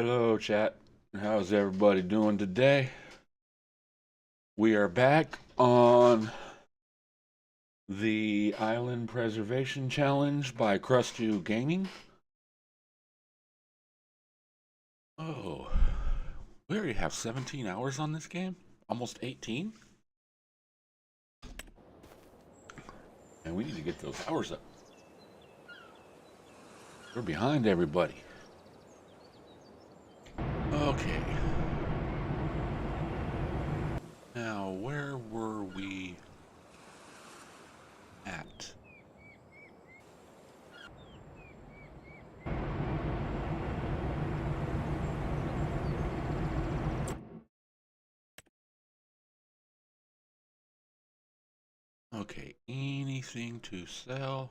Hello, chat. How's everybody doing today? We are back on the Island Preservation Challenge by Crustu Gaming. Oh, we already have 17 hours on this game? Almost 18? And we need to get those hours up. We're behind everybody. Okay. Now, where were we at? Okay, anything to sell?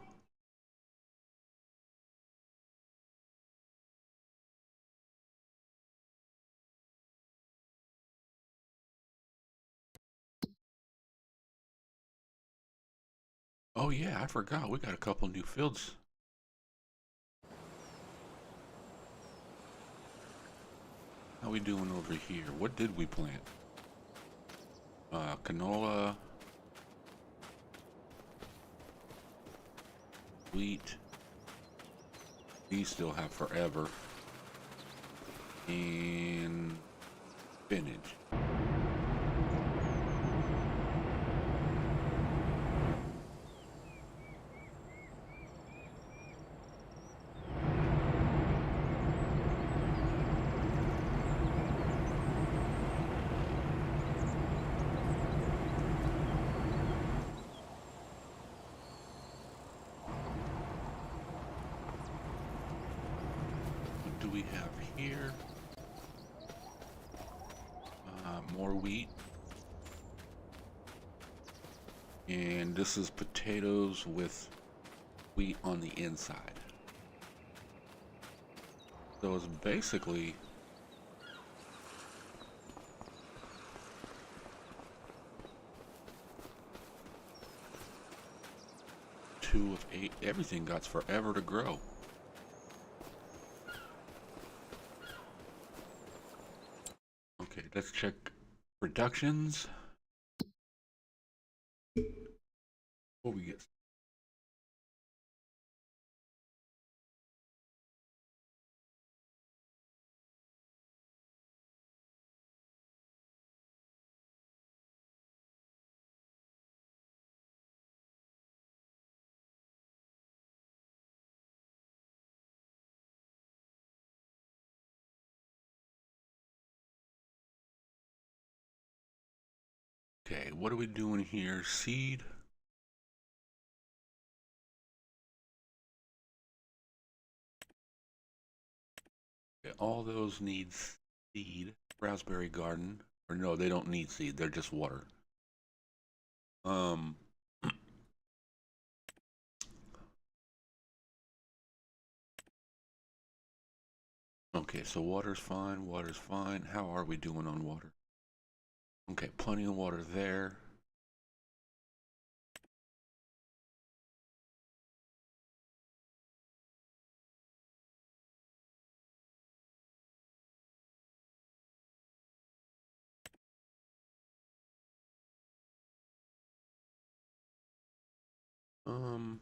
Oh yeah, I forgot. We got a couple new fields. How we doing over here? What did we plant? Canola, wheat. These still have forever. And spinach. What do we have here? More wheat. And this is potatoes with wheat on the inside. So it's basically two of eight. Everything got forever to grow. Okay, let's check productions. What we get? Okay, what are we doing here? Seed. Okay, all those need seed. Raspberry garden. Or no, they don't need seed. They're just water. Um, okay, so water's fine, water's fine. How are we doing on water? Okay, plenty of water there. Um,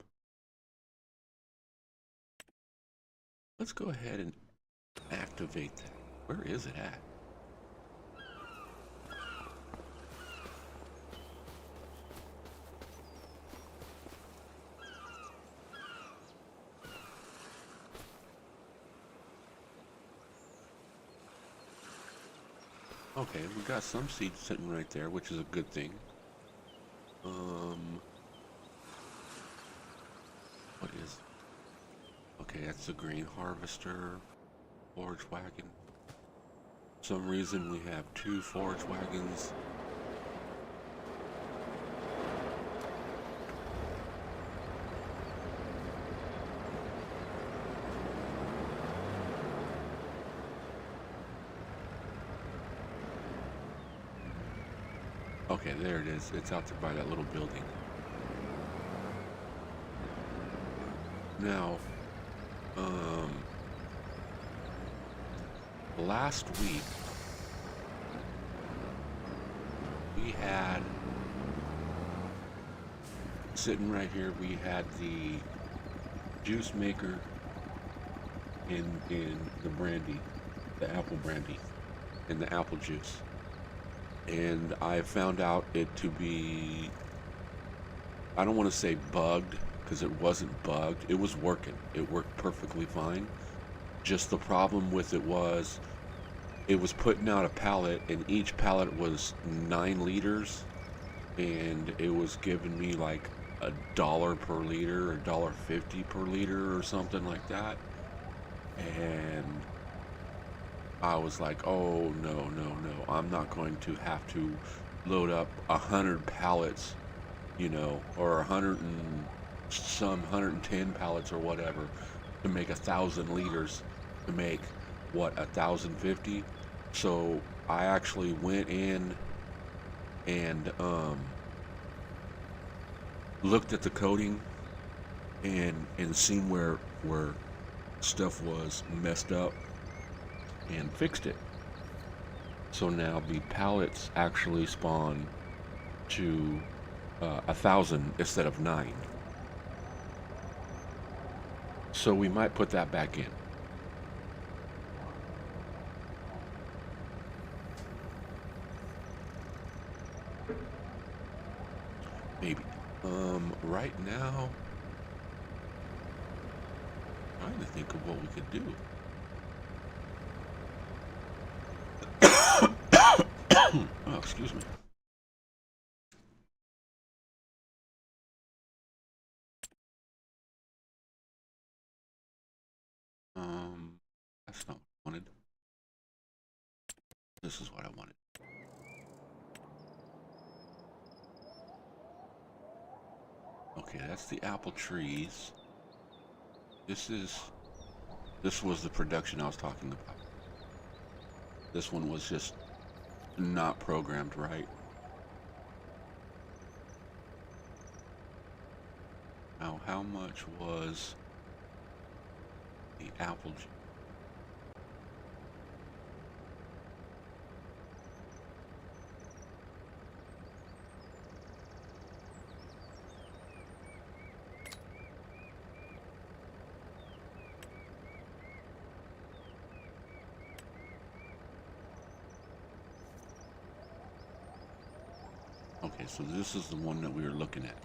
let's go ahead and activate that. Where is it at? Okay, we got some seeds sitting right there, which is a good thing. What is? Okay, that's the grain harvester, forage wagon. For some reason we have two forage wagons. Okay, there it is. It's out there by that little building. Now, last week we had, sitting right here, we had the juice maker in the brandy, the apple brandy, and the apple juice. And I found out it to be, I don't want to say bugged, because it wasn't bugged. It was working. It worked perfectly fine. Just the problem with it was putting out a pallet, and each pallet was 9 liters, and it was giving me like $1 per liter or $1.50 per liter or something like that. And I was like, oh no, no, no, I'm not going to have to load up 100 pallets, you know, or 110 pallets or whatever to make 1,000 liters to make what, 1,050. So I actually went in and looked at the coding and seen where stuff was messed up and fixed it. So now the pallets actually spawn to 1,000 instead of 9. So we might put that back in. Maybe. Right now, I'm trying to think of what we could do. Oh, excuse me. That's not what I wanted. This is what I wanted. Okay, that's the apple trees. This was the production I was talking about. This one was just not programmed right. Now, how much was the apple juice? Okay, so this is the one that we were looking at.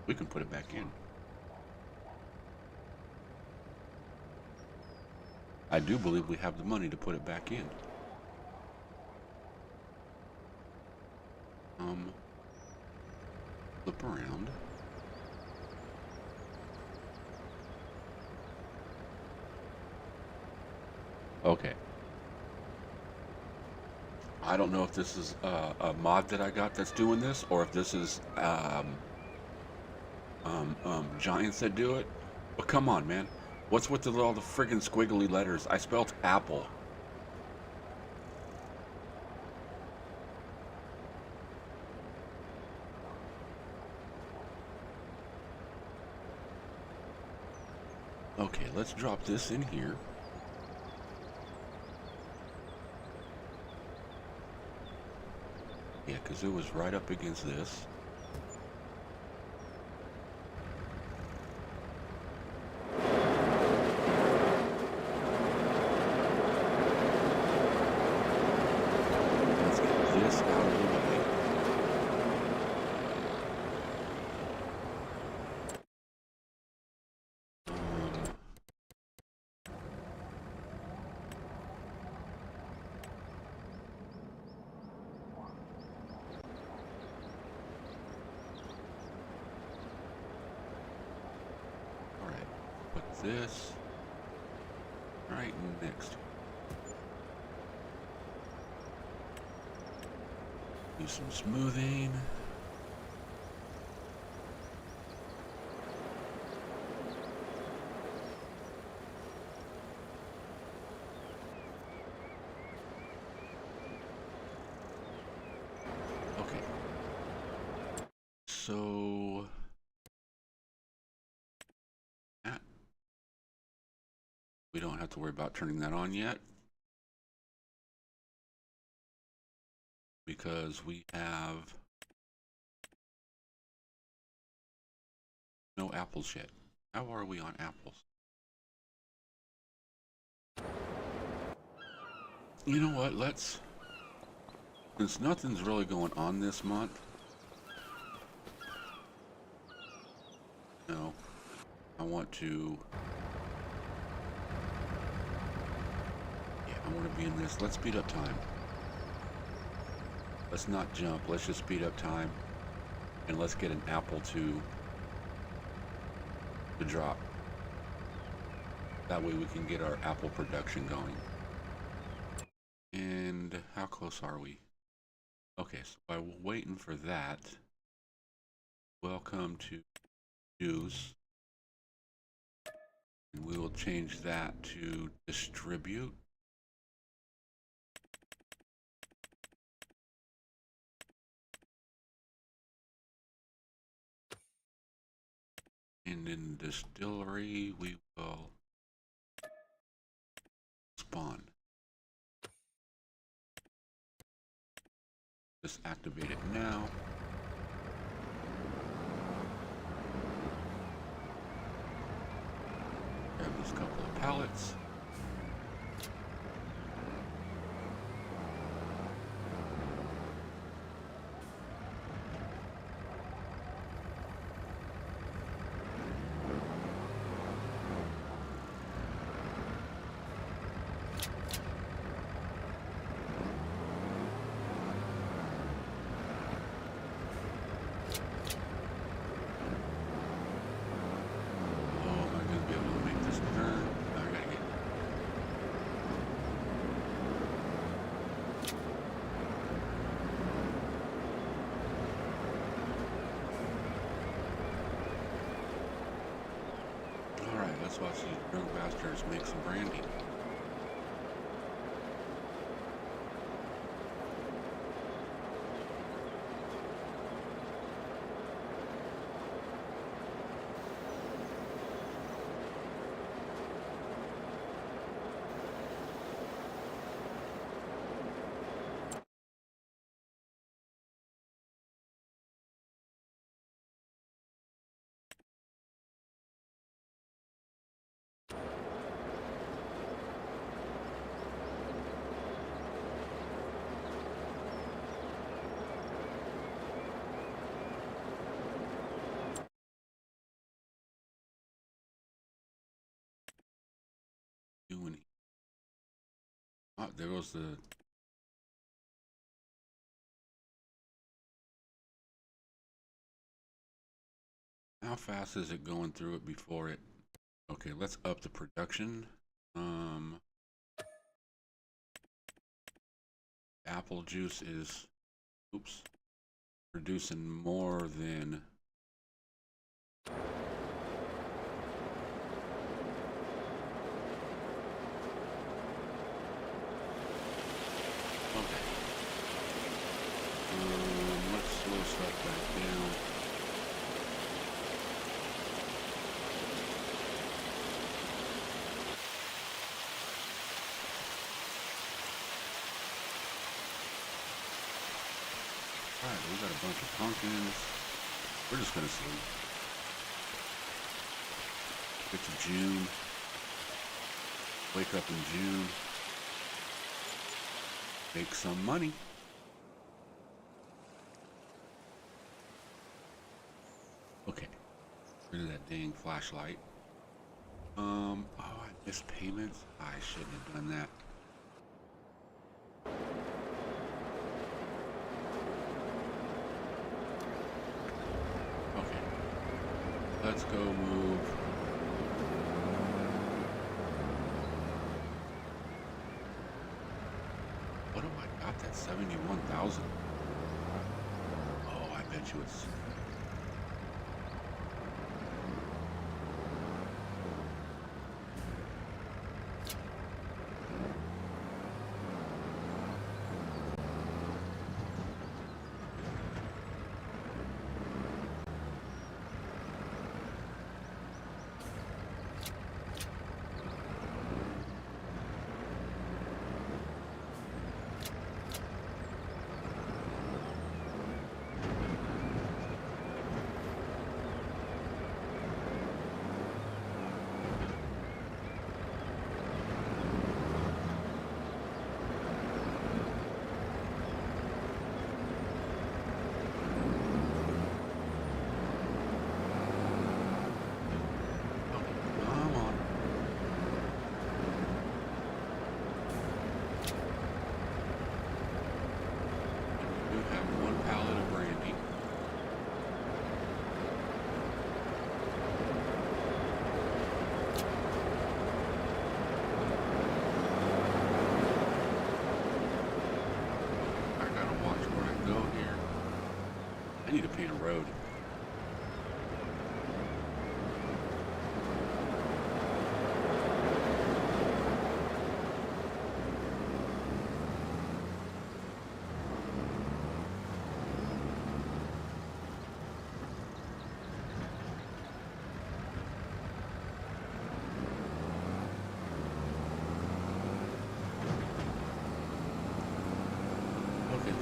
We can put it back in. I do believe we have the money to put it back in. Flip around. Okay. I don't know if this is a mod that I got that's doing this, or if this is giants that do it. But come on, man. What's with all the friggin' squiggly letters? I spelled apple. Okay, let's drop this in here. Yeah, because it was right up against this. Let's get this out of the way. This right next. Do some smoothing. Okay. So we don't have to worry about turning that on yet. because we have no apples yet. How are we on apples? You know what, since nothing's really going on this month, no, I want to, I want to be in this. Let's speed up time. Let's not jump, let's just speed up time, and let's get an apple to drop. That way we can get our apple production going. And how close are we? Okay, so while we're waiting for that, welcome to juice. And we will change that to distribute. And in distillery, we will spawn. Just activate it now. Grab this couple of pallets. Let's watch these drunk bastards make some brandy. Doing. Oh, there goes the. How fast is it going through it before it? Okay, let's up the production. Apple juice is, oops, producing more than. Okay. Let's slow stuff back down. Alright, we got a bunch of pumpkins. We're just gonna sleep. Get to June. Wake up in June. Make some money. Okay. Rid of that dang flashlight. Oh, I missed payments. I shouldn't have done that. Okay. Let's go move. What do I got? That 71,000. Oh, I bet you it's.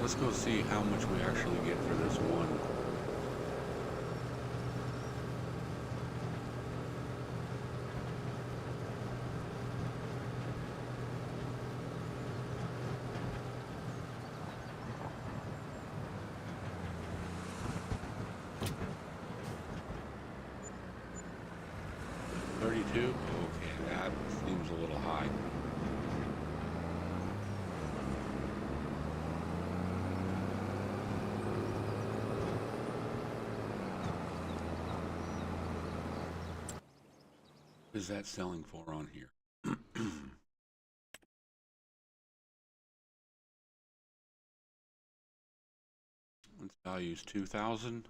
let's go see how much we actually get for this one. $32? Okay, that seems a little high. What is that selling for on here? Its value is 2,000.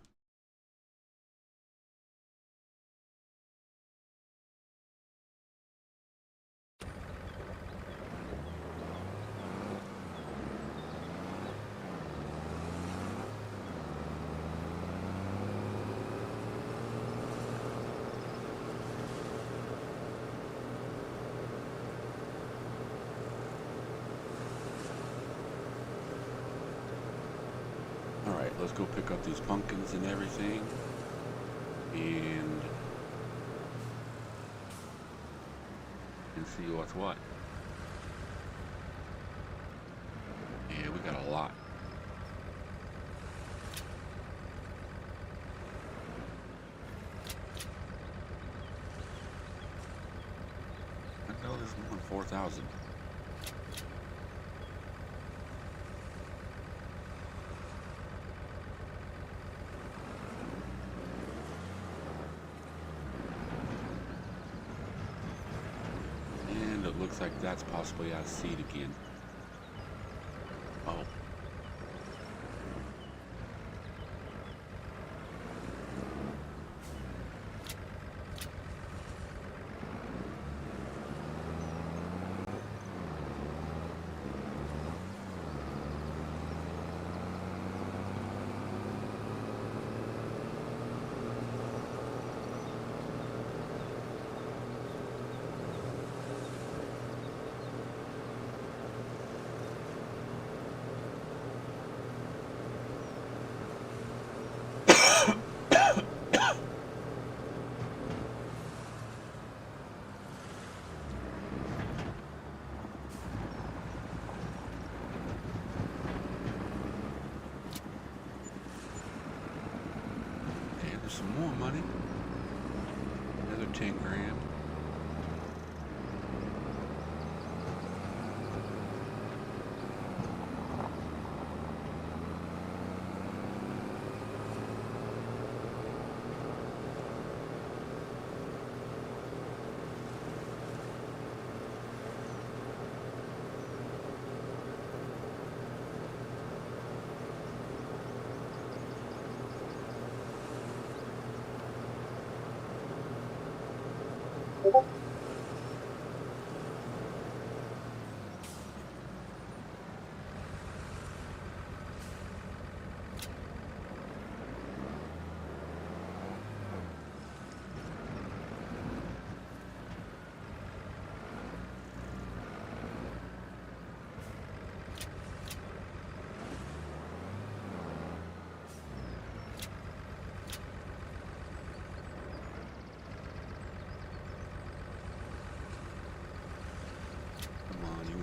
Alright, let's go pick up these pumpkins and everything. And see what's what. Yeah, we got a lot. I know there's more than 4,000. Looks like that's possibly out of seed again. Oh. Some more money. Another 10 grand.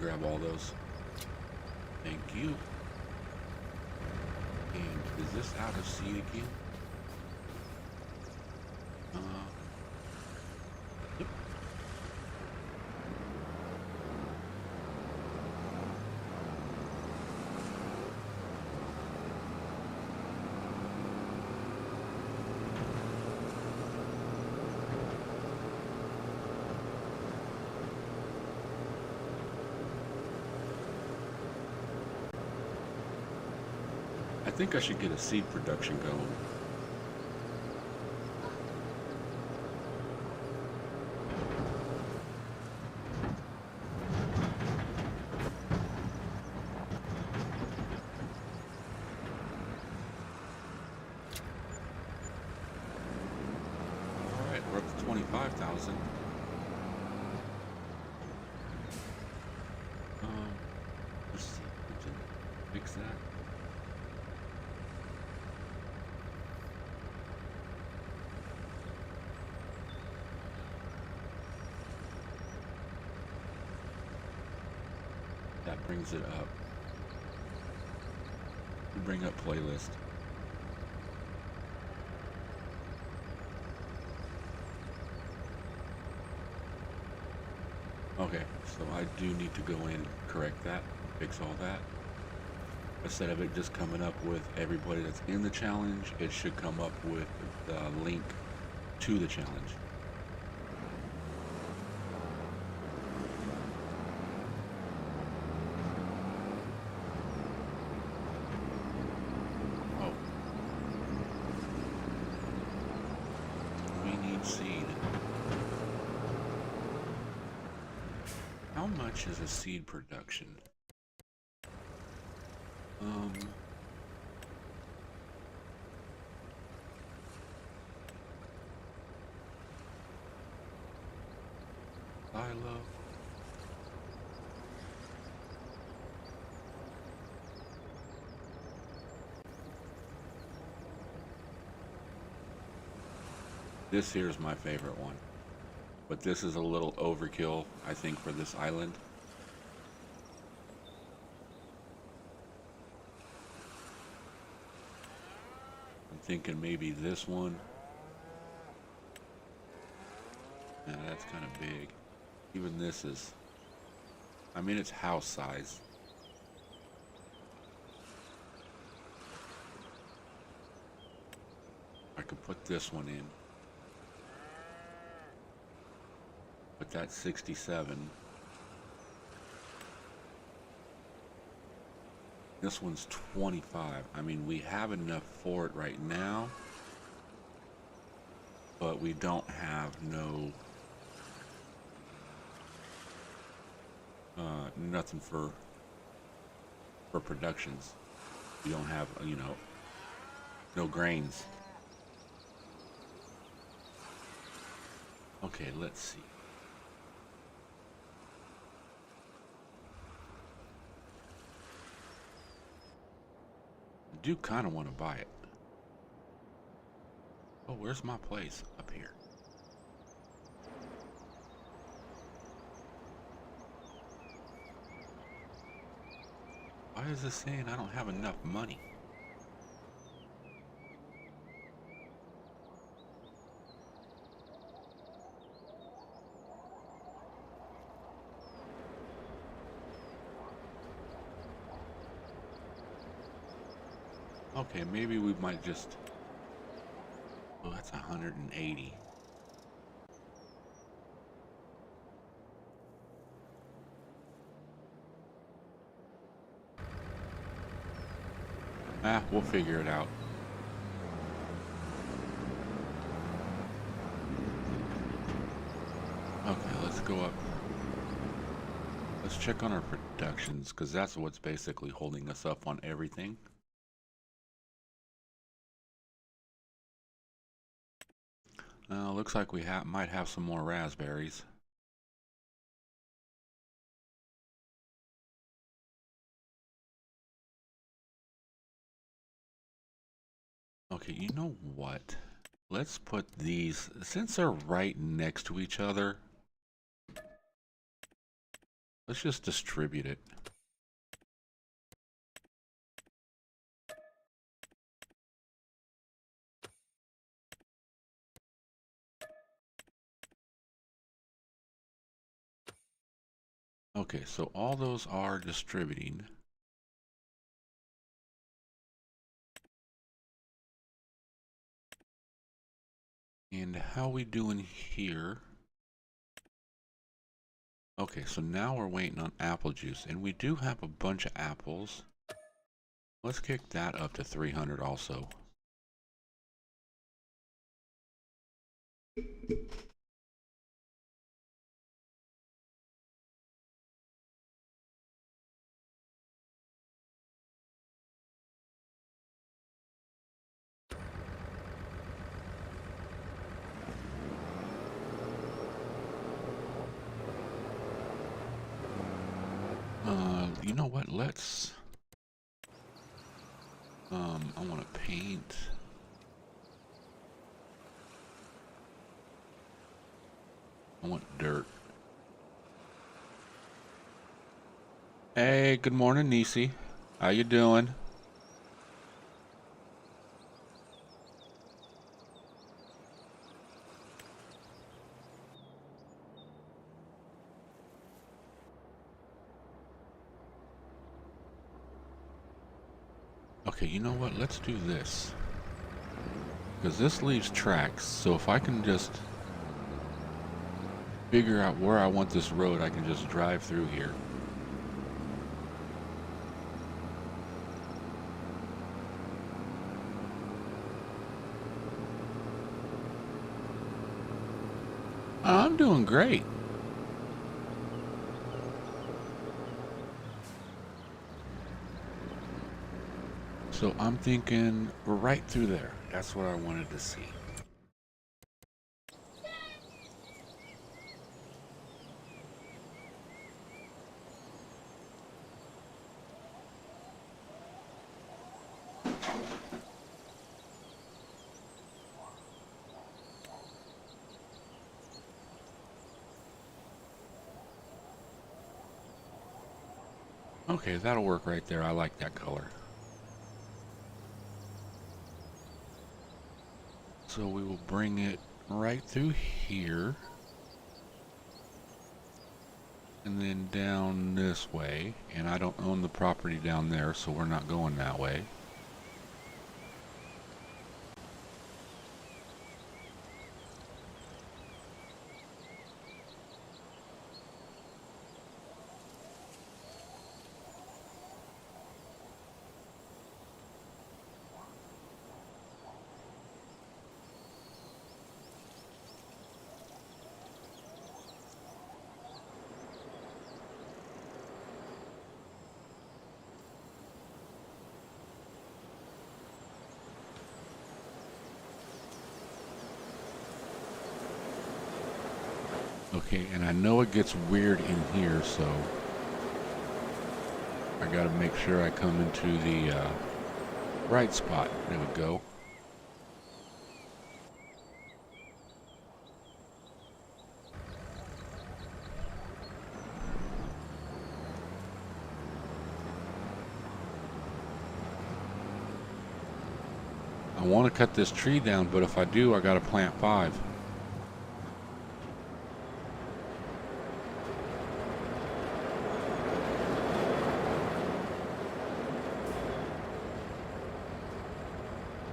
Grab all those. Thank you. And is this out of seed again? Yep. I think I should get a seed production going. All right, we're up to 25,000. Let's see, fix that. That brings it up. Bring up playlist. Okay, so I do need to go in and correct that, fix all that. Instead of it just coming up with everybody that's in the challenge, it should come up with the link to the challenge. Oh. We need seed. How much is a seed production? Silo. This here is my favorite one, but this is a little overkill, I think, for this island. I'm thinking maybe this one. Yeah, that's kind of big. Even this is, I mean, it's house size. I could put this one in. But that's 67. This one's 25. I mean, we have enough for it right now, but we don't have nothing for productions. We don't have, no grains. Okay, let's see. I do kind of want to buy it. Oh, where's my place? Up here. Why is this saying I don't have enough money? Okay, maybe we might just... Oh, that's 180. We'll figure it out. Okay, let's go up. Let's check on our productions, because that's what's basically holding us up on everything. Looks like we might have some more raspberries. Okay, you know what? Let's put these, since they're right next to each other, let's just distribute it. Okay, so all those are distributing. And how we doing here? Okay, so now we're waiting on apple juice, and we do have a bunch of apples. Let's kick that up to 300 also. You know what? Let's... I want to paint... I want dirt. Hey, good morning, Nisi. How you doing? Okay, you know what? Let's do this. Because this leaves tracks, so if I can just figure out where I want this road, I can just drive through here. I'm doing great. So I'm thinking right through there. That's what I wanted to see. Okay, that'll work right there. I like that color. So we will bring it right through here. And then down this way. And I don't own the property down there, so we're not going that way. Okay, and I know it gets weird in here, so I gotta make sure I come into the right spot. There we go. I want to cut this tree down, but if I do, I gotta plant 5.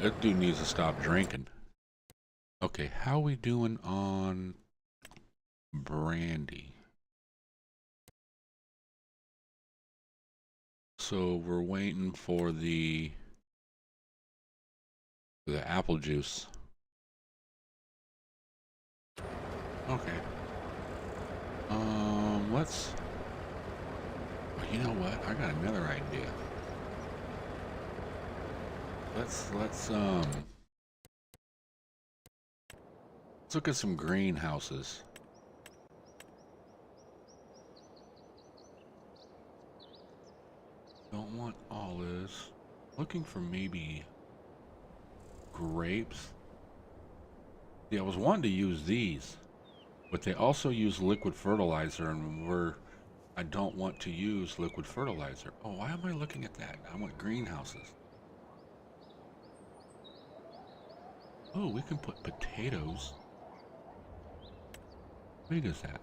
That dude needs to stop drinking. Okay, how we doing on brandy? So we're waiting for the apple juice. Okay. Let's. Well, you know what? I got another idea. Let's look at some greenhouses. Don't want olives. Looking for maybe grapes. Yeah, I was wanting to use these, but they also use liquid fertilizer, and I don't want to use liquid fertilizer. Oh, why am I looking at that? I want greenhouses. Oh, we can put potatoes. How big is that?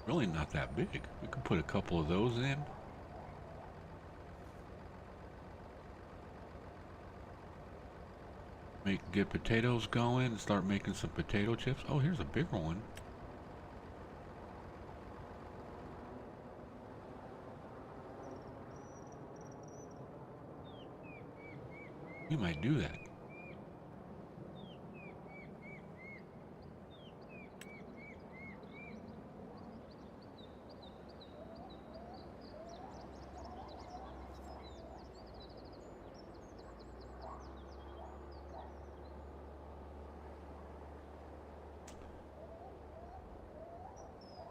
Really not that big. We can put a couple of those in. Get potatoes going and start making some potato chips. Oh, here's a bigger one. We might do that.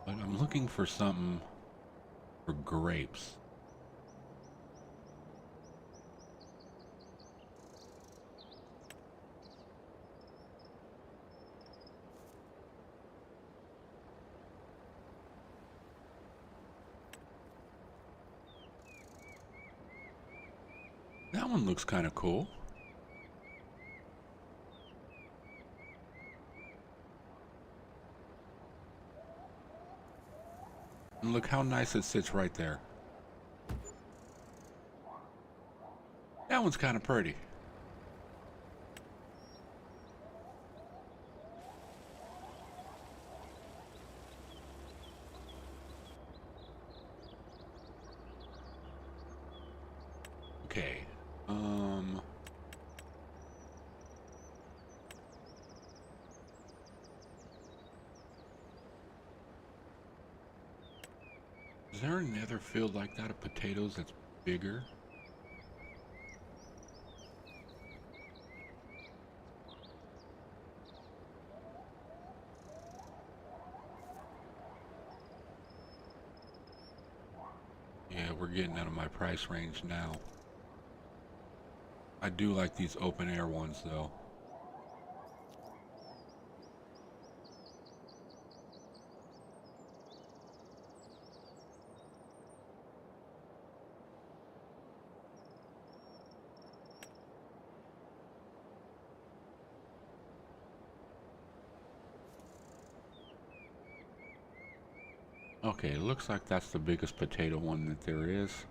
But I'm looking for something for grapes. That one looks kind of cool. And look how nice it sits right there. That one's kind of pretty. Okay. Is there another field like that of potatoes that's bigger? Yeah, we're getting out of my price range now. I do like these open air ones though. Okay, looks like that's the biggest potato one that there is.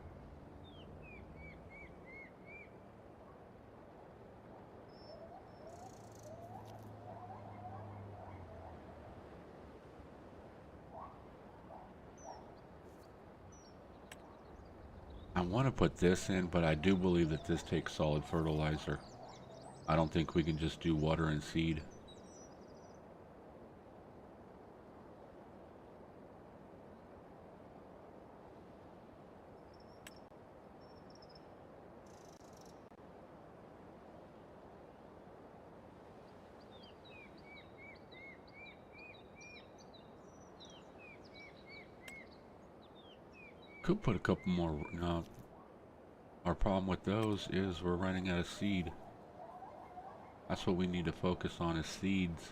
I want to put this in, but I do believe that this takes solid fertilizer. I don't think we can just do water and seed. Could put a couple more. No, our problem with those is we're running out of seed. That's what we need to focus on is seeds.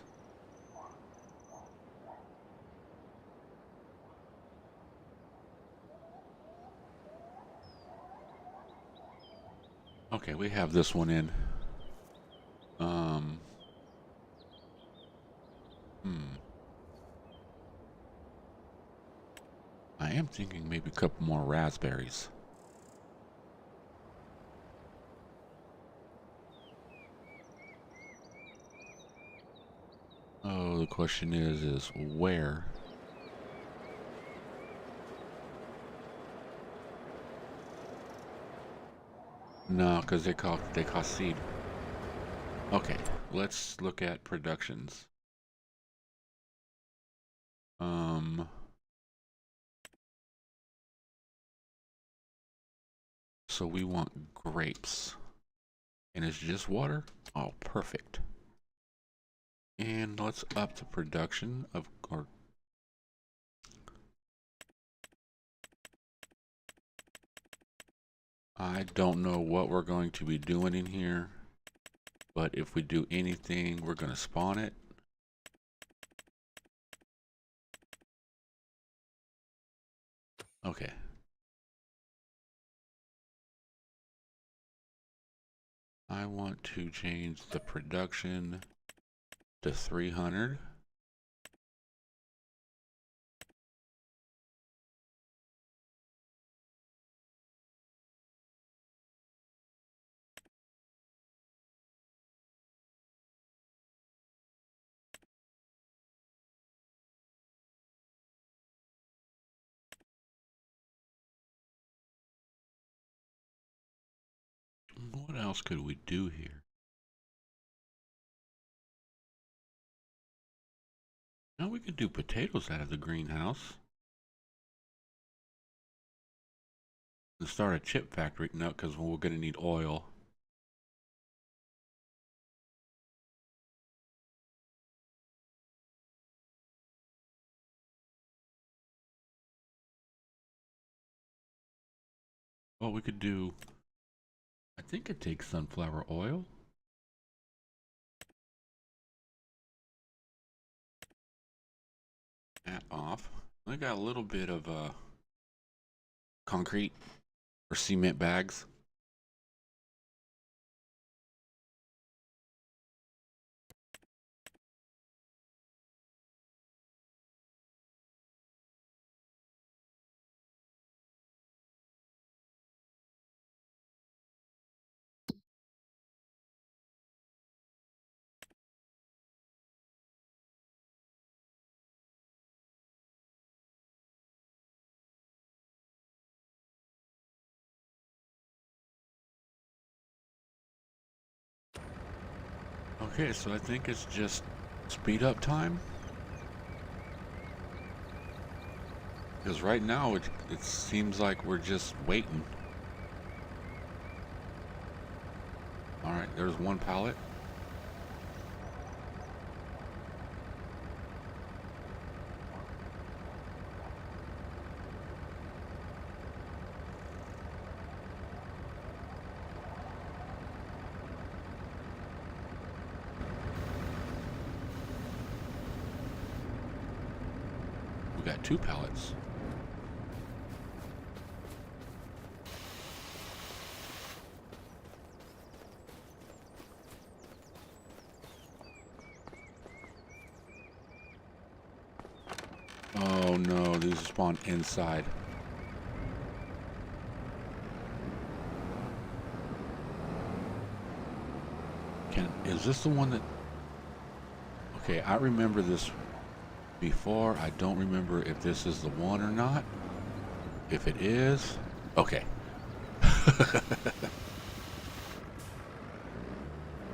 Okay, we have this one in. Um, I am thinking maybe a couple more raspberries. Oh, the question is where? No, because they cost seed. Okay, let's look at productions. So we want grapes. And it's just water? Oh, perfect. And let's up the production of, or I don't know what we're going to be doing in here, but if we do anything, we're going to spawn it. Okay. I want to change the production to 300. What else could we do here? Now we could do potatoes out of the greenhouse. And start a chip factory. No, because we're going to need oil. Well, we could do, I think it takes sunflower oil. That off. I got a little bit of concrete or cement bags. Okay, so I think it's just speed up time. Because right now it seems like we're just waiting. Alright, there's one pallet. We got 2 pallets. Oh no, these spawn inside. Is this the one that... Okay, I remember this before. I don't remember if this is the one or not. If it is... Okay.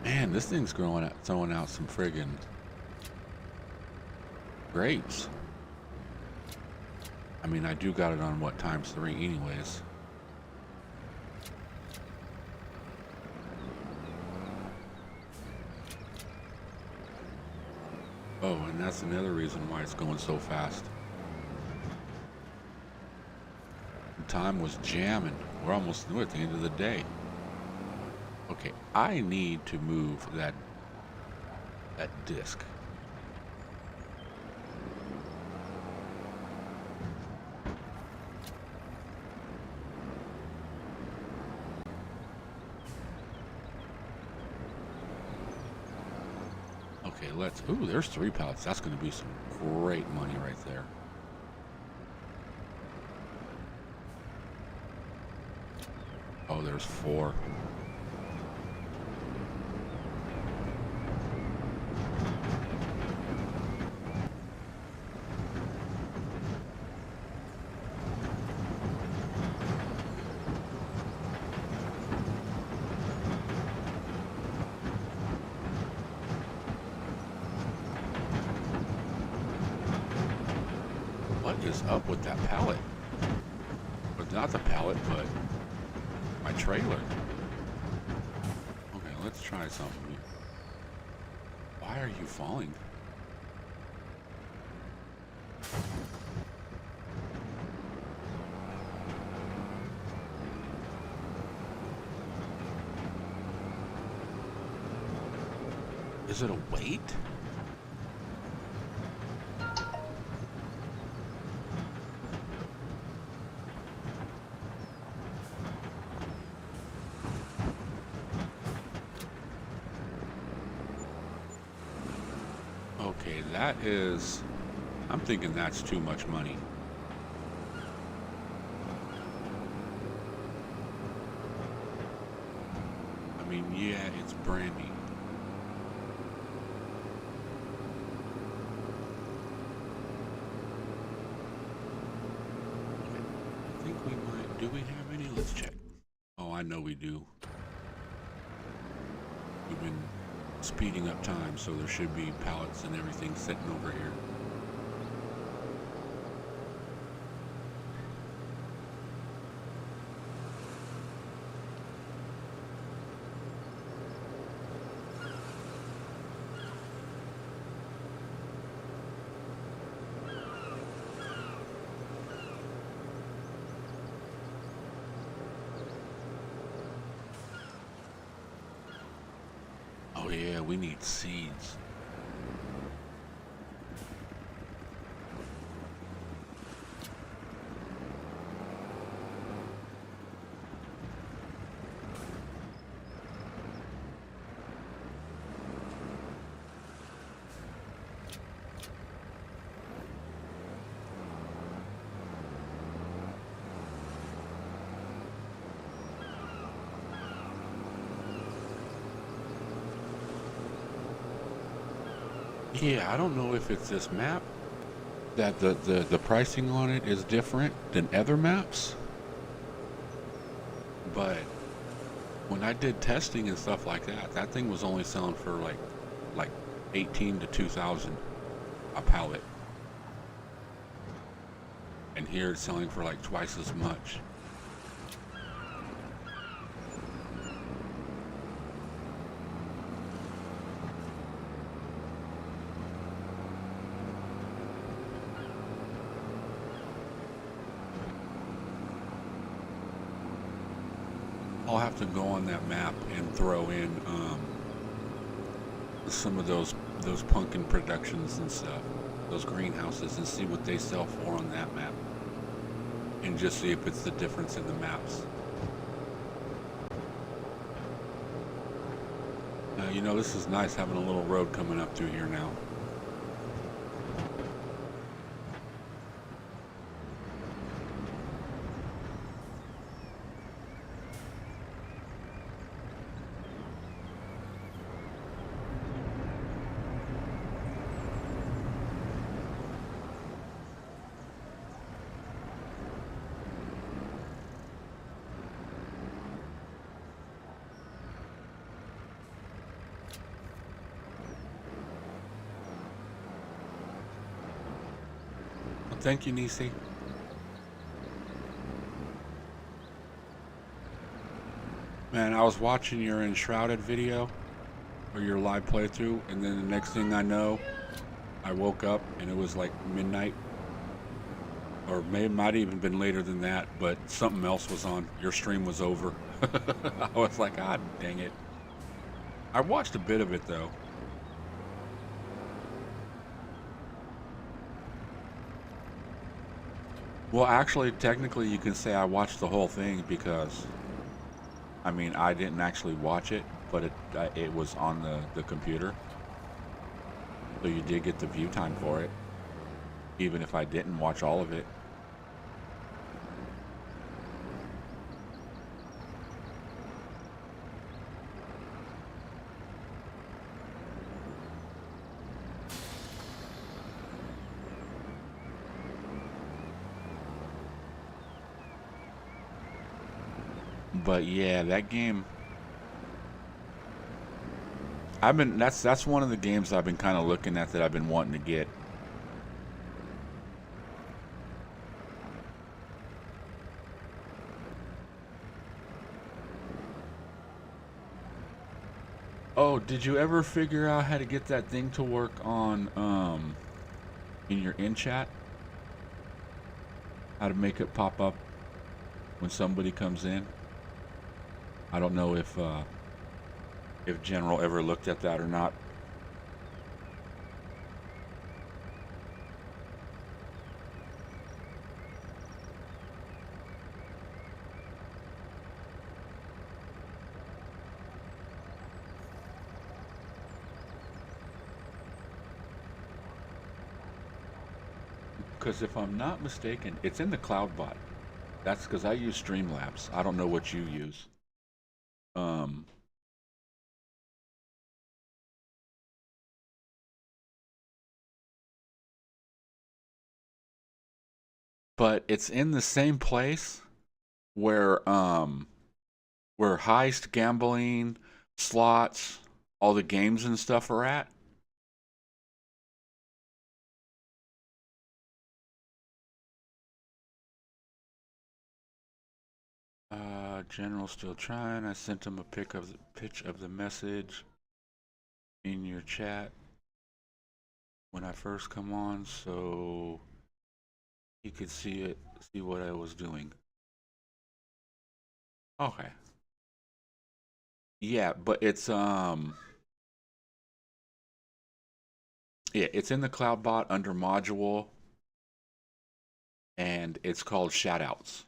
Man, this thing's throwing out some friggin' grapes. I mean, I do got it on, what, ×3 anyways. Oh, and that's another reason why it's going so fast. The time was jamming. We're almost at the end of the day. Okay, I need to move that disc. Okay, let's... Ooh, there's 3 pallets. That's going to be some great money right there. Oh, there's 4. What is up with that pallet? But not the pallet, but my trailer. Okay, let's try something. Why are you falling? Is it a weight? Okay, that is... I'm thinking that's too much money. I mean, yeah, it's brandy. I think we might... Do we have any? Let's check. Oh, I know we do. We've been speeding up time, so there should be pallets and everything sitting over here. Oh yeah, we need seeds. Yeah, I don't know if it's this map that the pricing on it is different than other maps, but when I did testing and stuff like that, that thing was only selling for like like 18 to 2,000 a pallet. And here it's selling for like twice as much. I'll have to go on that map and throw in some of those pumpkin productions and stuff, those greenhouses, and see what they sell for on that map, and just see if it's the difference in the maps. You know, this is nice having a little road coming up through here now. Well, thank you, Nisi. Man, I was watching your Enshrouded video, or your live playthrough, and then the next thing I know, I woke up and it was like midnight, or might even been later than that, but something else was on. Your stream was over. I was like, ah, dang it. I watched a bit of it though. Well, actually, technically, you can say I watched the whole thing because, I mean, I didn't actually watch it, but it was on the computer. So you did get the view time for it, even if I didn't watch all of it. But yeah, that game, that's one of the games I've been kind of looking at that I've been wanting to get. Oh, did you ever figure out how to get that thing to work on in your in chat? How to make it pop up when somebody comes in? I don't know if General ever looked at that or not. Because if I'm not mistaken, it's in the CloudBot. That's because I use Streamlabs. I don't know what you use. But it's in the same place where heist, gambling, slots, all the games and stuff are at. General still trying. I sent him a pitch of the message in your chat when I first come on, so he could see what I was doing. Okay. Yeah, but it's it's in the CloudBot under module, and it's called Shoutouts.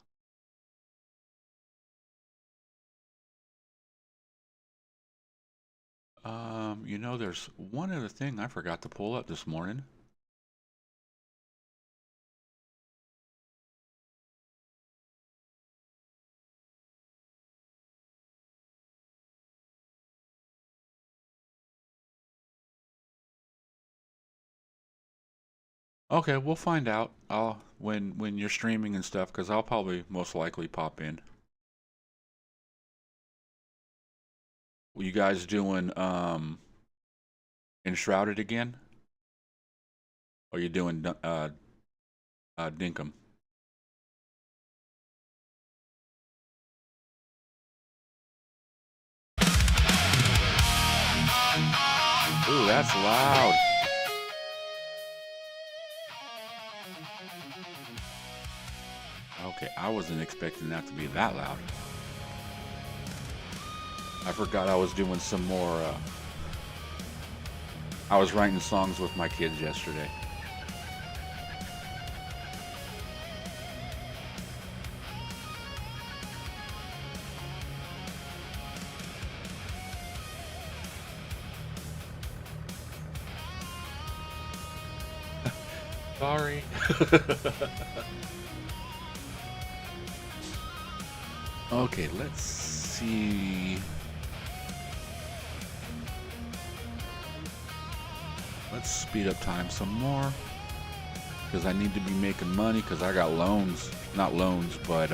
You know, there's one other thing I forgot to pull up this morning. Okay, we'll find out. I'll when you're streaming and stuff, because I'll probably most likely pop in. You guys doing Enshrouded again? Or you doing Dinkum? Ooh, that's loud. Okay, I wasn't expecting that to be that loud. I forgot I was doing some more, I was writing songs with my kids yesterday. Sorry. Okay, let's see. Let's speed up time some more. Because I need to be making money because I got loans. Not loans, but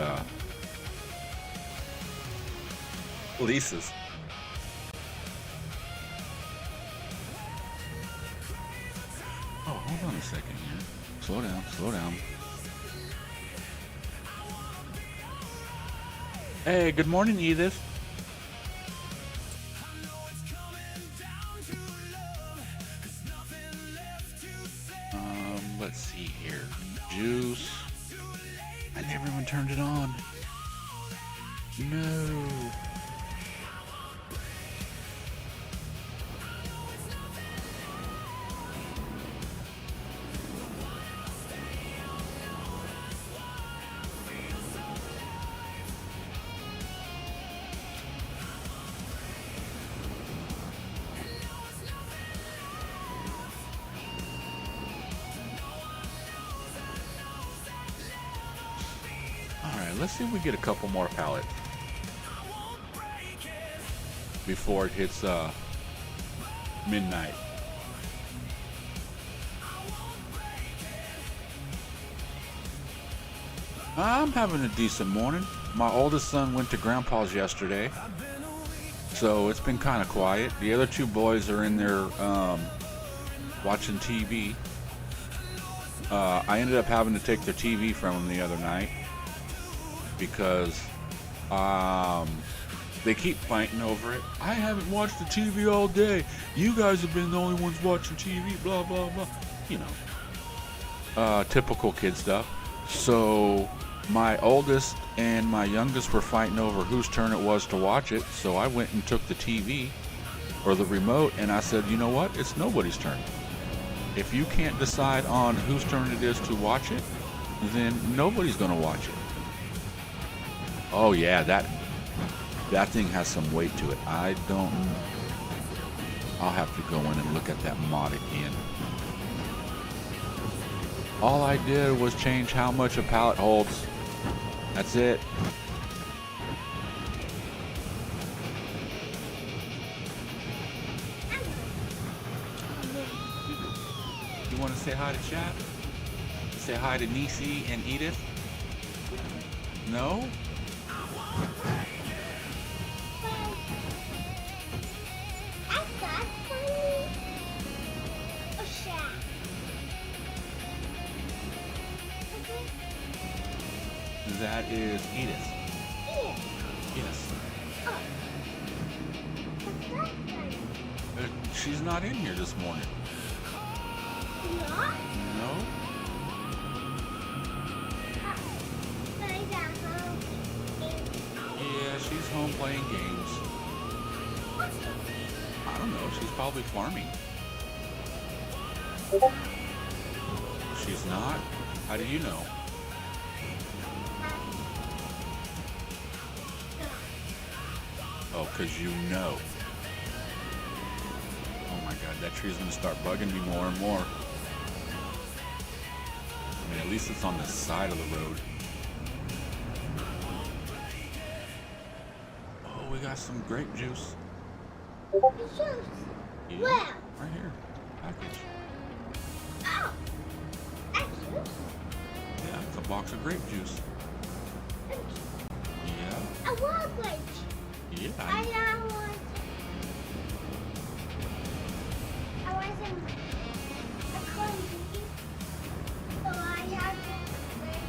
leases. Oh, hold on a second here. Slow down, slow down. Hey, good morning, Edith. Let's see here. Juice. I never even turned it on. No. Let's see if we get a couple more pallets before it hits midnight. I'm having a decent morning. My oldest son went to Grandpa's yesterday, so it's been kind of quiet. The other two boys are in there watching TV. I ended up having to take their TV from them the other night because they keep fighting over it. I haven't watched the TV all day. You guys have been the only ones watching TV, blah, blah, blah. You know, typical kid stuff. So my oldest and my youngest were fighting over whose turn it was to watch it. So I went and took the TV or the remote and I said, you know what? It's nobody's turn. If you can't decide on whose turn it is to watch it, then nobody's going to watch it. Oh yeah, that thing has some weight to it. I'll have to go in and look at that mod again. All I did was change how much a pallet holds. That's it. You want to say hi to chat? Say hi to Nisi and Edith? No? That is Edith. Yes. She's not in here this morning. No? Yeah, she's home playing games. I don't know, she's probably farming. She's not? How do you know? Oh, because you know. Oh my god, that tree's going to start bugging me more and more. I mean, at least it's on the side of the road. Oh, we got some grape juice. Yeah, Where? right here. Package. Oh, that's juice. Yeah, it's a box of grape juice. Yeah. I want grapes. Yeah. I want wasn't a country, so I had to learn.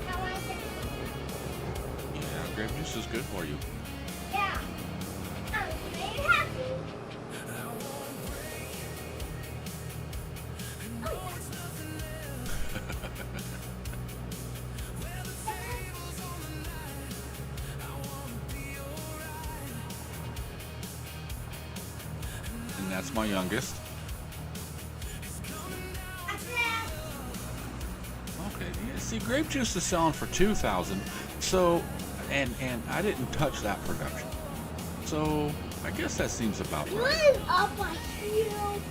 I wasn't. Yeah, grape juice is good for you. Yeah. I'm very happy. And that's my youngest. Okay, yeah, see, grape juice is selling for $2,000. So, and I didn't touch that production. So, I guess that seems about You right. went up a hill.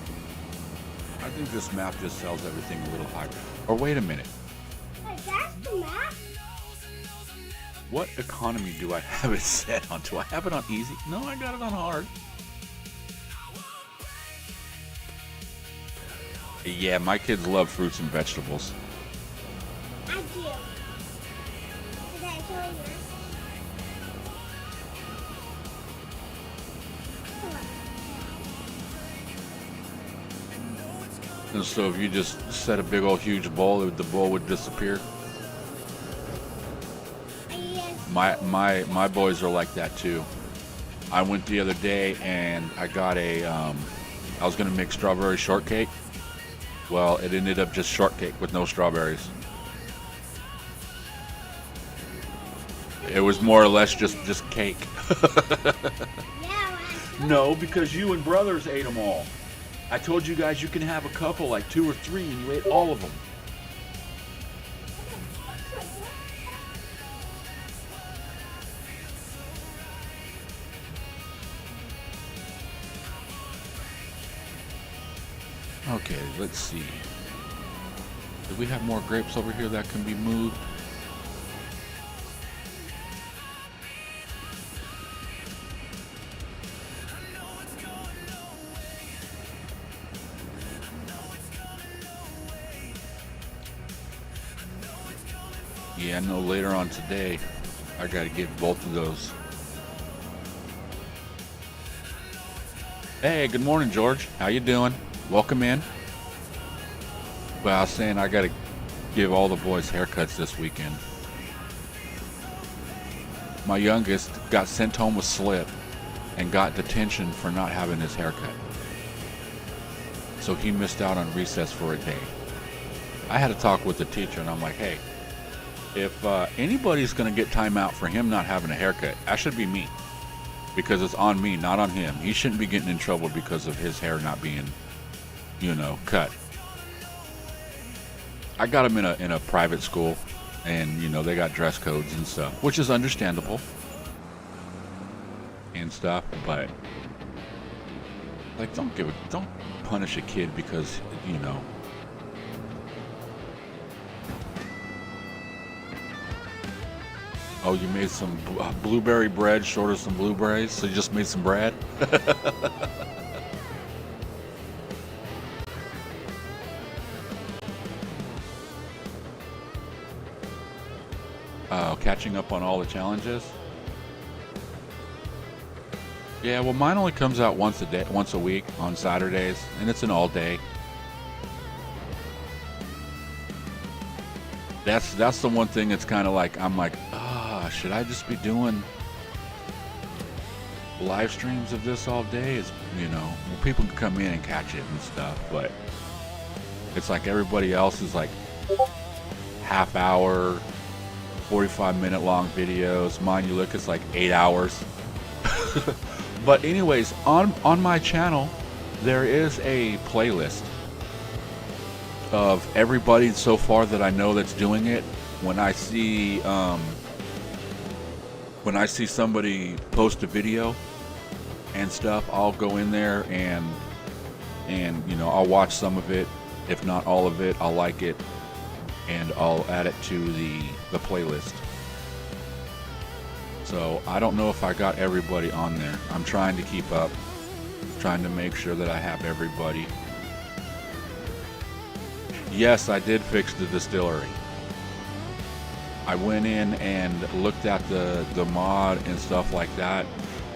I think this map just sells everything a little higher. Or wait a minute. Like, that's the map? What economy do I have it set on? Do I have it on easy? No, I got it on hard. Yeah, my kids love fruits and vegetables. I do. Did I show you? Come on. And so if you just set a big old huge bowl, the bowl would disappear. Yes. My boys are like that too. I went the other day and I got I was gonna make strawberry shortcake. Well, it ended up just shortcake with no strawberries. It was more or less just cake. Yeah, No, because you and brothers ate them all. I told you guys you can have a couple, like 2 or 3, and you ate all of them. Okay, let's see. Do we have more grapes over here that can be moved? Yeah, I know later on today I gotta get both of those. Hey, good morning, George. How you doing? Welcome in. But I was saying I gotta give all the boys haircuts this weekend. My youngest got sent home with slip and got detention for not having his haircut. So he missed out on recess for a day. I had to talk with the teacher and I'm like, hey, if anybody's gonna get time out for him not having a haircut, that should be me. Because it's on me, not on him. He shouldn't be getting in trouble because of his hair not being, cut. I got him in a private school, and they got dress codes and stuff, which is understandable and stuff. But like, don't punish a kid because Oh, you made some blueberry bread short of some blueberries, so you just made some bread? Catching up on all the challenges? Yeah, well, mine only comes out once a week on Saturdays, and it's an all day. That's the one thing that's kind of like, I'm like, should I just be doing live streams of this all day? It's, well, people can come in and catch it and stuff, but it's like everybody else is like half hour, 45-minute long videos. Mine, you look, it's like 8 hours. But anyways, on my channel, there is a playlist of everybody so far that I know that's doing it. When I see somebody post a video and stuff, I'll go in there and I'll watch some of it. If not all of it, I'll like it and I'll add it to the playlist. So I don't know if I got everybody on there. I'm trying to keep up, trying to make sure that I have everybody. Yes, I did fix the distillery. I went in and looked at the mod and stuff like that,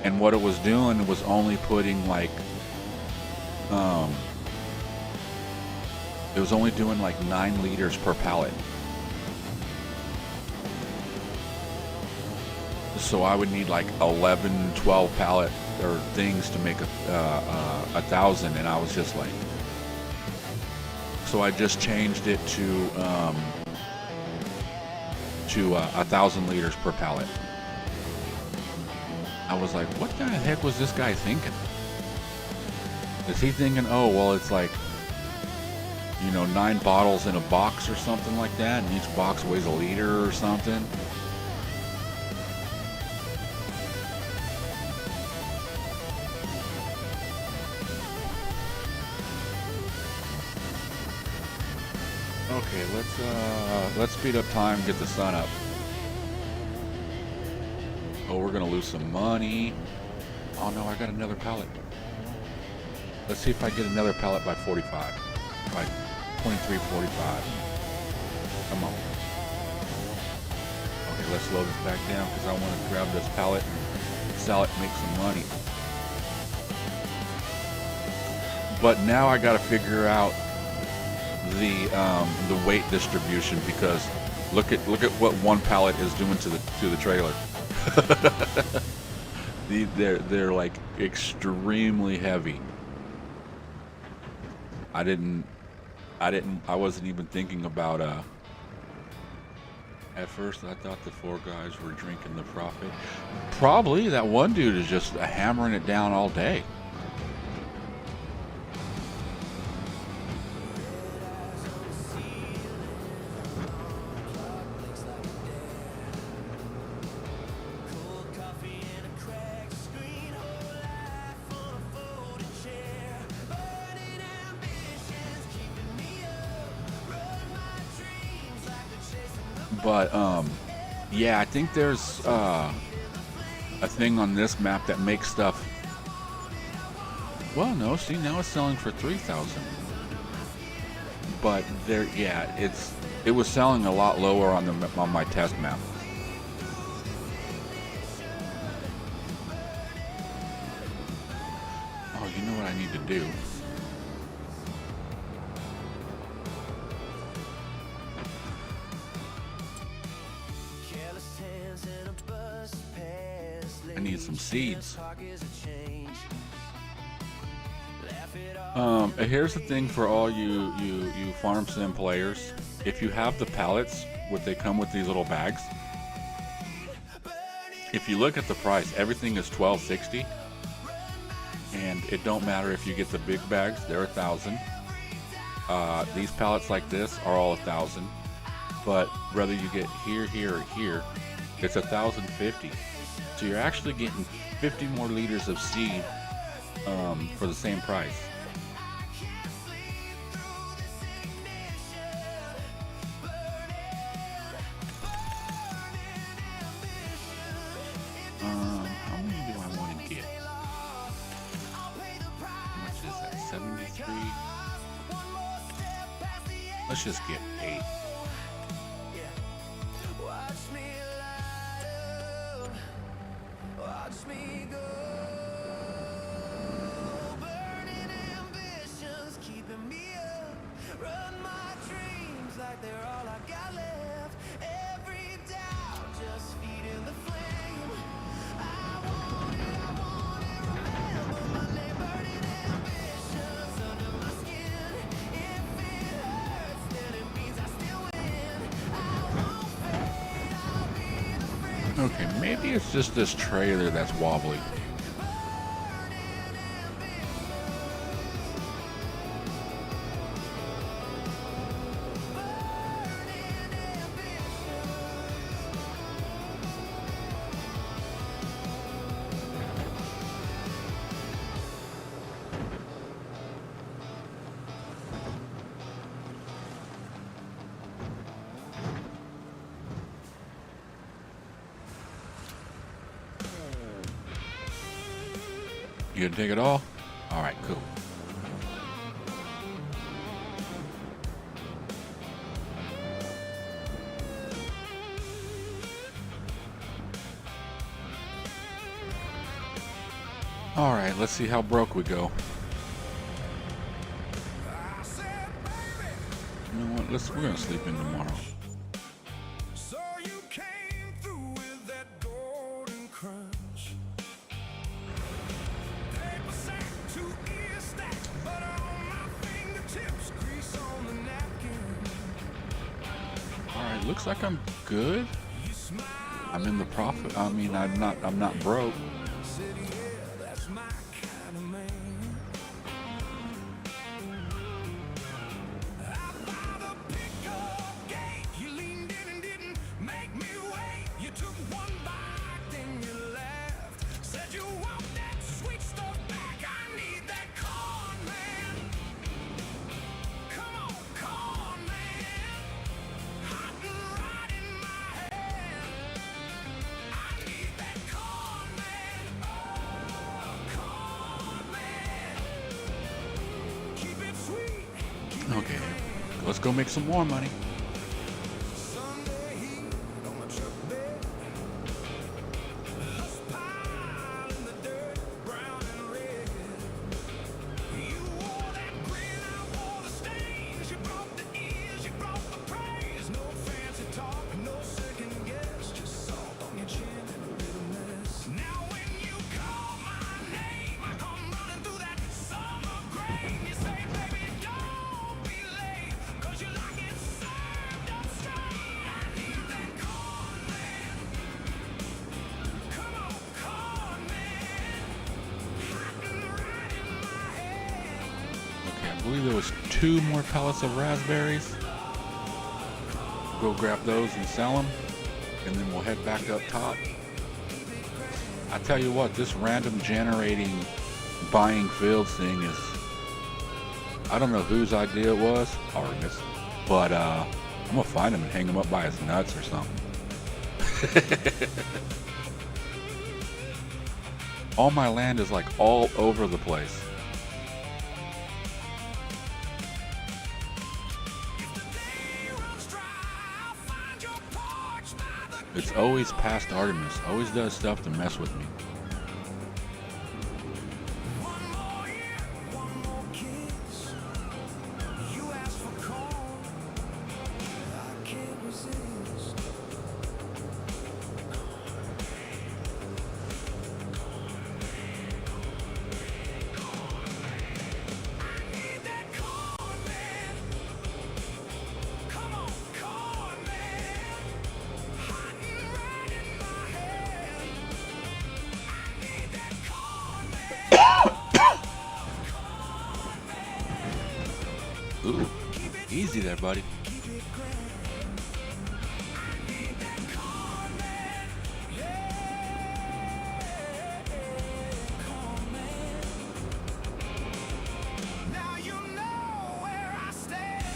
And what it was doing was only putting like, it was only doing like 9 liters per pallet. So I would need like 11, 12 pallet or things to make a 1,000, and I was just like, so I just changed it to 1,000 liters per pallet. I was like, what the heck was this guy thinking? Is he thinking, oh, well, it's like, 9 bottles in a box or something like that, and each box weighs a liter or something? Okay, let's speed up time and get the sun up. Oh, we're gonna lose some money. Oh no, I got another pallet. Let's see if I get another pallet by 45. By 23:45. Come on. Okay, let's load this back down because I want to grab this pallet and sell it and make some money. But now I got to figure out the weight distribution, because look at what one pallet is doing to the trailer. They're like extremely heavy. I wasn't even thinking about at first I thought the 4 guys were drinking the profit. Probably that one dude is just hammering it down all day. But yeah, I think there's a thing on this map that makes stuff. Well, no, see, now it's selling for 3,000. But there, yeah, it was selling a lot lower on my test map. Oh, you know what I need to do? I need some seeds. Here's the thing for all you farm sim players. If you have the pallets, they come with these little bags. If you look at the price, everything is $12.60, and it don't matter if you get the big bags; they're 1,000. These pallets like this are all 1,000, but whether you get here, or here, it's 1,050. So you're actually getting 50 more liters of seed for the same price. How many do I want to get? How much is that? 73? Let's just get 8. Okay, maybe it's just this trailer that's wobbly. You gonna take it all? All right, cool. All right, let's see how broke we go. You know what? We're gonna sleep in tomorrow. So you came through with that golden crunch. Paper sack, 2 ears stacked, butter on my fingertips, grease on the napkin. All right, looks like I'm good. I'm in the profit. I mean, I'm not broke. Said, yeah, that's my kind of man. Out by the pickup gate, you leaned in and didn't make me wait. You took one bite, then you laughed. Said you want that sweet stuff back. I need that corn, man. Come on, corn, man. Hot and right in my hand. I need that corn, man. Oh, corn, man. Keep it sweet. Okay, let's go make some more money. Sunday heat on my truck bed. Dust pile in the dirt, brown and red. You wore that grin, I wore the stains. You brought the ears, you brought the praise. No fancy talk, no second guess. Just salt on your chin and a little mess. Now when you call my name, I come running through that summer grain. You say, baby, don't be late, 'cause you like it served up straight. I need that corn, man. Come on, corn, man. Hot and right in my hand. Okay, I believe there was 2 more pallets of raspberries. Go grab those and sell them, and then we'll head back up top. I tell you what, this random generating buying fields thing is, I don't know whose idea it was, or this, but I'm gonna find him and hang him up by his nuts or something. All my land is like all over the place. It's always past Artemis. Always does stuff to mess with me. One more year, one more kiss. You asked for corn, I can't resist. I need that corn, man. Come on, corn, man. Hot and right in my hand. I need that corn, man. Ooh, easy there, buddy. Keep it grand. I need that corn, man. Yeah, corn, man. Now you know where I stand.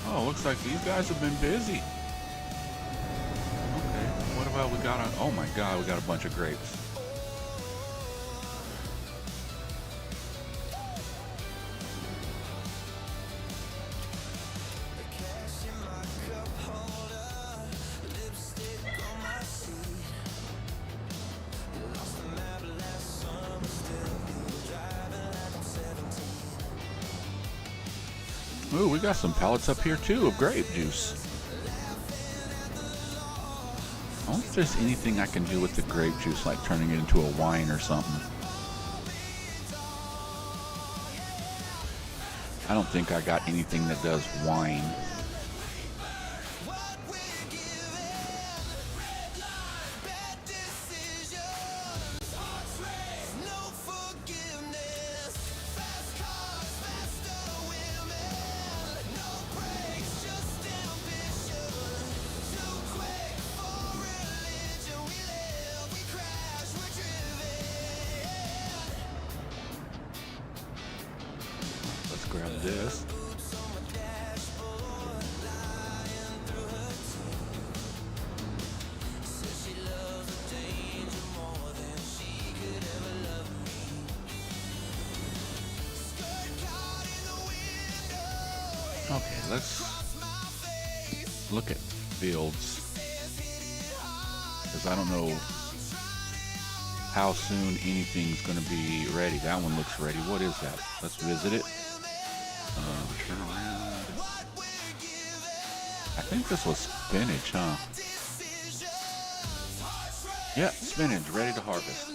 Oh, looks like these guys have been busy. Okay, what about we got oh my god, we got a bunch of grapes. Cash in my cup holder, lipstick on my seat. Lost the map last summer, still be driving like I'm 17. Ooh, we got some pallets up here too of grape juice. I wonder if there's anything I can do with the grape juice, like turning it into a wine or something. I don't think I got anything that does wine. What we give in, red light, bad decisions, hearts race, no forgiveness, fast cars, faster women, no brakes, just ambition, too quick for religion, we live, we crash, we're driven. Let's grab grab this. Okay, let's look at fields, because I don't know how soon anything's going to be ready. That one looks ready. What is that? Let's visit it. Turn around. I think this was spinach, huh? Yeah, spinach, ready to harvest.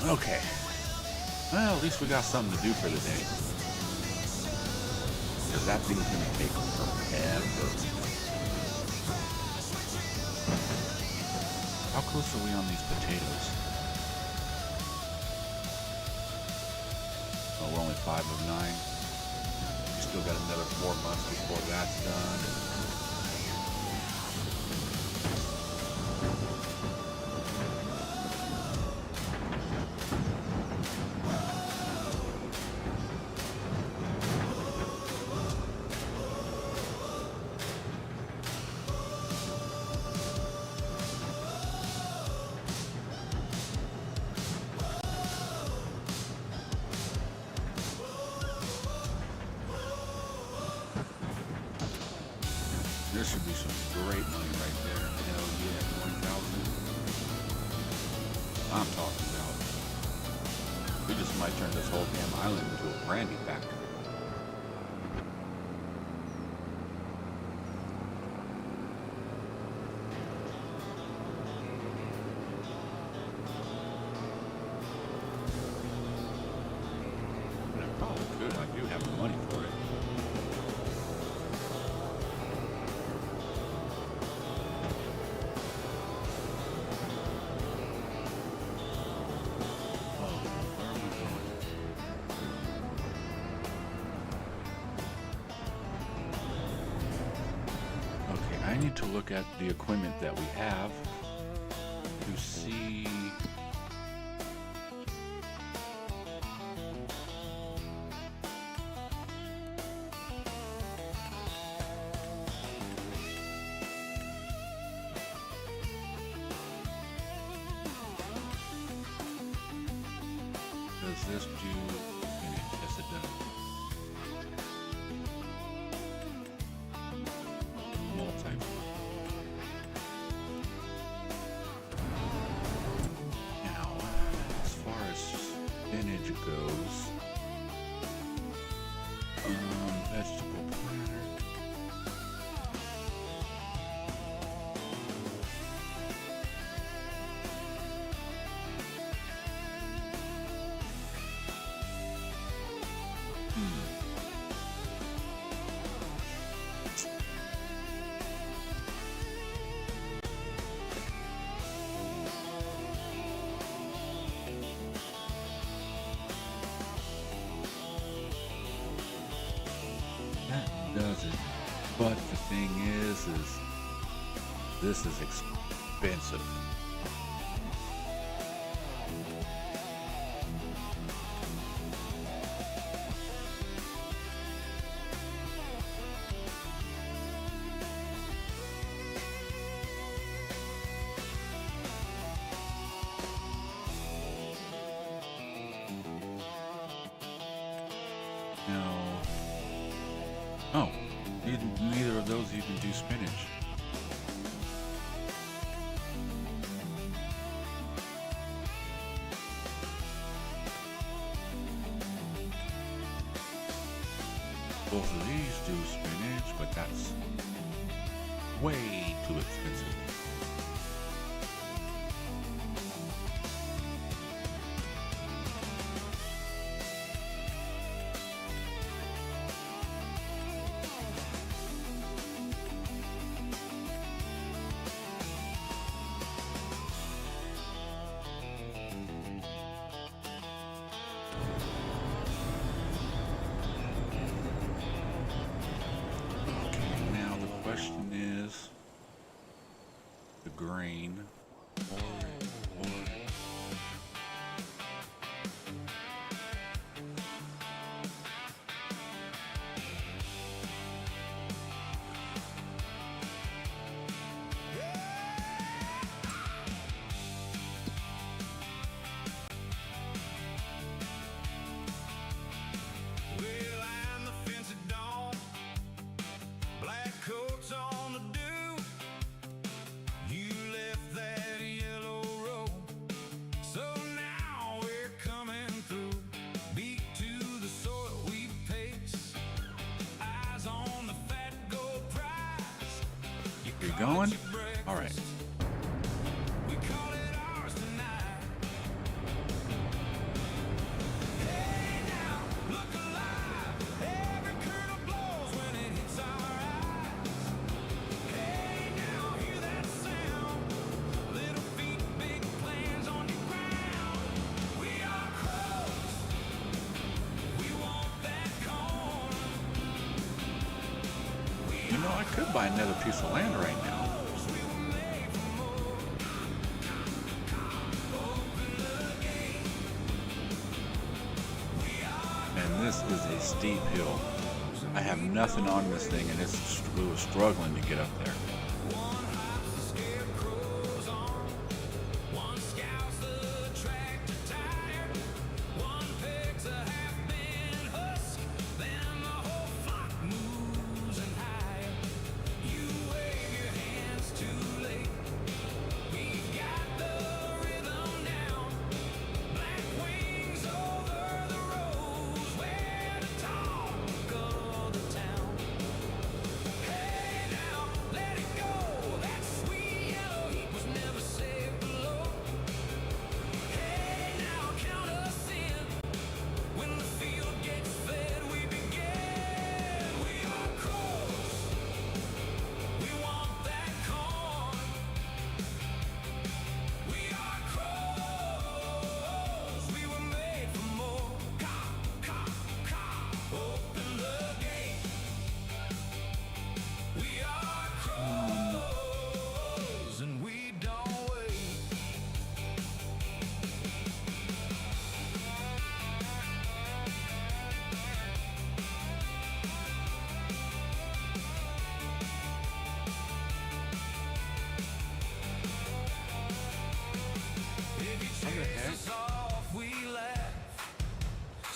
Okay. Well, at least we got something to do for the day. Because that thing's going to take forever. How close are we on these potatoes? Oh, we're only 5 of 9. We still got another 4 months before that's done. There should be some great money right there. Hell yeah, 20,000. I'm talking about. We just might turn this whole damn island into a brandy factory. And I probably could. I do have the money for it. I need to look at the equipment that we have to see does this do finish? Yes, it does. Now, as far as spinach goes, vegetable platter. Does it? But the thing is this is expensive. Now, oh, neither of those even do spinach. Both of these do spinach, but that's way too expensive. Grain or You going? All right. You know, I could buy another piece of land right now. And this is a steep hill. I have nothing on this thing, and it was struggling to get up there.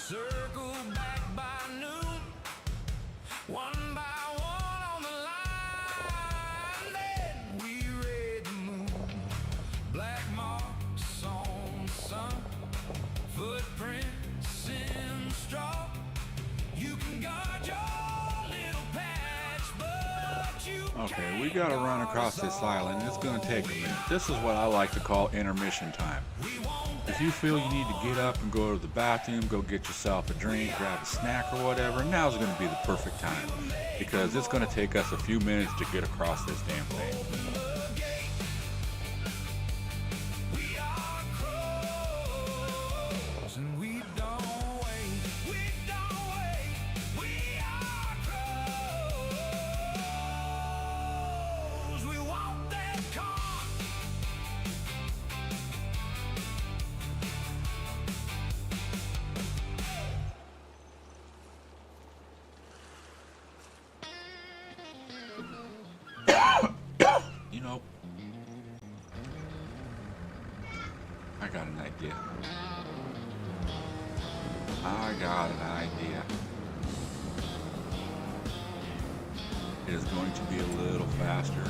Circle back by noon, one by one on the line. Then we read the moon, black marks on the sun, footprints in the straw. You can guard your little patch, but you Okay, we gotta run across this island. It's gonna take a minute. This is what I like to call intermission time. If you feel you need to get up and go to the bathroom, go get yourself a drink, grab a snack or whatever, now's gonna be the perfect time. Because it's gonna take us a few minutes to get across this damn thing. You know, I got an idea. It is going to be a little faster.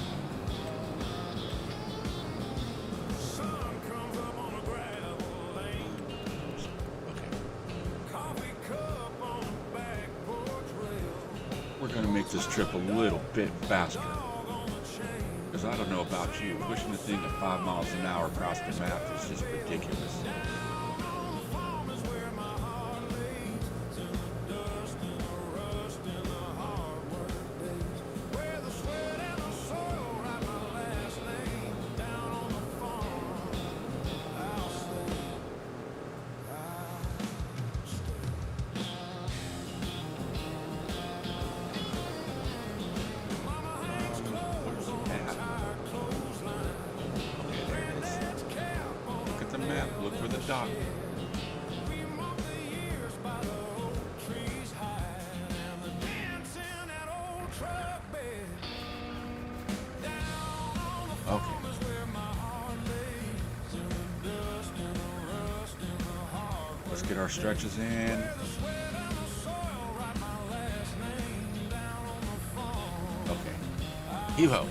We're going to make this trip a little bit faster. Because I don't know about you, pushing the thing at 5 miles an hour across the map is just ridiculous. Look for the dock. Okay. Let's get our stretches in. Okay. Heave-ho.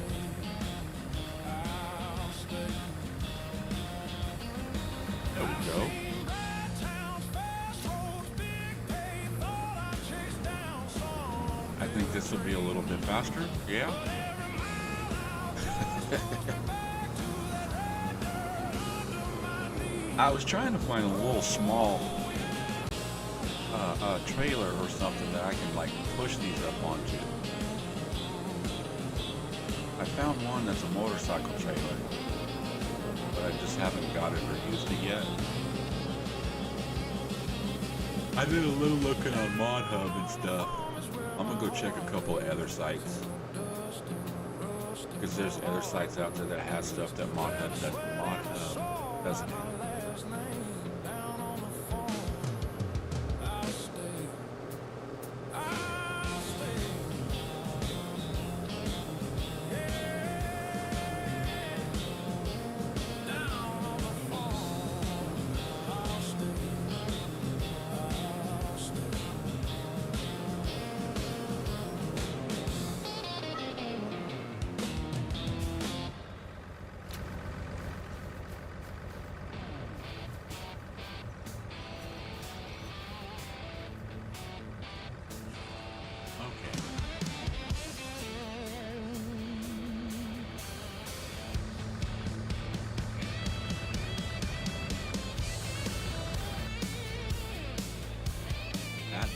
I think this will be a little bit faster. Yeah. I was trying to find a little small trailer or something that I can like push these up onto. I found one that's a motorcycle trailer, but I just haven't got it or used it yet. I did a little looking on Mod Hub and stuff. I'm gonna go check a couple of other sites, because there's other sites out there that has stuff that Mod Hub doesn't have.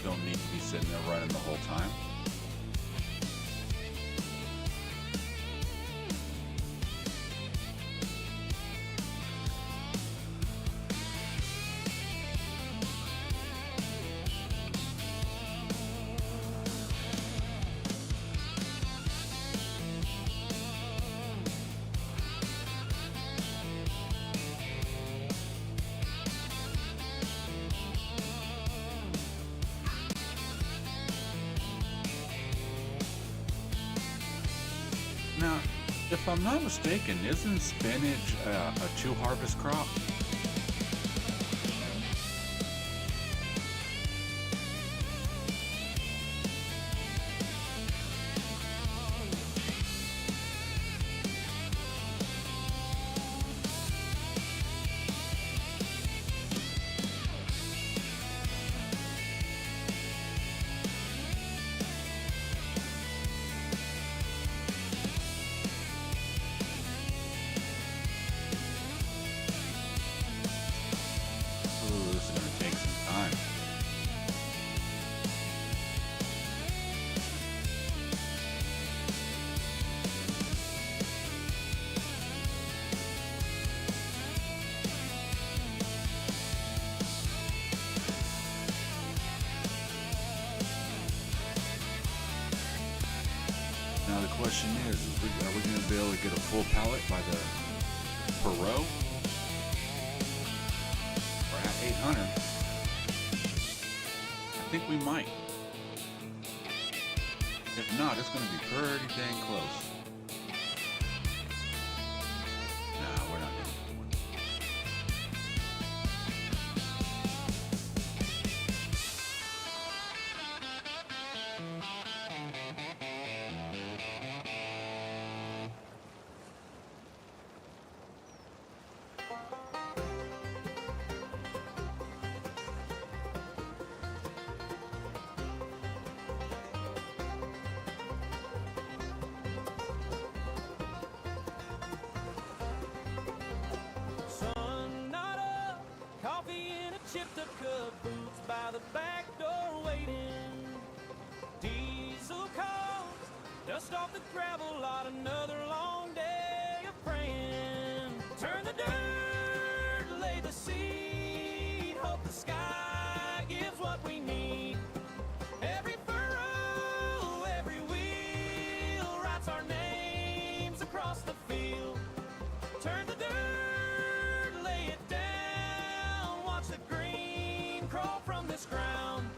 Don't need to be sitting there running the whole time. Now, if I'm not mistaken, isn't spinach a two-harvest crop? Now the question is are we going to be able to get a full pallet by the per row? We're at 800. I think we might. If not, it's going to be pretty dang close. Nah, we're not getting one. Chipped up cup boots by the back door waiting. Diesel calls, dust off the gravel lot, another long day of praying. Turn the dirt, lay the seed, hope the sky gives what we need. Every furrow, every wheel writes our names across the field. Turn the dirt, lay it down, watch the green crawl from this ground.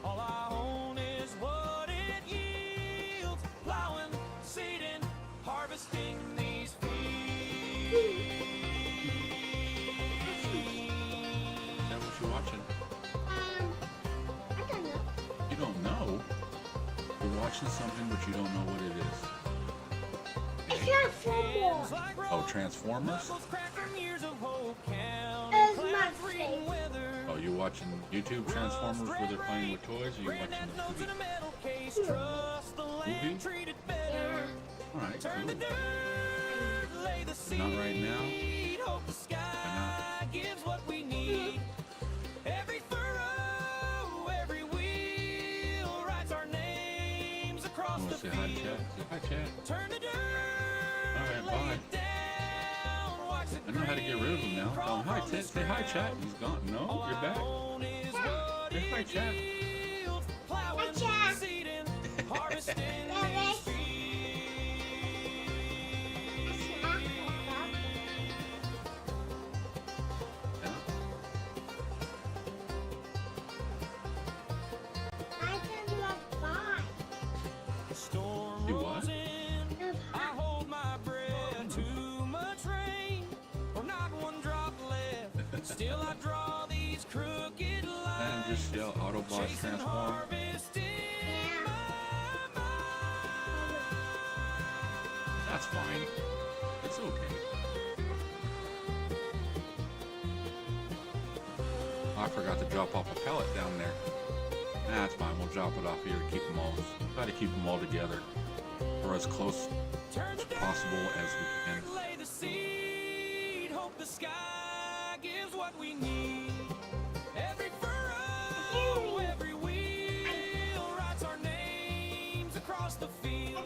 All I own is what it yields. Plowing, seeding, harvesting these fields. Is that what you're watching? I don't know. You don't know? You're watching something but you don't know what it is. It's not football. Oh, Transformers? It's not fake. Oh, you watching YouTube Transformers where they're playing with toys, or you watching the movie? Movie? Yeah. Alright, cool. Not right now. Why not? Gives what we need. Every furrow, every wheel writes our names across We'll the say hi, field. chat. Say hi, chat. Turn the dirt, All lay right, bye. it down, watch the I know how to get rid of him now. Tell him hi, Ted. Say hi, chat. He's gone. No, you're back. ground is what Say hi, it chat. yields. Plowing, Chat. seeding, harvesting Daddy. these fields. Yeah. I can love bye. The storm You rolls what? in. I hold my breath. Too much rain, or not one drop left. Still I draw these crooked And lines. just yell Autobots Chasing transform. harvest in Yeah. my mind. That's fine. It's okay. I forgot to drop off a pallet down there. That's fine. We'll drop it off here to keep them all. Try to keep them all together, or as close Turn the as possible as we can. dirt, lay the seed. Hope the sky gives what we need. Every furrow, every wheel writes our names across the field.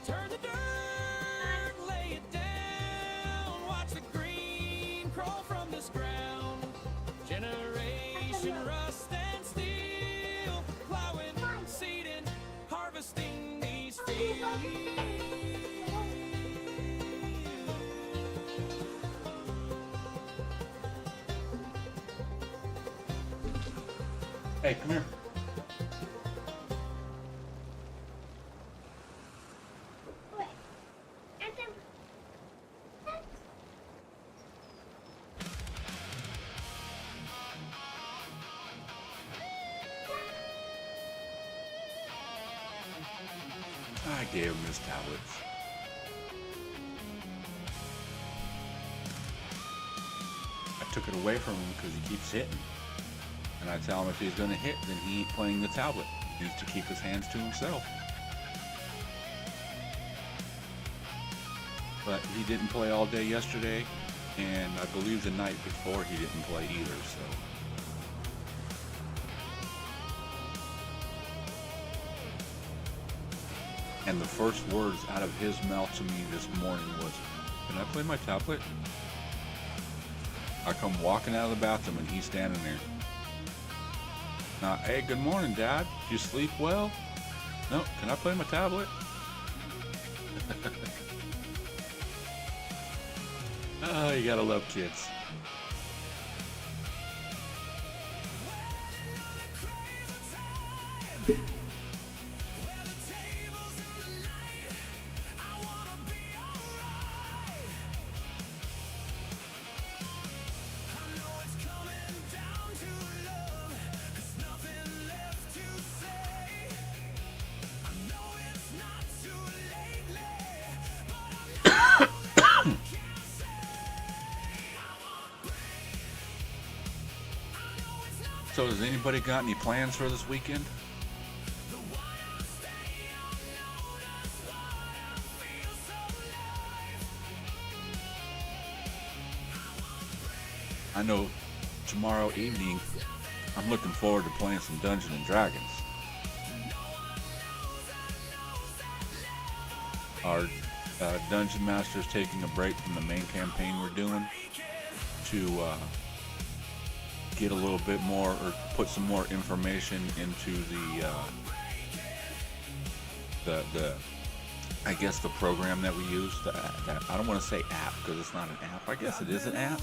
Turn the dirt, lay it down. Watch the green crawl from this ground. Generation rust and steel. Plowing, seeding, harvesting these fields. Hey, come here. Wait. And then. I gave him his tablets. I took it away from him because he keeps hitting. And I tell him if he's going to hit, then he ain't playing the tablet. He needs to keep his hands to himself. But he didn't play all day yesterday, and I believe the night before he didn't play either, so. And the first words out of his mouth to me this morning was, "Can I play my tablet?" I come walking out of the bathroom and he's standing there. Now, hey, good morning, Dad. Did you sleep well? No, can I play my tablet? Oh, you gotta love kids. So has anybody got any plans for this weekend? I know tomorrow evening I'm looking forward to playing some Dungeons and Dragons. Our Dungeon Master's taking a break from the main campaign we're doing to get a little bit more, or put some more information into the I guess the program that we use. That I don't want to say app because it's not an app. I guess it is an app.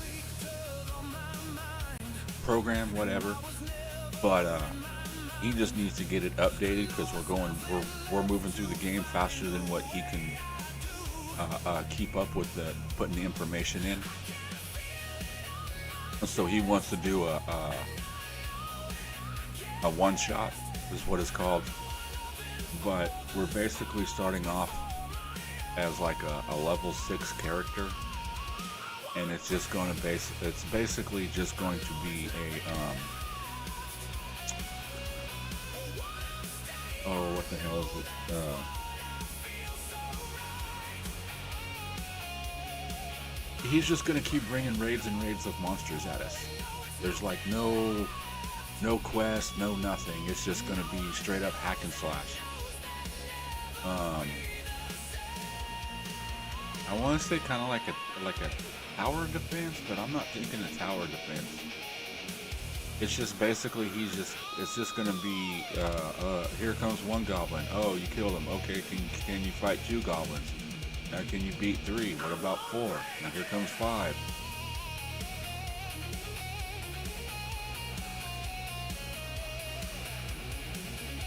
Program, whatever. But he just needs to get it updated because we're moving through the game faster than what he can keep up with putting the information in. So he wants to do a one shot is what it's called, but we're basically starting off as like a level 6 character, and it's just going to it's basically just going to be a oh, what the hell is it? he's just gonna keep bringing raids and raids of monsters at us. There's like no quest, no nothing. It's just gonna be straight up hack and slash. I want to say kind of like a tower defense, but I'm not thinking a tower defense. It's just basically it's just gonna be here comes one goblin. Oh, you killed him. Okay, can you fight 2 goblins? Now can you beat 3? What about 4? Now here comes 5.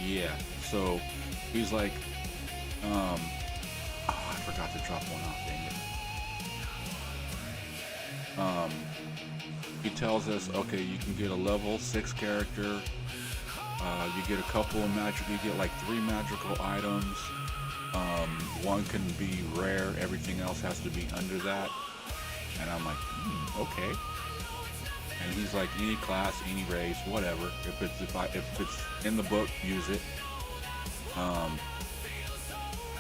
Yeah, so he's like, oh, I forgot to drop one off, dang it. He tells us, okay, you can get a level 6 character, you get a couple of you get like 3 magical items, 1 can be rare, everything else has to be under that, and I'm like, okay. And he's like, any class, any race, whatever. If it's in the book, use it.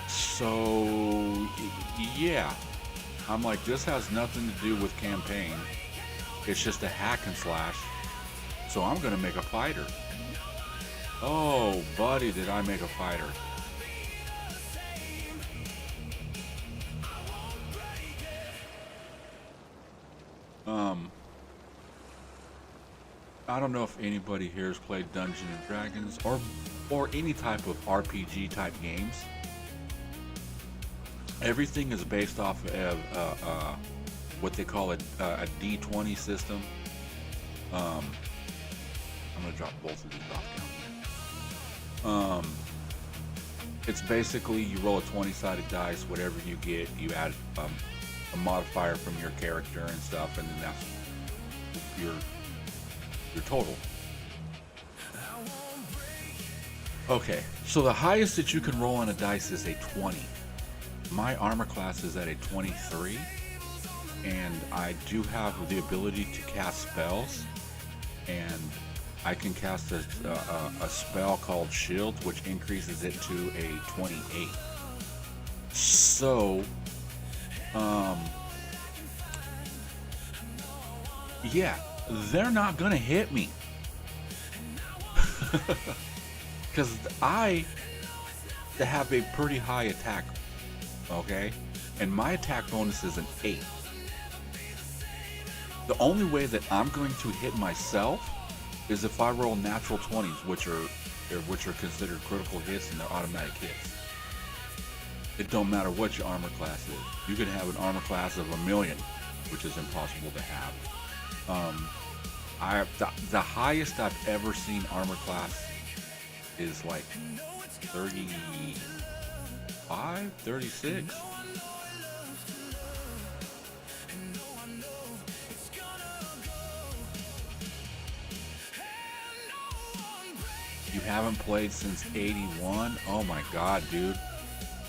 So yeah, I'm like, this has nothing to do with campaign. It's just a hack and slash. So I'm gonna make a fighter. Oh, buddy, did I make a fighter? I don't know if anybody here has played Dungeons and Dragons or any type of RPG type games. Everything is based off of what they call a D20 system. I'm gonna drop both of these off down here. It's basically you roll a 20-sided dice. Whatever you get, you add a modifier from your character and stuff, and then that's your total. Okay, so the highest that you can roll on a dice is a 20. My armor class is at a 23, and I do have the ability to cast spells, and I can cast a spell called Shield, which increases it to a 28. So, yeah, they're not gonna hit me. Because I have a pretty high attack, okay? And my attack bonus is an 8. The only way that I'm going to hit myself is if I roll natural 20s, which are considered critical hits and they're automatic hits. It don't matter what your armor class is. You can have an armor class of 1,000,000, which is impossible to have. The highest I've ever seen armor class is like 35, 36. You haven't played since 81? Oh my god, dude.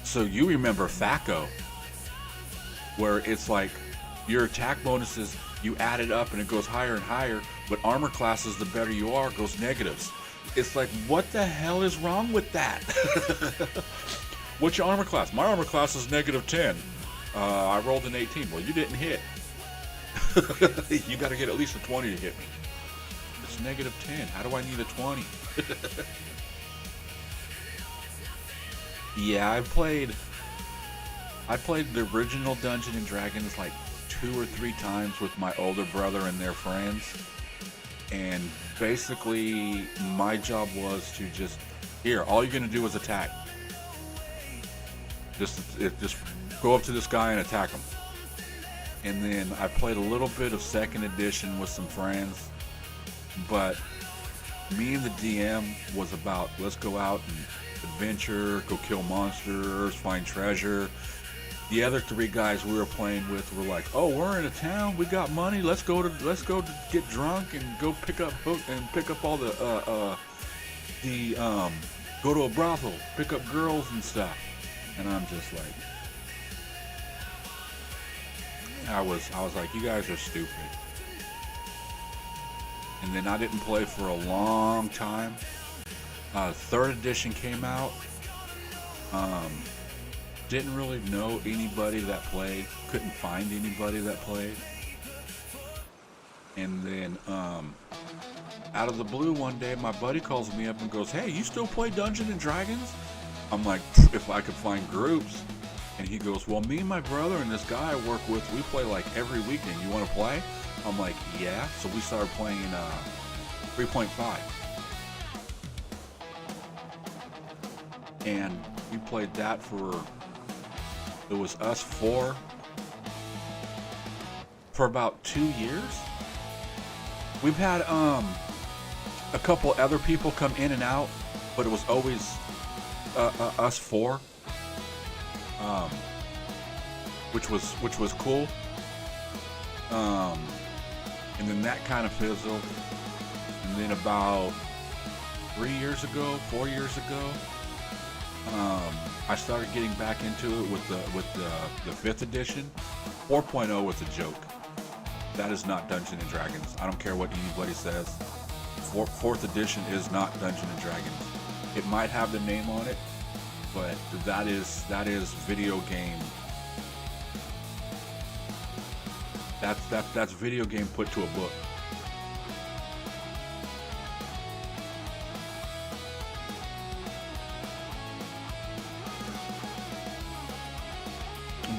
So you remember FACO, where it's like your attack bonuses, you add it up and it goes higher and higher, but armor classes, the better you are, goes negatives. It's like, what the hell is wrong with that? What's your armor class? My armor class is -10. I rolled an 18. Well, you didn't hit. You got to get at least a 20 to hit me. It's -10. How do I need a 20? Yeah, I played the original Dungeons and Dragons like 2 or 3 times with my older brother and their friends, and basically my job was to just, here, all you're gonna do is attack. Just go up to this guy and attack him. And then I played a little bit of 2nd edition with some friends, but me and the DM was about, let's go out and adventure, go kill monsters, find treasure. The other 3 guys we were playing with were like, oh, we're in a town, we got money, let's go to get drunk and go pick up all the go to a brothel, pick up girls and stuff. And I'm just like, I was like, you guys are stupid. And then I didn't play for a long time. 3rd edition came out. didn't really know anybody that played, couldn't find anybody that played. And then out of the blue one day, my buddy calls me up and goes, "Hey, you still play Dungeons and Dragons?" I'm like, if I could find groups. And he goes, "Well, me and my brother and this guy I work with, we play like every weekend. You want to play?" I'm like, "Yeah." So we started playing 3.5. And we played that for, it was us four for about 2 years. We've had a couple other people come in and out, but it was always us four, which was cool. And then that kind of fizzled. And then about 4 years ago, I started getting back into it with the 5th edition. 4.0 was a joke. That is not Dungeons and Dragons. I don't care what anybody says. 4th edition is not Dungeons and Dragons. It might have the name on it, but that is video game. That's video game put to a book.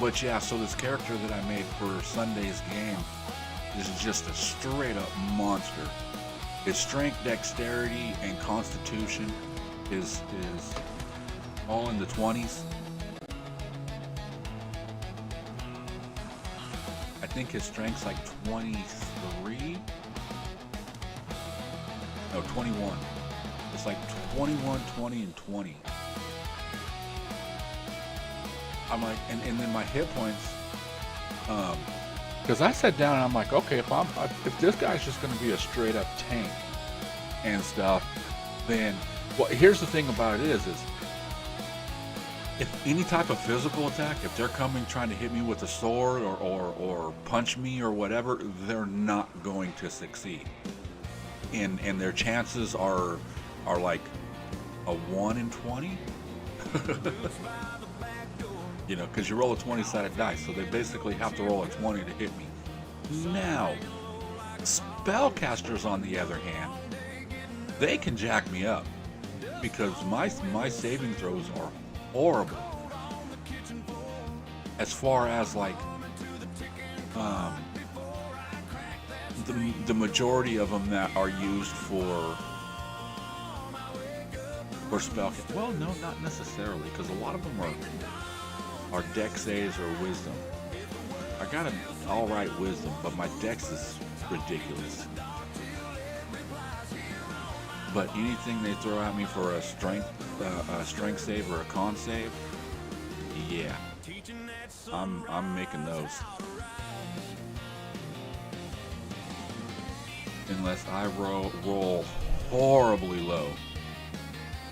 But yeah, so this character that I made for Sunday's game is just a straight up monster. His strength, dexterity, and constitution is all in the 20s. I think his strength's like 23. No, 21. It's like 21, 20, and 20. I'm like, and then my hit points, because I sat down and I'm like, okay, if this guy's just going to be a straight up tank and stuff, then, well, here's the thing about it is if any type of physical attack, if they're coming trying to hit me with a sword or punch me or whatever, they're not going to succeed, and their chances are like a 1 in 20. You know, because you roll a 20-sided dice, so they basically have to roll a 20 to hit me. Now, spellcasters, on the other hand, they can jack me up because my saving throws are horrible. As far as like, the majority of them that are used for spellcasting. Well, no, not necessarily, because a lot of them are dex saves or wisdom. I got an alright wisdom, but my dex is ridiculous. But anything they throw at me for a strength save or a con save, yeah, I'm making those. Unless I roll horribly low,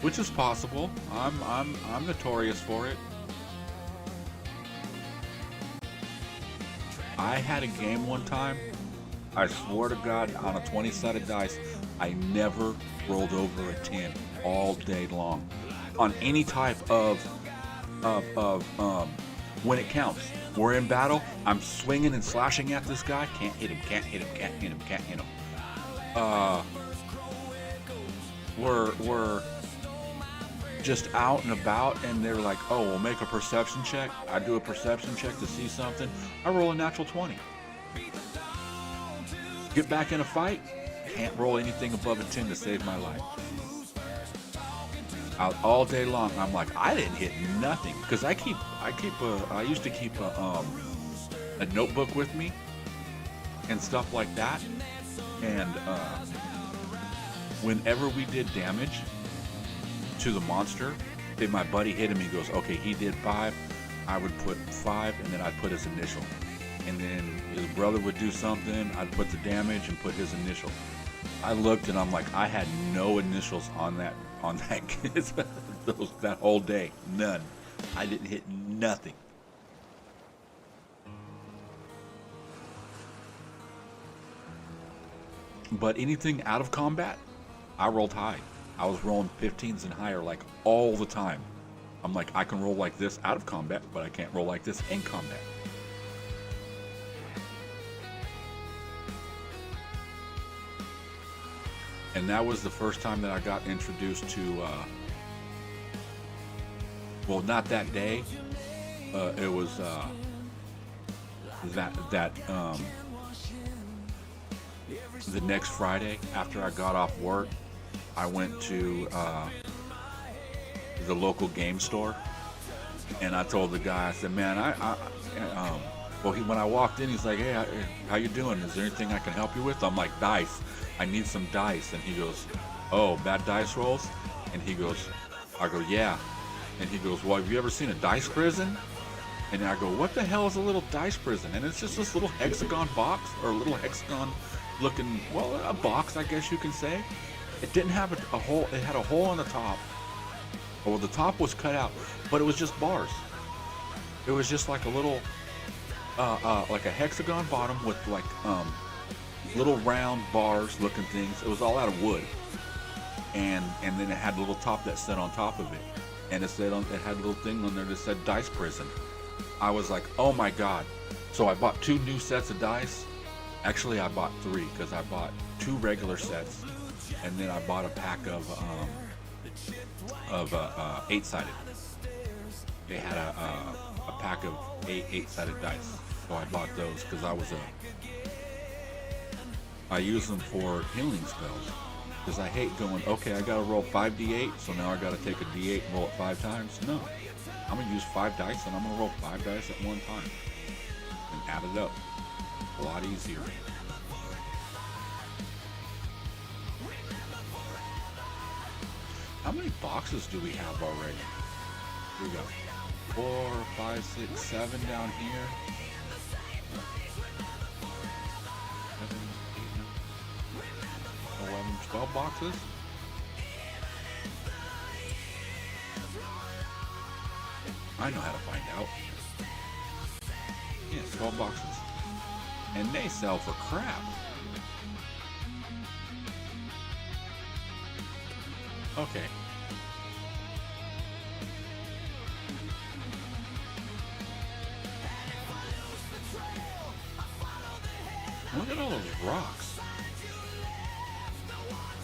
which is possible. I'm notorious for it. I had a game one time, I swear to God, on a 20-sided dice, I never rolled over a 10 all day long. On any type of when it counts. We're in battle, I'm swinging and slashing at this guy, can't hit him. We're just out and about, and they're like, "Oh, we'll make a perception check." I do a perception check to see something. I roll a natural 20. Get back in a fight, can't roll anything above a 10 to save my life. Out all day long. I'm like, I didn't hit nothing, because I used to keep a notebook with me and stuff like that, and whenever we did damage to the monster, then my buddy hit him. He goes, "Okay, he did 5. I would put 5, and then I'd put his initial. And then his brother would do something. I'd put the damage and put his initial." I looked and I'm like, I had no initials on that kid that whole day. None. I didn't hit nothing. But anything out of combat, I rolled high. I was rolling 15s and higher like all the time. I'm like, I can roll like this out of combat, but I can't roll like this in combat. And that was the first time that I got introduced to, well, not that day. It was the next Friday after I got off work. I went to the local game store, and I told the guy, I said, man, when I walked in, he's like, hey, how you doing? Is there anything I can help you with? I'm like, dice. I need some dice. And he goes, oh, bad dice rolls? And he goes, I go, yeah. And he goes, well, have you ever seen a dice prison? And I go, what the hell is a little dice prison? And it's just this little hexagon box, or a little hexagon looking, well, a box, I guess you can say. It didn't have a hole. It had a hole on the top. Well, the top was cut out, but it was just bars. It was just like a little, like a hexagon bottom with like little round bars looking things. It was all out of wood, and then it had a little top that sat on top of it, and it had a little thing on there that said dice prison. I was like, oh my god. So I bought 2 new sets of dice. Actually, I bought 3, because I bought 2 regular sets, and then I bought a pack of 8-sided. They had a pack of 8-sided dice, so I bought those because I use them for healing spells, because I hate going, okay, I gotta roll 5d8, so now I gotta take a d8 and roll it 5 times. No, I'm gonna use 5 dice, and I'm gonna roll 5 dice at one time and add it up. A lot easier. How many boxes do we have already? Here we go. 4, 5, 6, 7 down here. 7, 8, 9, 11, 12 boxes. I know how to find out. Yeah, 12 boxes. And they sell for crap. Okay. Look at all those rocks.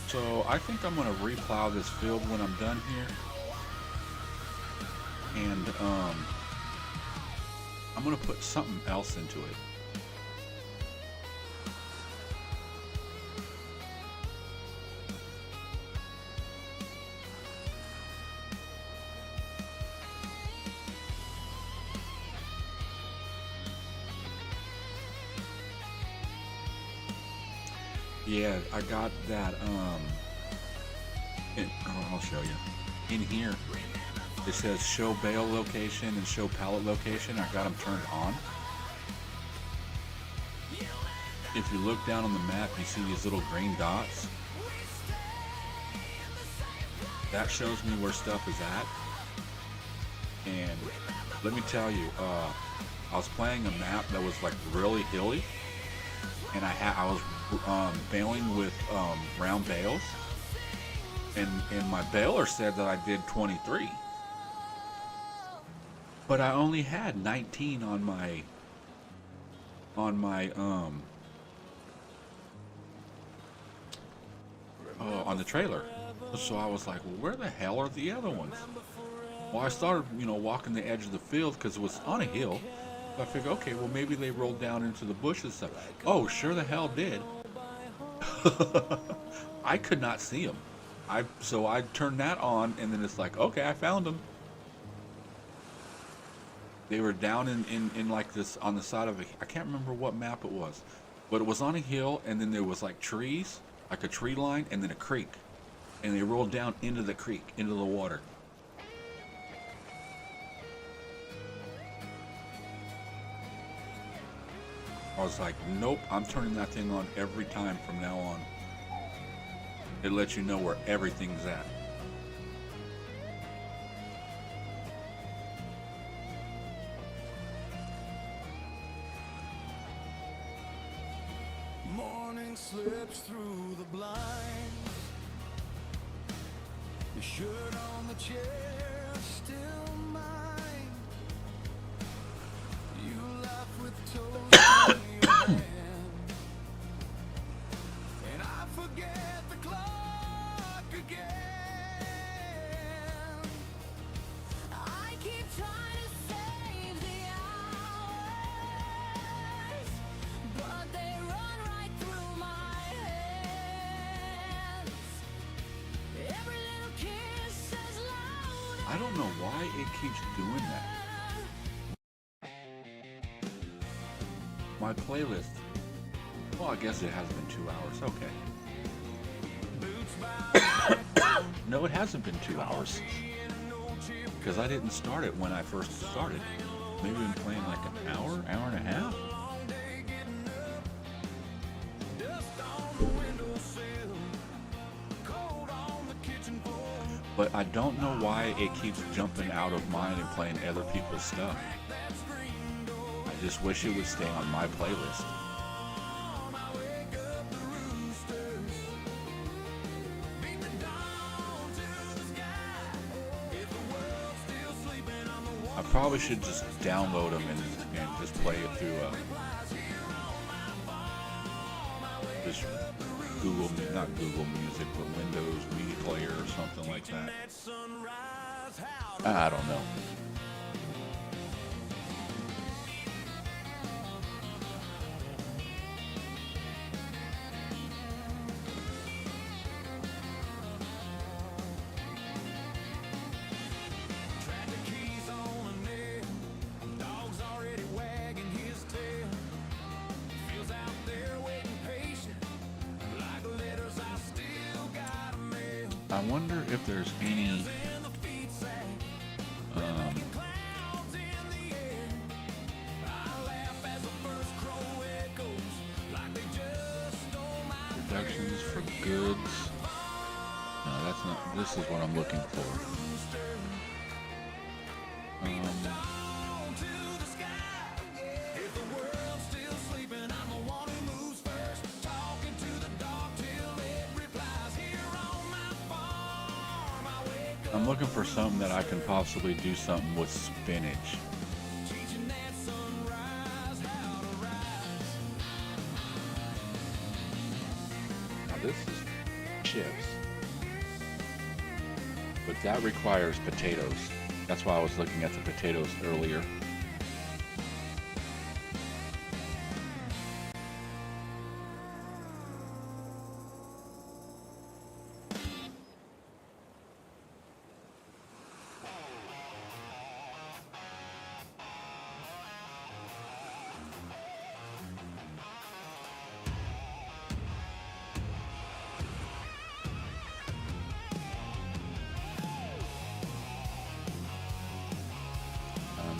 So I think I'm gonna replow this field when I'm done here. And I'm gonna put something else into it. Yeah, I got that, I'll show you. In here, it says show bale location and show pallet location. I got them turned on. If you look down on the map, you see these little green dots. That shows me where stuff is at. And let me tell you, I was playing a map that was like really hilly, and I was baling with round bales, and my baler said that I did 23, but I only had 19 on my on the trailer. So I was like, well, where the hell are the other ones? Well, I started, walking the edge of the field because it was on a hill. So I figured, okay, well, maybe they rolled down into the bushes and stuff. Oh, sure the hell did. I could not see them. So I turned that on, and then it's like, okay, I found them. They were down in like this on the side of I can't remember what map it was, but it was on a hill, and then there was like trees, like a tree line, and then a creek, and they rolled down into the creek, into the water. I was like, nope, I'm turning that thing on every time from now on. It lets you know where everything's at. Morning slips through the blinds. Your shirt on the chair, still mine. You laugh with toast in your hand, and I forget the clock again. I keep trying to save the hours, but they run right through my hands. Every little kiss says louder. I don't know why it keeps doing that. My playlist. Well, I guess it has been 2 hours. Okay. No, it hasn't been 2 hours. Because I didn't start it when I first started. Maybe been playing like an hour, hour and a half. But I don't know why it keeps jumping out of mine and playing other people's stuff. I just wish it would stay on my playlist. I probably should just download them and just play it through just Google, not Google Music, but Windows Media Player or something like that. I don't know. I wonder if there's any reductions for goods. No, that's not. This is what I'm looking for. I'm looking for something that I can possibly do something with spinach. Now this is chips, but that requires potatoes. That's why I was looking at the potatoes earlier.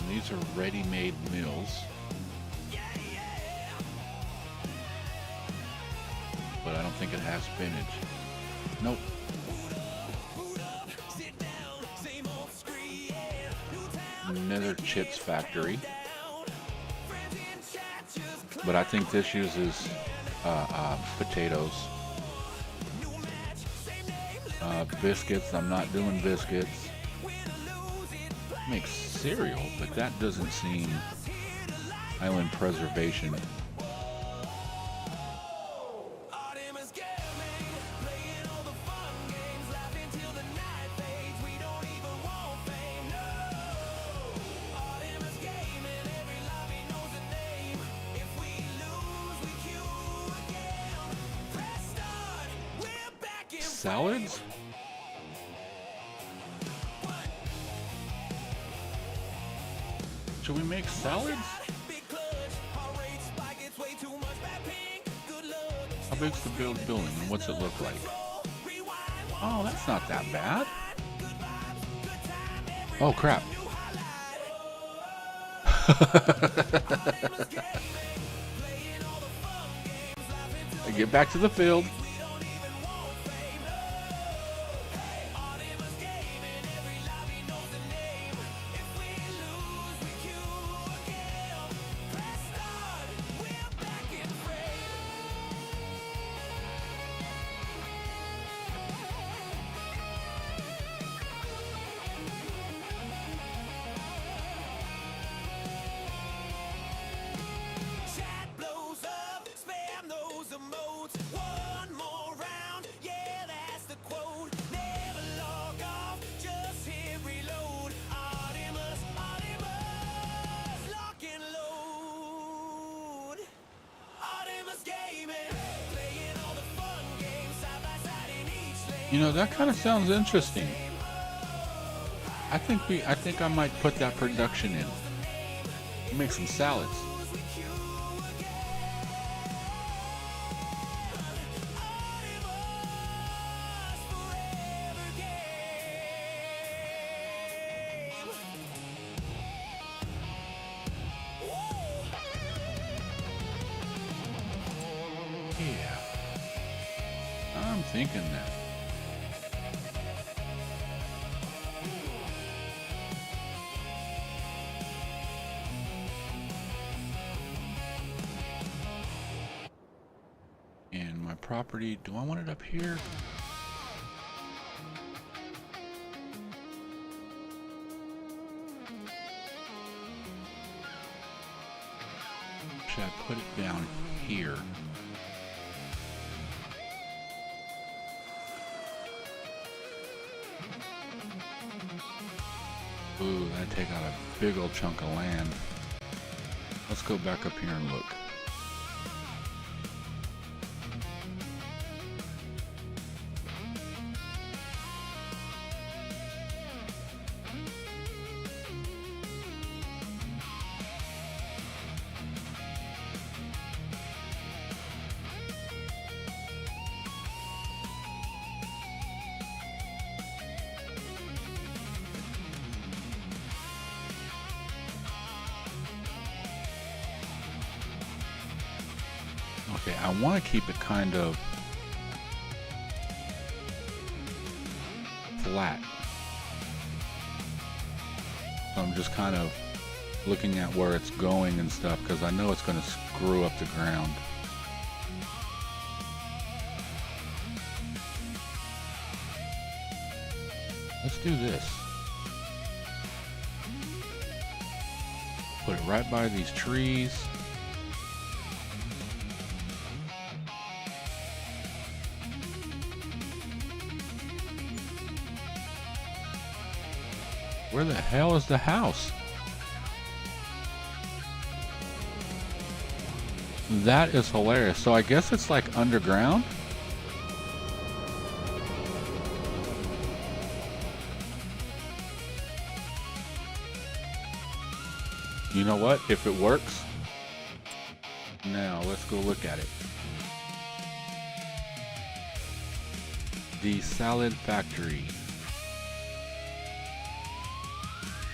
These are ready-made meals, but I don't think it has spinach. Nope. Another chips factory, but I think this uses potatoes. Biscuits, I'm not doing biscuits. Makes cereal, but that doesn't seem island preservation. Salads? Should we make salads? How big's the building and what's it look like? Oh, that's not that bad. Oh crap. Get back to the field. You know, that kind of sounds interesting. I think I might put that production in. Make some salads. Yeah. I'm thinking that. And my property, do I want it up here? Should I put it down here? Ooh, that'd take out a big old chunk of land. Let's go back up here and look. Okay, I want to keep it kind of flat. So I'm just kind of looking at where it's going and stuff because I know it's going to screw up the ground. Let's do this. Put it right by these trees. Where the hell is the house? That is hilarious. So I guess it's like underground? You know what? If it works, now let's go look at it. The Salad Factory.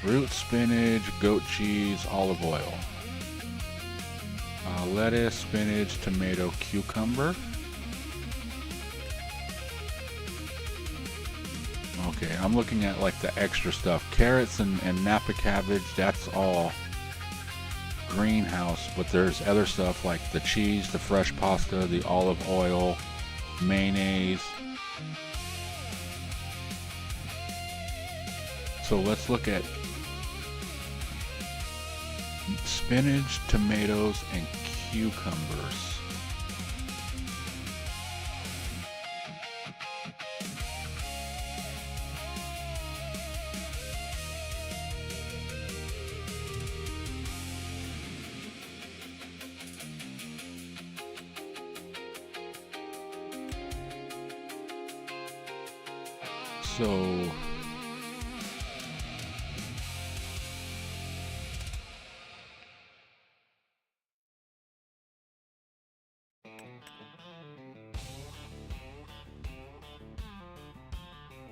Root spinach, goat cheese, olive oil. Lettuce, spinach, tomato, cucumber. Okay, I'm looking at like the extra stuff. Carrots and Napa cabbage, that's all greenhouse, but there's other stuff like the cheese, the fresh pasta, the olive oil, mayonnaise. So let's look at spinach, tomatoes, and cucumbers. So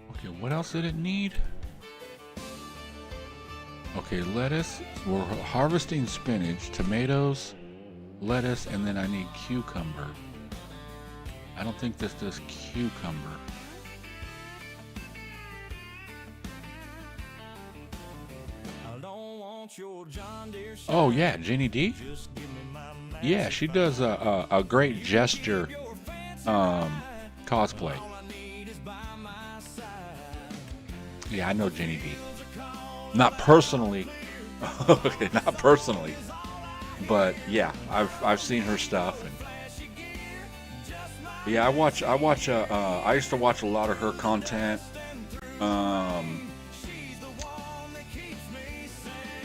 okay, what else did it need? Okay, lettuce. We're harvesting spinach, tomatoes, lettuce, and then I need cucumber. I don't think this does cucumber. Oh yeah, Jenny D? Yeah, she does a great gesture cosplay. Yeah, I know Jenny D. Not personally. Okay, not personally. But yeah, I've seen her stuff, and yeah, I used to watch a lot of her content.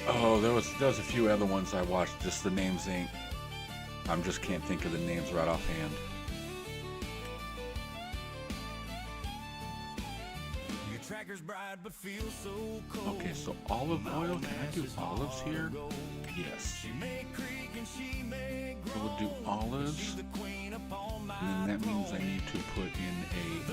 Oh, there was a few other ones I watched, just the names ain't I just can't think of the names right offhand. Your tracker's bright but feels so cold. Okay, so olive oil. Can I do olives here? Yes. She may creak and she may So grow. we'll do olives. She's the queen upon my And then that means I need to put in fields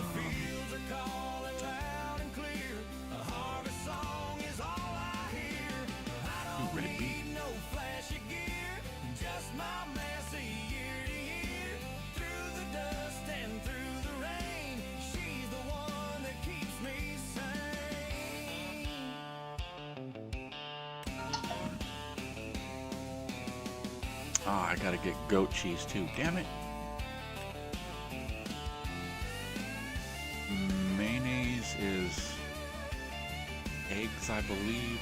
are calling loud and clear. A harvest song is all I hear. I don't red beet. need no flashy gear, just my messy year to year. Through the dust and through the rain, she's the one that keeps me sane. Ah, I gotta get goat cheese too. Damn it. Mayonnaise is eggs, I believe.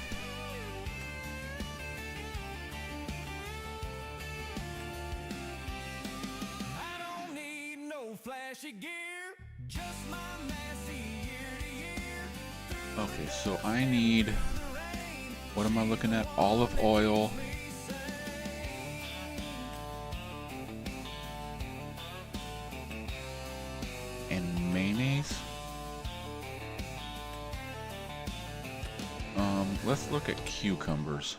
I don't need no flashy gear, just my messy year to year. Okay, so I need, what am I looking at? Olive oil. And mayonnaise. Let's look at cucumbers.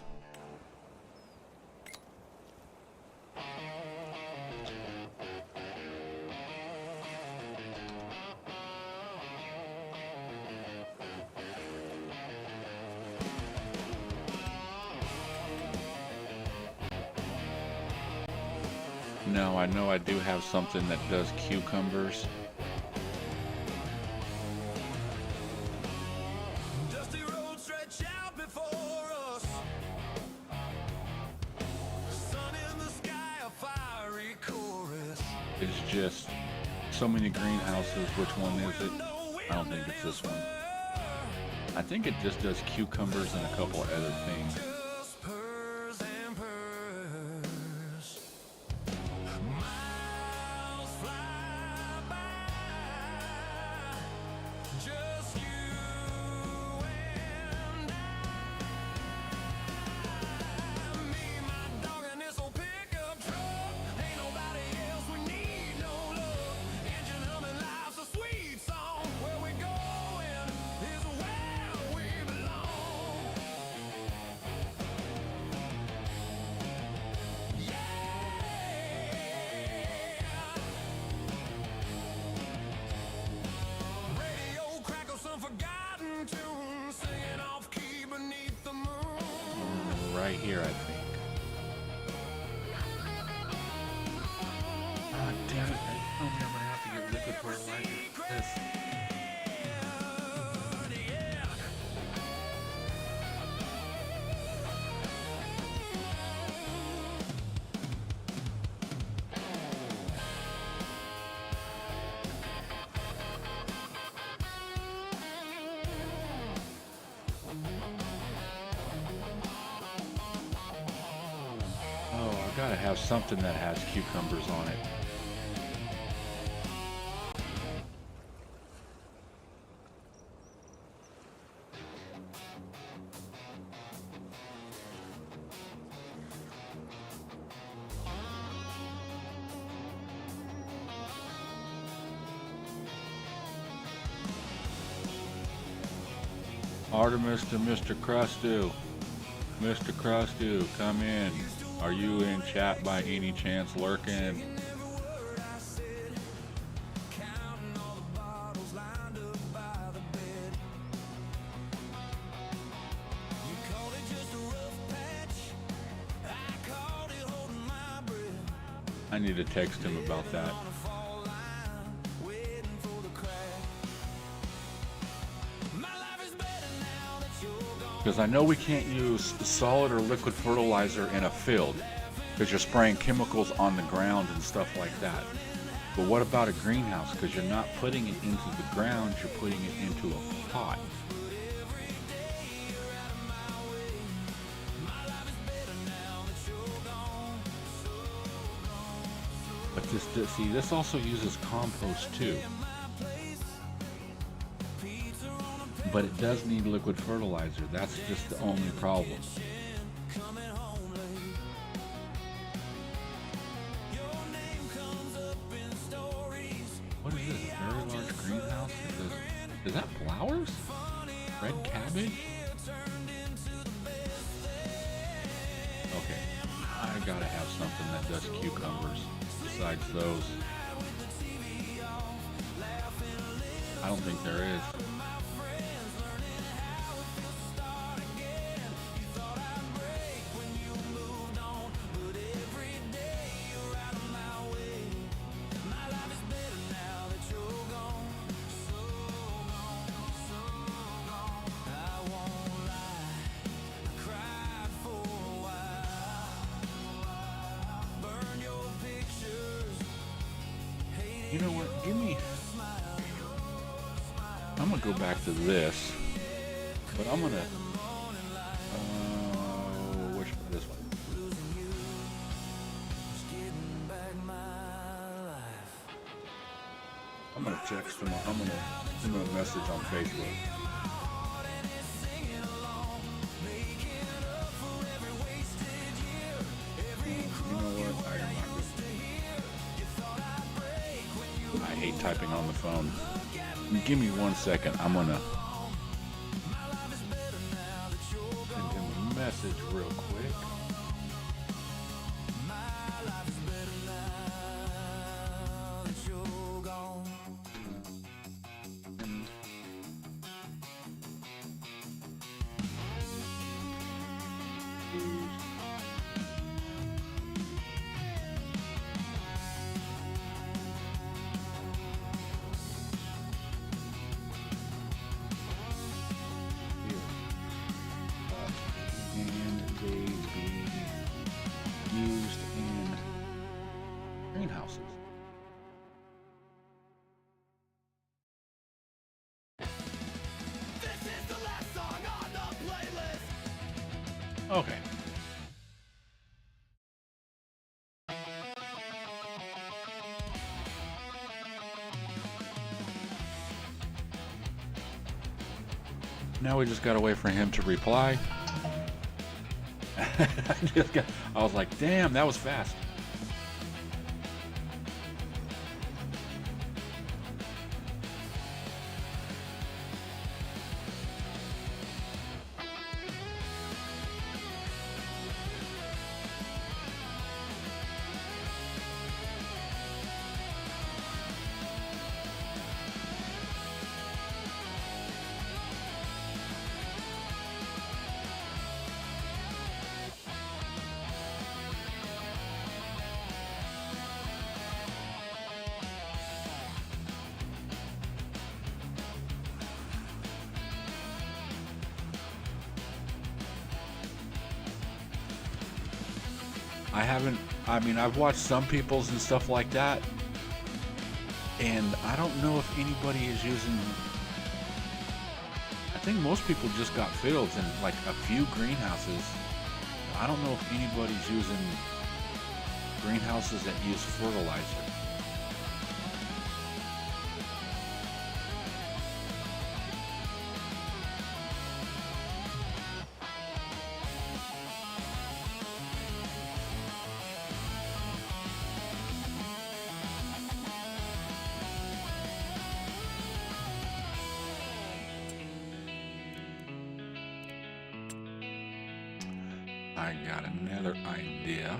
No, I know I do have something that does cucumbers. Dusty roads stretch out before us. Sun in the sky, a fiery chorus. It's just so many greenhouses. Which one is it? I don't think it's this one. I think it just does cucumbers and a couple of other things. Just purrs and purrs. Miles fly by. Just you and I. Me, my dog, and this old pickup truck. Ain't nobody else, we need no love. Engine humming, life's a sweet song. Where we going is where we belong. Radio crackles some forgotten tune, singing off key beneath the moon. Right here, I think. Ah, damn it. I told me I'm gonna have to get liquid fertilizer for this. Oh, I gotta have something that has cucumbers on it. Artemis to Mr. Crustu. Mr. Crustu, come in. Are you in chat by any chance lurking? Counting all the bottles lined up by the bed. You called it just a rough patch. I called it holding my breath. I need to text him about that. On a fall line, waiting for the crack. My life is better now that you're gone. Because I know we can't use solid or liquid fertilizer in a field because you're spraying chemicals on the ground and stuff like that. But what about a greenhouse? Because you're not putting it into the ground, you're putting it into a pot. But this also uses compost too. But it does need liquid fertilizer. That's just the only problem. Is that flowers? Red cabbage? Okay, I gotta have something that does cucumbers besides those. I don't think there is. You know what? Give me. I'm gonna go back to this, but I'm gonna. Which one? This one. I'm gonna text him. I'm gonna send him a message on Facebook. You know what? I hate typing on the phone. Give me 1 second. I'm gonna send him a message real quick. Greenhouses. This is the last song on the playlist. Okay. Now we just gotta wait for him to reply. I was like, damn, that was fast. I've watched some people's and stuff like that, and I don't know if anybody is using. I think most people just got fields and like a few greenhouses. I don't know if anybody's using greenhouses that use fertilizer. I got another idea.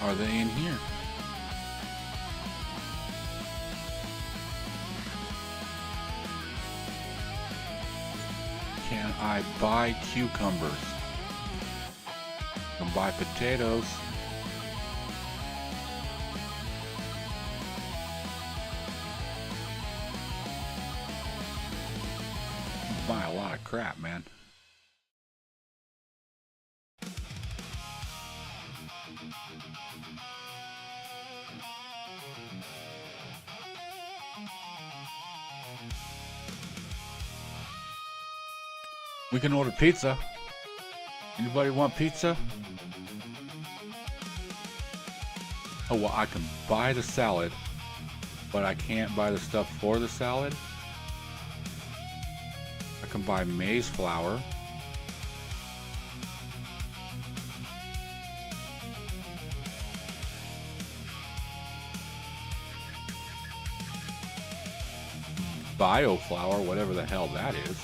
Are they in here? Can I buy cucumbers? I can buy potatoes. Buy a lot of crap, man. We can order pizza. Anybody want pizza? Oh, well, I can buy the salad, but I can't buy the stuff for the salad. I can buy maize flour. bioflower, whatever the hell that is.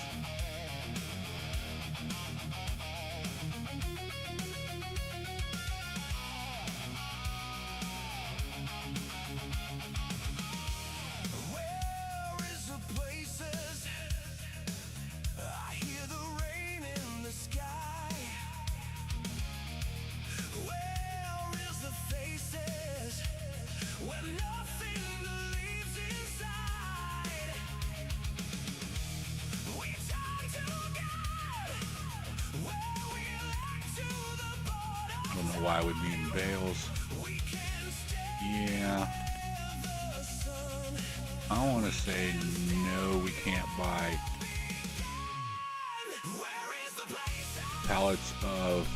I don't know why I would be in bales. Yeah. I want to say no, we can't buy pallets of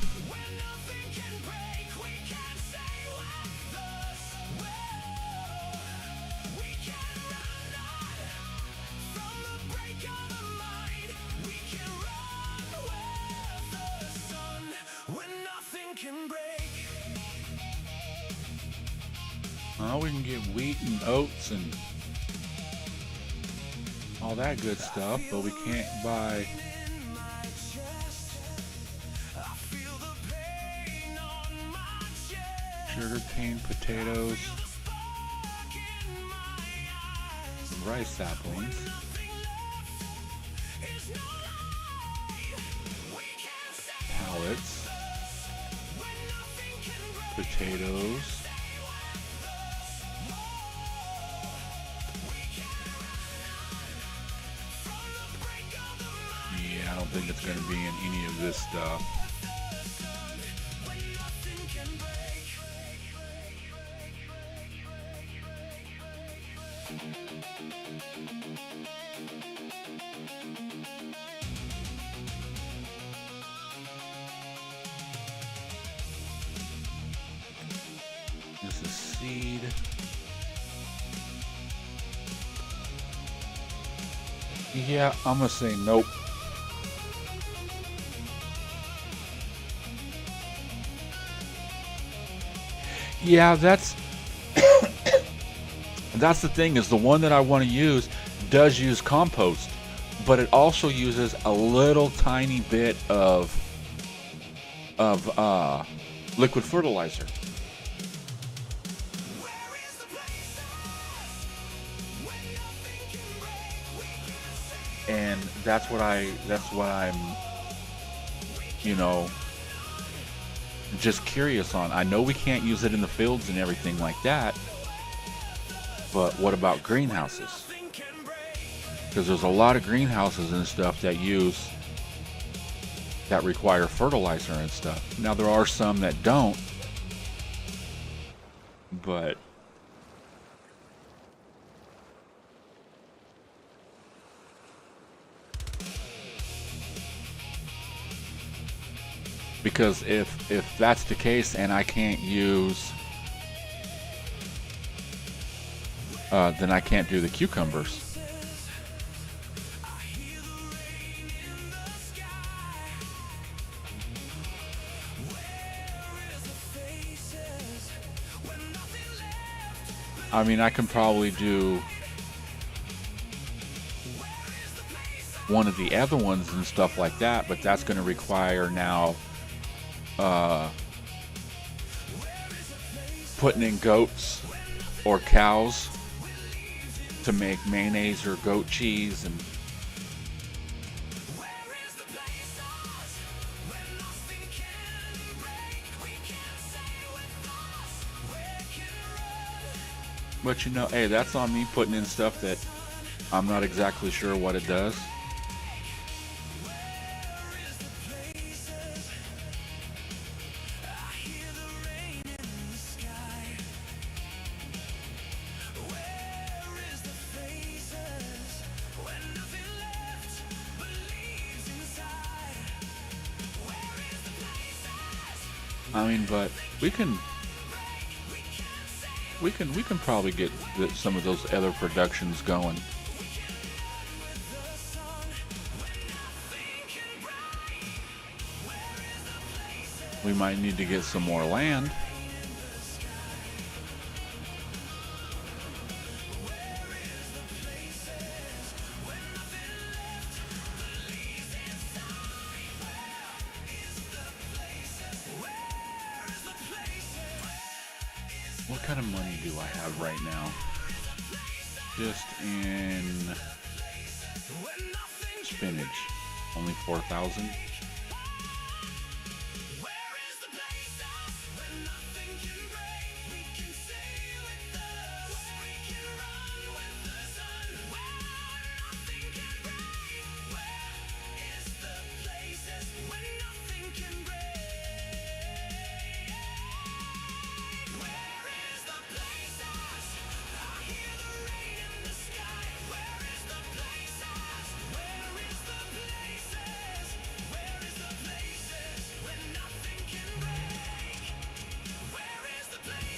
we can get wheat and oats and all that good stuff, but we can't buy sugarcane, potatoes, and rice saplings. Pallets, potatoes, I don't think it's going to be in any of this stuff. This is seed. Yeah, I'm going to say nope. Yeah, that's the thing, is the one that I want to use does use compost, but it also uses a little tiny bit of liquid fertilizer. And that's what I'm, you know, just curious on. I know we can't use it in the fields and everything like that, but what about greenhouses? Because there's a lot of greenhouses and stuff that require fertilizer and stuff. Now there are some that don't, but because if that's the case and I can't use, then I can't do the cucumbers. I mean, I can probably do one of the other ones and stuff like that, but that's going to require now putting in goats or cows to make mayonnaise or goat cheese. And but you know, hey, that's on me putting in stuff that I'm not exactly sure what it does. I mean, but we can probably get some of those other productions going. We might need to get some more land. What kind of money do I have right now? Just in spinach, only 4,000.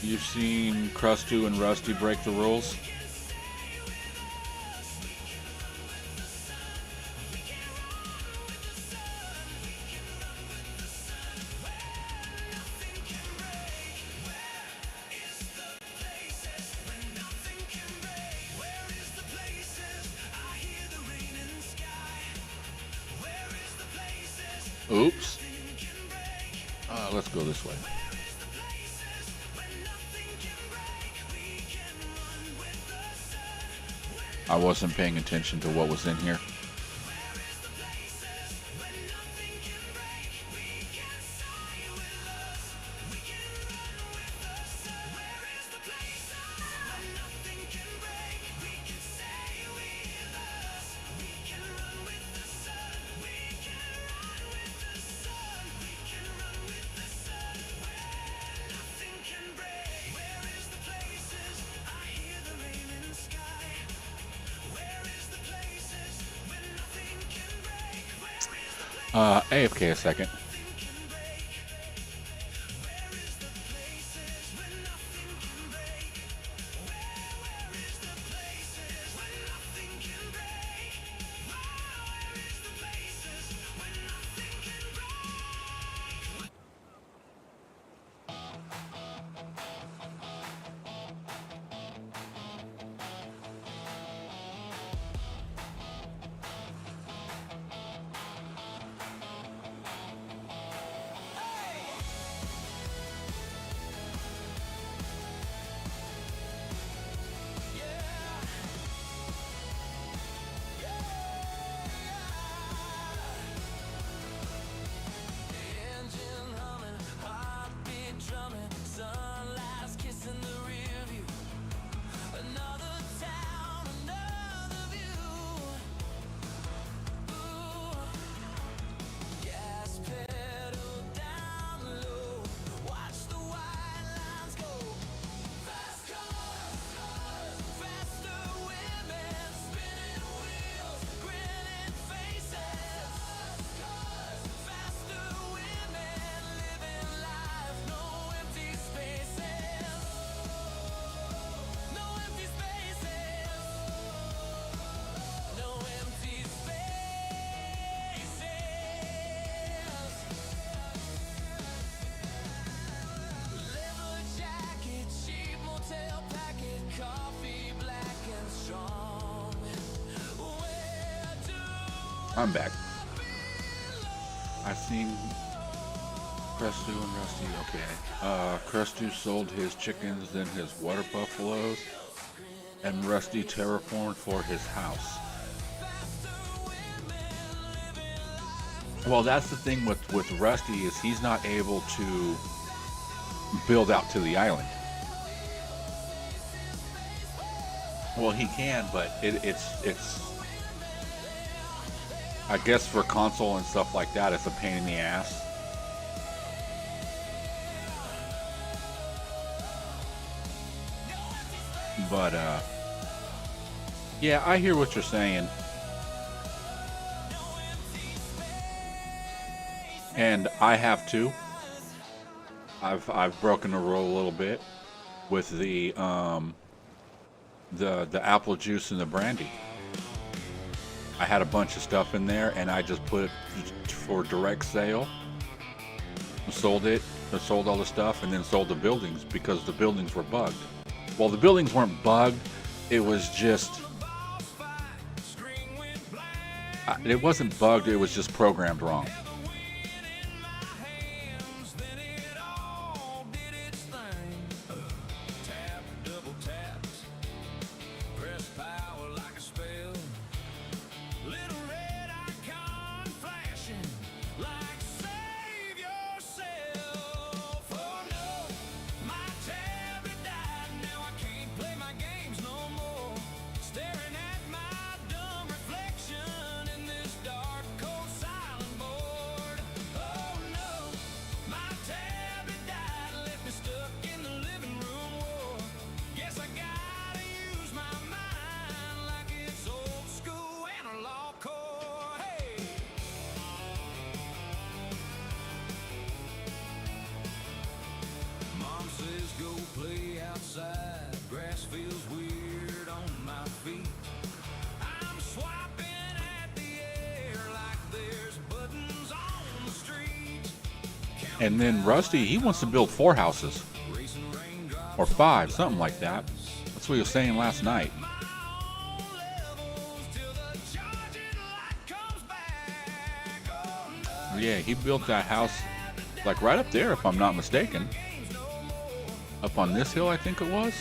You've seen Crusty and Rusty break the rules? Oops. Let's go this way. I wasn't paying attention to what was in here. AFK a second. I'm back. I've seen Crestu and Rusty. Okay. Crestu sold his chickens, then his water buffaloes, and Rusty terraformed for his house. Well, that's the thing with Rusty is he's not able to build out to the island. Well, he can, but it's I guess for console and stuff like that, it's a pain in the ass. But yeah, I hear what you're saying. And I have too. I've broken the rule a little bit with the apple juice and the brandy. I had a bunch of stuff in there and I just put it for direct sale. Sold it, sold all the stuff, and then sold the buildings because the buildings were bugged. Well, the buildings weren't bugged, it was just it wasn't bugged, it was just programmed wrong. And then Rusty, he wants to build 4 houses. Or 5, something like that. That's what he was saying last night. Yeah, he built that house like right up there, if I'm not mistaken. Up on this hill, I think it was.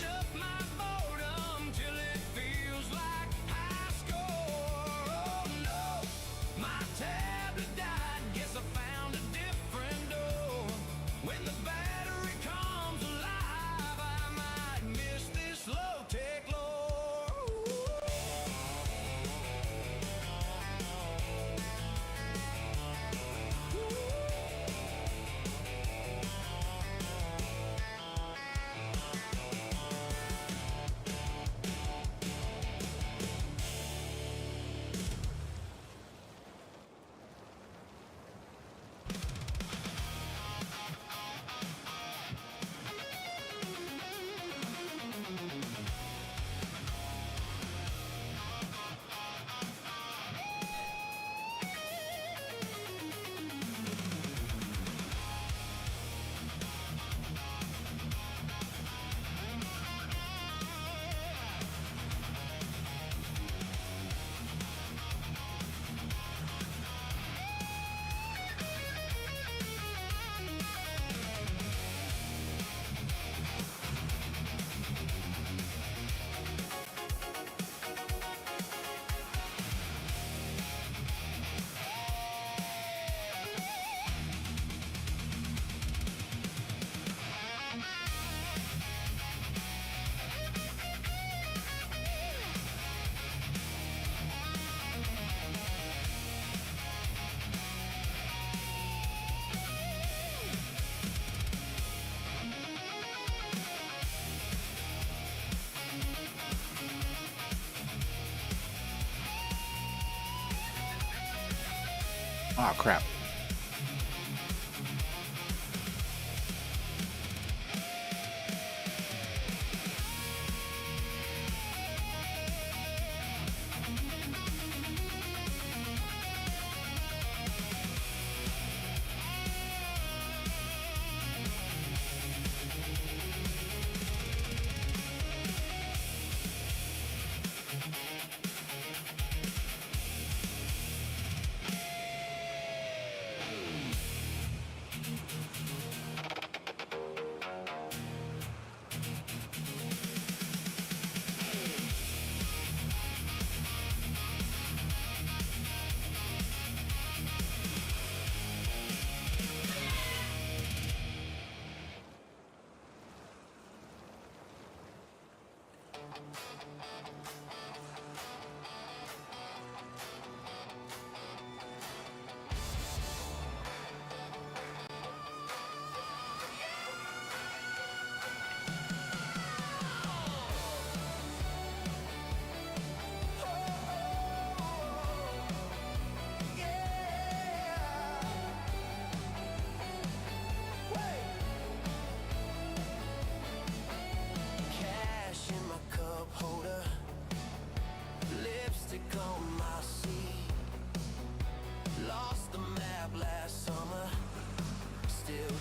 Oh, crap.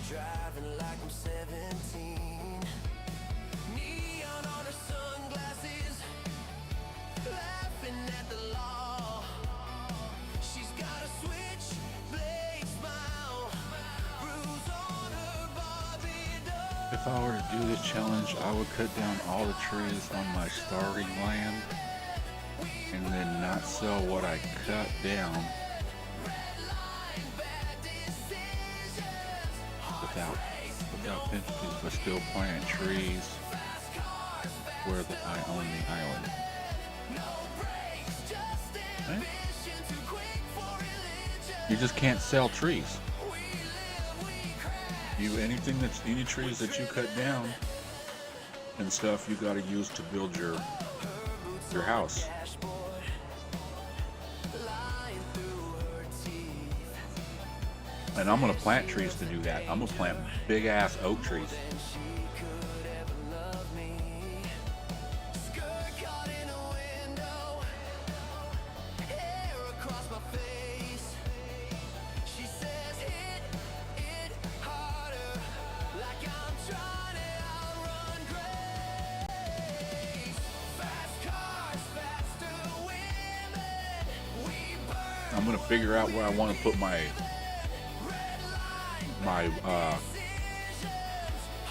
Driving like I'm 17. Neon on her sunglasses, laughing at the law. She's got a switchblade smile, bruise on her Barbie doll. If I were to do this challenge, I would cut down all the trees on my starting land and then not sell what I cut down without penalties, but still plant trees where I own the island. Right? You just can't sell trees. Any trees that you cut down and stuff, you got to use to build your house. And I'm gonna plant trees to do that. I'm gonna plant big ass oak trees. I'm gonna figure out where I want to put my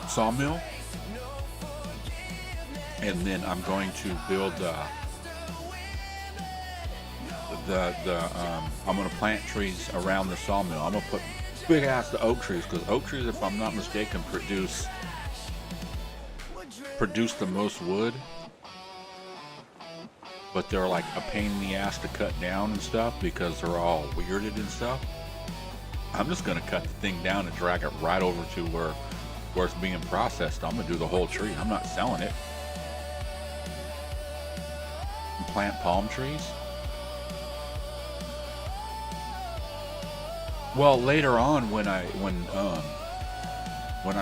sawmill, and then I'm going to build I'm gonna plant trees around the sawmill. I'm gonna put big ass oak trees, because oak trees, if I'm not mistaken, produce the most wood, but they're like a pain in the ass to cut down and stuff because they're all weirded and stuff. I'm just gonna cut the thing down and drag it right over to where it's being processed. I'm gonna do the whole tree. I'm not selling it. And plant palm trees. Well, later on, when I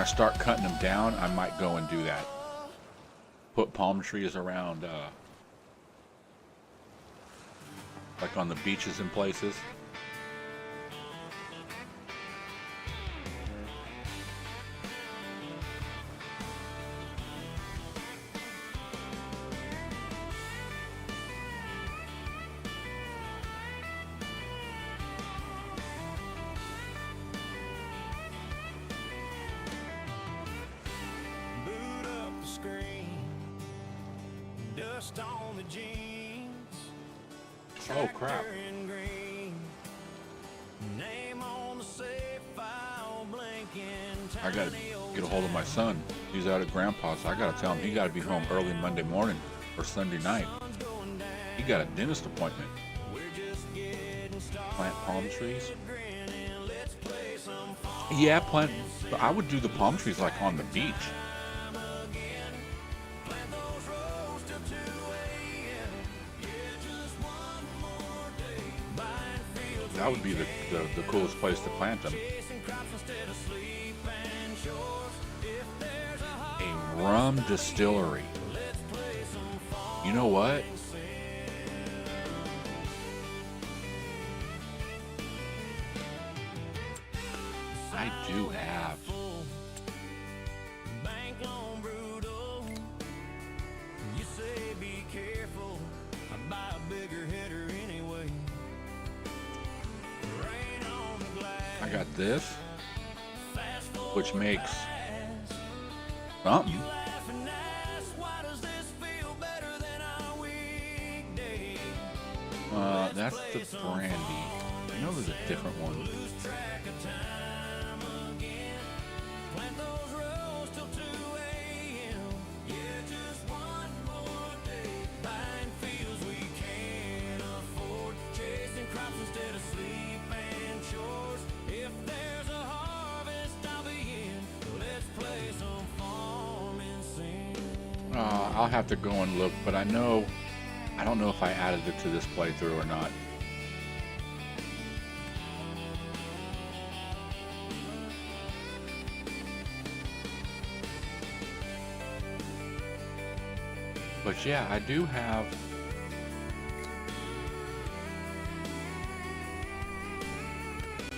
start cutting them down, I might go and do that. Put palm trees around, like on the beaches and places. Boot up the screen, dust on the jeans. Oh crap. Tractor in green, name on the safe file blinking. I gotta get a hold of my son. He's out at Grandpa's. I gotta tell him he gotta be home early Monday morning or Sunday night. He got a dentist appointment. Plant palm trees. Yeah, plant. I would do the palm trees like on the beach. That would be the coolest place to plant them. A rum distillery. You know what? I do have. Bank loan brutal. You say be careful. I buy a bigger hitter anyway. Rain on the glass. I got this, which makes something. Laugh and ask, why does this feel better than our weekday? That's the brandy. I know there's a different one. Lose track of time again. Plant those rows till 2 a.m. Yeah, just one more day. Buying fields we can't afford. Chasing crops instead of sleep and chores. If there's a harvest, I'll be in. Let's play some farm and sing. I'll have to go and look, but I don't know if I added it to this playthrough or not. But yeah, I do have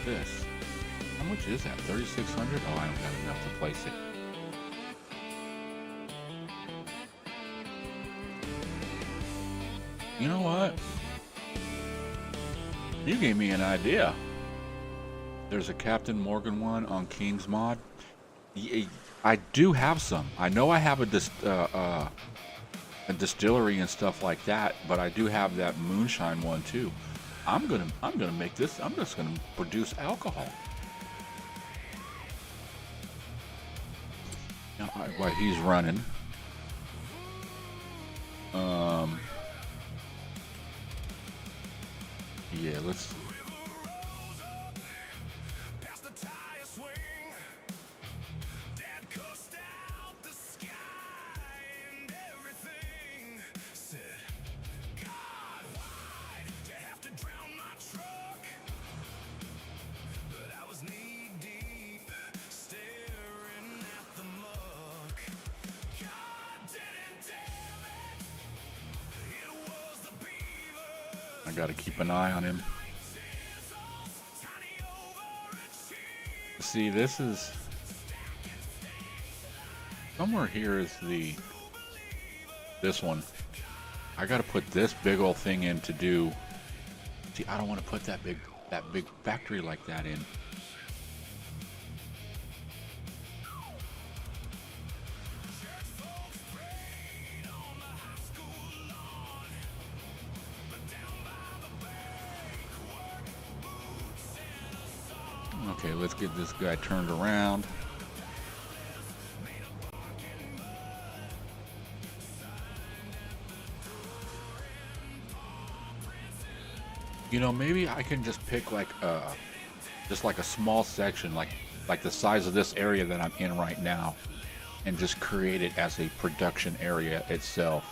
this. How much is that? 3,600? Oh, I don't got enough to place it. You know what? You gave me an idea. There's a Captain Morgan one on King's Mod. I do have some. I know I have a distillery and stuff like that, but I do have that moonshine one too. I'm gonna make this. I'm just gonna produce alcohol. Now, while he's running, yeah, let's. Past the tire swing. Dad cussed out the sky and everything. Said, God, why'd you have to drown my truck? But I was knee deep, staring at the muck. God didn't damn it. It was the beaver. I gotta keep an eye on him. See, this is somewhere here is this one. I gotta put this big old thing in to do See, I don't want to put that big factory like that in. Okay, let's get this guy turned around. You know, maybe I can just pick like a small section, like the size of this area that I'm in right now, and just create it as a production area itself.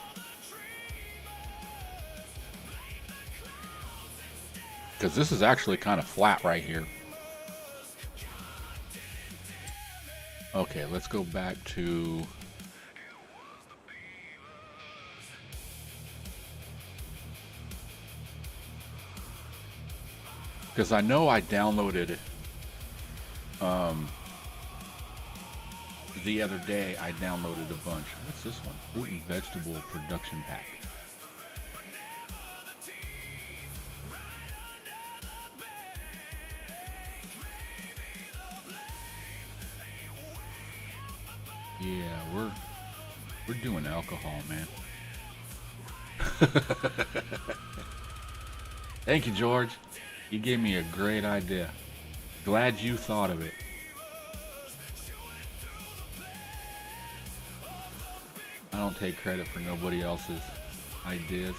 Because this is actually kind of flat right here. Okay, let's go back to... Because I know I downloaded... the other day I downloaded a bunch. What's this one? Fruit and vegetable production pack. Yeah, we're doing alcohol, man. Thank you, George. You gave me a great idea. Glad you thought of it. I don't take credit for nobody else's ideas.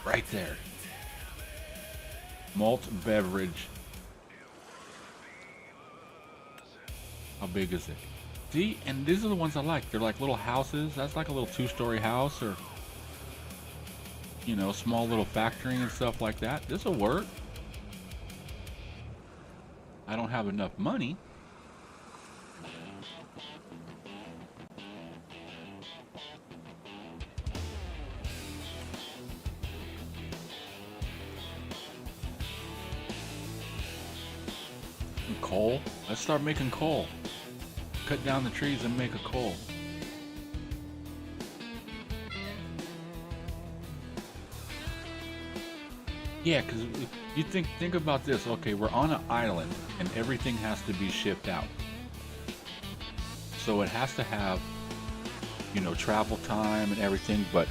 Right there. Malt beverage. How big is it? See, and these are the ones I like. They're like little houses. That's like a little 2-story house, or, you know, small little factory and stuff like that. This will work. I don't have enough money. Coal. Let's start making coal. Cut down the trees and make a coal. Yeah, because you think about this. Okay, we're on an island and everything has to be shipped out. So it has to have, you know, travel time and everything. But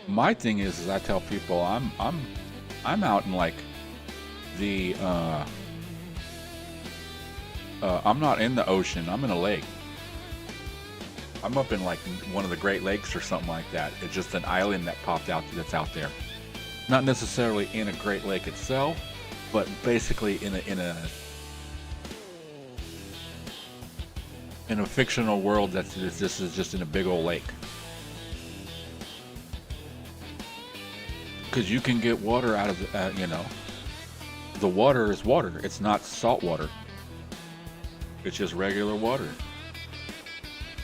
my thing is I tell people I'm out in like the I'm not in the ocean. I'm in a lake. I'm up in like one of the Great Lakes or something like that. It's just an island that popped out that's out there. Not necessarily in a Great Lake itself, but basically in a fictional world this is just in a big old lake. Because you can get water out of the, you know, the water is water. It's not salt water. It's just regular water.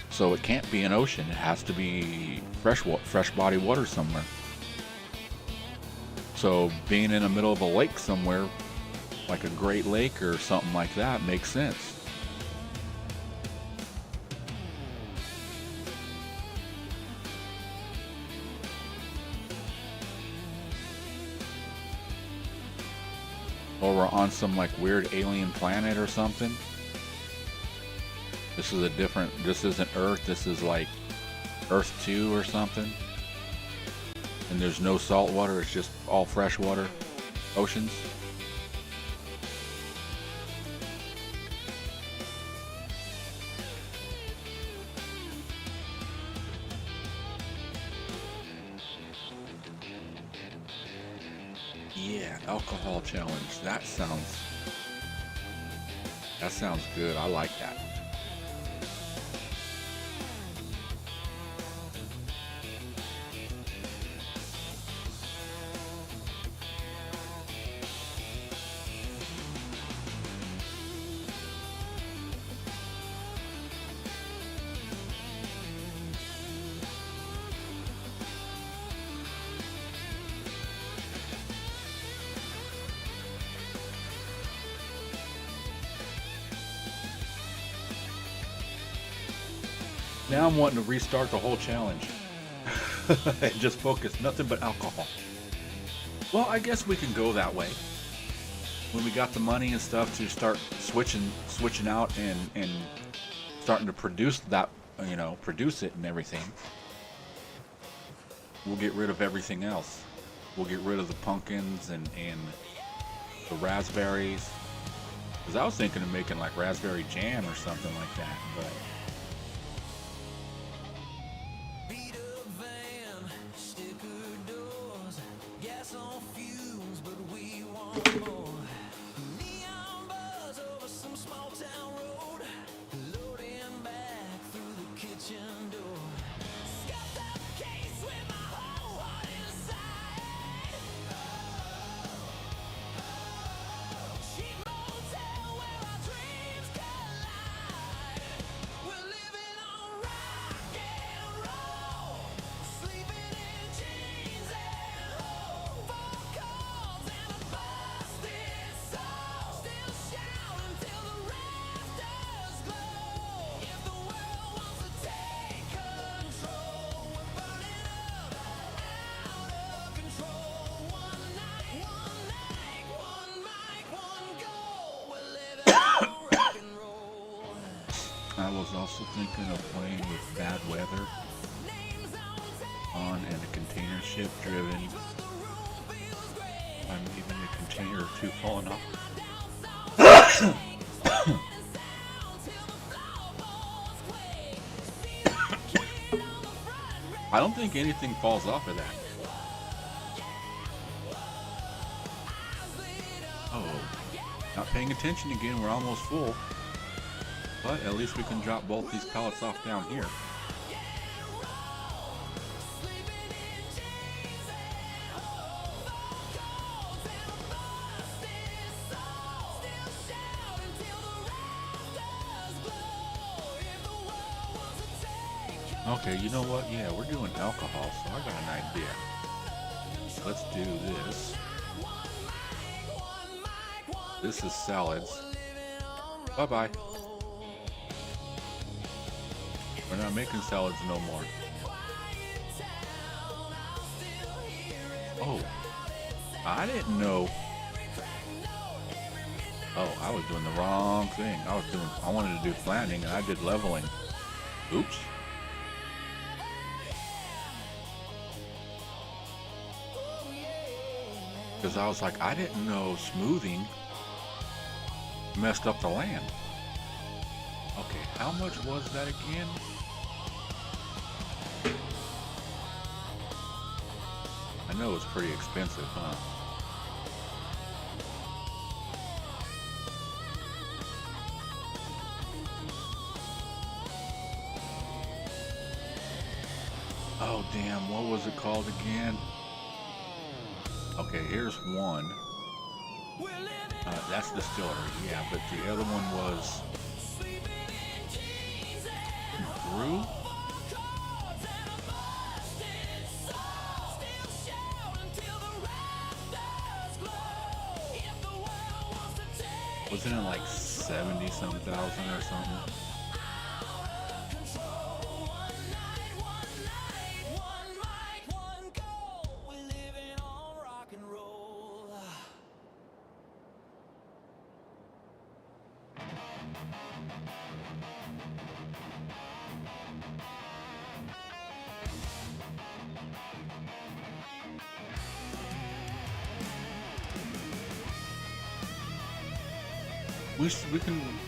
So it can't be an ocean. It has to be fresh body water somewhere. So being in the middle of a lake somewhere, like a Great Lake or something like that, makes sense. Or we're on some like weird alien planet or something. This isn't Earth, this is like Earth 2 or something. And there's no salt water, it's just all fresh water oceans. Yeah, alcohol challenge. That sounds good. I like that. Now I'm wanting to restart the whole challenge. And just focus, nothing but alcohol. Well, I guess we can go that way. When we got the money and stuff to start switching out and starting to produce that, you know, produce it and everything, we'll get rid of everything else. We'll get rid of the pumpkins and the raspberries. Because I was thinking of making like raspberry jam or something like that, but I was also thinking of playing with bad weather on and a container ship driven. I'm leaving a container or two falling off. I don't think anything falls off of that. Oh, not paying attention again, we're almost full. But at least we can drop both these pallets off down here. Okay, you know what? Yeah, we're doing alcohol, so I got an idea. Let's do this. This is salads. Bye-bye. We're not making salads no more. Oh, I didn't know. Oh, I was doing the wrong thing. I wanted to do planting and I did leveling. Oops. Because I was like, I didn't know smoothing messed up the land. Okay, how much was that again? I know it's pretty expensive, huh? Oh damn, what was it called again? Okay, here's one. That's distillery, yeah, but the other one was brew? Wasn't it like 70-some thousand or something?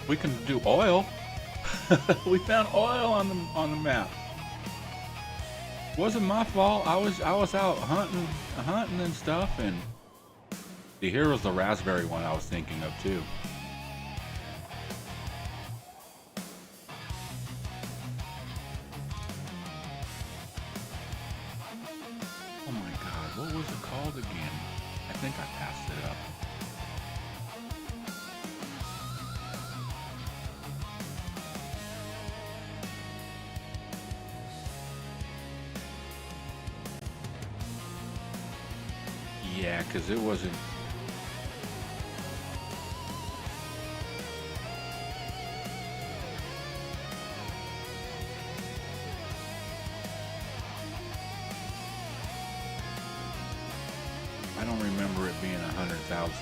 We can do oil. We found oil on the map. Wasn't my fault. I was out hunting and stuff, and see, here was the raspberry one I was thinking of too. Oh my God, what was it called again? I think I passed it up. Yeah, because it wasn't. I don't remember it being 100,000.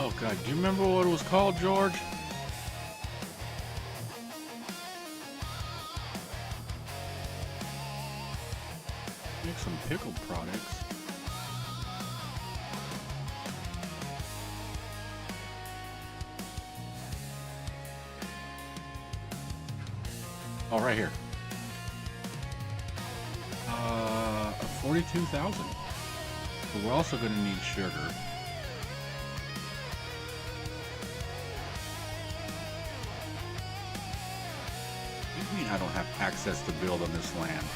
Oh God, do you remember what it was called, George? Make some pickle products. Oh, right here. 42,000. But we're also going to need sugar. What do you mean I don't have access to build on this land?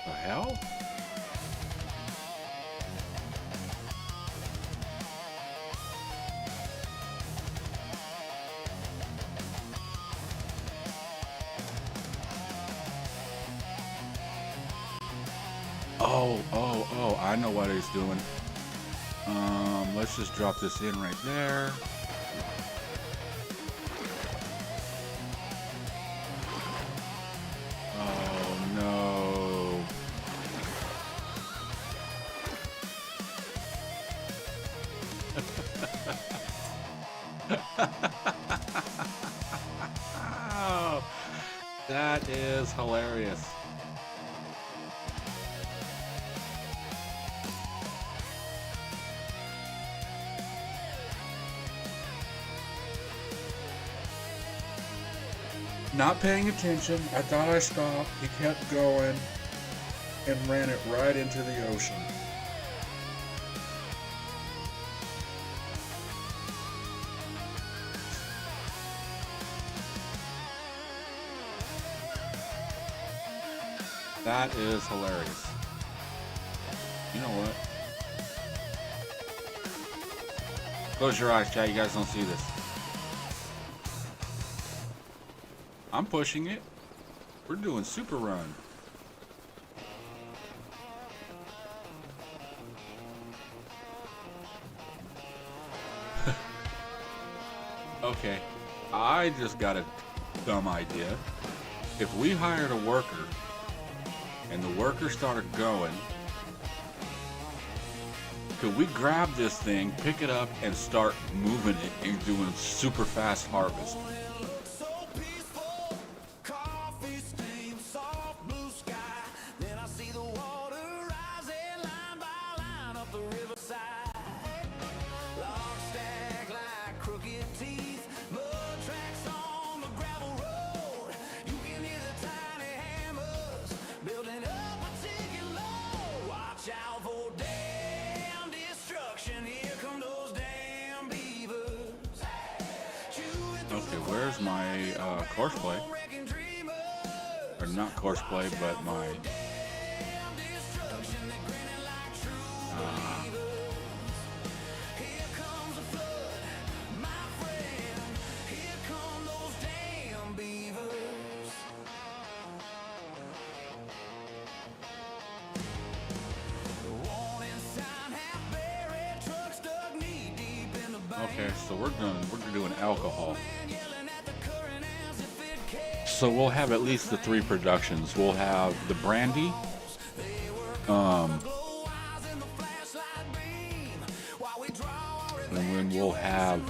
The hell? Oh, I know what he's doing. Let's just drop this in right there. Oh no. Oh, that is hilarious. Not paying attention, I thought I stopped. He kept going and ran it right into the ocean. That is hilarious. You know what? Close your eyes, chat. You guys don't see this. I'm pushing it. We're doing super run. Okay, I just got a dumb idea. If we hired a worker and the worker started going, could we grab this thing, pick it up, and start moving it and doing super fast harvest? Okay, where's my course play? Or not course play, but my okay, so we're doing alcohol. So we'll have at least the 3 productions. We'll have the brandy, and then we'll have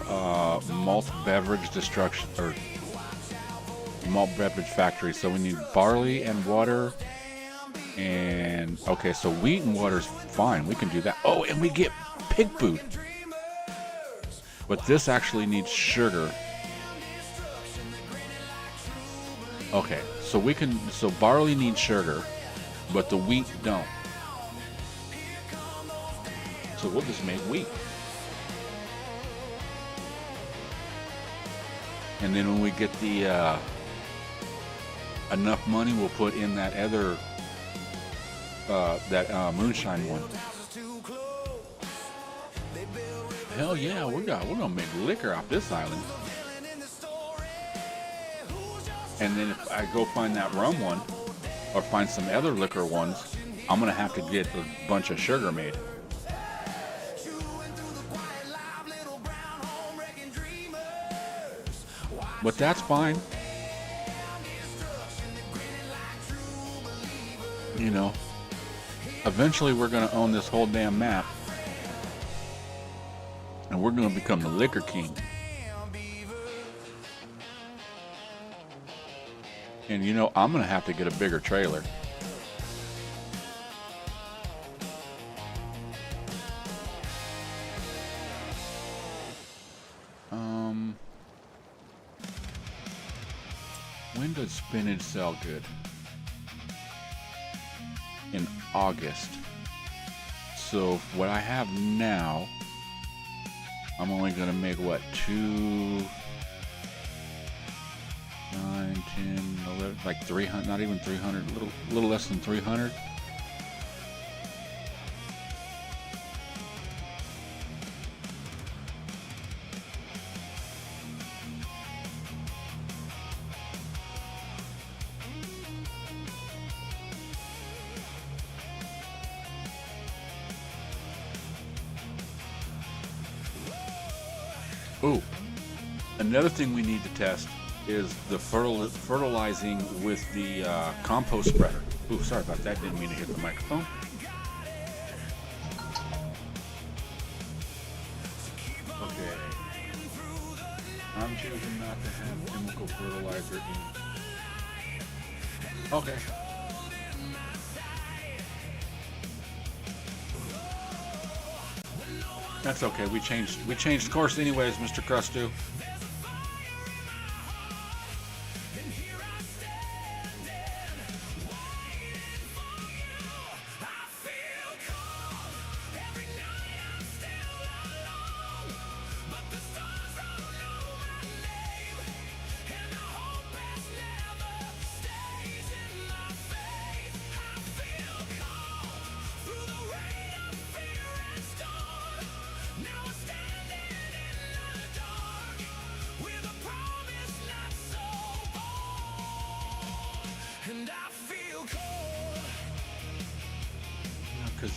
malt beverage destruction or malt beverage factory. So we need barley and water, and okay, so wheat and water's fine. We can do that. Oh, and we get pig food. But this actually needs sugar. Okay, so we can, so barley needs sugar, but the wheat don't. So we'll just make wheat. And then when we get the enough money, we'll put in that other moonshine one. Hell yeah, we're gonna make liquor off this island. And then if I go find that rum one, or find some other liquor ones, I'm gonna have to get a bunch of sugar made. But that's fine. You know, eventually we're gonna own this whole damn map. And we're gonna become the liquor king. And you know, I'm gonna have to get a bigger trailer. When does spinach sell good? In August. So what I have now, I'm only gonna make what, 2, 9, 10, 11, like 300, not even 300, a little less than 300. Ooh, another thing we need to test is the fertilizing with the compost spreader. Ooh, sorry about that. Didn't mean to hit the microphone. Okay. I'm choosing not to have chemical fertilizer in. Okay. That's okay. We changed course anyways, Mr. Crustu. Because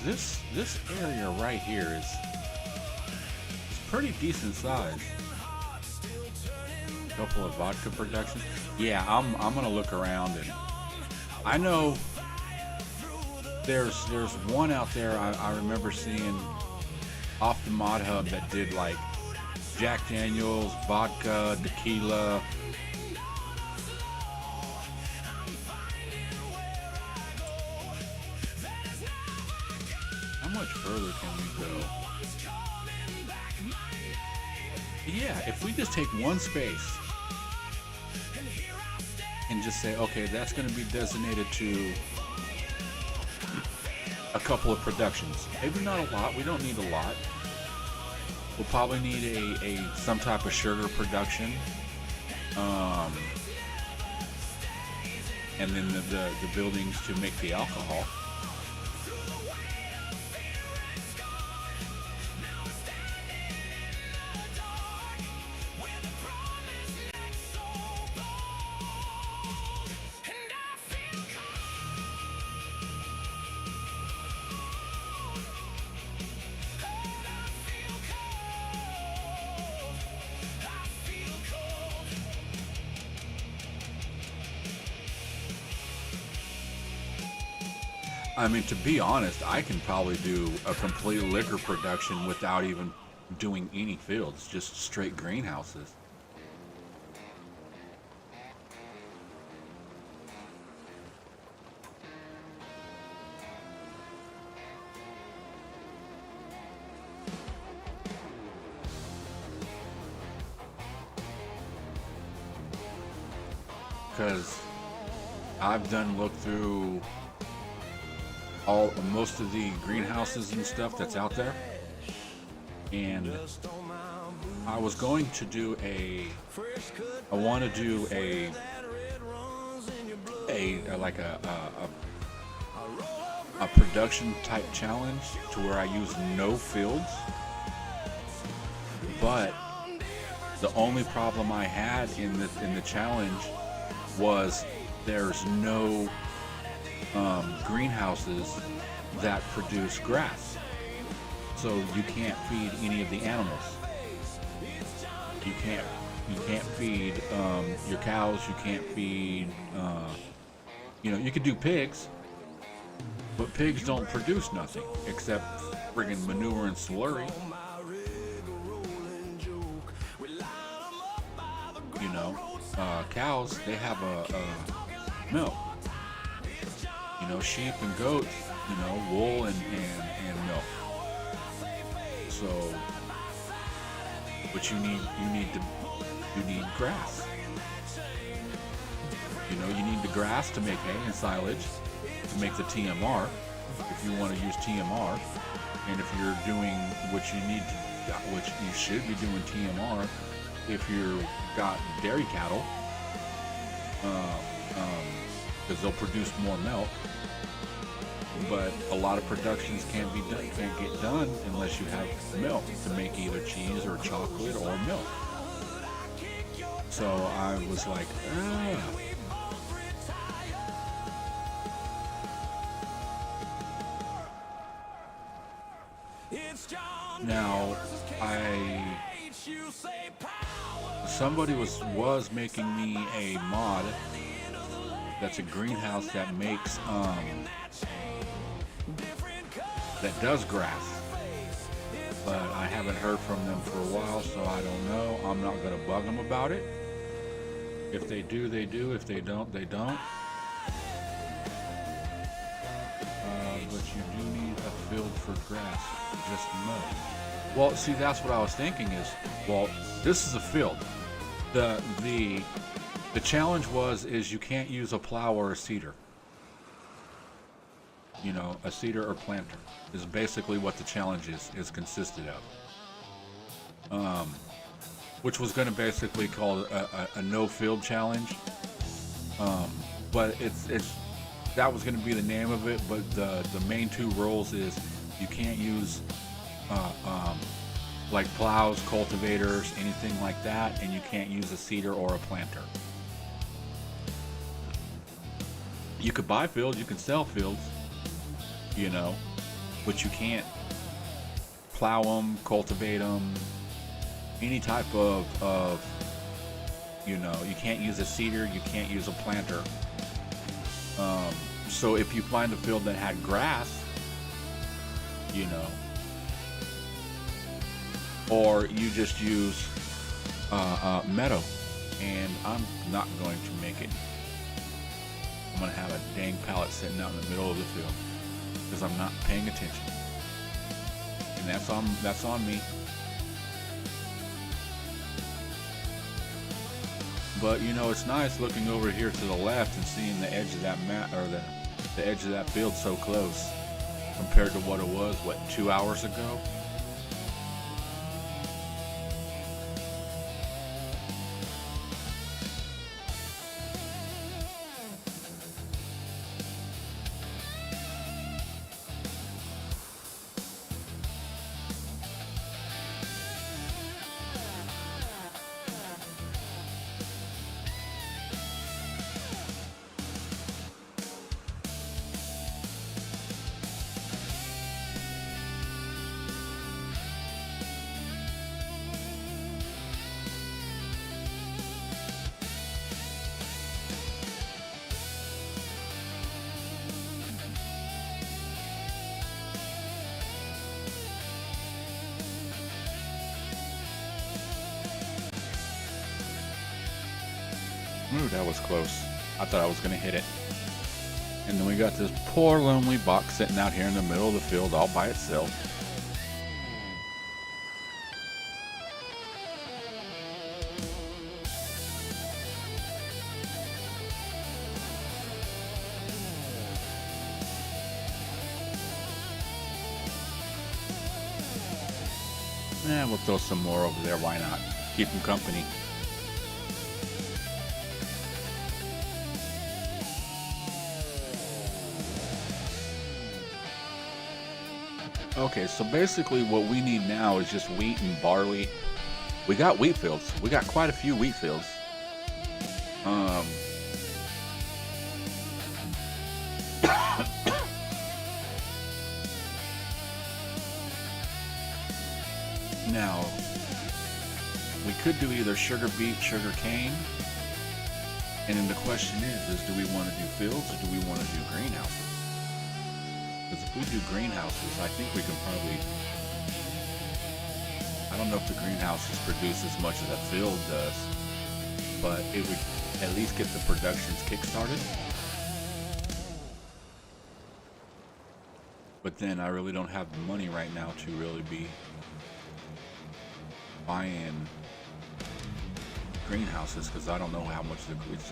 this area right here is pretty decent size. Couple of vodka production. Yeah, I'm gonna look around, and I know there's one out there I remember seeing off the Mod Hub that did like Jack Daniels, vodka, tequila. How much further can we go? Yeah, if we just take one space and just say, okay, that's going to be designated to a couple of productions. Maybe not a lot. We don't need a lot. We'll probably need a some type of sugar production, and then the buildings to make the alcohol. I mean, to be honest, I can probably do a complete liquor production without even doing any fields, just straight greenhouses. Because I've done look through most of the greenhouses and stuff that's out there, and I was going to do I want to do a a production type challenge to where I use no fields, but the only problem I had in the challenge was there's no greenhouses that produce grass, so you can't feed any of the animals. You can't feed your cows. You can't feed. You could do pigs, but pigs don't produce nothing except friggin' manure and slurry. Cows, they have a milk. Sheep and goats, wool and milk. So, but you need grass. You need the grass to make hay and silage, to make the TMR, if you want to use TMR. And if you're doing what you should be doing TMR, if you've got dairy cattle, because they'll produce more milk. But a lot of productions can't get done unless you have milk to make either cheese or chocolate or milk. So I was like, Now, somebody was making me a mod that's a greenhouse that makes that does grass, but I haven't heard from them for a while, so I don't know. I'm not gonna bug them about it. If they do, they do. If they don't, they don't. But you do need a field for grass, just mow. Well, see, that's what I was thinking is, well, this is a field. The challenge is you can't use a plow or a seeder. A seeder or planter is basically what the challenge is consisted of. Which was going to basically call a no field challenge. But that was going to be the name of it. But the main two rules is you can't use like plows, cultivators, anything like that, and you can't use a seeder or a planter. You could buy fields, you can sell fields, but you can't plow them, cultivate them, any type of you can't use a seeder, you can't use a planter. So if you find a field that had grass, or you just use meadow, and I'm not going to make it. I'm going to have a dang pallet sitting out in the middle of the field because I'm not paying attention, and that's on me. But it's nice looking over here to the left and seeing the edge of that the edge of that field so close compared to what it was 2 hours ago. Ooh, that was close. I thought I was going to hit it. And then we got this poor lonely box sitting out here in the middle of the field all by itself. We'll throw some more over there. Why not? Keep them company. Okay, so basically what we need now is just wheat and barley. We got wheat fields. We got quite a few wheat fields. Now, we could do either sugar beet, sugar cane. And then the question is do we want to do fields or do we want to do greenhouses? Because if we do greenhouses, I think we can probably, I don't know if the greenhouses produce as much as a field does, but it would at least get the productions kick-started. But then I really don't have the money right now to really be buying greenhouses because I don't know how much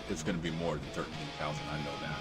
it's going to be more than 13,000. I know that.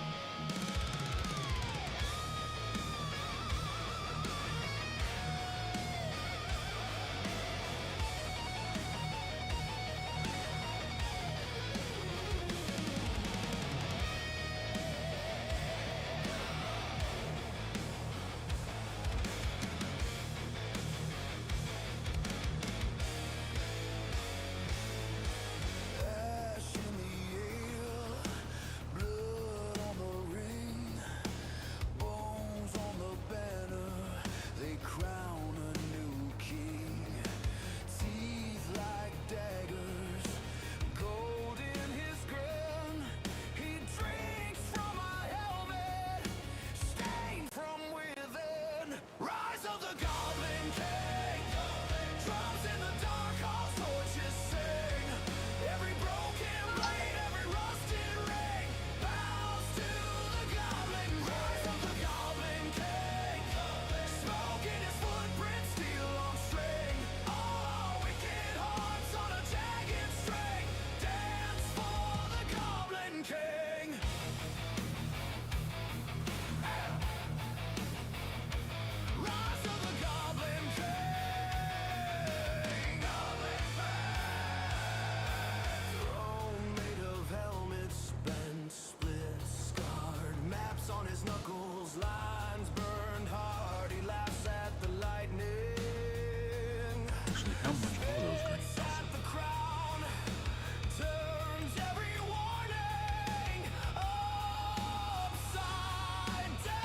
Actually, how much are those greenhouses?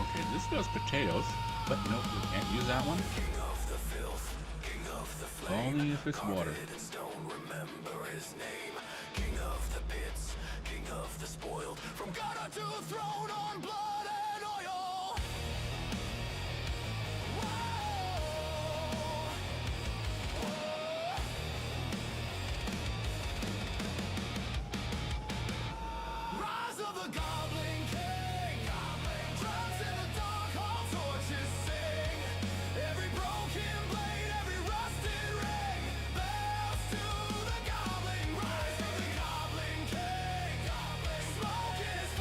Okay, this does potatoes, but nope, we can't use that one. Only if it's water.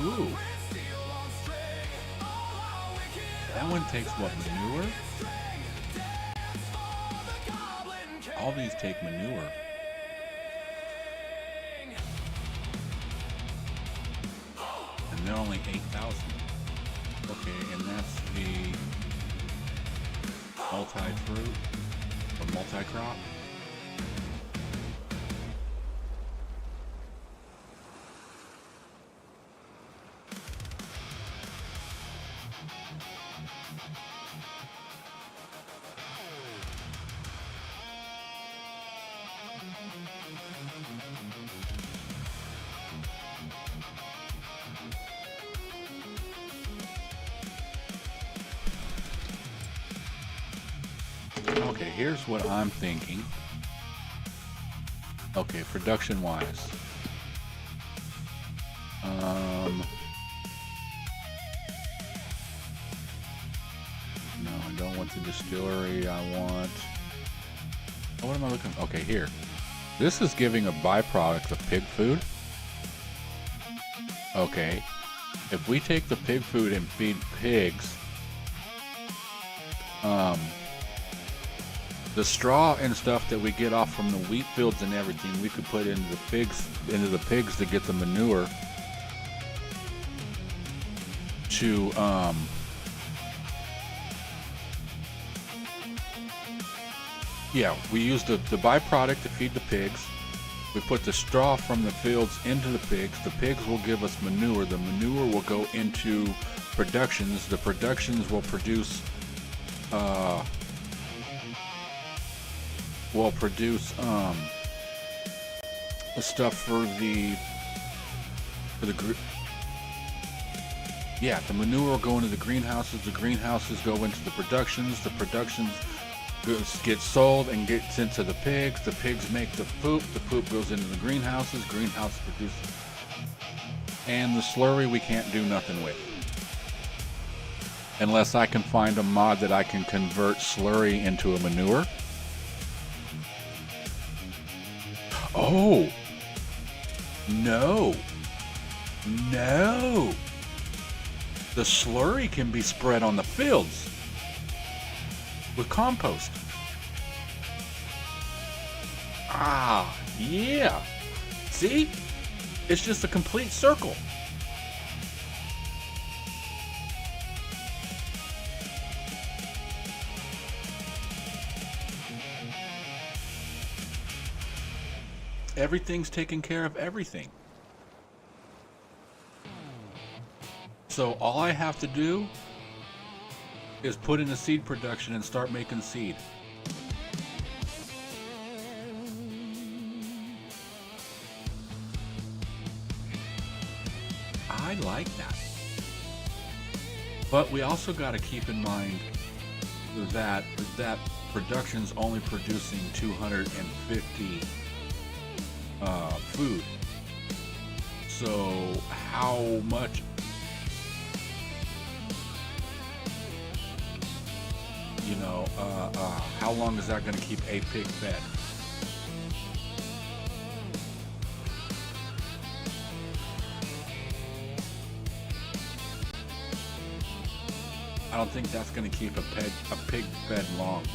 Ooh. That one takes what, manure? All these take manure. And they're only 8,000. Okay, and that's the multi-fruit or multi-crop. Okay, here's what I'm thinking. Okay, production wise. No, I don't want the distillery. I want, oh, what am I looking for? Okay, here. This is giving a byproduct of pig food. Okay. If we take the pig food and feed pigs, the straw and stuff that we get off from the wheat fields and everything, we could put into the pigs to get the manure Yeah, we use the byproduct to feed the pigs. We put the straw from the fields into the pigs. The pigs will give us manure. The manure will go into productions. The productions will produce the stuff for the yeah, the manure will go into the greenhouses. The greenhouses go into the productions. The productions get sold and gets into the pigs. The pigs make the poop. The poop goes into the greenhouses. Greenhouse produces. And the slurry we can't do nothing with. Unless I can find a mod that I can convert slurry into a manure. Oh! No! No! The slurry can be spread on the fields with compost. Ah, yeah. See? It's just a complete circle. Everything's taking care of everything. So all I have to do is put in the seed production and start making seed. I like that. But we also got to keep in mind that production's only producing 250 food. So how much? You know, how long is that going to keep a pig fed? I don't think that's going to keep a pig fed long.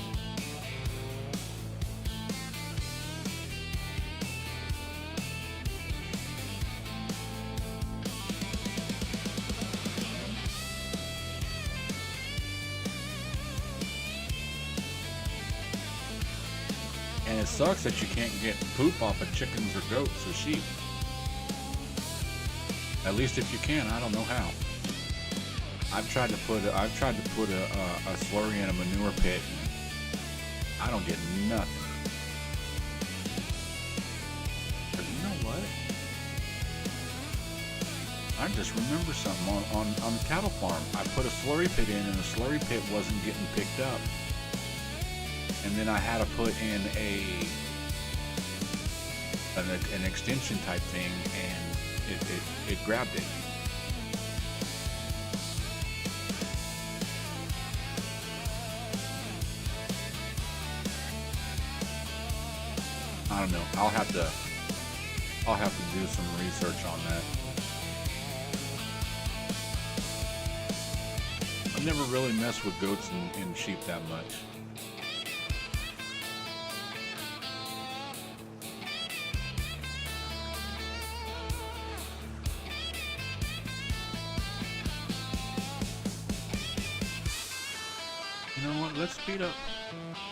And it sucks that you can't get poop off of chickens or goats or sheep. At least if you can, I don't know how. I've tried to put a slurry in a manure pit. I don't get nothing. But you know what? I just remember something on the cattle farm. I put a slurry pit in, and the slurry pit wasn't getting picked up. And then I had to put in an extension type thing, and it grabbed it. I don't know. I'll have to do some research on that. I've never really messed with goats and sheep that much. You know what? Let's speed up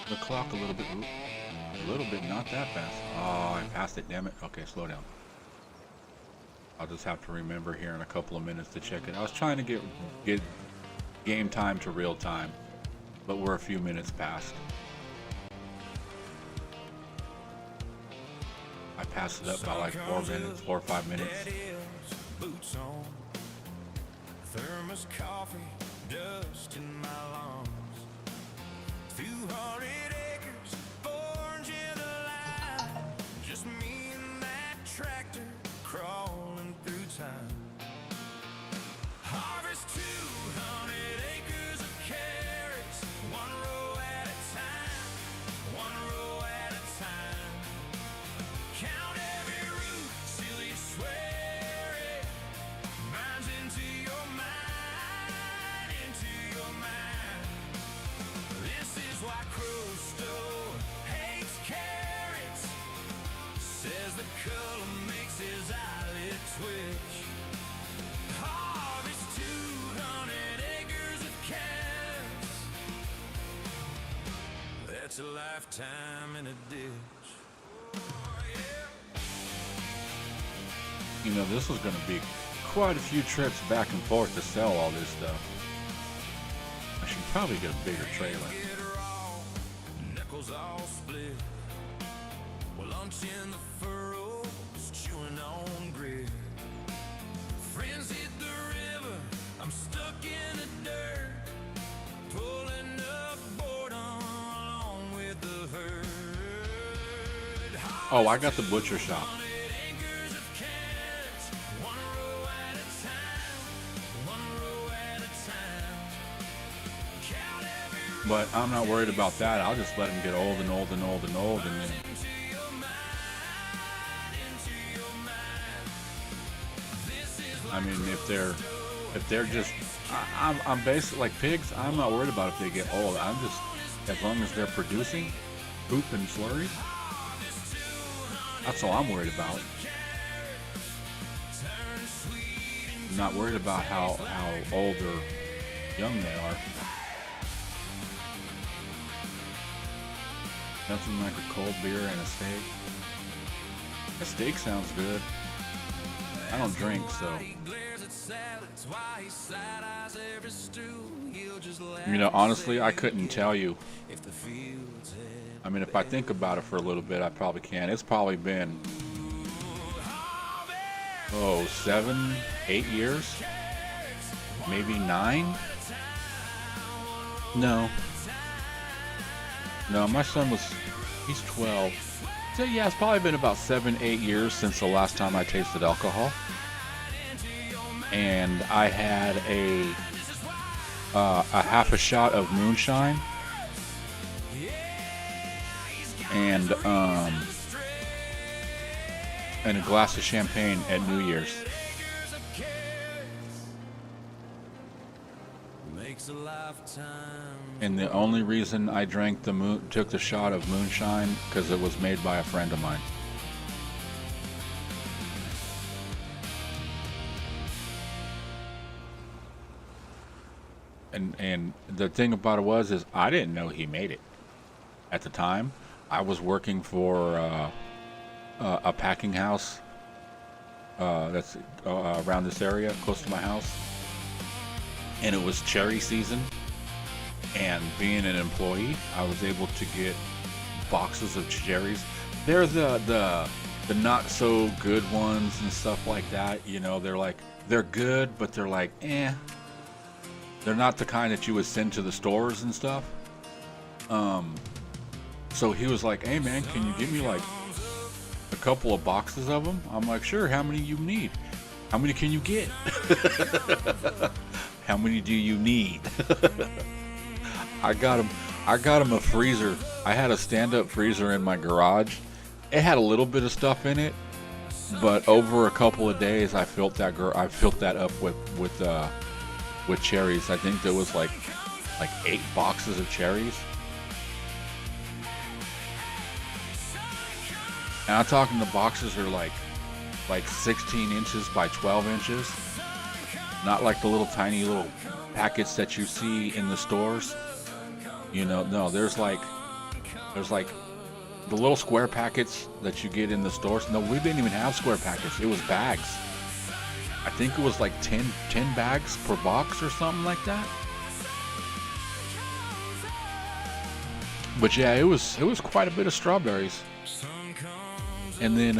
the clock a little bit. Ooh, a little bit, not that fast. Oh, I passed it, damn it. Okay, slow down. I'll just have to remember here in a couple of minutes to check it. I was trying to get game time to real time, but we're a few minutes past. I passed it up by like 4 or 5 minutes. Boots on, thermos coffee, dust in my lungs. 200 acres, orange in the line. Just me and that tractor crawling through time. Harvest 200 acres of carrots, one row at a time, one row at a time. Count every root till you swear it burns into your mind, into your mind. This is why Crosto hates carrots. Says the color makes his eyelid twitch. lifetime in a ditch. You know, this is going to be quite a few trips back and forth to sell all this stuff. I should probably get a bigger trailer. Get raw, knuckles all split. Well, lunch in the furrows, chewing on grit. Friends hit the river, I'm stuck in the dirt. Pulling up boredom along with the herd. Oh, I got the butcher shop. Acres of carrots, one row at a time, one row at a time. Count every But I'm not worried about that. I'll just let them get old and old and old and old, and then into your mind, into your mind. This is I mean, if they're just, I'm basically like pigs. I'm not worried about if they get old. I'm just, as long as they're producing poop and slurry, that's all I'm worried about. I'm not worried about how old or young they are. Nothing like a cold beer and a steak. A steak sounds good. I don't drink, so. You know, honestly, I couldn't tell you. I mean, if I think about it for a little bit, I probably can. It's probably been, 7, 8 years? Maybe 9? No, my son he's 12. So yeah, it's probably been about 7, 8 years since the last time I tasted alcohol. And I had a half a shot of moonshine and a glass of champagne at New Year's. And the only reason I took the shot of moonshine, because it was made by a friend of mine. And the thing about it is I didn't know he made it at the time. I was working for a packing house that's around this area, close to my house, and it was cherry season. And being an employee, I was able to get boxes of cherries. They're the not so good ones and stuff like that. You know, they're good, but they're like, eh. They're not the kind that you would send to the stores and stuff. So he was like, hey man, can you give me like a couple of boxes of them? I'm like, sure, how many you need? How many can you get? How many do you need? I got him a freezer. I had a stand-up freezer in my garage. It had a little bit of stuff in it, but over a couple of days, I filled that up with cherries. I think there was like 8 boxes of cherries. And I'm talking the boxes are like 16 inches by 12 inches. Not like the little tiny little packets that you see in the stores. You know, no, there's like the little square packets that you get in the stores. No, we didn't even have square packets. It was bags. I think it was like 10 bags per box or something like that. But yeah, it was quite a bit of strawberries. And then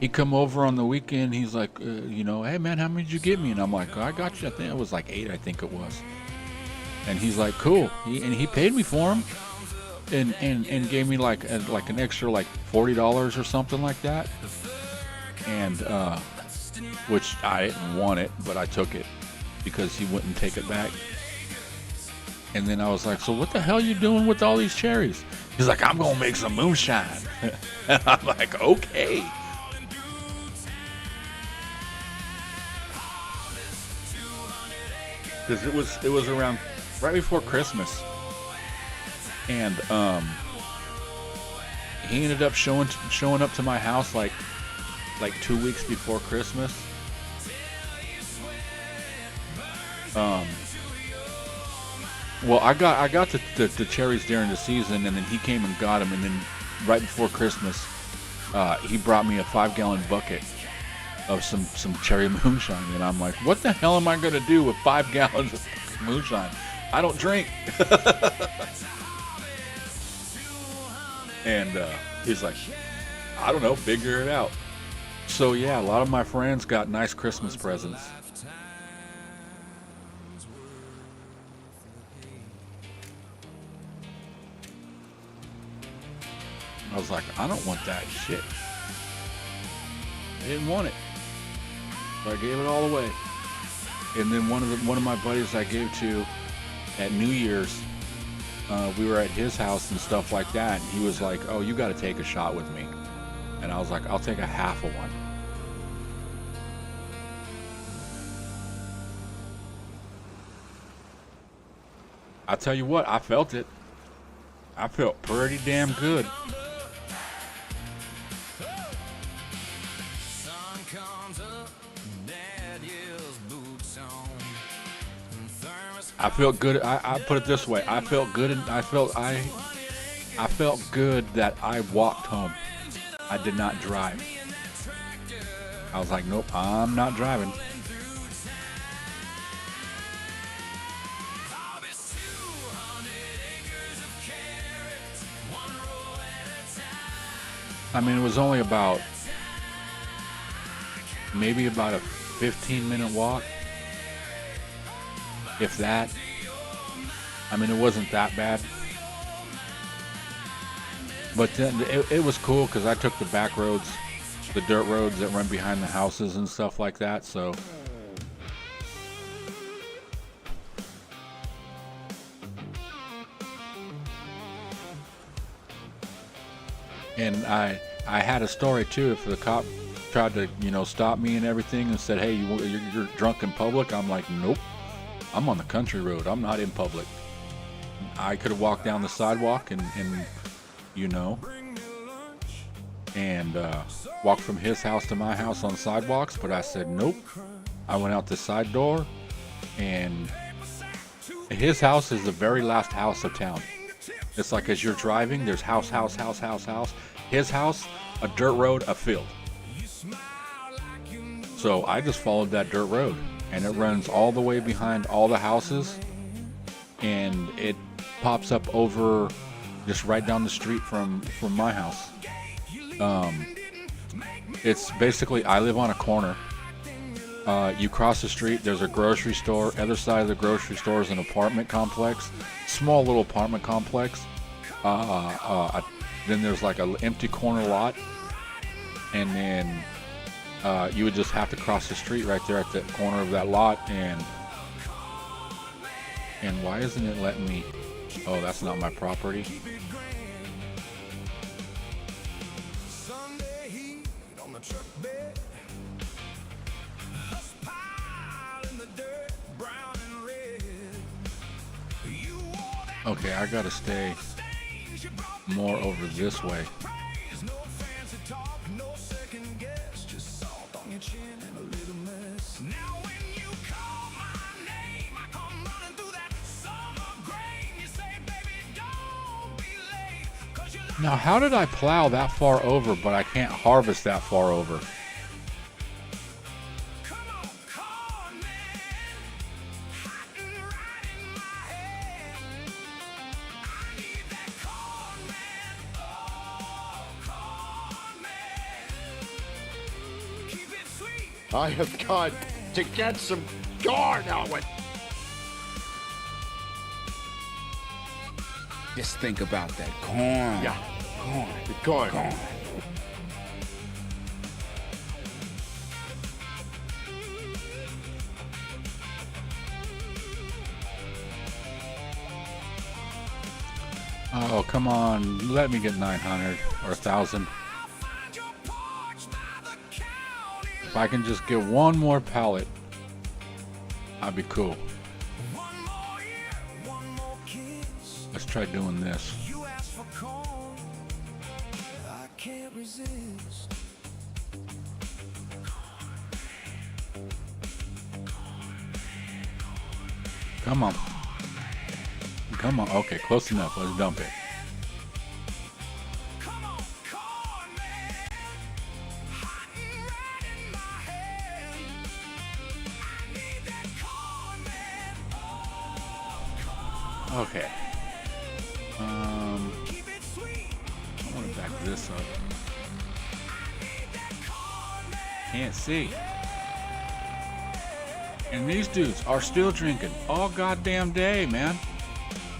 he come over on the weekend. He's like, hey man, how many did you get me? And I'm like, I got you. I think it was like 8. I think it was. And he's like, cool. He paid me for them, and gave me like an extra like $40 or something like that. And which I didn't want it, but I took it because he wouldn't take it back. And then I was like, so what the hell are you doing with all these cherries? He's like, I'm gonna make some moonshine. And I'm like, okay. Because it was around right before Christmas, and he ended up showing up to my house like 2 weeks before Christmas. Well, I got the cherries during the season, and then he came and got them, and then right before Christmas, he brought me a 5-gallon bucket of some cherry moonshine, and I'm like, what the hell am I gonna do with 5 gallons of moonshine? I don't drink. And he's like, I don't know, figure it out. So yeah, a lot of my friends got nice Christmas presents. I was like, I don't want that shit. I didn't want it, so I gave it all away. And then one of my buddies I gave to at New Year's, we were at his house and stuff like that, and he was like, "Oh, you got to take a shot with me," and I was like, "I'll take a half of one." I tell you what, I felt it. I felt pretty damn good. I felt good. I put it this way. I felt good, and I felt good that I walked home. I did not drive. I was like, nope, I'm not driving. I mean, it was only about maybe about a 15-minute walk. If that. I mean, it wasn't that bad. But then it was cool because I took the back roads, the dirt roads that run behind the houses and stuff like that, so. And I had a story too. If the cop tried to, stop me and everything and said, hey, you're drunk in public, I'm like, nope. I'm on the country road. I'm not in public. I could have walked down the sidewalk and walked from his house to my house on sidewalks, but I said nope. I went out the side door, and his house is the very last house of town. It's like as you're driving, there's house. His house, a dirt road, a field. So I just followed that dirt road. And it runs all the way behind all the houses, and it pops up over just right down the street from my house. It's basically, I live on a corner. You cross the street, there's a grocery store. Other side of the grocery store is an apartment complex, small little apartment complex. Then there's like an empty corner lot, and then you would just have to cross the street right there at the corner of that lot, and why isn't it letting me? Oh, that's not my property. Okay, I gotta stay more over this way. Now, how did I plow that far over, but I can't harvest that far over? I have got to get some corn, Owen. Just think about that corn. Yeah, corn. Oh, come on. Let me get 900 or 1,000. If I can just get one more pallet, I'd be cool. Let's try doing this. Come on. Come on. Okay, close enough. Let's dump it. Come on, corn man. Hot and right in my hand. I need that corn man. Oh, corn. Okay. Keep it sweet. I want to back this up. I need that corn man. Can't see. And these dudes are still drinking all goddamn day, man.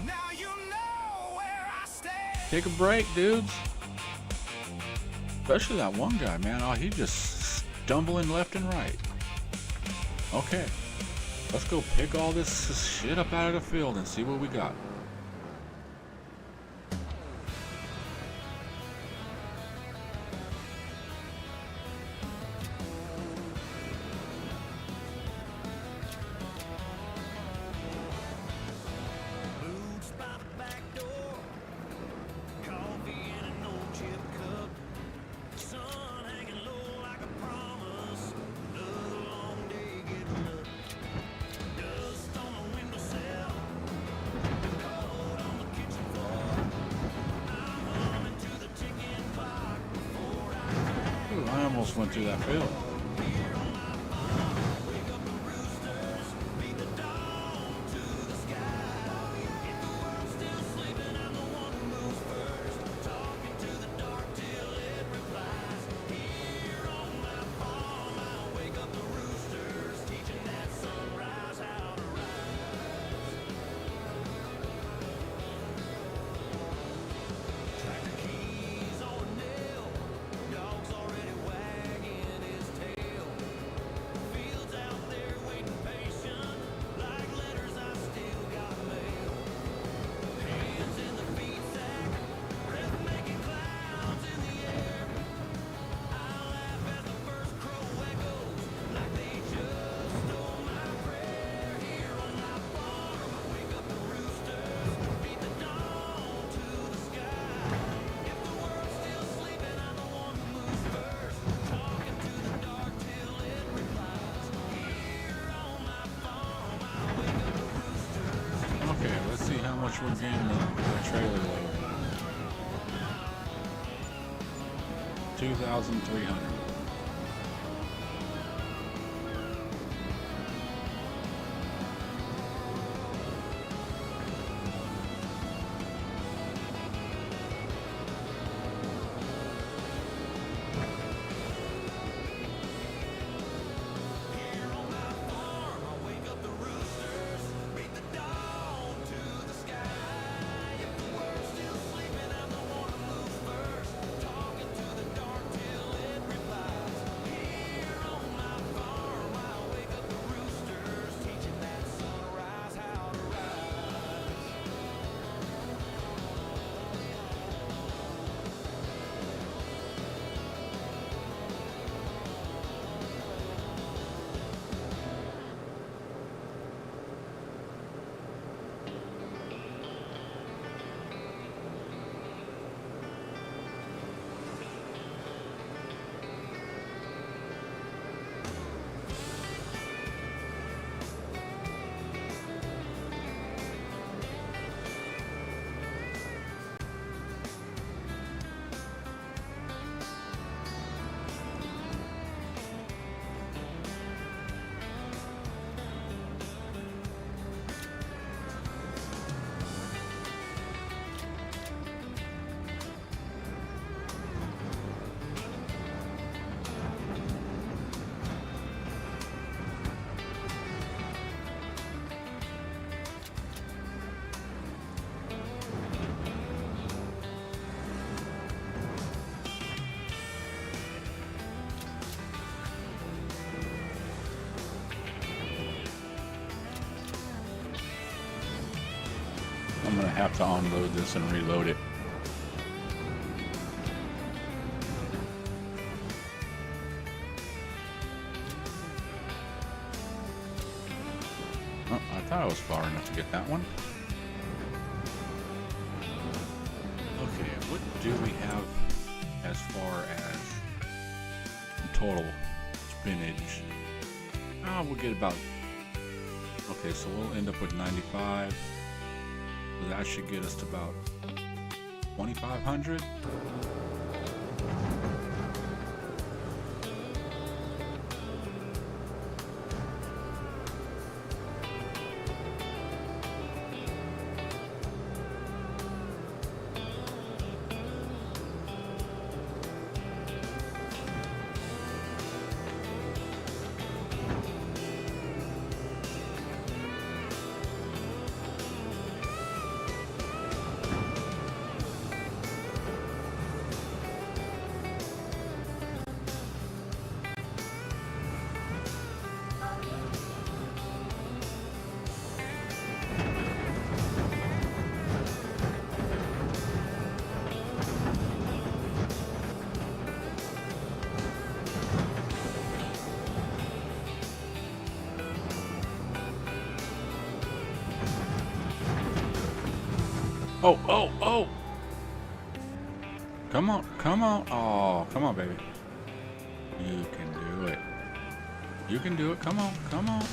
Now you know where I stand. Take a break, dudes. Especially that one guy, man. Oh, he just stumbling left and right. Okay. Let's go pick all this shit up out of the field and see what we got. Boots by the back door. Coffee in an old chip cup. Sun hanging low like a promise. Another long day getting up. Dust on the windowsill. Cold on the kitchen floor. I'm humming to the ticking clock before I crack. Ooh, I almost went through that field. Here on my farm, wake up the roosters, beat the dawn to the sky. If the world's still sleeping, I'm the one who moves first, talking to the dark till it replies. Here on my farm, I wake up the roosters, teaching that sunrise how to rise. Tractor keys on a nail, dog's already wagging his tail. Fields out there waiting patient, like letters I still got mail. Hands in the feed sack, breath making clouds in the air. I laugh as the first crow echoes, like they just stole my prayer. Here on my farm, I wake up the roosters, beat the dawn to the sky. If the world's still sleeping, I'm the one who moves first, talking to the dark till it replies. Here on my farm, I wake up the roosters. Okay, let's see how much we're getting the trailer load. 2,300. Here on my farm, I wake up the roosters, beat the dawn to the sky. If the world's still sleeping, I'm the one who moves first, talking to the dark till it replies. Here on my farm, I wake up the roosters, teaching that sunrise how to rise. I'm gonna have to unload this and reload it. Oh, I thought I was far enough to get that one. Okay, what do we have as far as total spinach? We'll get about... Okay, so we'll end up with 95. That should get us to about 2,500. Oh, oh, oh! Come on, come on. Oh, come on, baby. You can do it. You can do it. Come on, come on.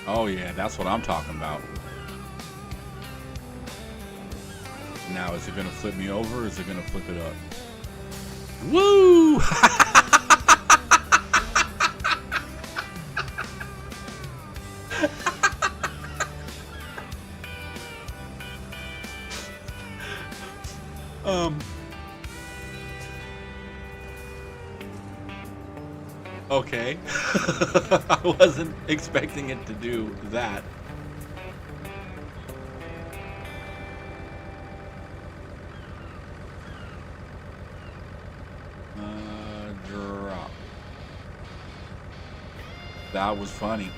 Oh yeah, that's what I'm talking about. Now, is it gonna flip me over or is it gonna flip it up? Woo! Okay. I wasn't expecting it to do that. Drop. That was funny.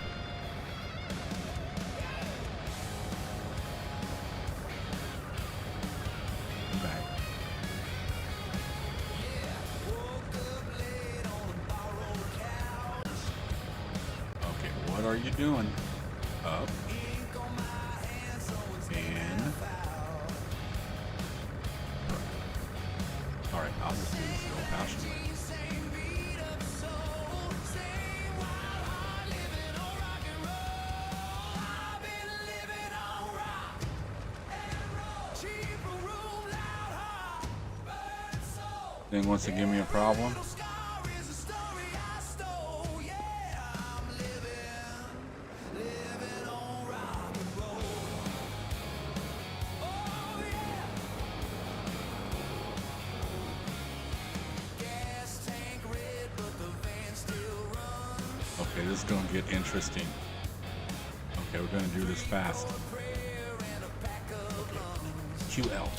Okay. Okay, what are you doing? Up. In. Alright, I'll just do this the old-fashioned way. Thing wants to give me a problem. Okay, this is gonna get interesting. Okay, we're gonna do this fast. QL.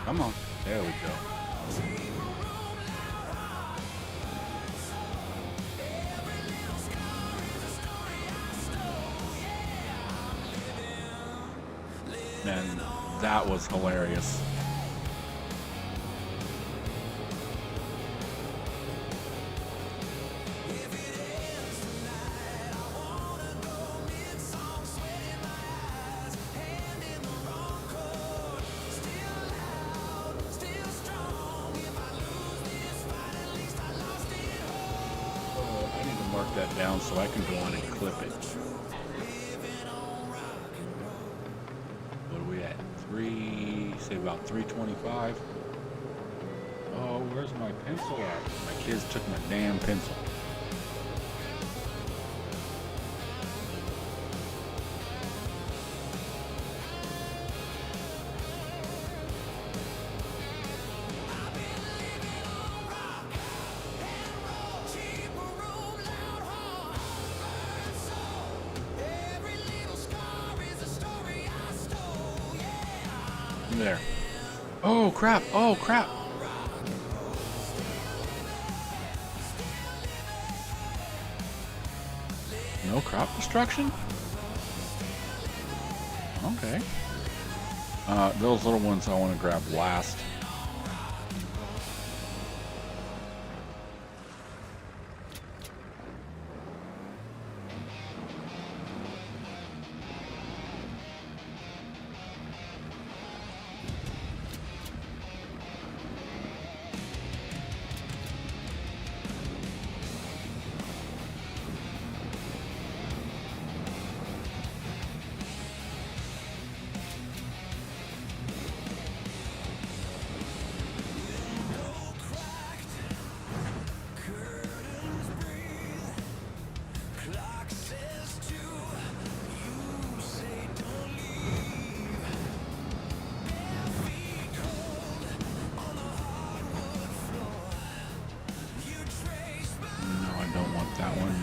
Come on. There we go. Man, that was hilarious. I need to mark that down so I can go on and clip it. What are we at? Say about 325. Oh, where's my pencil at? My kids took my damn pencil. There. Oh crap! Oh crap! No crop destruction? Okay. Those little ones I want to grab last. No, I don't want that one.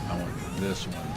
I want this one.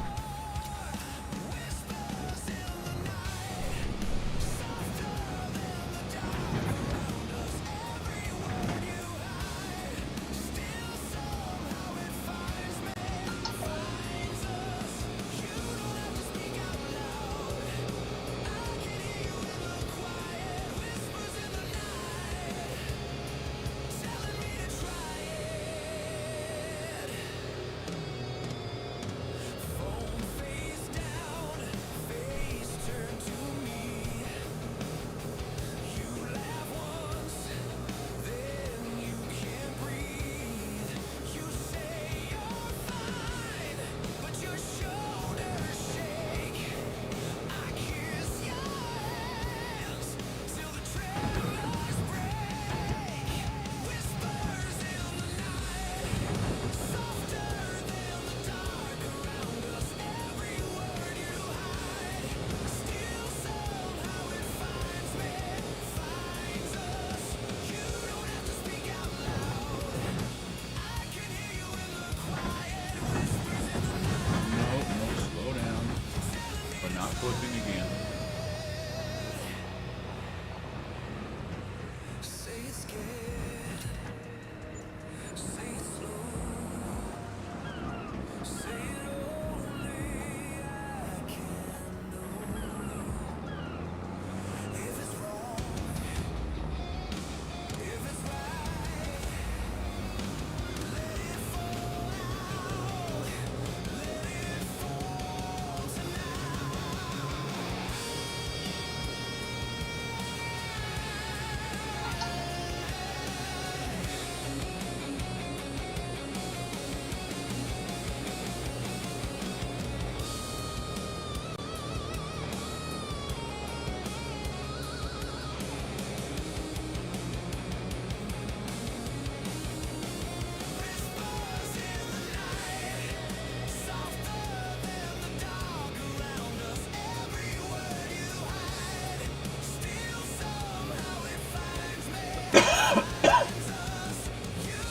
No, slow down. We're not flipping again.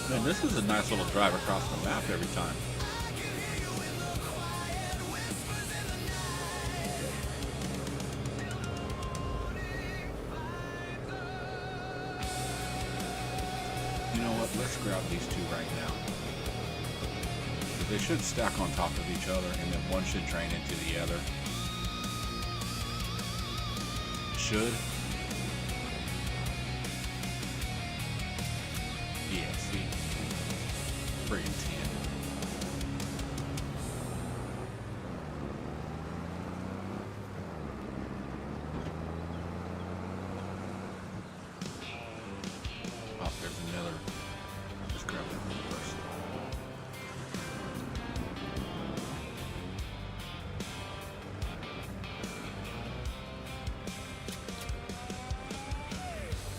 Man, this is a nice little drive across the map every time. You know what? Let's grab these two right now. They should stack on top of each other, and then one should drain into the other. Should. Yeah, see? Friggin' 10. Oh, there's another. Just grab that one first.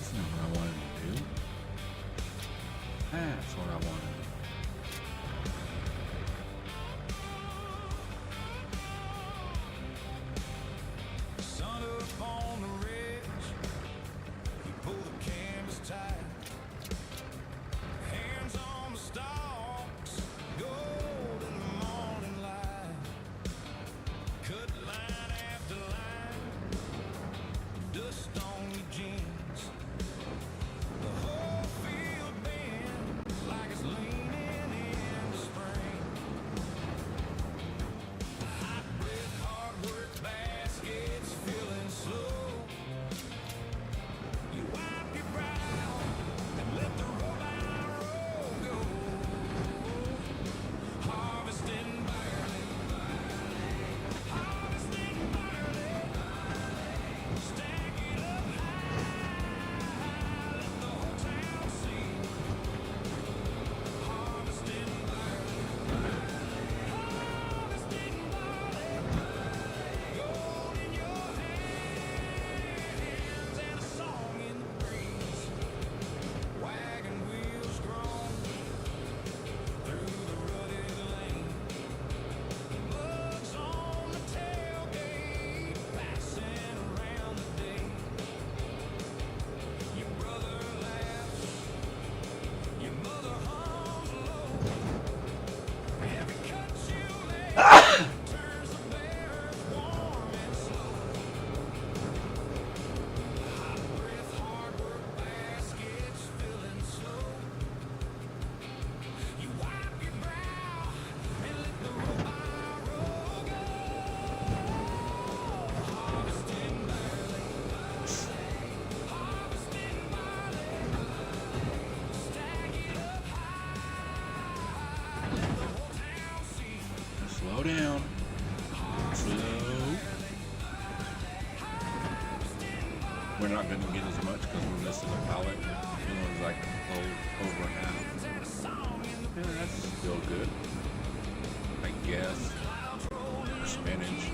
That's not what I wanted to do. That's what I wanted. Slow. We're not going to get as much because we're missing a pallet. The one's like over half. Yeah, that's still good. I guess. Spinach.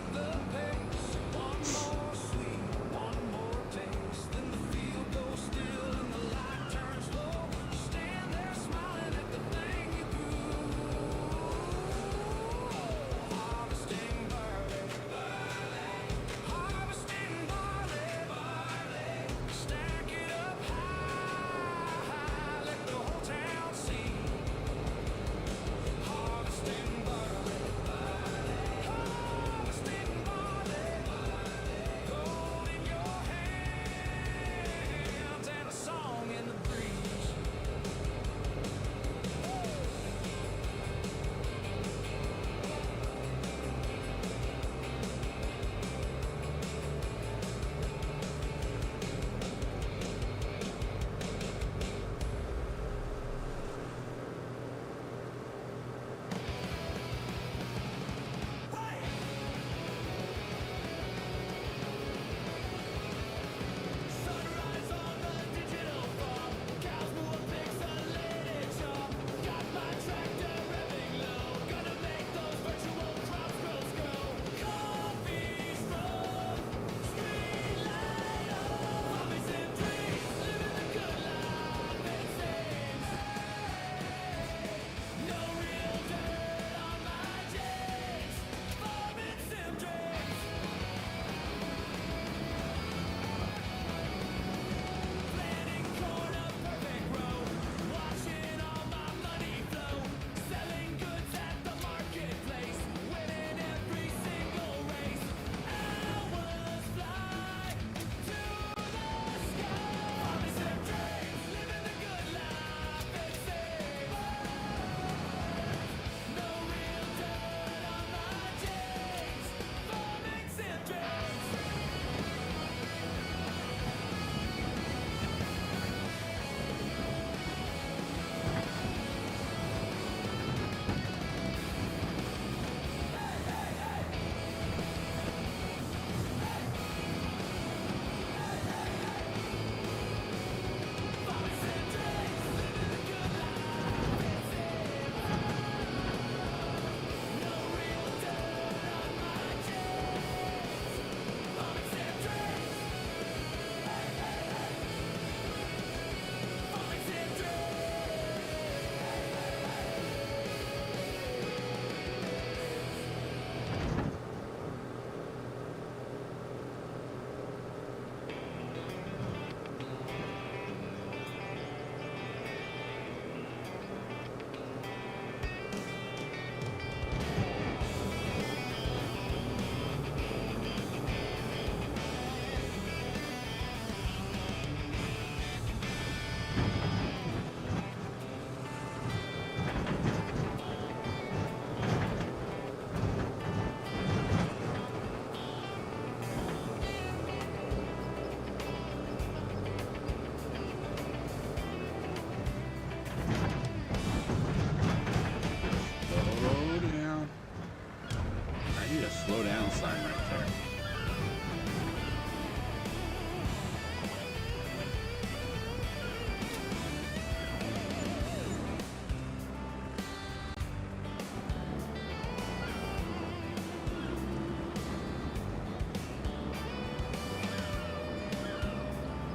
slow down sign right there.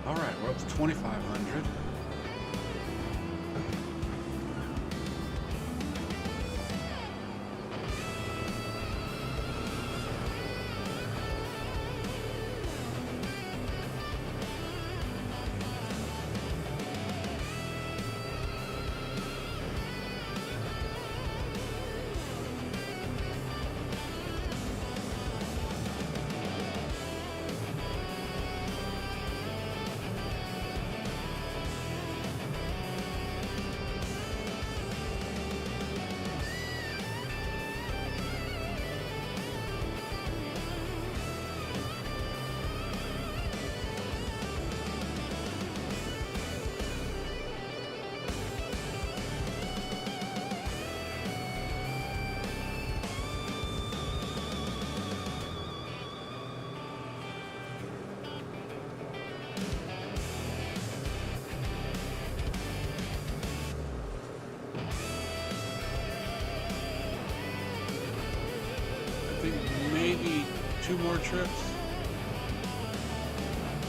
All right, we're up to 2,500. 2 more trips.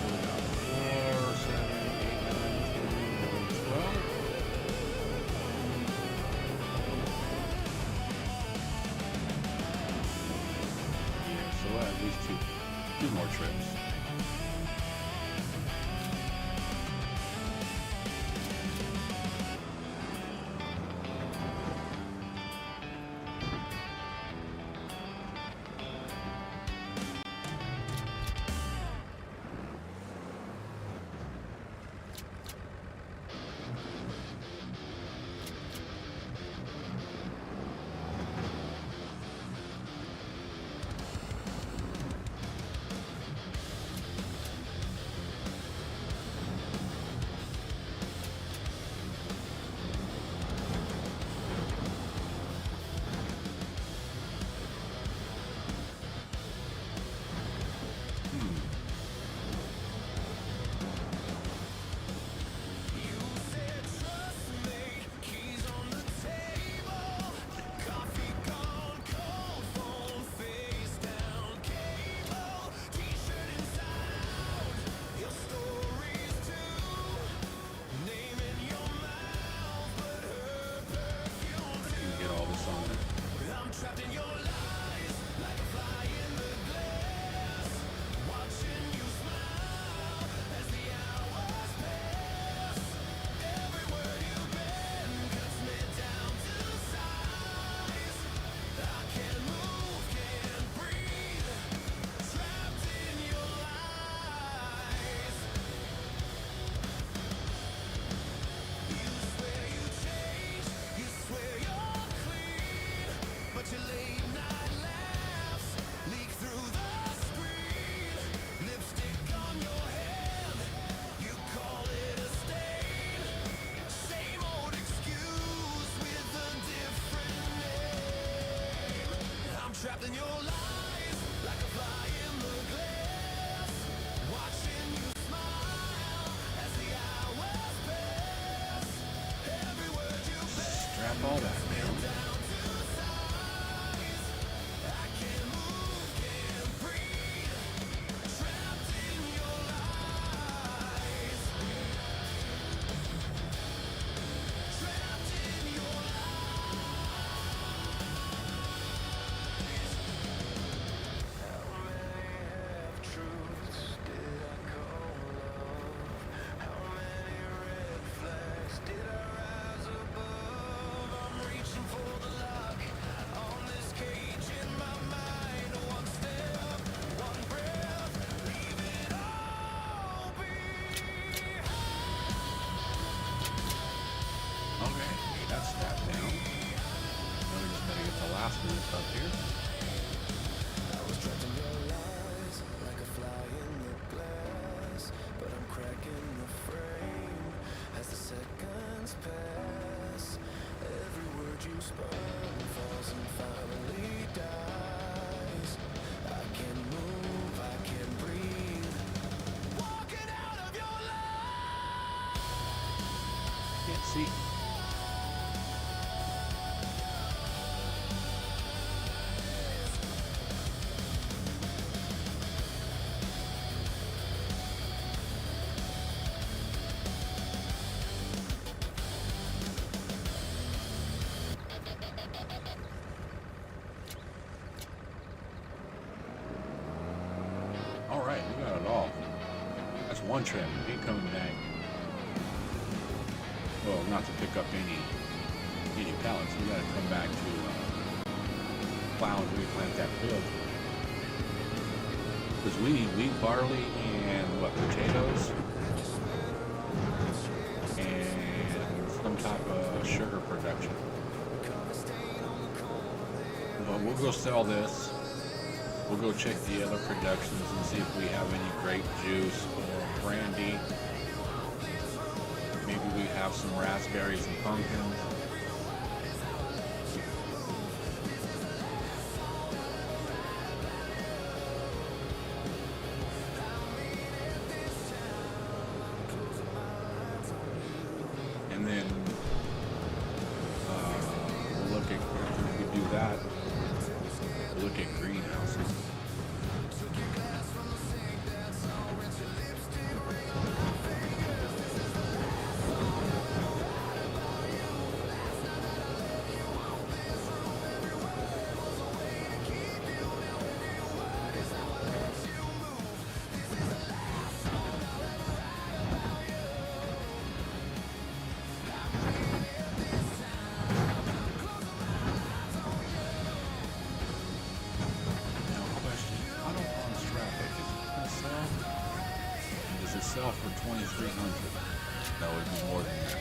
We got 4, 7, 8, 9, 10, 11, 12. Yeah, so at least two more trips. Get all this on it. Trapped in your lies, like a fly in the glass. Watching you smile as the hours pass. Every word you Strap all that down. down to size. I can't move, can't breathe. Trapped in your lies. Trapped in your lies. Okay, that's that down. Now we just gotta get the last one up here. I was trapped in your lies, like a fly in the glass. But I'm cracking the frame as the seconds pass. Every word you spun falls and finally dies. I can't move, I can't breathe. Walking out of your life. Can't see. All right, we got it all. That's one trip. Ain't coming back. Well, not to pick up any pallets. We gotta come back to plow and replant that field. Because we need wheat, barley, and what, potatoes? And some type of sugar production. But we'll go sell this. We'll go check the other productions and see if we have any grape juice or brandy. Maybe we have some raspberries and pumpkins. And then we'll look at, after we do that, we'll look at greenhouses. sell for 2,300. No, it'd be more than that.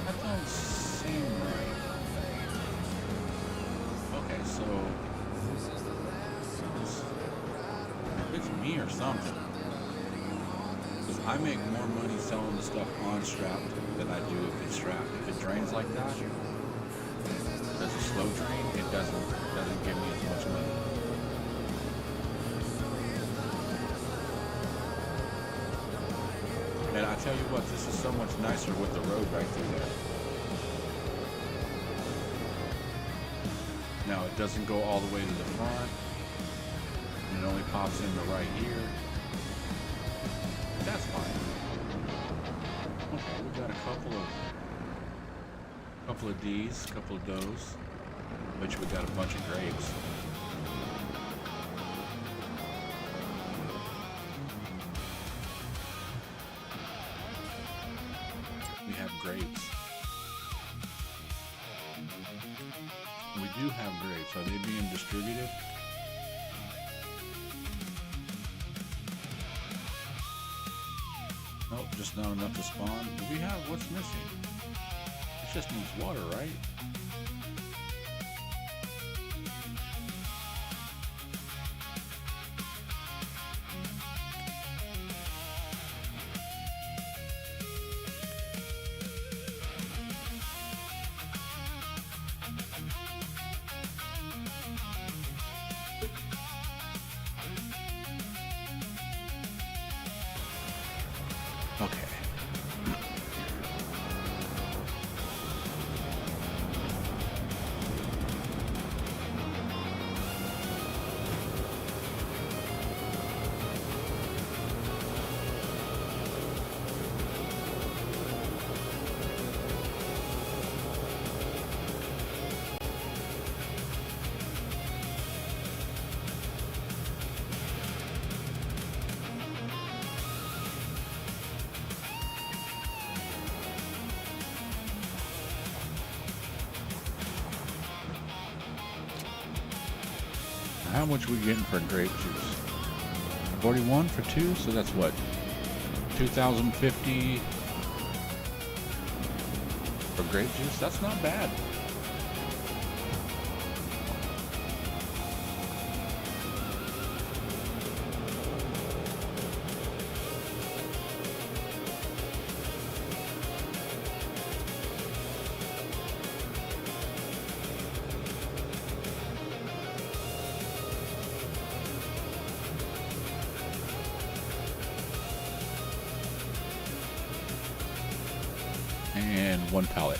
That don't seem right. Okay, so it's me or something. Because I make more money selling the stuff unstrapped than I do if it's strapped. If it drains like that, does a slow drain, it doesn't give me as much money. And I tell you what, this is so much nicer with the road right through there. Now it doesn't go all the way to the front. And it only pops in the right here. That's fine. Okay, we got a couple of D's, couple of Do's. Bet you we got a bunch of grapes. We have grapes. We do have grapes. Are they being distributed? Nope, just not enough to spawn. Do we have what's missing? It just needs water, right? Okay. How much we getting for grape juice? 41 for 2, so that's what? 2,050 for grape juice? That's not bad. And 1 pallet.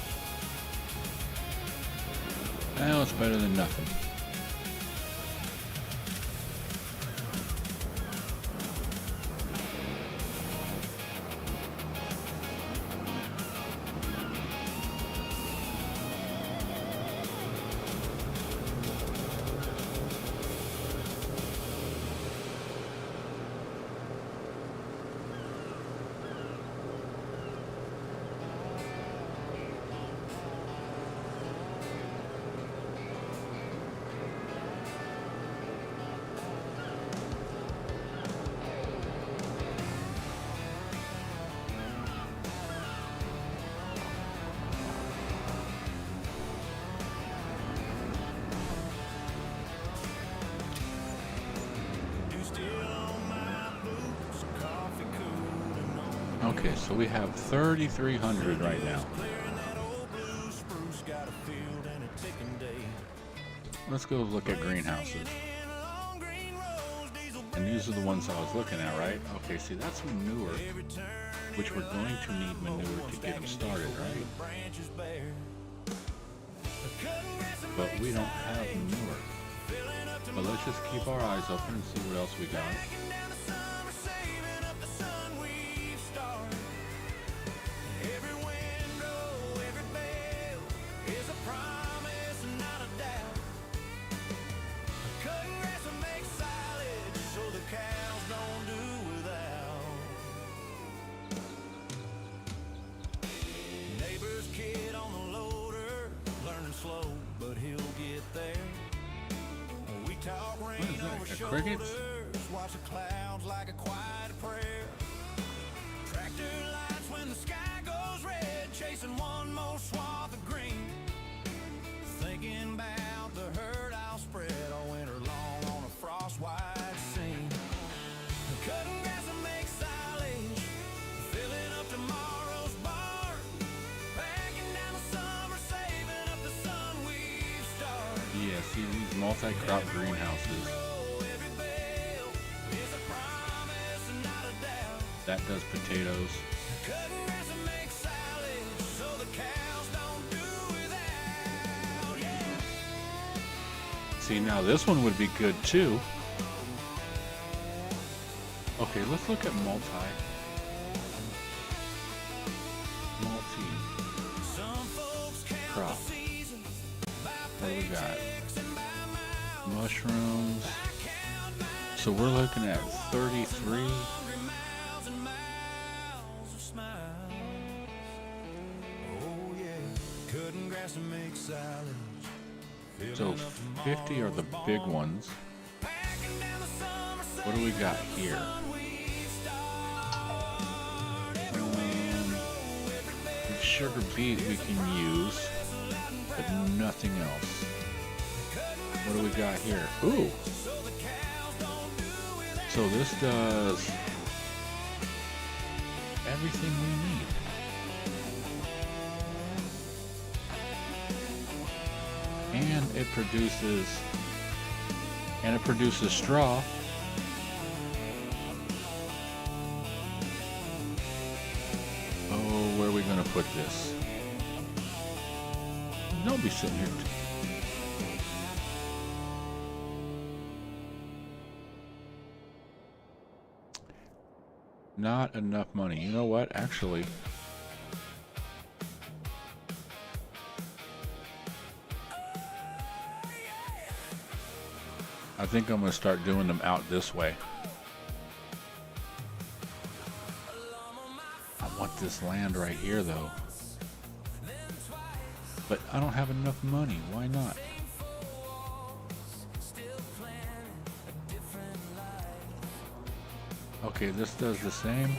Well, it's better than nothing. Okay, so we have 3,300 right now. Let's go look at greenhouses. And these are the ones I was looking at, right? Okay, see, that's manure, which we're going to need manure to get them started, right? But we don't have manure. But let's just keep our eyes open and see what else we got. slow, but he'll get there. We talk rain is that, over a cricket? shoulders, watch the clouds like a quiet prayer. Tractor lights when the sky goes red, chasing one more swath of green. Thinking about the hurt I'll spread all winter long on a frost white scene. Cutting grass and make silage, filling up tomorrow's barn. Packing down the summer, saving up the sun we've started. Yeah, see these multi-crop greenhouses. Every bale is a promise and not a doubt. That does potatoes. Cutting grass and make silage so the cows don't do without. Yeah. See, now this one would be good too. Okay, let's look at multi. Some folks count Crop. the seasons by What do we got? paychecks and by miles. Mushrooms. Count my So we're looking at 33. hungry miles and miles of smiles. Oh yeah, cutting grass and make silage. So 50 are the big ones. Packing down the summer, What do we got here? Sugar beet we can use, but nothing else. What do we got here? Ooh! So this does everything we need. And it produces straw. Oh, where are we gonna put this? Don't be sitting here. Not enough money. You know what? Actually, I think I'm gonna start doing them out this way. I want this land right here though. But I don't have enough money. Why not? Okay, this does the same,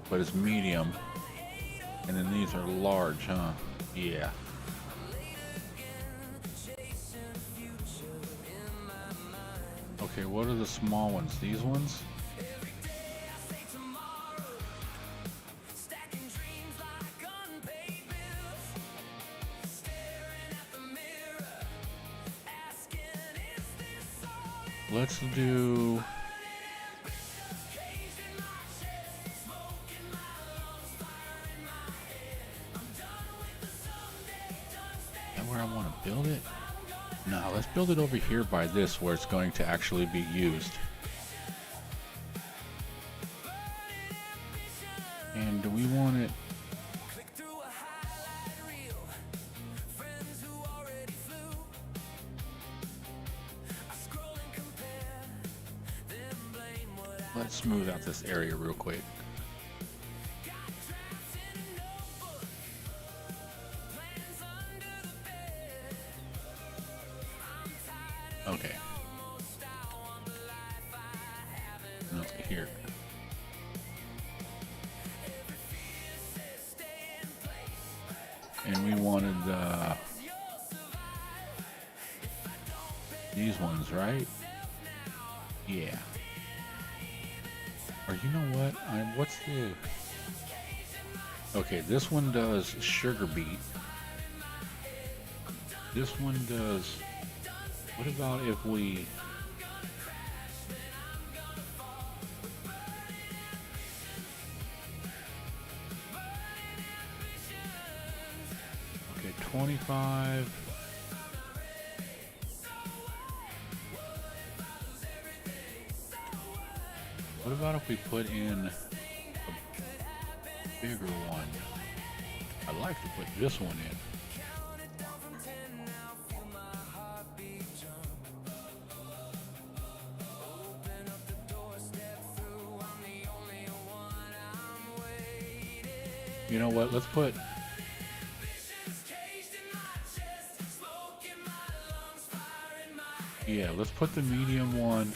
but it's medium. And then these are large, huh? Yeah. Okay, what are the small ones? These ones? Let's do... Is that where I want to build it? No, let's build it over here by this where it's going to actually be used. And do we want it... Let's smooth out this area real quick. Okay. No, here. And we wanted these ones, right? Yeah. Or you know what? What's the... Okay, this one does sugar beet. This one does... What about if we... Okay, 25... What about if we put in a bigger one? I'd like to put this one in. You know what? Let's put Yeah, let's put the medium one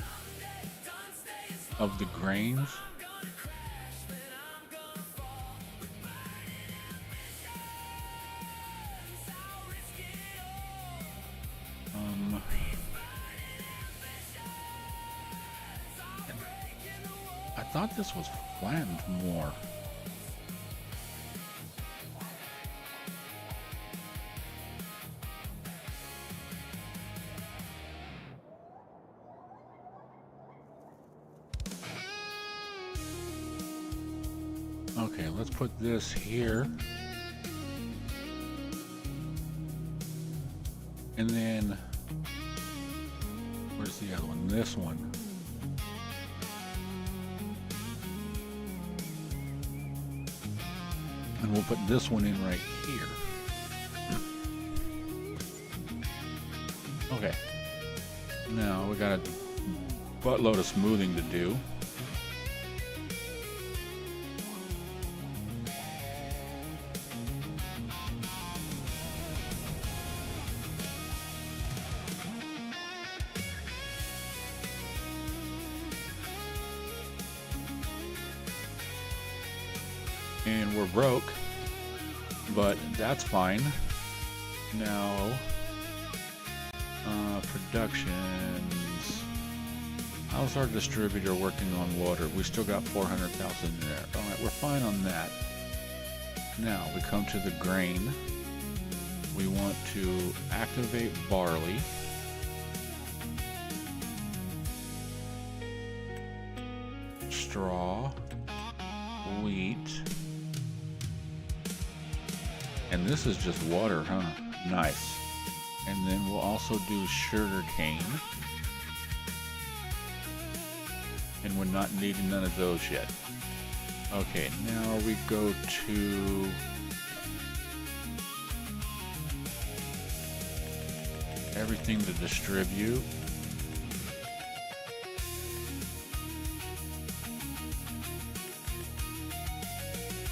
of the grains. I thought this was flattened more. Okay, let's put this here. And then, where's the other one? This one. And we'll put this one in right here. Okay. Now we got a buttload of smoothing to do. And we're broke, but that's fine. Now, productions. How's our distributor working on water? We still got 400,000 in there. All right, we're fine on that. Now we come to the grain. We want to activate barley. Straw. Wheat. And this is just water, huh? Nice. And then we'll also do sugar cane. And we're not needing none of those yet. Okay, now we go to everything to distribute.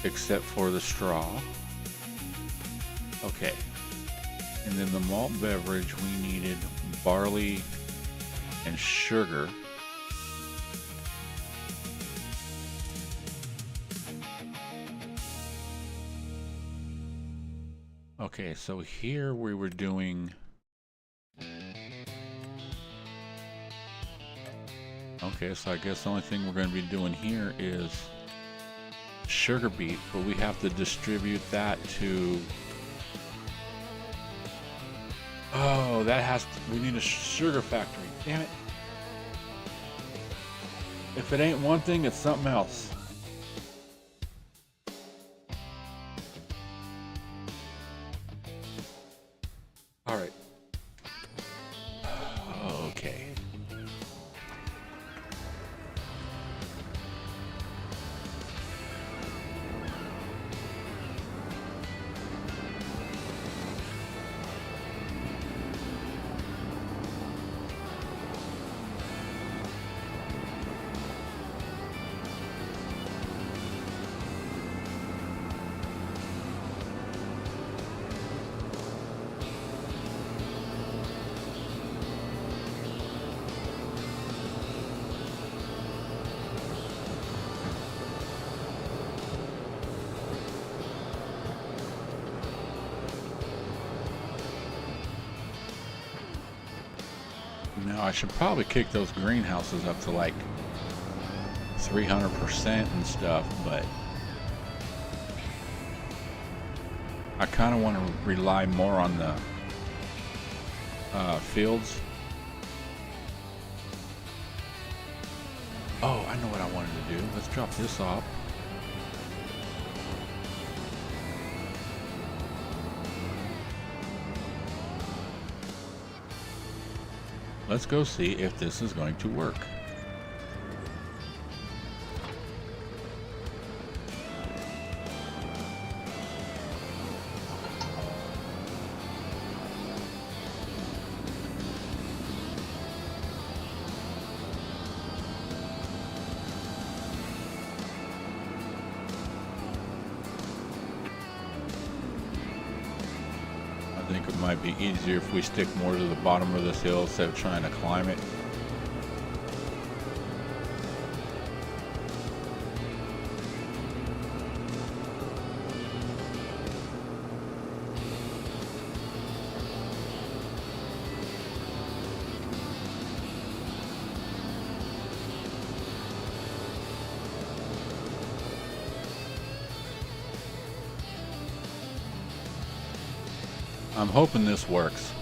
Except for the straw. Okay. And then the malt beverage, we needed barley and sugar. Okay, so here we were doing... Okay, so I guess the only thing we're going to be doing here is sugar beet, but we have to distribute that to... Oh, that has to... We need a sugar factory. Damn it. If it ain't one thing, it's something else. All right. Okay. Now I should probably kick those greenhouses up to like 300% and stuff, but I kind of want to rely more on the fields. Oh, I know what I wanted to do. Let's drop this off. Let's go see if this is going to work. I think it might be easier if we stick more to the bottom of this hill instead of trying to climb it. I'm hoping this works.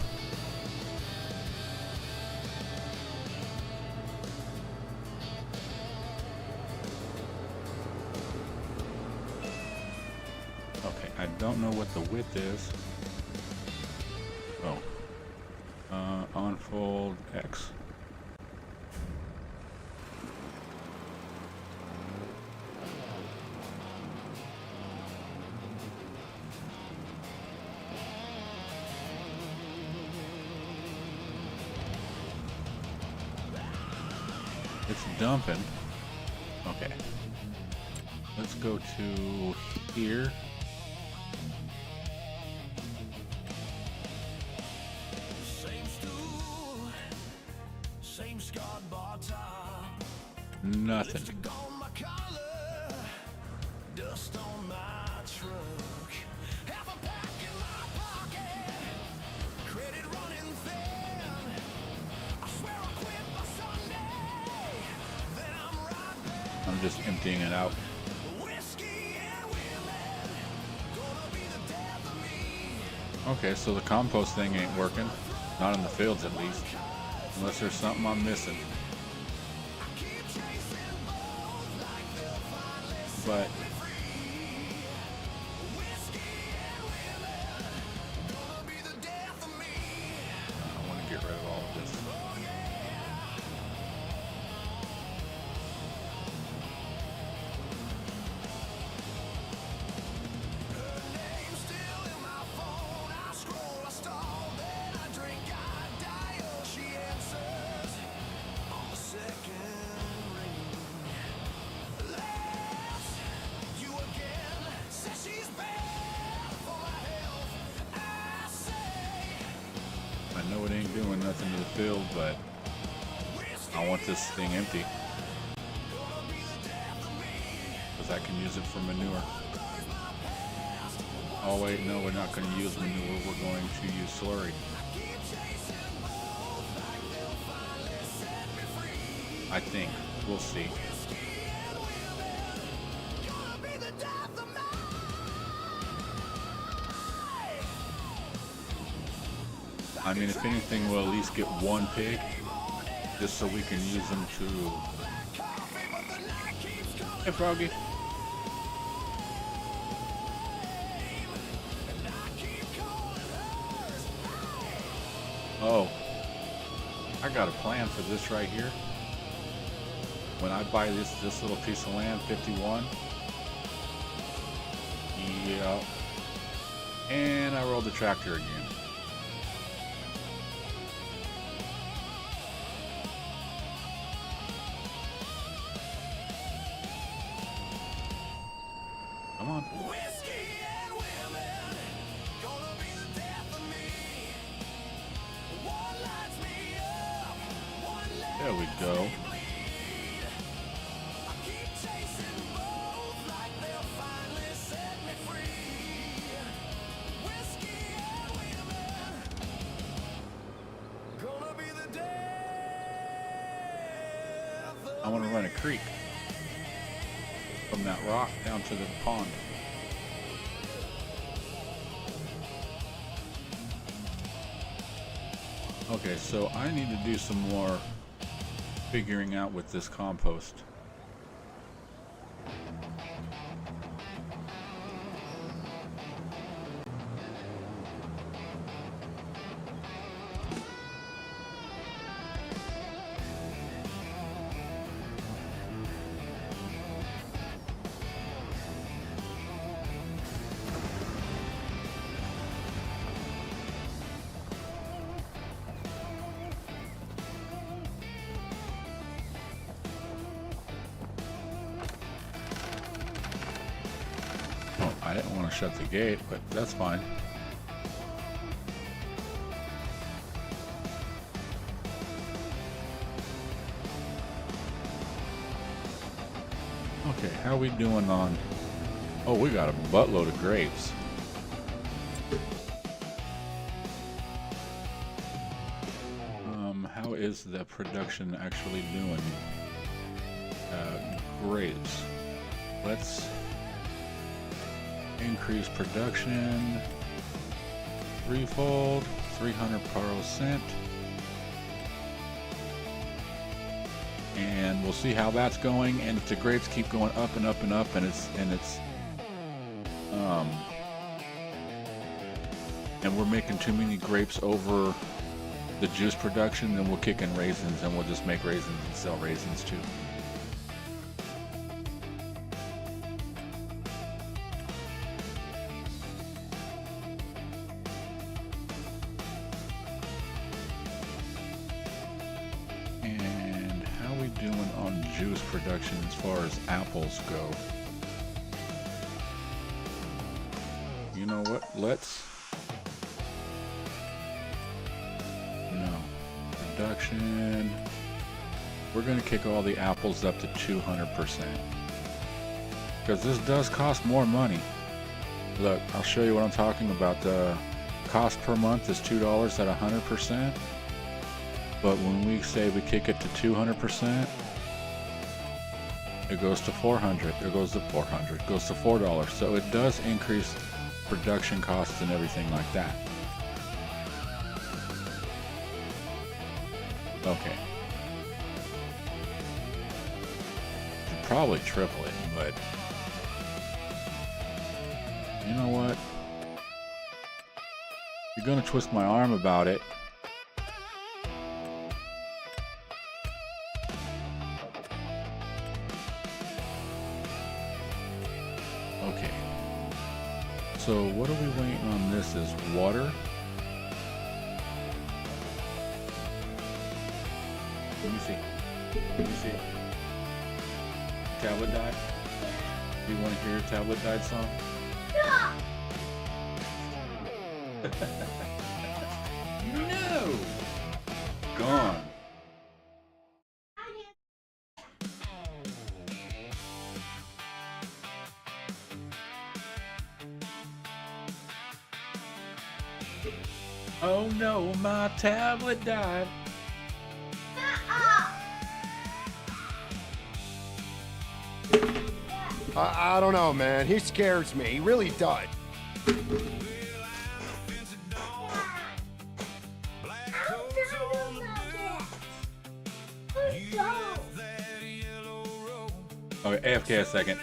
Okay, I don't know what the width is. Oh. Unfold X. It's dumping. Okay. Let's go to here. Same stool, same scarred bar top. Nothing. Lipstick on my collar, dust on my truck. Half a pack in my pocket, credit running thin. I swear I'll quit by Sunday, then I'm right back. I'm just emptying it out. Whiskey and women, gonna be the death of me. Okay, so the compost thing ain't working. Not in the fields at least. Unless there's something I'm missing. But I want to get rid of all of this. I know it ain't doing nothing to the field, but I want this thing empty because I can use it for manure. Oh wait, no, we're not going to use manure. We're going to use slurry. I think. We'll see. I mean, if anything, we'll at least get one pig, just so we can use them to... Hey, Froggy. Oh, I got a plan for this right here. When I buy this little piece of land, 51. Yep. And I rolled the tractor again. Come on. There we go. I want to run a creek from that rock down to the pond. Okay, so I need to do some more figuring out with this compost. Oh, I didn't want to shut the gate, but that's fine. how we doing on... Oh, we got a buttload of grapes. How is the production actually doing? Grapes. Let's increase production threefold, 300%. And we'll see how that's going, and if the grapes keep going up and up and up, and we're making too many grapes over the juice production, then we'll kick in raisins, and we'll just make raisins and sell raisins too. And how we doing on juice production as far as apples go? You know what? Let's... No. Production. We're going to kick all the apples up to 200%. Because this does cost more money. Look, I'll show you what I'm talking about. The cost per month is $2 at 100%. But when we say we kick it to 200%, it goes to 400. It goes to 400. It goes to $4. So it does increase production costs and everything like that. Okay. Should probably triple it, but you know what? You're gonna twist my arm about it. Okay. So what are we waiting on? This is water. Let me see. Let me see. Tablet died? Do you want to hear a tablet died song? No! Gone. Oh no, my tablet died. I don't know, man. He scares me. He really does. Okay, AFK a second.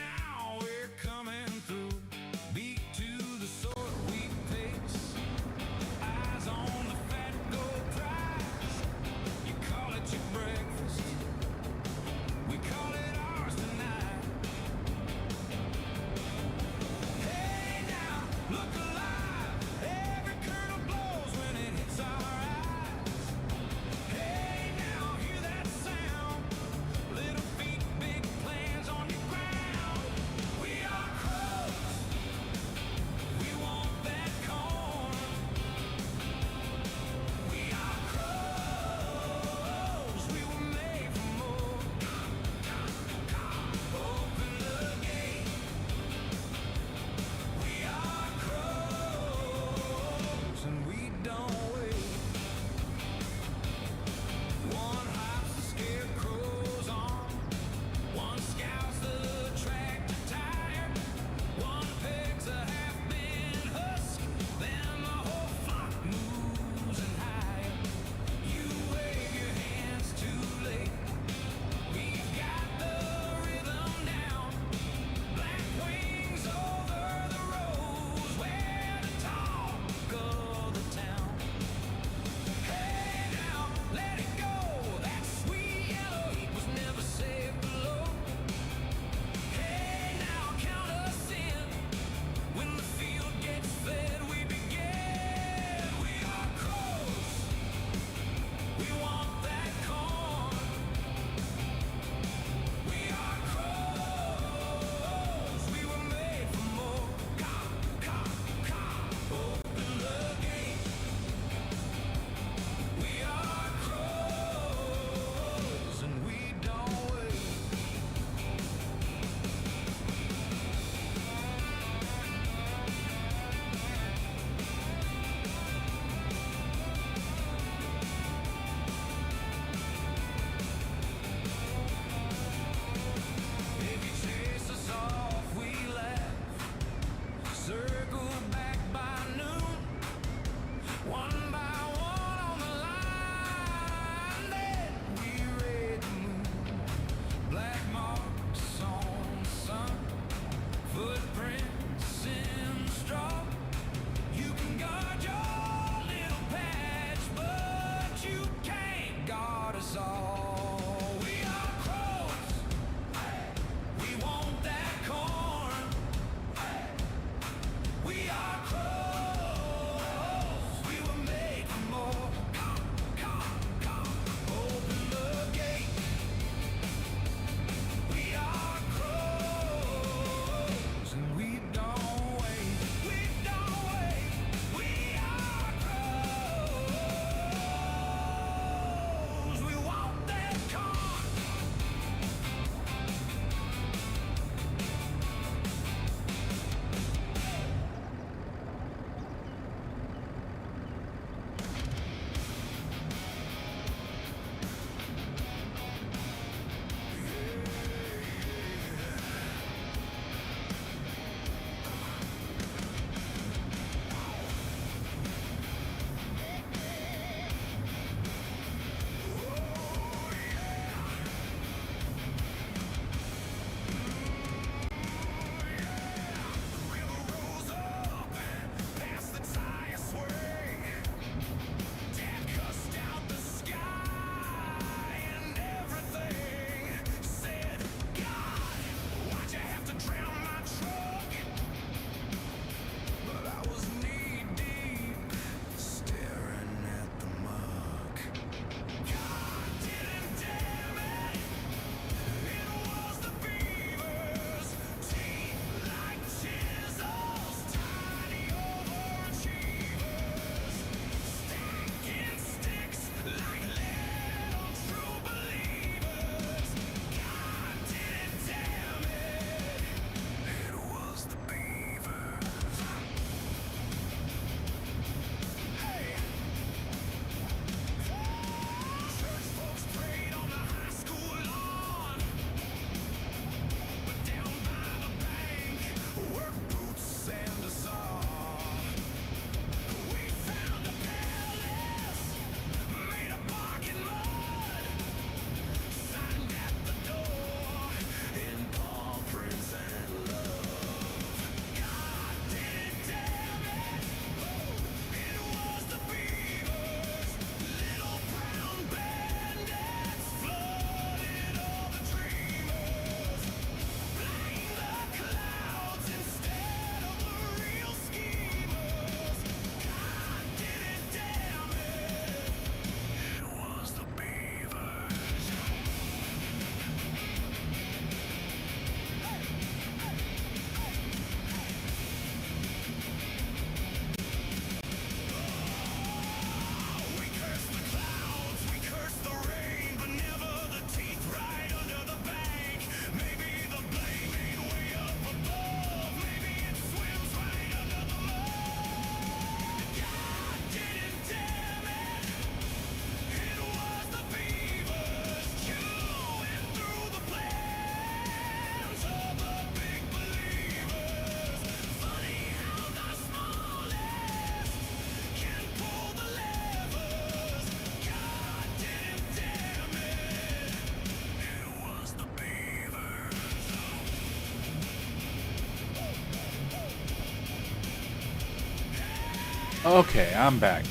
Okay, I'm back.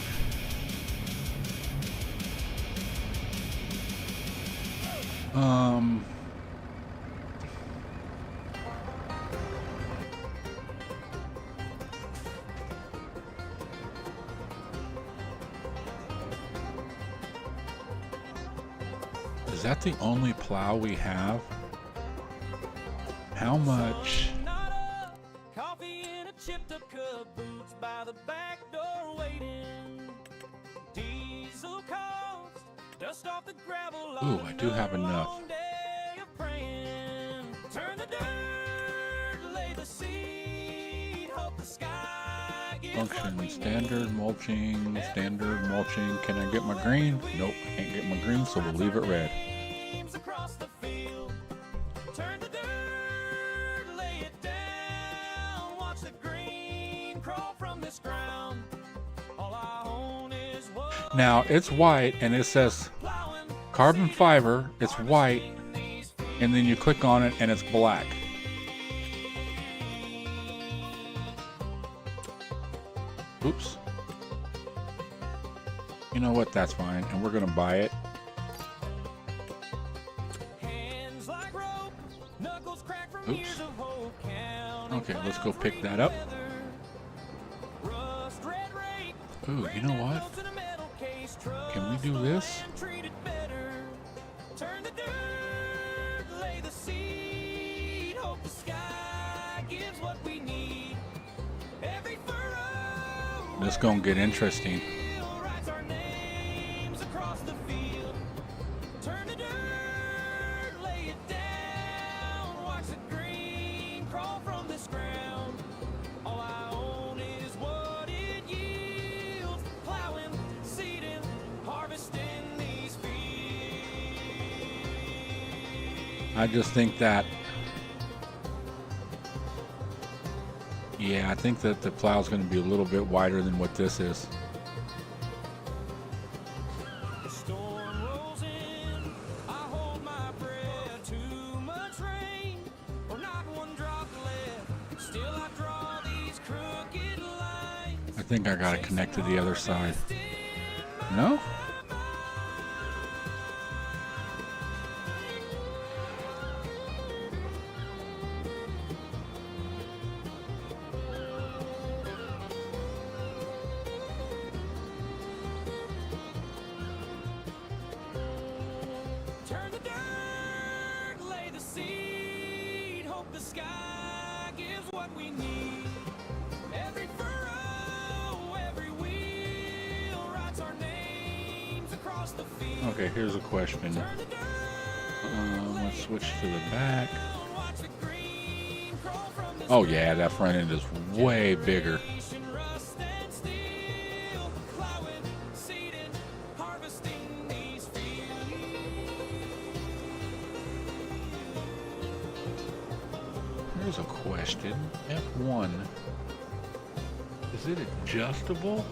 Is that the only plow we have? How much? Coffee in a chipped up cup, boots by the back door waiting. Diesel cost, dust off the gravel. Ooh, I do have enough. Long day of praying. Turn the dirt, lay the seed, hope the sky gives what Function, we standard need. mulching, standard mulching. Can I get my green? Nope, can't get my green, so we'll leave it red. Flames across the field. Turn the dirt, lay it down. Watch the green crawl from this ground. All I own is what Now, it's white and it says plowing. carbon fiber. It's white, and then you click on it and it's black. Oops. You know what? That's fine, and we're gonna buy it. Hands like rope, knuckles crack from Oops. years of hope. Counting Okay, let's go clouds pick that up. together. Rust, red rake, Ooh, you know what? bolts in a metal case. Can we do this? And treat it better. Turn the dirt, lay the seed. Hope the sky gives what we need. Every furrow, This gonna get interesting. wheel writes our names across the field. Turn the dirt, lay it down. Watch the green crawl from this ground. All I own is what it yields. Plowing, seeding, harvesting these fields. I just think that, yeah, I think that the plow's going to be a little bit wider than what this is. The storm rolls in, I hold my breath. Too much rain, or not one drop left. Still I draw these crooked lines. I think I got to connect to the other side. No? Turn the dirt, lay the seed. Hope the sky gives what we need. Every furrow, every wheel writes our names across the field. Okay, here's a question. Turn the dirt, Let's switch to the back. down, watch the green crawl from this Oh yeah, that front end is way bigger. nation. Rust and steel, plowing, seeding, harvesting these fields. Here's a question. F1. Is it adjustable?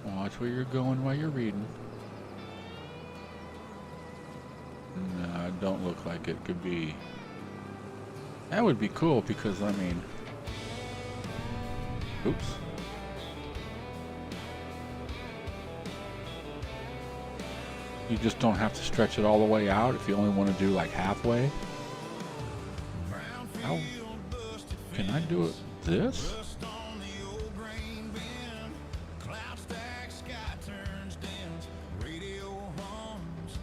Watch where you're going while you're reading. No, it don't look like it could be. That would be cool because, I mean... Oops. You just don't have to stretch it all the way out if you only want to do like halfway. How can I do it this? Dust on the old grain bin. Cloud stack, sky turns dim. Radio hums,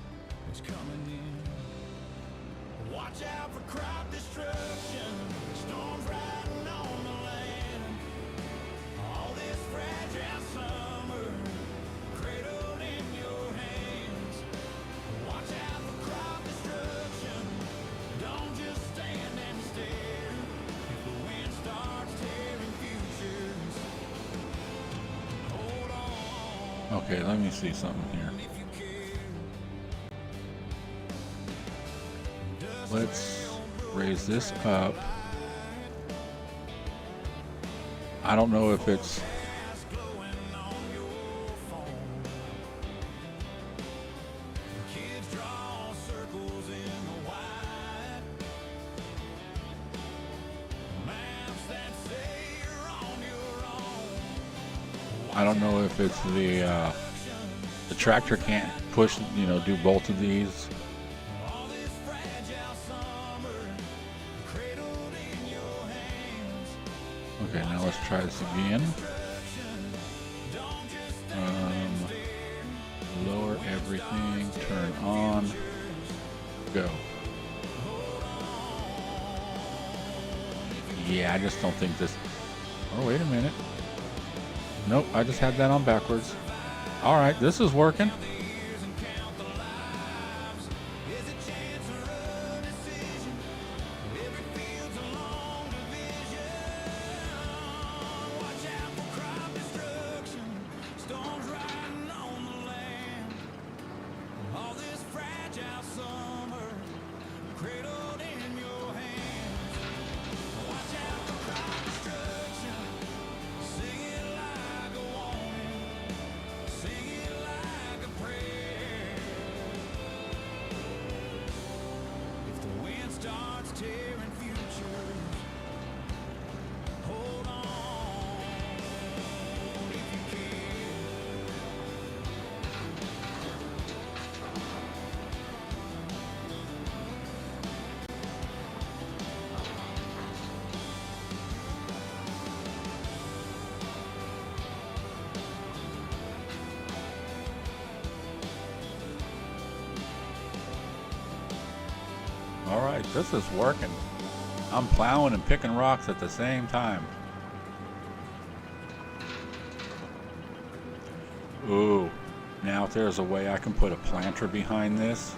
it's coming in. Watch out for crop destruction. Storms riding on the land. All this fragile summer cradled in your hands. Watch out for crop destruction. Don't just stand and stare. If the wind starts tearing futures, hold on Okay, let me see something here. if you care. Let's raise this up. I don't know if it's... I don't know if it's the tractor can't push, do both of these. Okay, now let's try this again. Lower everything, turn on, go. Yeah, I just don't think this. Oh, wait a minute. Nope, I just had that on backwards. All right, this is working. All right, this is working. I'm plowing and picking rocks at the same time. Ooh, now if there's a way I can put a planter behind this.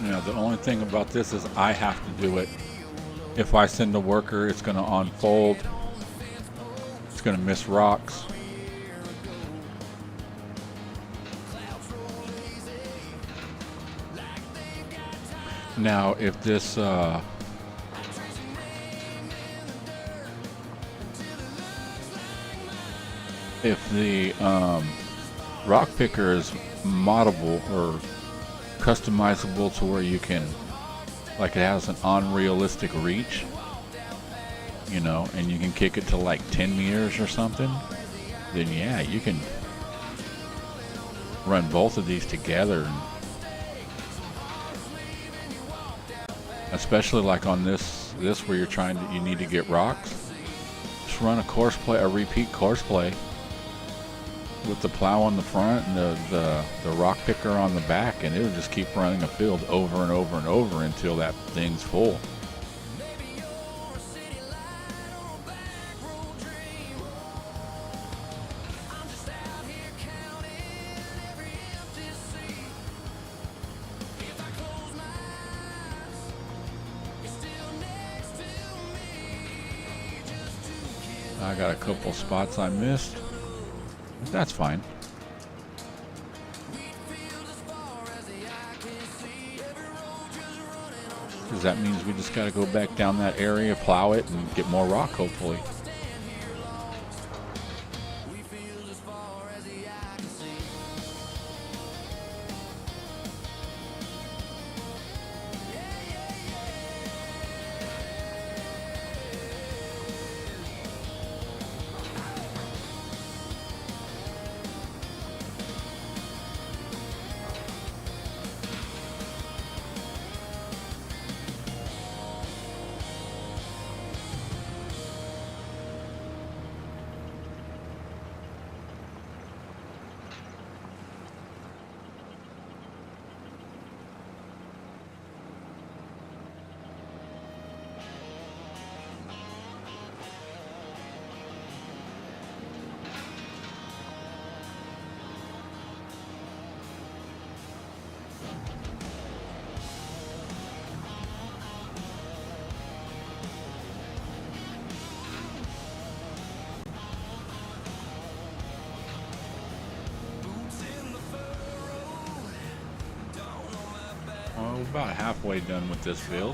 Now, the only thing about this is I have to do it. If I send a worker, it's going to unfold. It's going to miss rocks. Now, if this if the rock picker is moddable or customizable to where you can, like, it has an unrealistic reach, and you can kick it to like 10 meters or something, then yeah, you can run both of these together. And especially like on this where you need to get rocks, just run a repeat course play with the plow on the front and the rock picker on the back, and it'll just keep running a field over and over and over until that thing's full. I got a couple spots I missed. That's fine. Because that means we just got to go back down that area, plow it, and get more rock, hopefully. about halfway done with this field.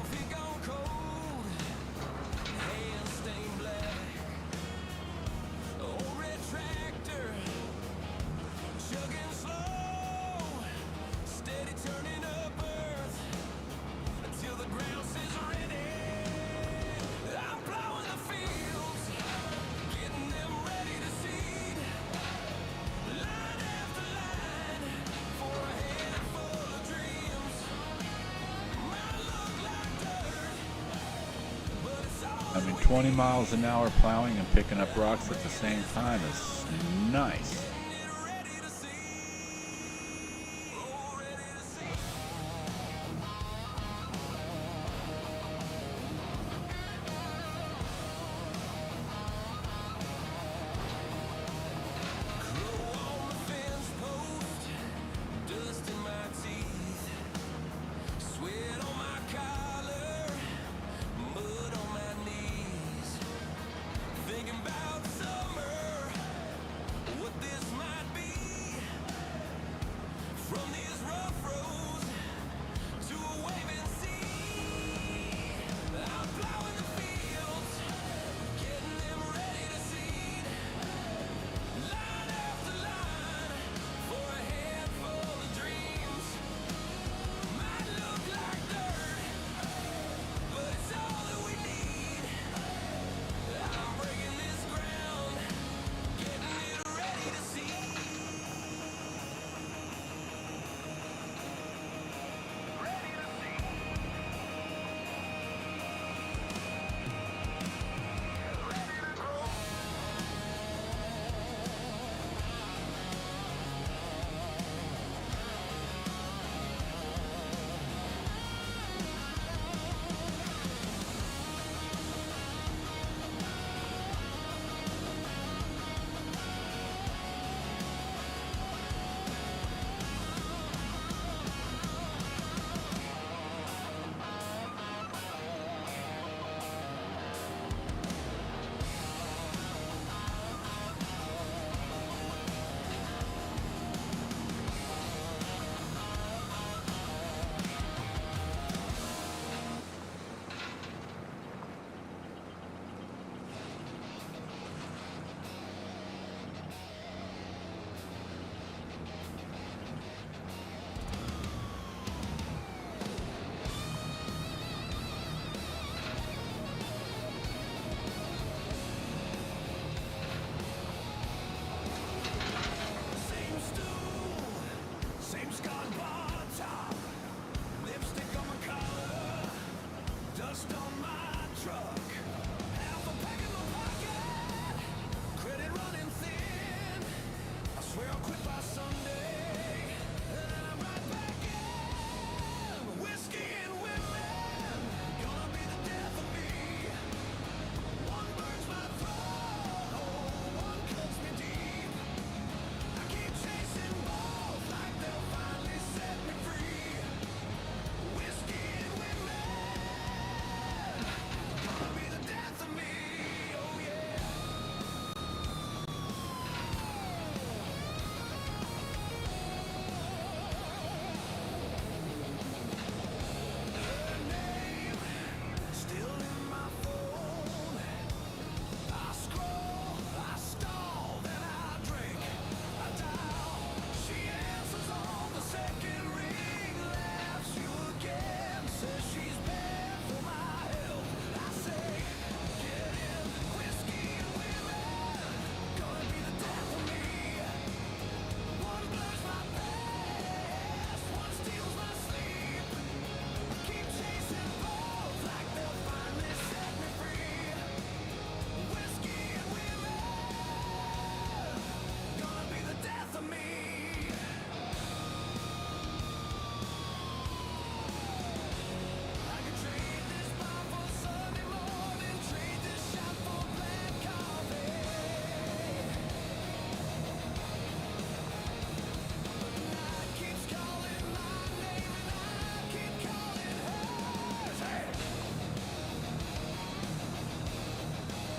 I mean, 20 miles an hour plowing and picking up rocks at the same time is nice.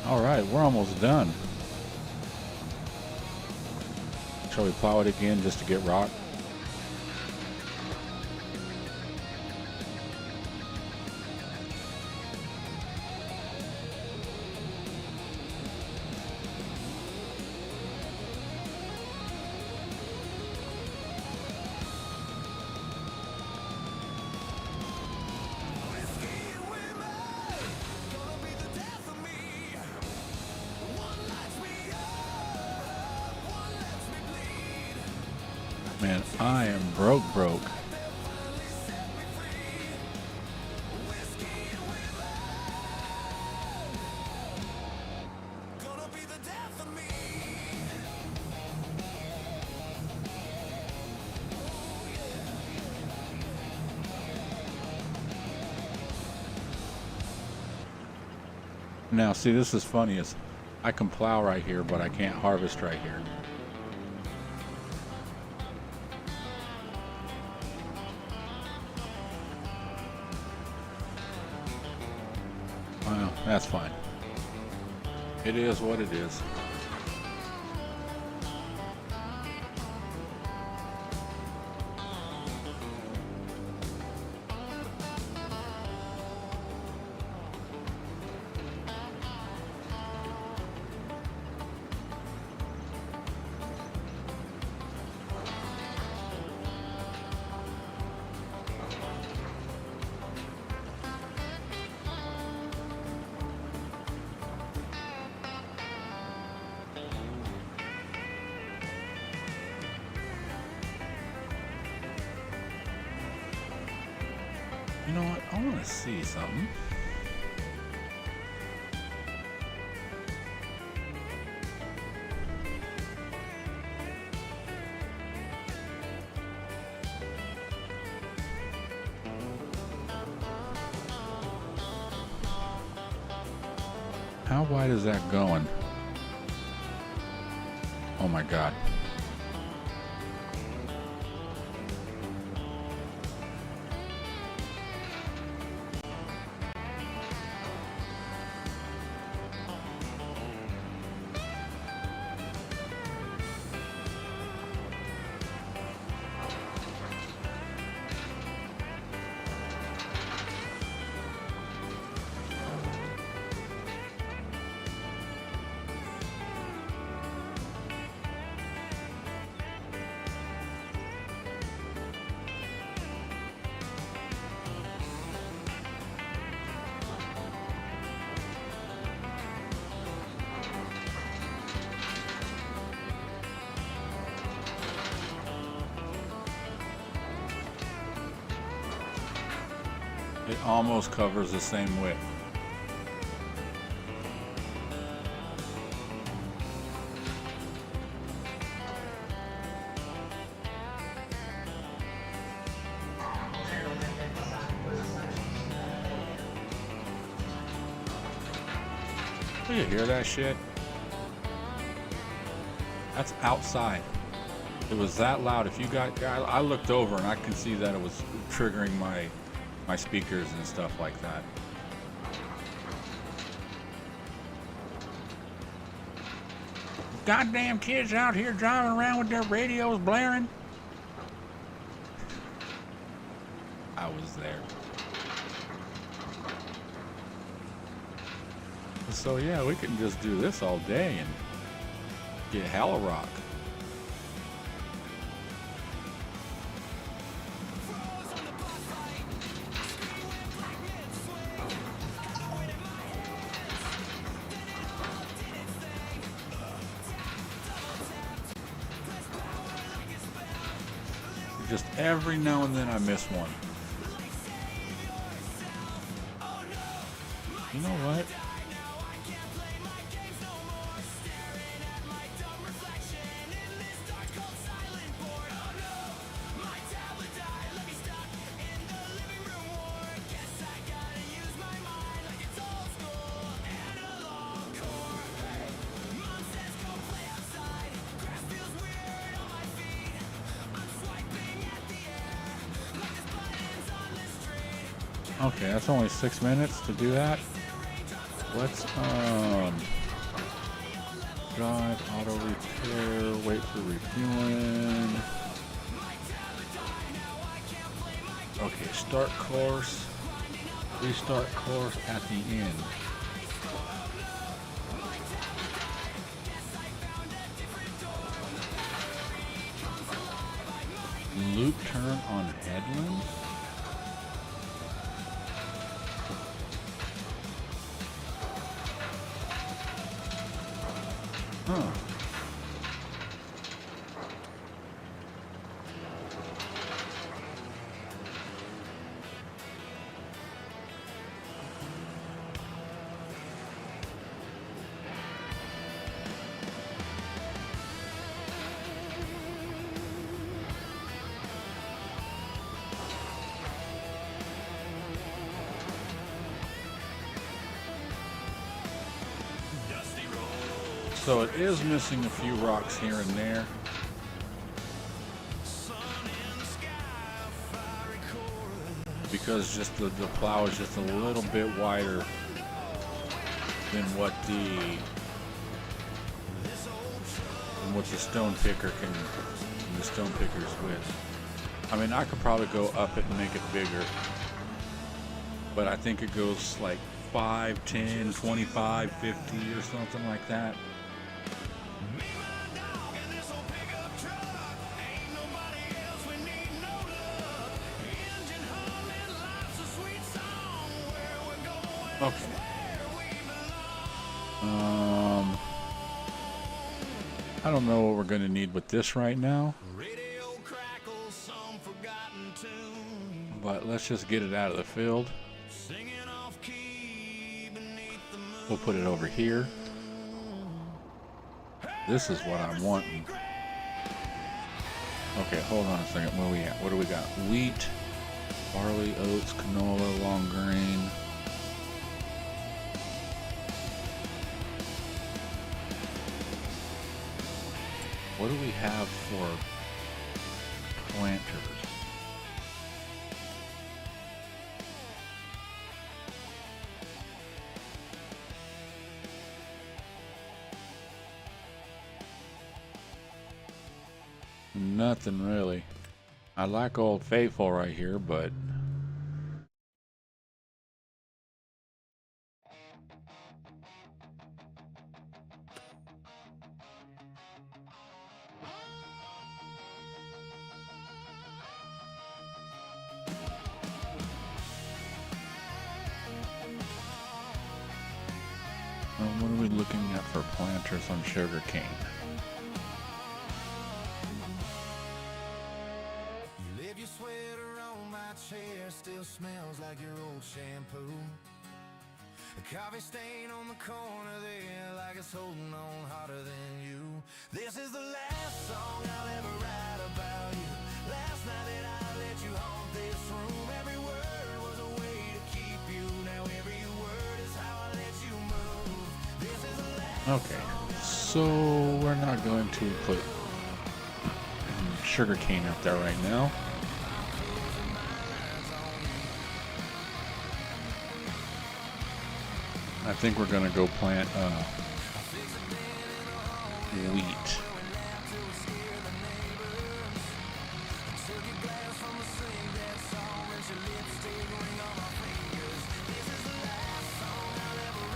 All right, we're almost done. Shall we plow it again just to get rock? Man, I am broke. Now, see, this is funny. Is I can plow right here, but I can't harvest right here. Well, that's fine. It is what it is. You know what? I want to see something. How wide is that going? Oh my God. It almost covers the same width. Do you hear that shit? That's outside. It was that loud. If you got, I looked over and I can see that it was triggering my speakers and stuff like that. Goddamn kids out here driving around with their radios blaring. I was there. So yeah, we can just do this all day and get hella rock. Just every now and then I miss one. You know what? Okay, that's only 6 minutes to do that. Let's drive, auto repair, wait for refueling. Okay, start course, restart course at the end. Loop turn on headland. Huh. So it is missing a few rocks here and there. Because just the plow is just a little bit wider than what the stone picker can, the stone picker's width. I mean, I could probably go up it and make it bigger, but I think it goes like 5, 10, 25, 50 or something like that. Okay. I don't know what we're going to need with this right now, but let's just get it out of the field. We'll put it over here. This is what I'm wanting. Okay, hold on a second. Where are we at? What do we got? Wheat, barley, oats, canola, long grain. What do we have for planters? Nothing really. I like Old Faithful right here, but what are we looking at for planters on sugarcane? You leave your sweater on my chair, still smells like your old shampoo. A coffee stain on the corner there, like it's holding on hotter than you. This is the last song I'll ever write about you. Last night that I let you haunt this room, every word was a way to keep you. Now every word is how I let you move. This is the last. Okay, so we're not going to put sugarcane up there right now. I think we're gonna go plant wheat.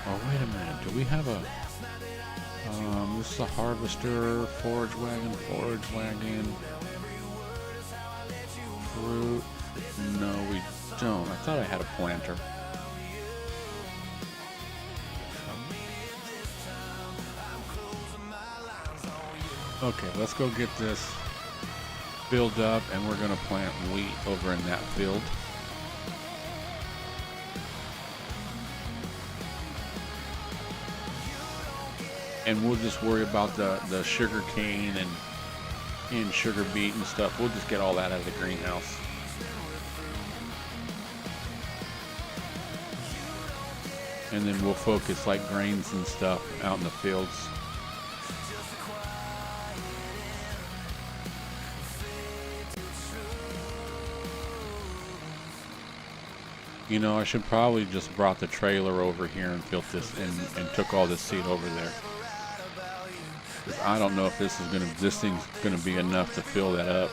Oh, wait a minute. Do we have a this is a harvester, forage wagon, fruit. No, we don't. I thought I had a planter. Okay, let's go get this filled up, and we're gonna plant wheat over in that field. And we'll just worry about the sugar cane and sugar beet and stuff. We'll just get all that out of the greenhouse. And then we'll focus like grains and stuff out in the fields. You know, I should probably just brought the trailer over here and filled this and took all this seed over there. 'Cause I don't know if this thing's gonna be enough to fill that up.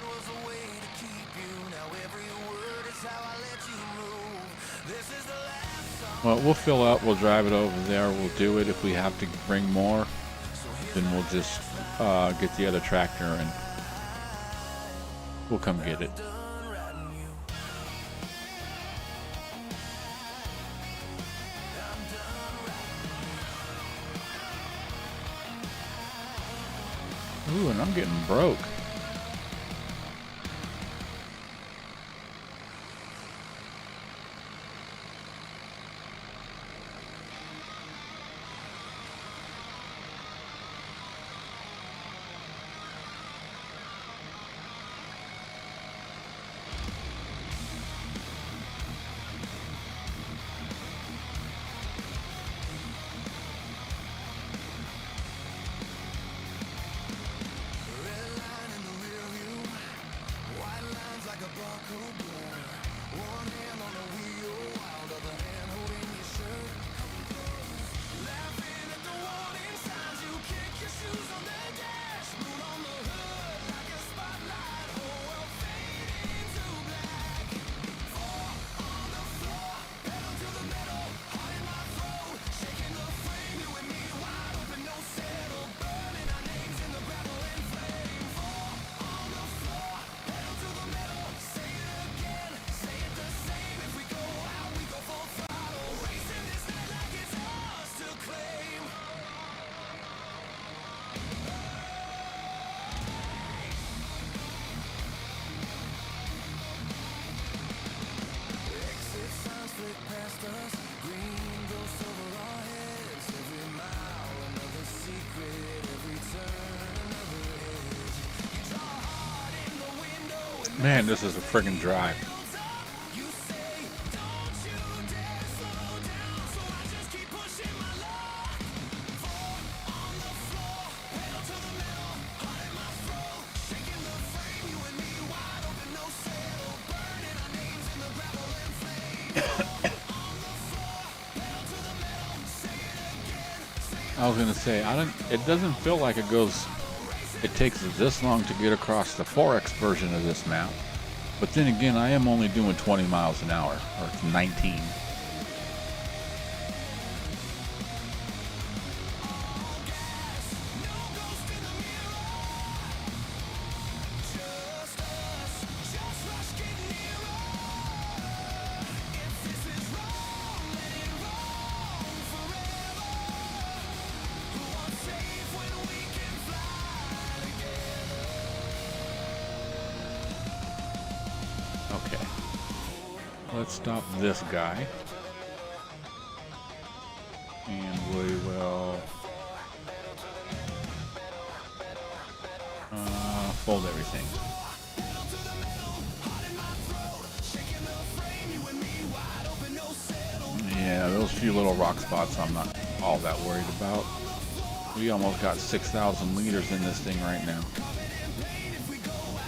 Well, we'll fill up, we'll drive it over there, we'll do it. If we have to bring more, then we'll just get the other tractor and we'll come get it. Ooh, and I'm getting broke. Man, this is a friggin' drive. I was gonna say, it doesn't feel like it takes this long to get across the 4X version of this map. But then again, I am only doing 20 miles an hour, or 19. Okay, let's stop this guy, and we will fold everything. Yeah, those few little rock spots I'm not all that worried about. We almost got 6,000 liters in this thing right now.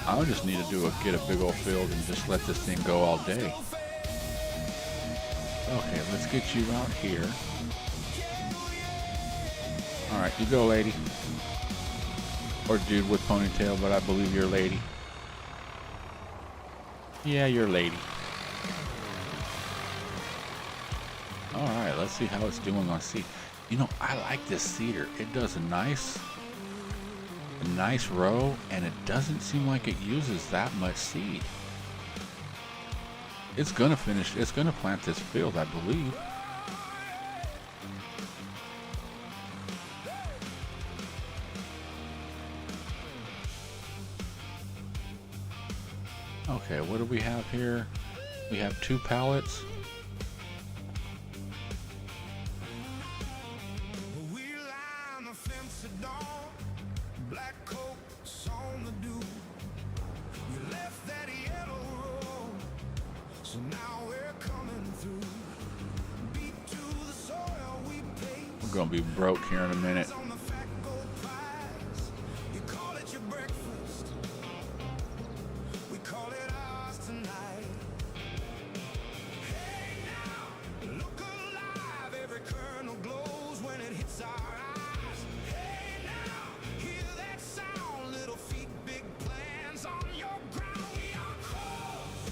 I just need to get a big old field and just let this thing go all day. Okay, let's get you out here. Alright, you go, lady. Or dude with ponytail, but I believe you're a lady. Yeah, you're a lady. Alright, let's see how it's doing on seed. You know, I like this seeder. It does a nice row, and it doesn't seem like it uses that much seed. It's gonna plant this field, I believe. Okay, what do we have here? We have 2 pallets. We line the fence at dawn, black coats on the dew. We left that yellow road, so now we're coming through. Beat to the soil we pace. We're gonna be broke here in a minute. On the fat gold pies, you call it your breakfast. We call it ours tonight. Hey now, look alive, every kernel glows when it hits our eyes. Hey now, hear that sound, little feet, big plans on your ground. We are crows,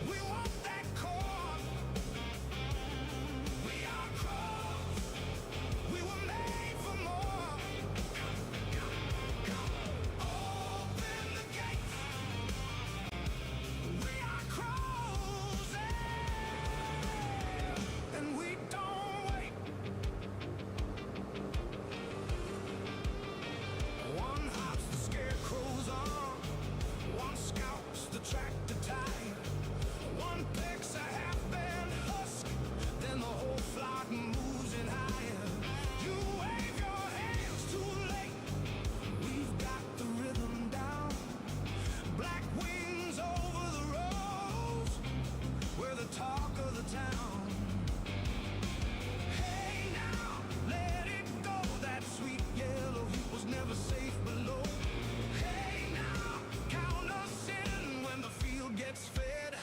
we want that corn. We are crows, we were made for more. Open the gates, we are crows, and we don't wait. One hops the scarecrow's arm, one scalps the tractor tire, one picks a half-bent husk, then the whole flock moves in higher. You wave your hands too late, we've got the rhythm down. Black wings over the roads, we're the talk of the town. Hey now, let it go, that sweet yellow heat was never safe below. Hey now, count us in when the field gets fed.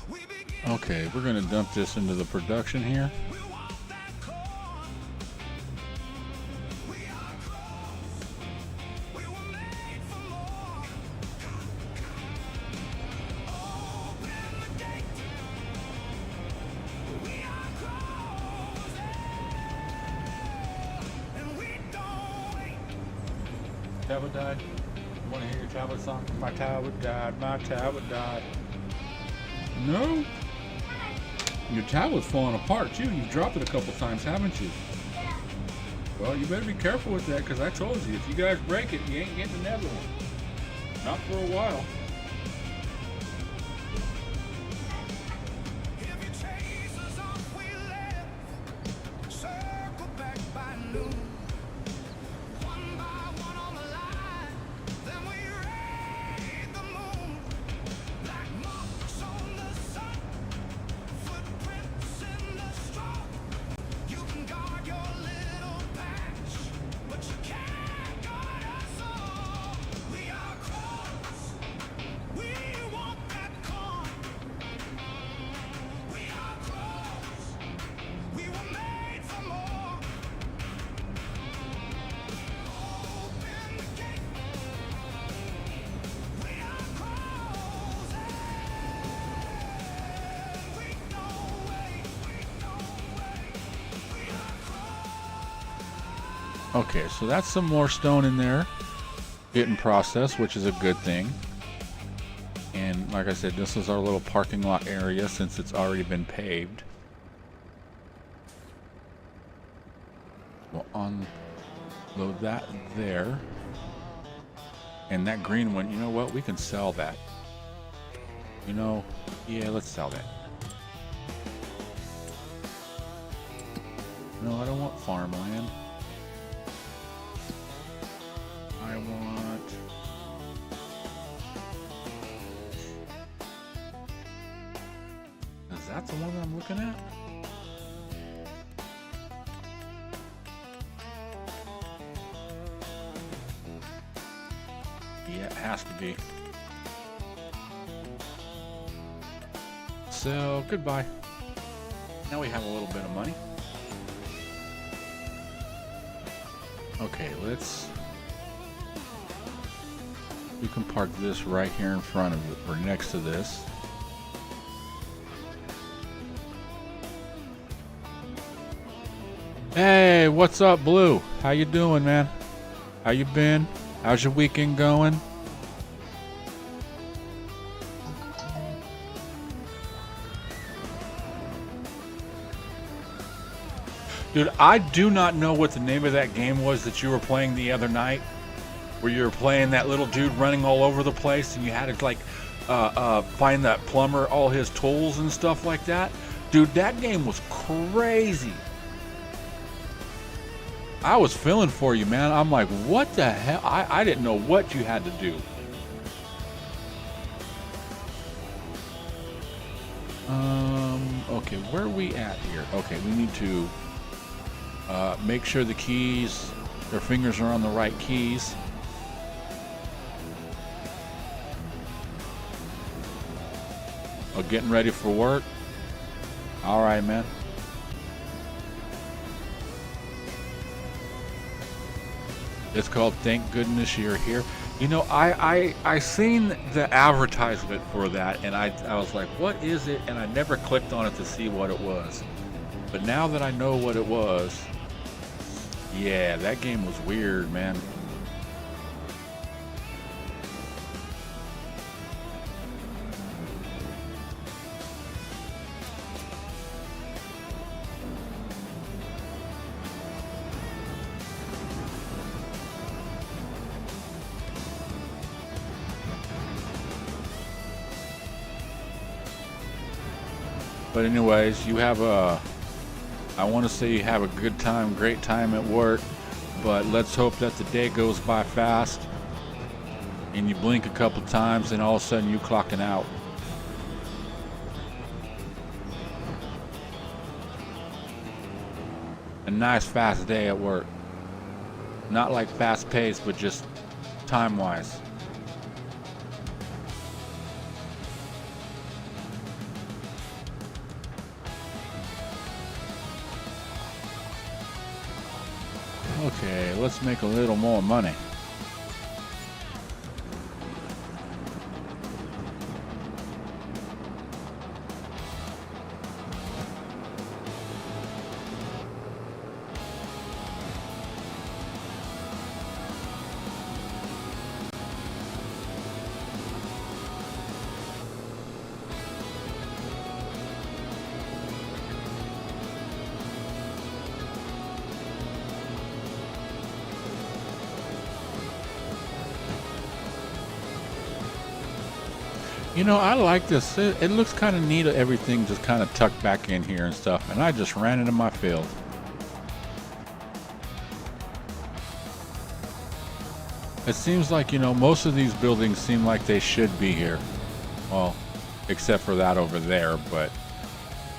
We begin, Okay, we're gonna dump this into the production here. we want that corn. We are crows, we were made for more. Open the gate, we are crows, and we don't wait. Tower died. You wanna hear your tower song? My tower died, my tower died. No? Your tower's falling apart too. You've dropped it a couple times, haven't you? Yeah. Well, you better be careful with that, because I told you, if you guys break it, you ain't getting another one. Not for a while. If you chase us off, we left. Circle back by noon. One by one on the line. Then we raid the moon. Okay, so that's some more stone in there getting processed, which is a good thing. And like I said, this is our little parking lot area since it's already been paved. We'll unload that there. And that green one, you know what? We can sell that. You know, yeah, let's sell that. No, I don't want farmland. I want... Is that the one I'm looking at? Yeah, it has to be. So, goodbye. Now we have a little bit of money. Okay, let's... We can park this right here in front of it, or next to this. Hey, what's up, Blue? How you doing, man? How you been? How's your weekend going? Dude, I do not know what the name of that game was that you were playing the other night, where you were playing that little dude running all over the place and you had to like find that plumber all his tools and stuff like that. Dude, that game was crazy. I was feeling for you, man. I'm like, what the hell? I didn't know what you had to do. Okay, where are we at here? Okay, we need to make sure the keys, their fingers are on the right keys. Oh, getting ready for work? All right, man. It's called Thank Goodness You're Here. You know, I seen the advertisement for that, and I was like, what is it? And I never clicked on it to see what it was. But now that I know what it was, yeah, that game was weird, man. But anyways, you have I want to say you have a good time, great time at work, but let's hope that the day goes by fast and you blink a couple times and all of a sudden you clocking out. A nice fast day at work. Not like fast paced, but just time wise. Okay, let's make a little more money. You know, I like this. It looks kind of neat. Everything just kind of tucked back in here and stuff. And I just ran into my field. It seems like, you know, most of these buildings seem like they should be here. Well, except for that over there. But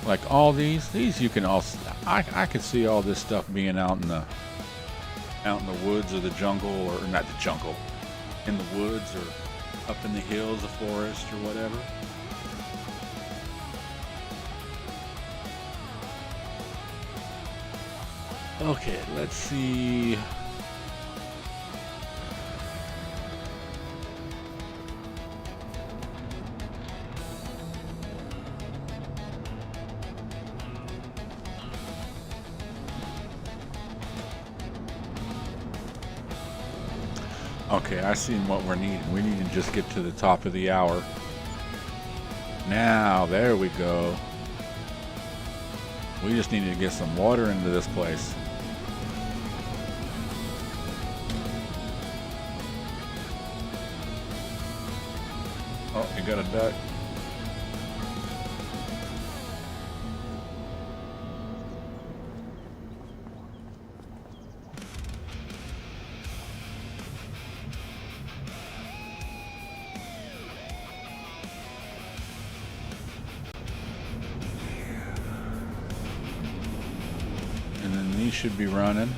like all these you can also, I could see all this stuff being out in the woods or the jungle, or not the jungle, in the woods or up in the hills, the forest, or whatever. Okay, let's see. Okay, I seen what we're needing. We need to just get to the top of the hour. Now, there we go. We just need to get some water into this place. Oh, you got a duck. And then these should be running.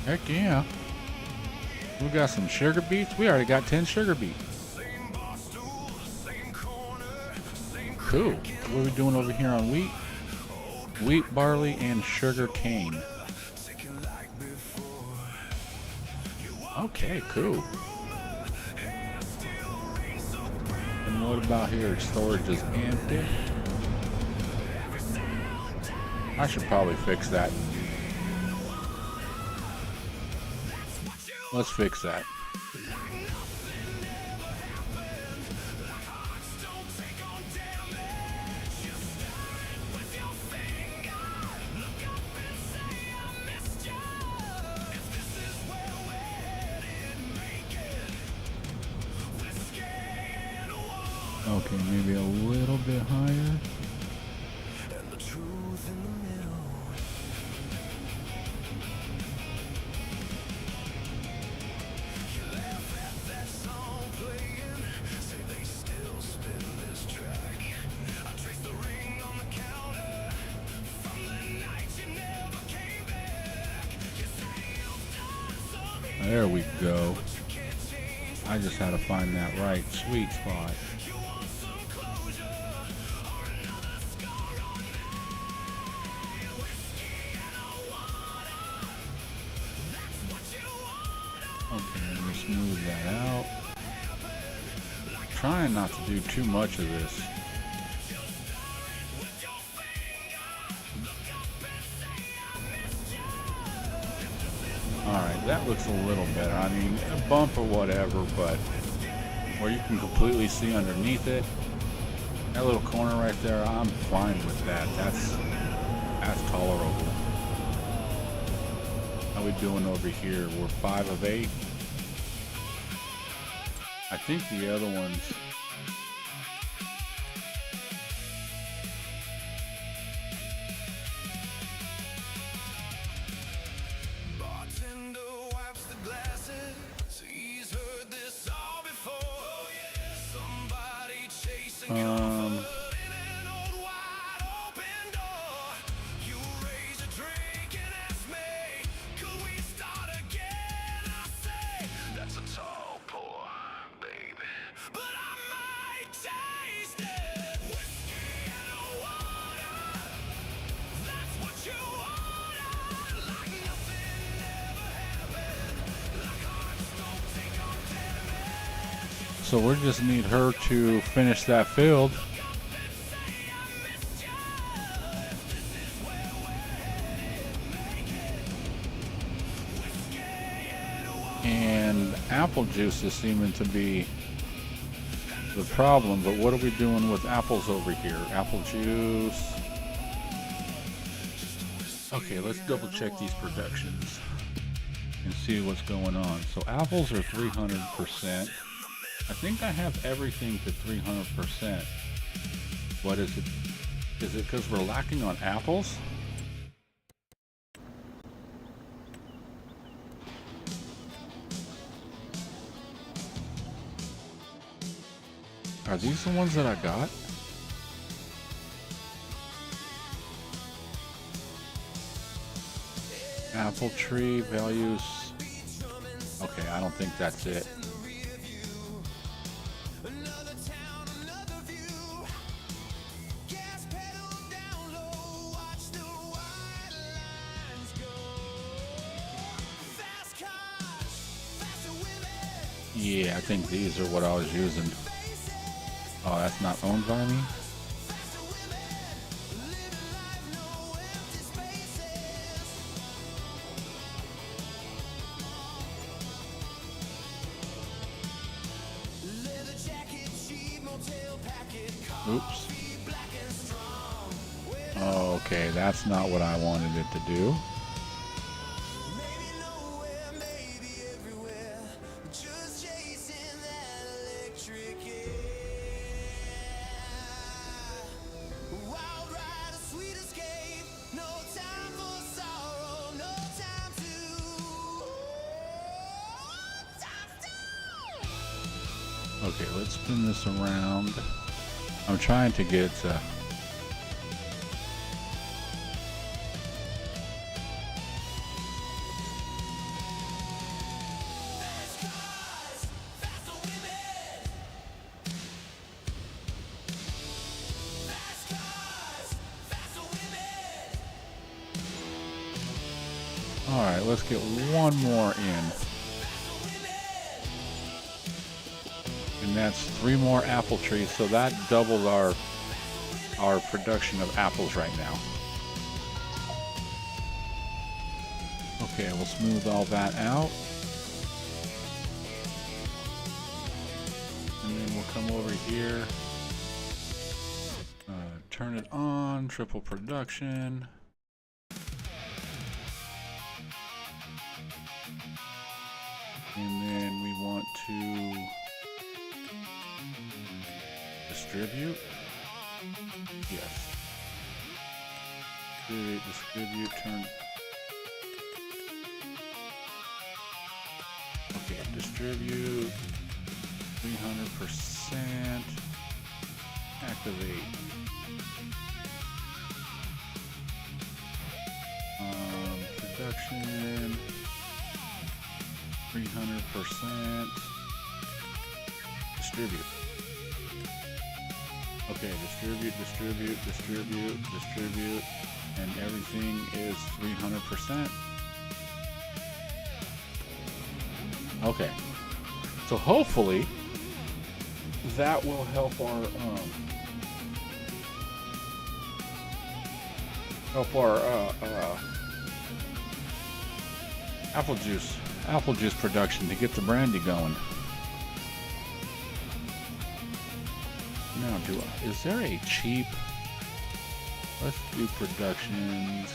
Heck yeah. We got some sugar beets. We already got 10 sugar beets. Cool. What are we doing over here on wheat? Wheat, barley, and sugar cane. Okay, cool. And what about here? Storage is empty. I should probably fix that. Let's fix that. Okay, maybe a little bit higher. There we go. I just had to find that right sweet spot. Okay, let me smooth that out. Trying not to do too much of this. Alright, that looks a little better. I mean, a bump or whatever, but where you can completely see underneath it. That little corner right there, I'm fine with that. That's tolerable. How we doing over here? We're 5 of 8. I think the other ones... So we just need her to finish that field. And apple juice is seeming to be the problem, but what are we doing with apples over here? Apple juice. Okay, let's double check these productions and see what's going on. So apples are 300%. I think I have everything to 300%. What is it? Is it because we're lacking on apples? Are these the ones that I got? Apple tree values. Okay, I don't think that's it. Yeah, I think these are what I was using. Oh, that's not owned by me? Okay, that's not what I wanted it to do. Okay, let's spin this around. I'm trying to get all right, let's get one more in. And that's 3 more apple trees, so that doubled our production of apples right now. Okay, we'll smooth all that out. And then we'll come over here, turn it on, triple production. And then we want to distribute. Yes. Distribute, turn. Okay, distribute. 300%. Activate. Production. 300%. Distribute. Okay, distribute, and everything is 300%. Okay, so hopefully that will help our apple juice production to get the brandy going. Now, is there a cheap? Let's do productions.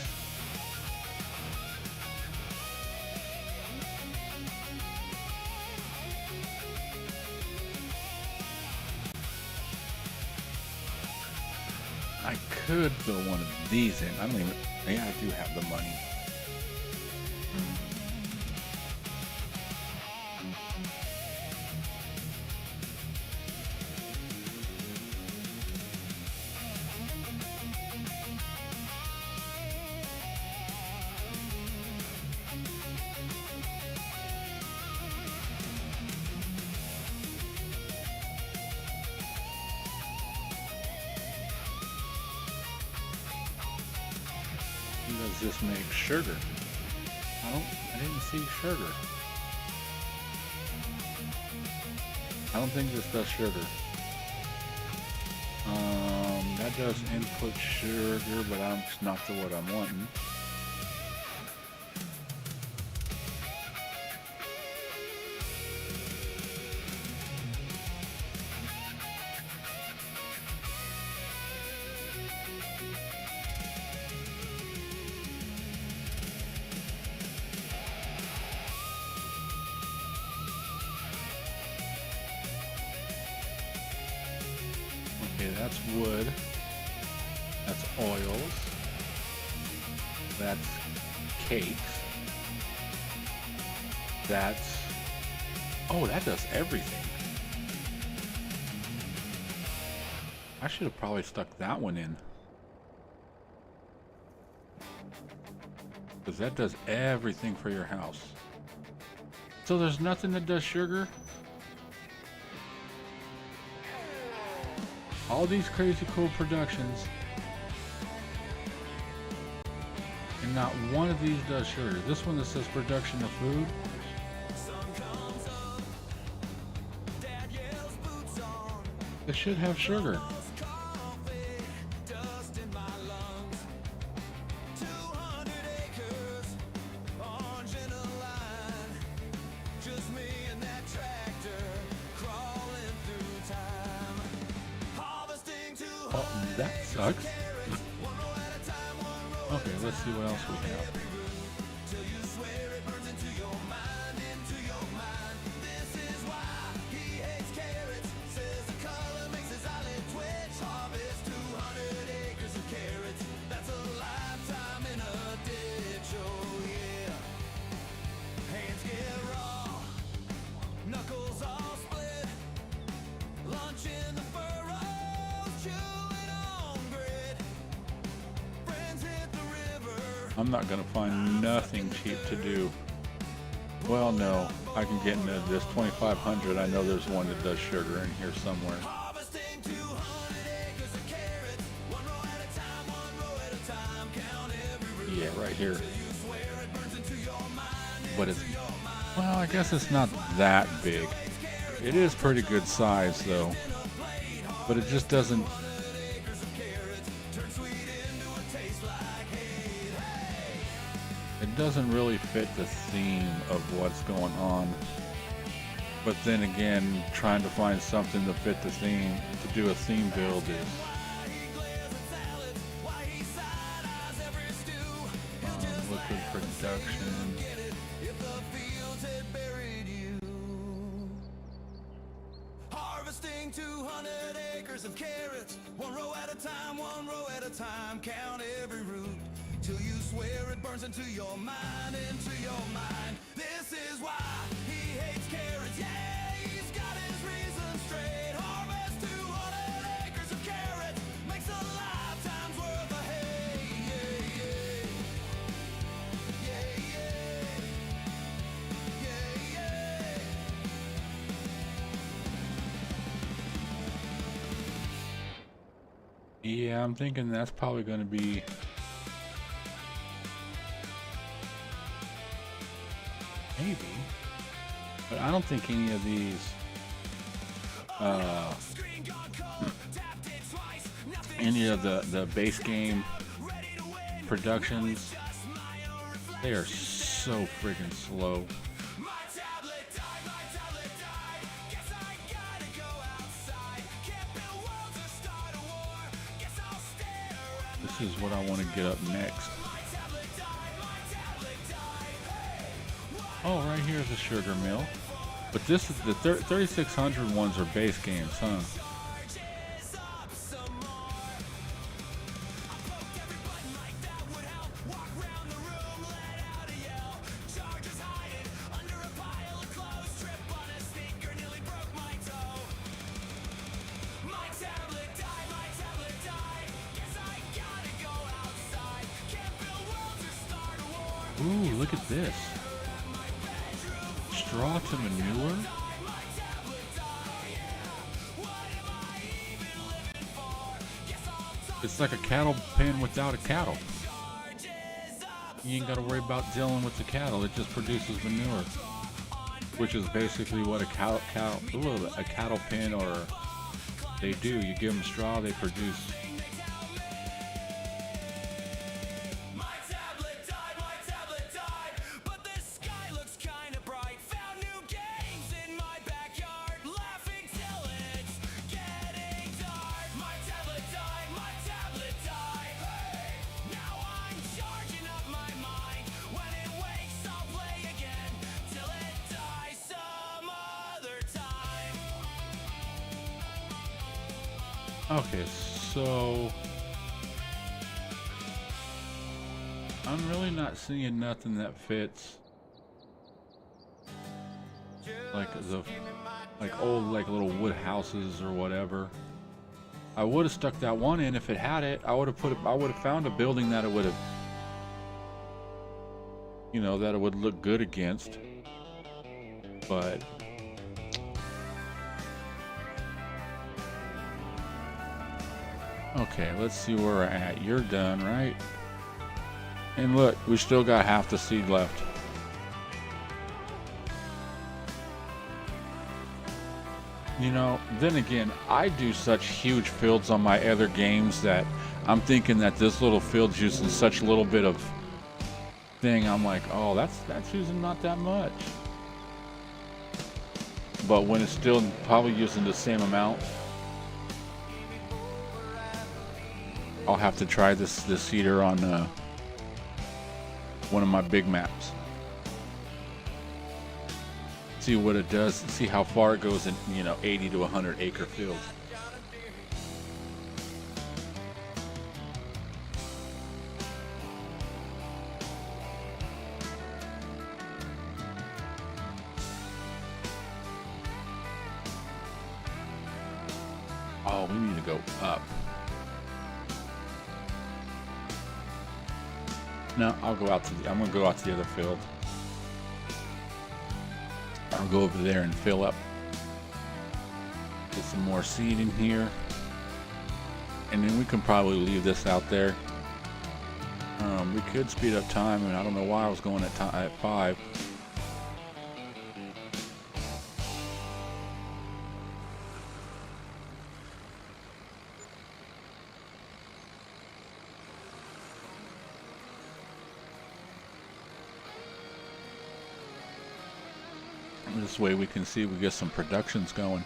I could throw one of these in. I don't even. Yeah, I do have the money. Does this make sugar? I didn't see sugar. I don't think this does sugar. That does input sugar, but it's not to what I'm wanting. Okay, that's wood. That's oils. That's cakes. That's... Oh, that does everything. I should have probably stuck that one in. Because that does everything for your house. So there's nothing that does sugar? All these crazy cool productions, and not one of these does sugar. This one that says production of food, it should have sugar. Oh, that sucks. Okay, let's see what else we have. Knuckles all split, lunch in the furrows, chewing on grit. Friends hit the river. I'm not gonna find nothing cheap to do. Well, no, I can get into this 2,500. I know there's one that does sugar in here somewhere. Harvesting 200 acres of carrots, one row at a time, one row at a time. Count every root. Yeah, right here. You swear it burns into your mind. But it's, well, I guess it's not that big. It is pretty good size though, but it just doesn't. It doesn't really fit the theme of what's going on. But then again, trying to find something to fit the theme, to do a theme build is liquid production. Harvesting 200 acres of carrots, one row at a time, one row at a time. Count every root till you swear it burns into your mind, into your mind. This is why he hates carrots. Yeah, he's got his reasons straight. Harvest 200 acres of carrots, makes a lifetime's worth of hay. Yeah, yeah. Yeah, yeah. Yeah, I'm thinking that's probably going to be maybe, but I don't think any of these any of the base game productions, they are so freaking slow. This is what I want to get up next. Oh, right here is a sugar mill. But this is the 3600 ones are base games, huh? Ooh, look at this. Straw to manure? It's like a cattle pen without a cattle. You ain't gotta worry about dealing with the cattle. It just produces manure, which is basically what a cattle pen or they do. You give them straw, they produce. Okay, so I'm really not seeing nothing that fits like old little wood houses or whatever. I would have stuck that one in if it had it. I would have found a building that it would have, you know, that it would look good against. But okay, let's see where we're at. You're done, right? And look, we still got half the seed left. You know, then again, I do such huge fields on my other games that I'm thinking that this little field's using such a little bit of thing. I'm like, oh, that's using not that much. But when it's still probably using the same amount, I'll have to try this seeder on one of my big maps. See what it does, see how far it goes in, 80 to 100 acre fields. Oh, we need to go up. No, I'll go out to I'm gonna go out to the other field. I'll go over there and fill up. Get some more seed in here. And then we can probably leave this out there. We could speed up time, and I don't know why I was going at 5. This way we can see we get some productions going.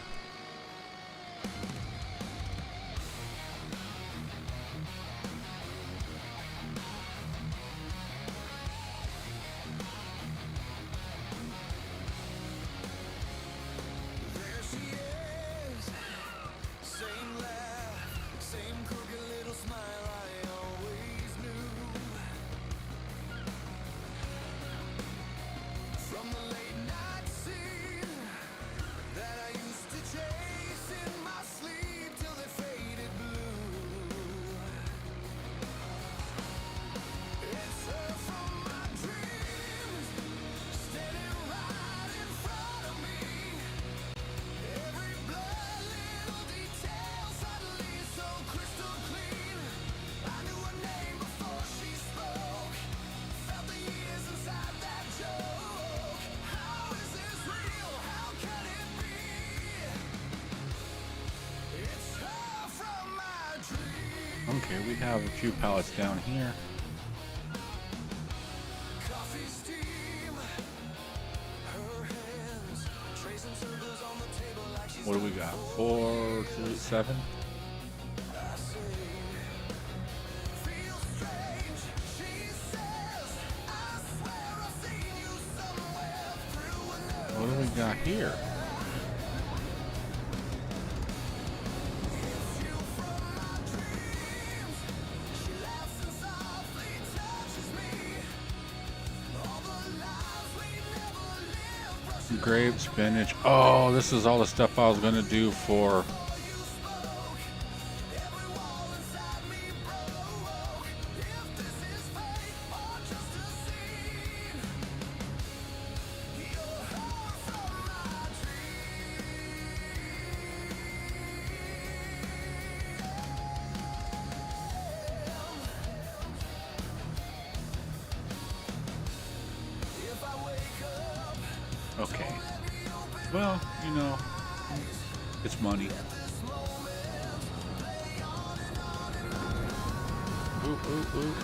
Okay, we have a few pallets down here. What do we got? 4, 3, 7? What do we got here? Grape, spinach. Oh, this is all the stuff I was gonna do for okay. Well, it's money. Ooh, ooh, ooh.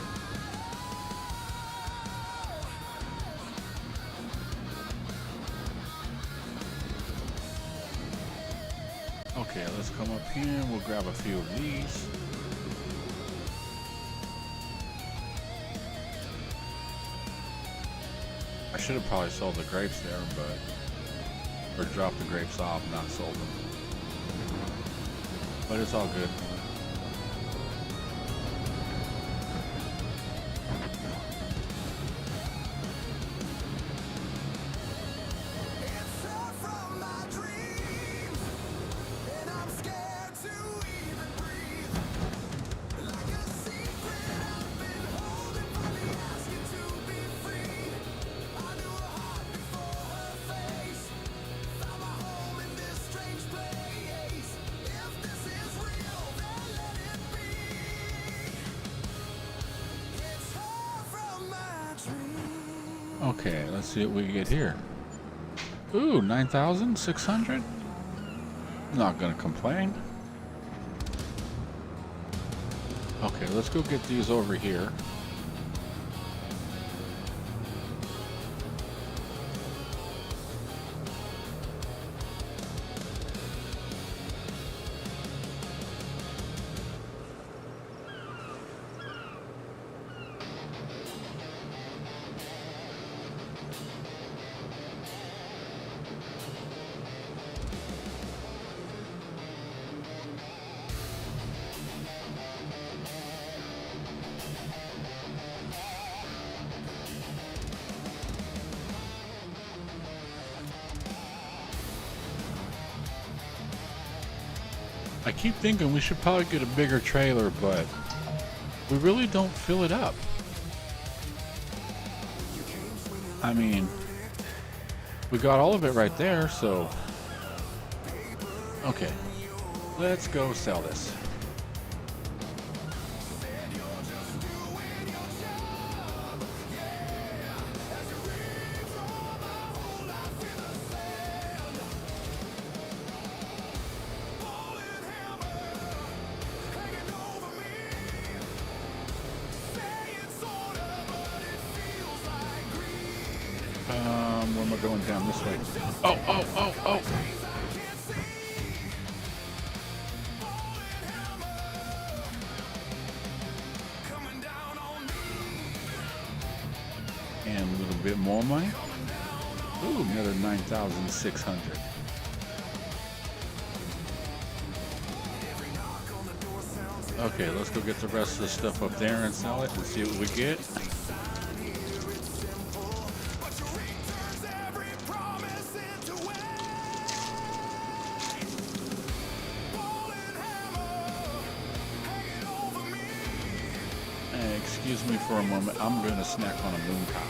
Okay, let's come up here and we'll grab a few of these. I should have probably sold the grapes there, or dropped the grapes off, not sold them. But it's all good. Okay, let's see what we get here. Ooh, 9,600? Not gonna complain. Okay, let's go get these over here. I keep thinking we should probably get a bigger trailer, but we really don't fill it up. I mean, we got all of it right there, so okay, let's go sell this. Where am I going? Down this way? Oh. And a little bit more money. Ooh, another 9,600. Okay, let's go get the rest of the stuff up there and sell it and see what we get. Excuse me for a moment. I'm going to snack on a moon pie.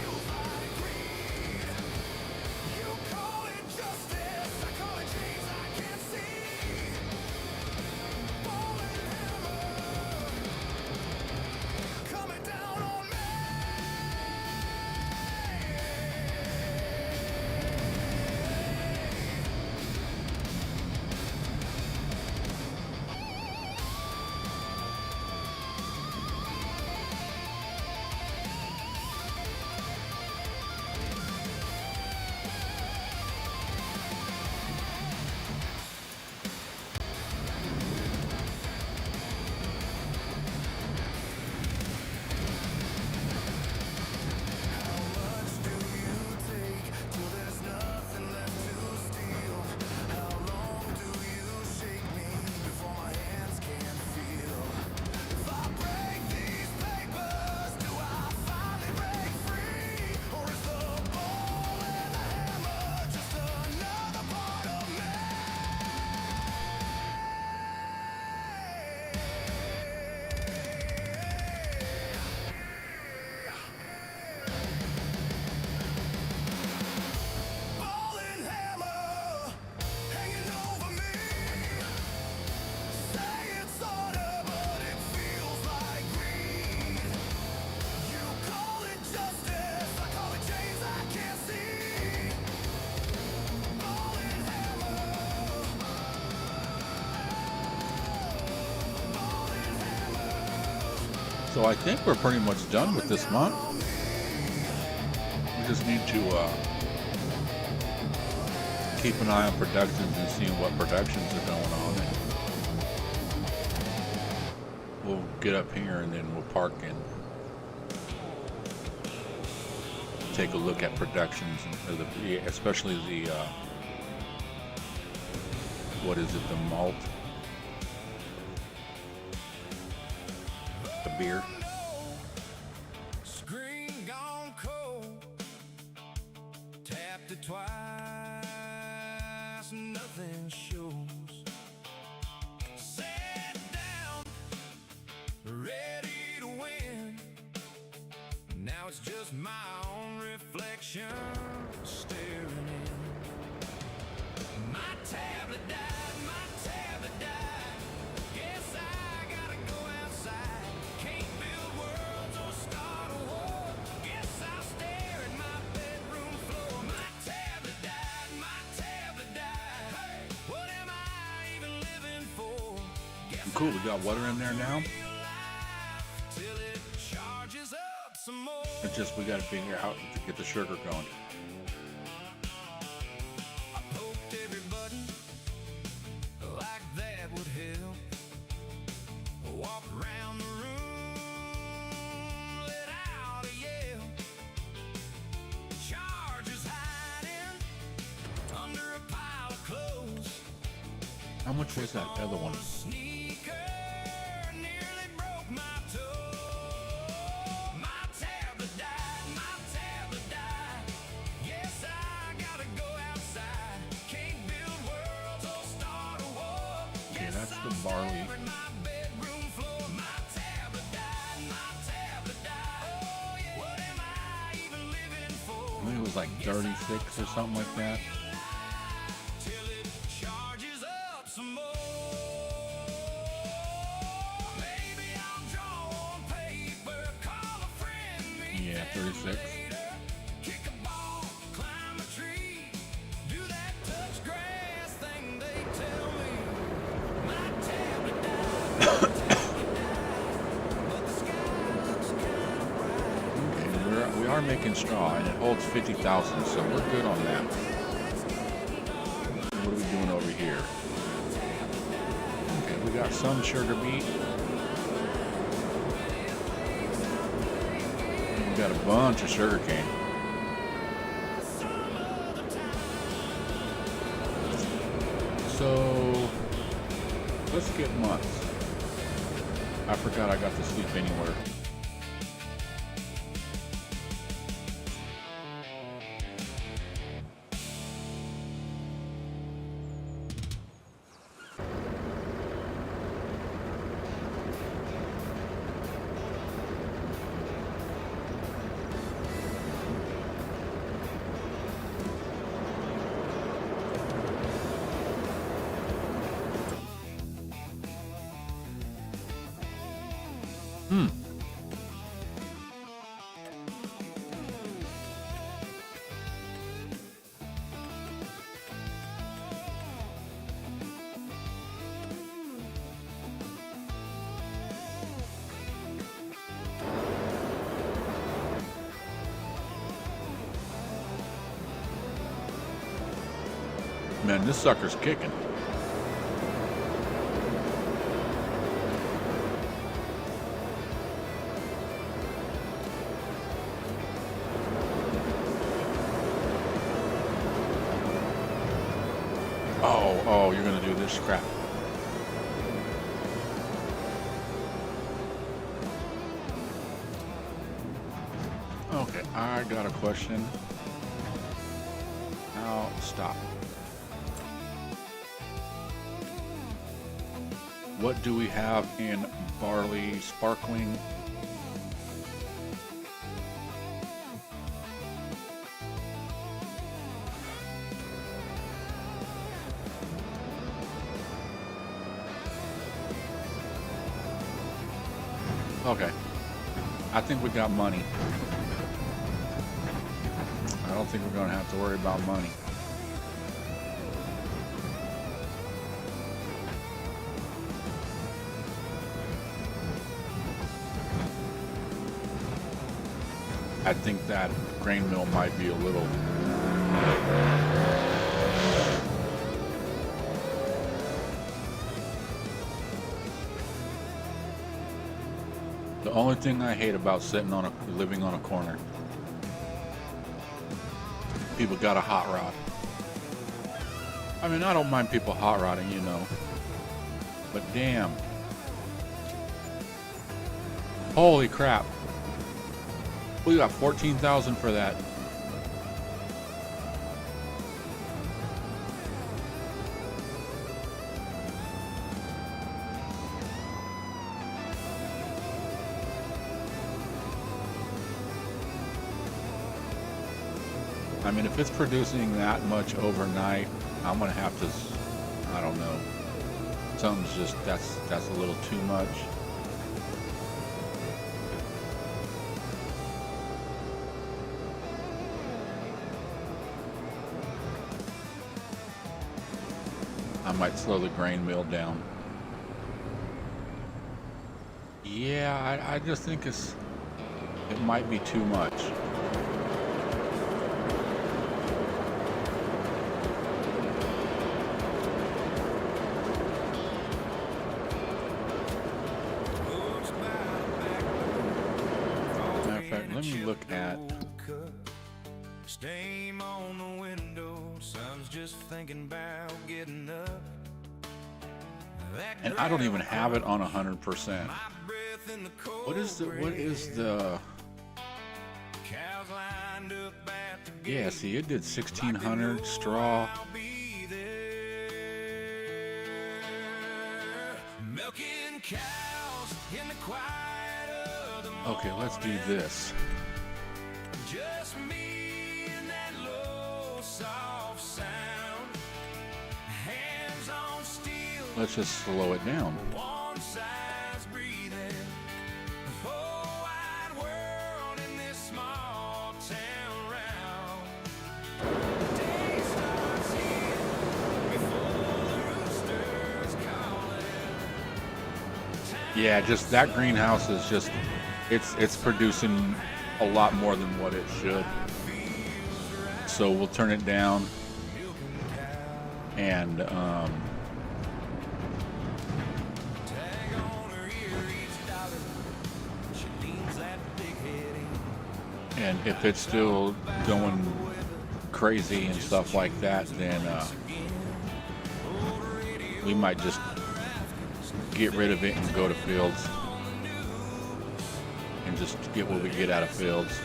So I think we're pretty much done with this month. We just need to keep an eye on productions and seeing what productions are going on. And we'll get up here and then we'll park and take a look at productions, and especially the what is it? The malt, the beer. Screen gone cold. Tapped it twice, nothing shows. Sat down, ready to win. Now it's just my own reflection staring in. My tablet died, my tablet died. Guess I gotta go outside. Can't build worlds or start a war. Guess I'll stare at my bedroom floor. My tablet died, my tablet died. Hey, what am I even living for? Guess Cool, we got water in there now. till it charges up some more. It's just we got to figure out to get the sugar going. I poked every button like that would help. Walked around the room, let out a yell. Chargers hiding under a pile of clothes. How much was that other one? Sneaker nearly broke my toe. My tablet died, my tablet died. Yes, I gotta go outside. Can't build worlds or start a war. Okay, that's the barley? I think it was like 36 or something like that. Yeah, 36. We are making straw, and it holds 50,000, so we're good on that. What are we doing over here? Okay, we got some sugar beet. We got a bunch of sugar cane. So let's get months. I forgot I got to sleep anywhere. Man, this sucker's kicking. Oh, you're gonna do this crap. Okay, I got a question. Now, stop. What do we have in barley sparkling? Okay, I think we got money. I don't think we're gonna have to worry about money. I think that grain mill might be a little. The only thing I hate about living on a corner, people got a hot rod. I mean, I don't mind people hot rodding, you know, but damn. Holy crap. We got 14,000 for that. I mean, if it's producing that much overnight, I'm gonna have to, I don't know. Something's just, that's a little too much. I might slow the grain mill down. Yeah, I just think it might be too much. Matter of fact, let me look at. Steam on the window, sun's just thinking about getting up. And I don't even have it on 100%. What is the? Yeah, see, it did 1,600 straw. cows in the quiet of the morning. Okay, let's do this. Just me and that low, soft sound. Hands on steel, Let's just slow it down. one side's breathing. The whole wide world in this small town round. The day starts here before the rooster's calling. Yeah, just that greenhouse is just, it's producing a lot more than what it should. So we'll turn it down and Tag on her ear each dollar. She leans that big head in. and if it's still going crazy and stuff like that, then we might just get rid of it and go to fields and just get what we get out of fields.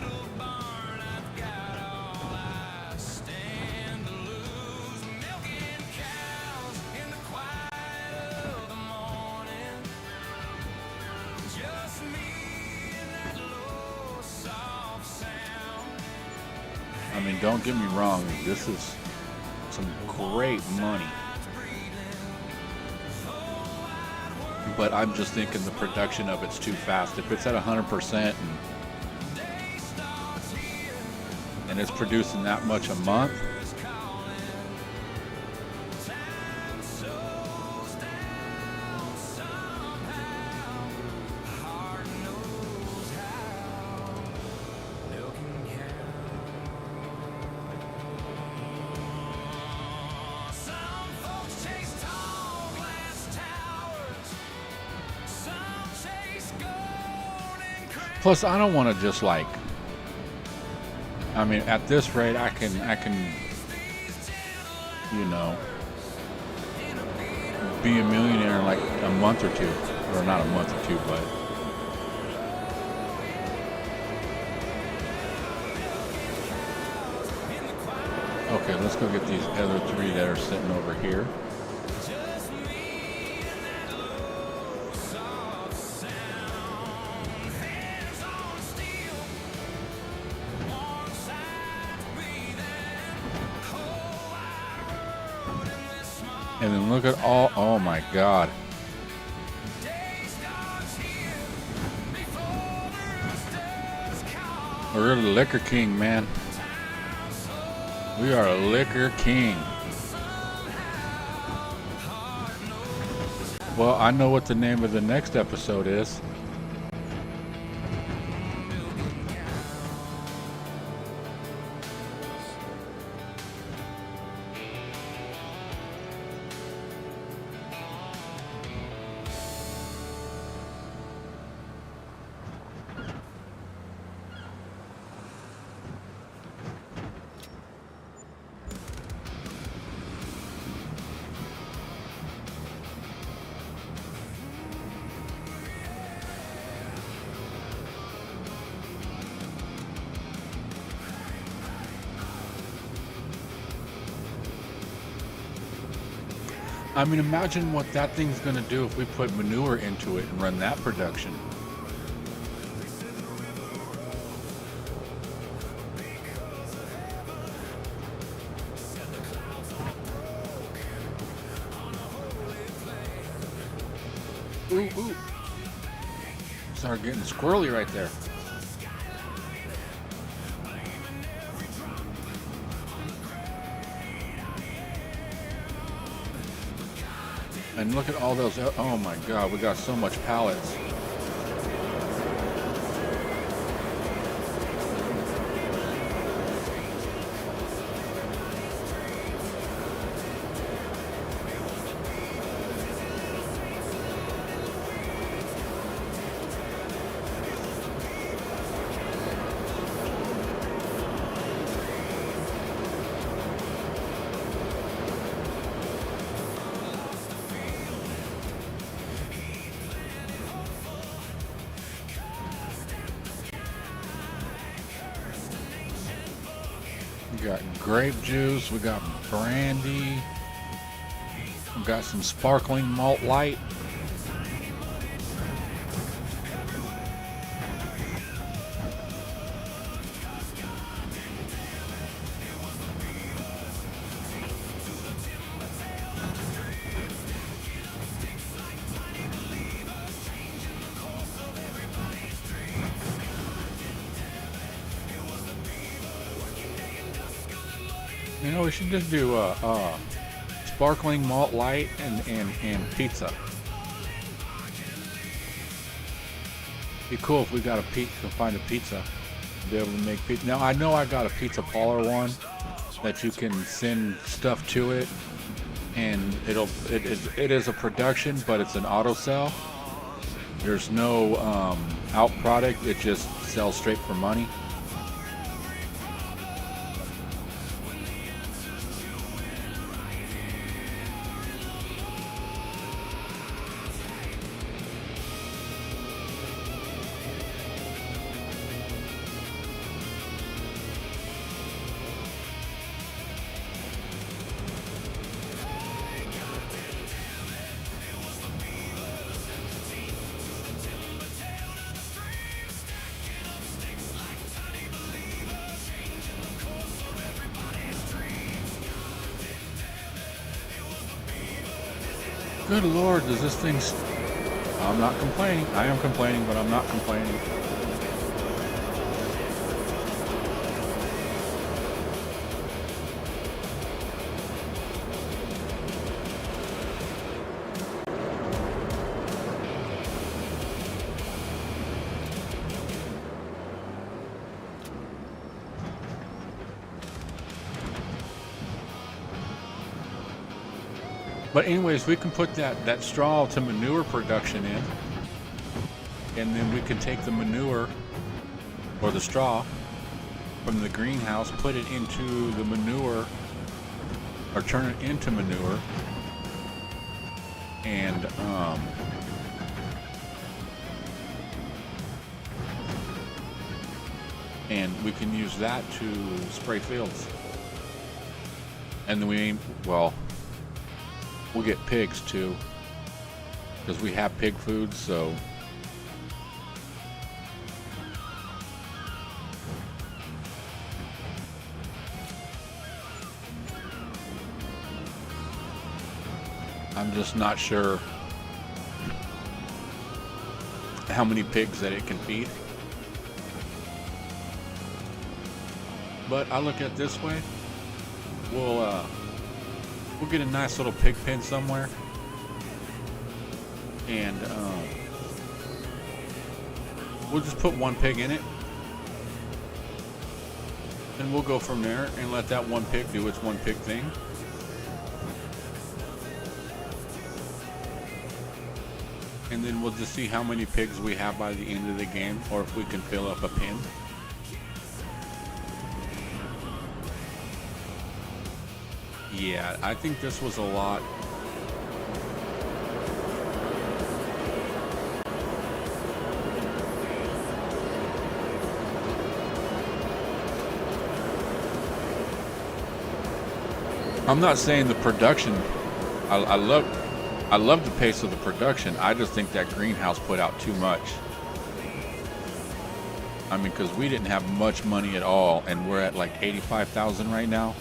Stand to lose, milking cows in the quiet of the morning. Just me and that low, soft sound. I mean, don't get me wrong, this is some great money. But I'm just thinking the production of it's too fast. If it's at 100% and it's producing that much a month, Some folks chase tall glass towers. Some chase golden crowns. plus I don't want to just like, I mean, at this rate, I can, you know, be a millionaire in like a month or two, or not a month or two, but okay, let's go get these other three that are sitting over here. Just me and that low, soft sound. Hands on steel, one side's breathing. Whole wide world in this small And then look at all, oh my God. day starts here before the roosters call. We're the liquor king, man. We are a liquor king. Well, I know what the name of the next episode is. I mean, imagine what that thing's gonna do if we put manure into it and run that production. Ooh, ooh. Started getting squirrely right there. And look at all those, oh my God, we got so much pallets. We got grape juice, we got brandy, we got some sparkling malt light. You know, we should just do sparkling malt light and pizza. Be cool if we got a find a pizza, be able to make pizza. Now I know I got a pizza parlor one that you can send stuff to it, and it is a production, but it's an auto sell. There's no out product. It just sells straight for money. Good Lord, does this thing... I'm not complaining. I am complaining, but I'm not complaining. But anyways, we can put that straw to manure production in, and then we can take the manure or the straw from the greenhouse, put it into the manure, or turn it into manure, and we can use that to spray fields. And then we'll get pigs too, because we have pig food, so I'm just not sure how many pigs that it can feed. But I look at it this way, we'll get a nice little pig pen somewhere, and we'll just put one pig in it, and we'll go from there and let that one pig do its one pig thing. And then we'll just see how many pigs we have by the end of the game, or if we can fill up a pen. Yeah, I think this was a lot. I'm not saying the production, I love the pace of the production. I just think that greenhouse put out too much. I mean, because we didn't have much money at all, and we're at like 85,000 right now.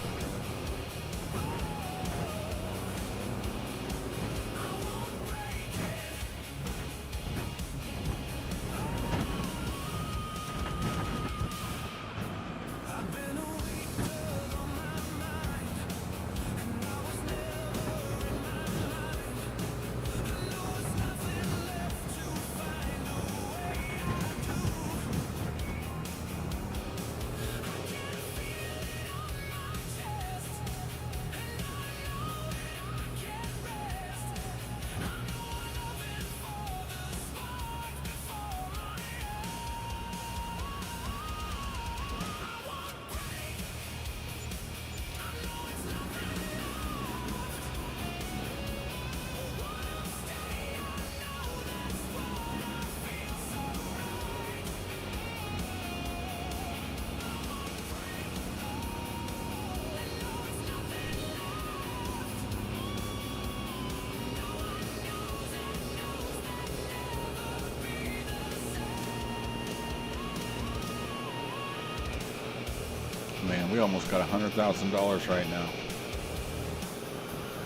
Man, we almost got $100,000 right now.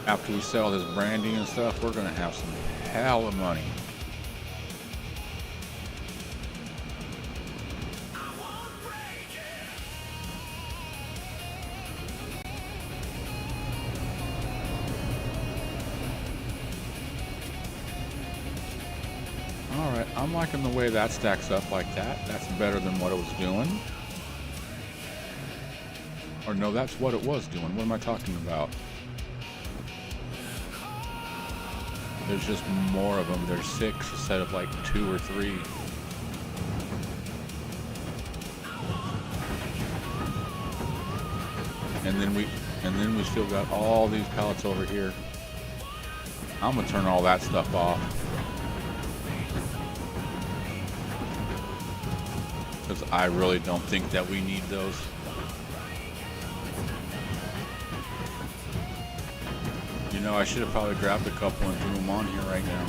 After we sell this brandy and stuff, we're gonna have some hell of money. I'm liking the way that stacks up like that. That's better than what it was doing. Or no, that's what it was doing. What am I talking about? There's just more of them. There's 6 instead of like 2 or 3. And then we still got all these pallets over here. I'm gonna turn all that stuff off. Because I really don't think that we need those. You know, I should have probably grabbed a couple and threw them on here right now.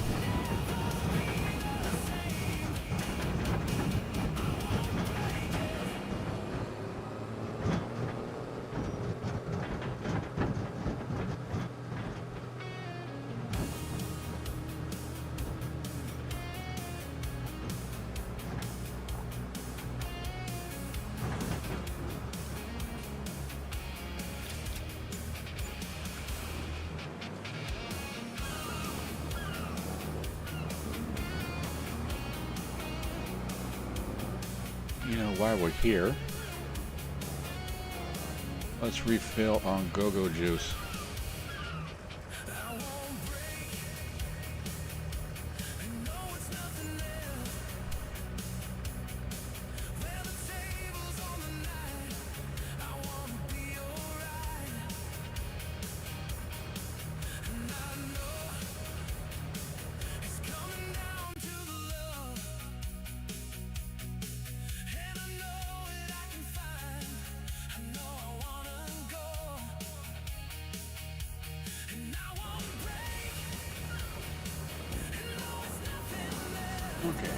You know, while we're here, let's refill on go-go juice. Okay.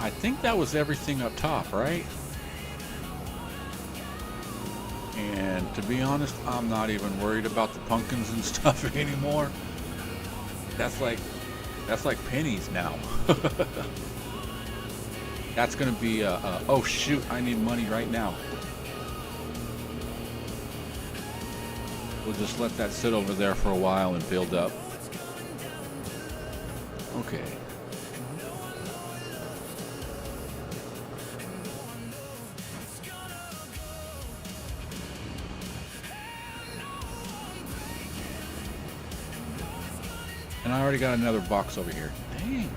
I think that was everything up top, right? And to be honest, I'm not even worried about the pumpkins and stuff anymore. That's like pennies now. That's gonna be oh shoot, I need money right now. We'll just let that sit over there for a while and build up. Okay. And I already got another box over here. Dang.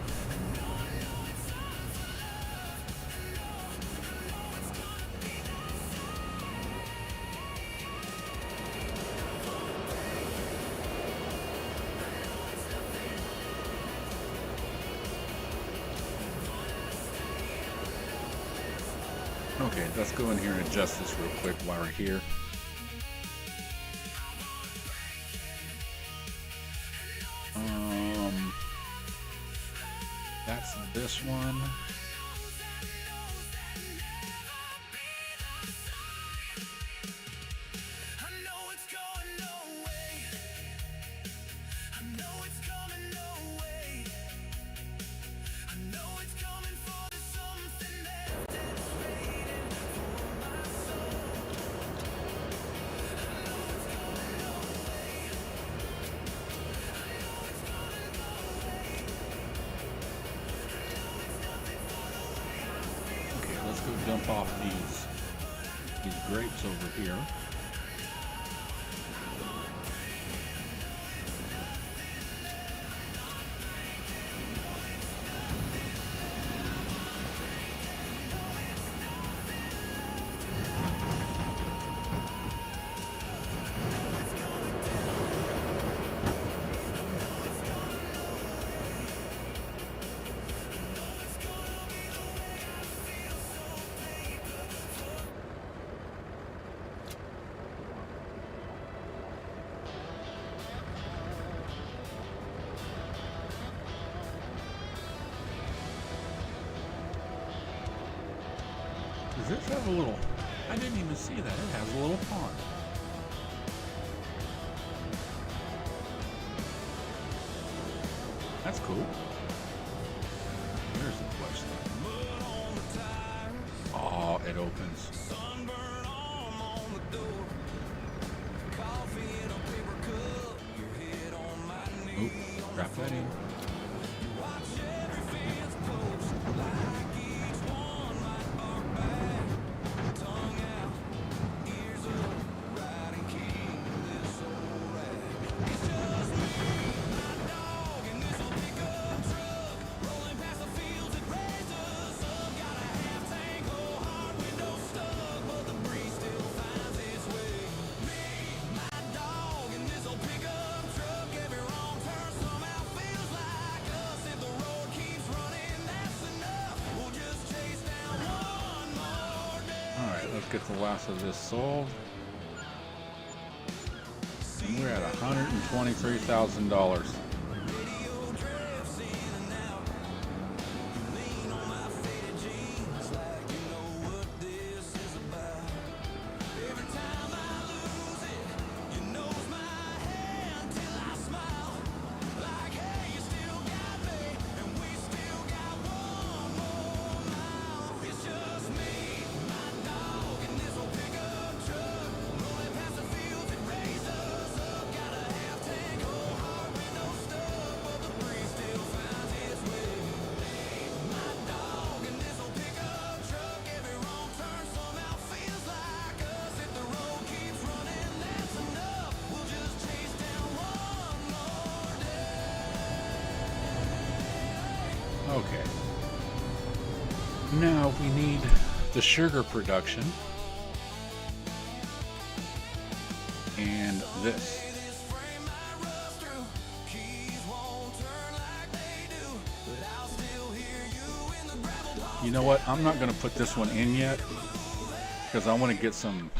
Okay, let's go in here and adjust this real quick while we're here. That's this one. Dump off these grapes over here. Does this have a little... I didn't even see that. It has a little pond. That's cool. Here's the question. Oh, it opens. Oop, wrap that in. get the last of this sold. And we're at $123,000. Okay. Now we need the sugar production and this. You know what? I'm not going to put this one in yet because I want to get some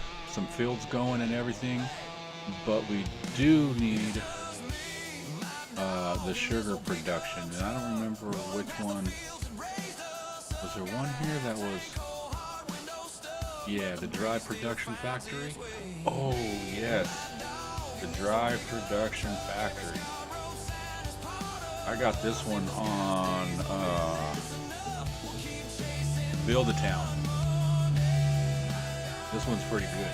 fields going and everything. But we do need the sugar production, and I don't remember which one. Was there one here that was? Yeah, the dry production factory. Oh yes, the dry production factory. I got this one on Build a Town. This one's pretty good.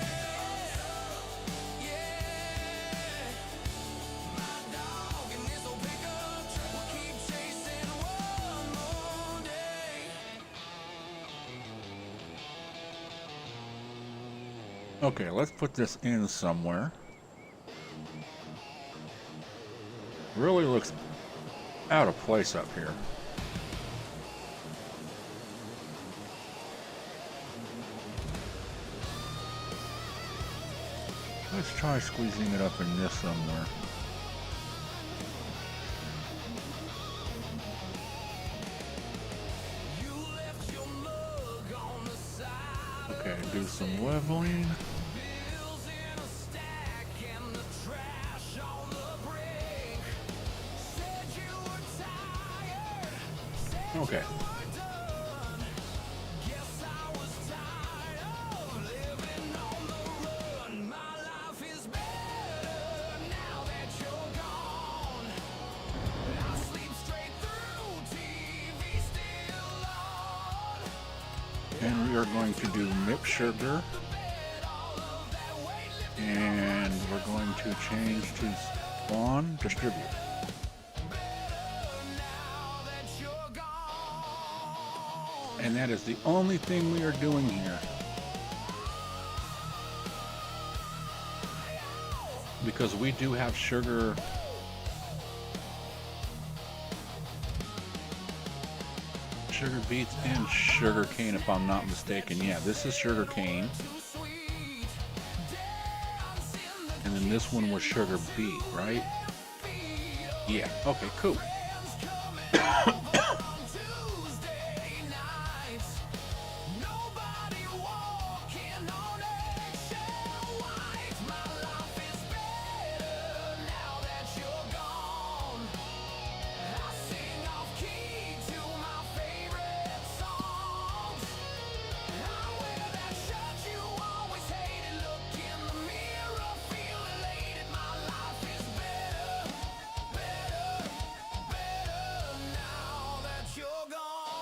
Okay, let's put this in somewhere. Really looks out of place up here. Let's try squeezing it up in this somewhere. Okay, do some leveling. Okay. And we are going to do mixed sugar. And we're going to change to spawn distribute. And that is the only thing we are doing here. Because we do have sugar. Sugar beets and sugar cane, if I'm not mistaken. Yeah, this is sugar cane. And then this one was sugar beet, right? Yeah, okay, cool.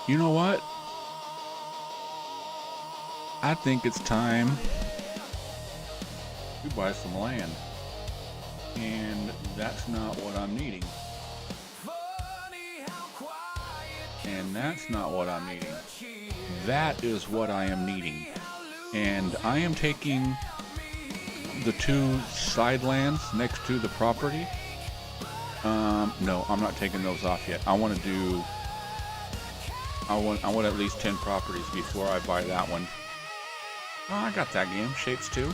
You know what? I think it's time to buy some land. And that's not what I'm needing. And that's not what I'm needing. That is what I am needing. And I am taking the two side lands next to the property. No, I'm not taking those off yet. I want at least 10 properties before I buy that one. Oh, I got that game, Shapes 2.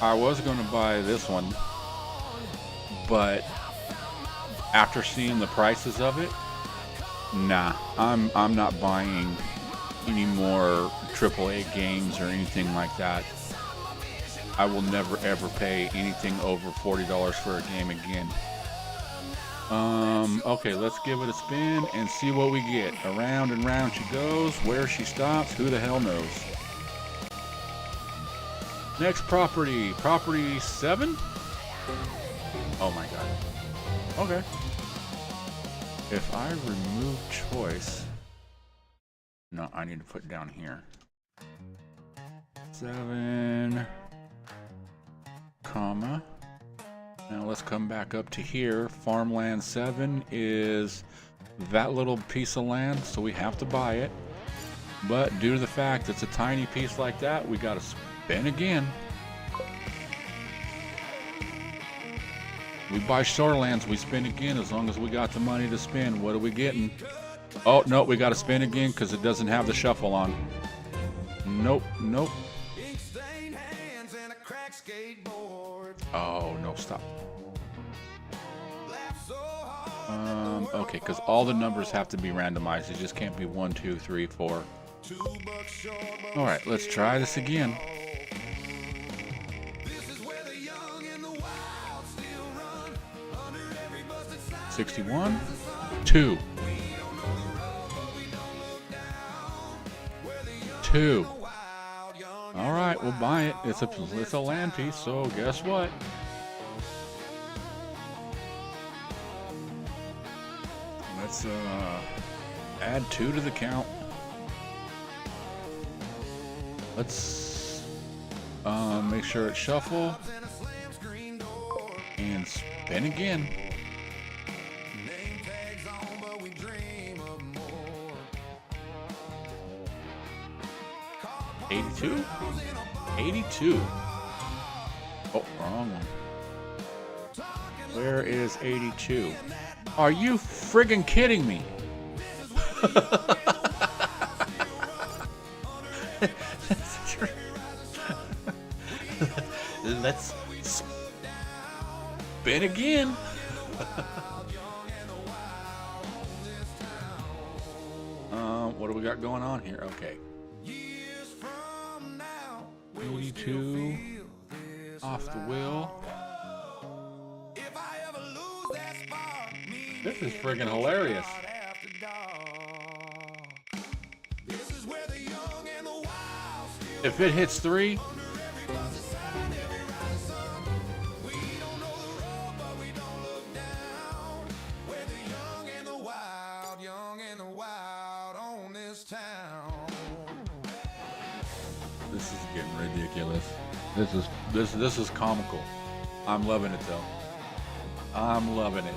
I was going to buy this one, but after seeing the prices of it, nah, I'm not buying any more AAA games or anything like that. I will never ever pay anything over $40 for a game again. Okay, let's give it a spin and see what we get. Around and round she goes. Where she stops, who the hell knows? Next property, property 7? Oh my god. Okay. If I remove choice, no, I need to put it down here. 7, comma. Now let's come back up to here. Farmland 7 is that little piece of land, so we have to buy it. But due to the fact it's a tiny piece like that, we gotta spin again. We buy shorelands, we spin again as long as we got the money to spend. What are we getting? Oh, no, we gotta spin again because it doesn't have the shuffle on. Nope, nope. Oh, no, stop. Okay, because all the numbers have to be randomized. It just can't be 1, 2, 3, 4. All right, let's try this again. 61, 2. 2. All right, we'll buy it. It's a land piece, so guess what? Let's add 2 to the count. Let's make sure it's shuffle and spin again. 82? 82. Oh, wrong one. Where is 82? Are you friggin' kidding me? Let's spin again. What do we got going on here? Okay. 82 off the wheel. This is friggin' hilarious. If it hits 3, this is getting ridiculous. This is comical. I'm loving it though. I'm loving it.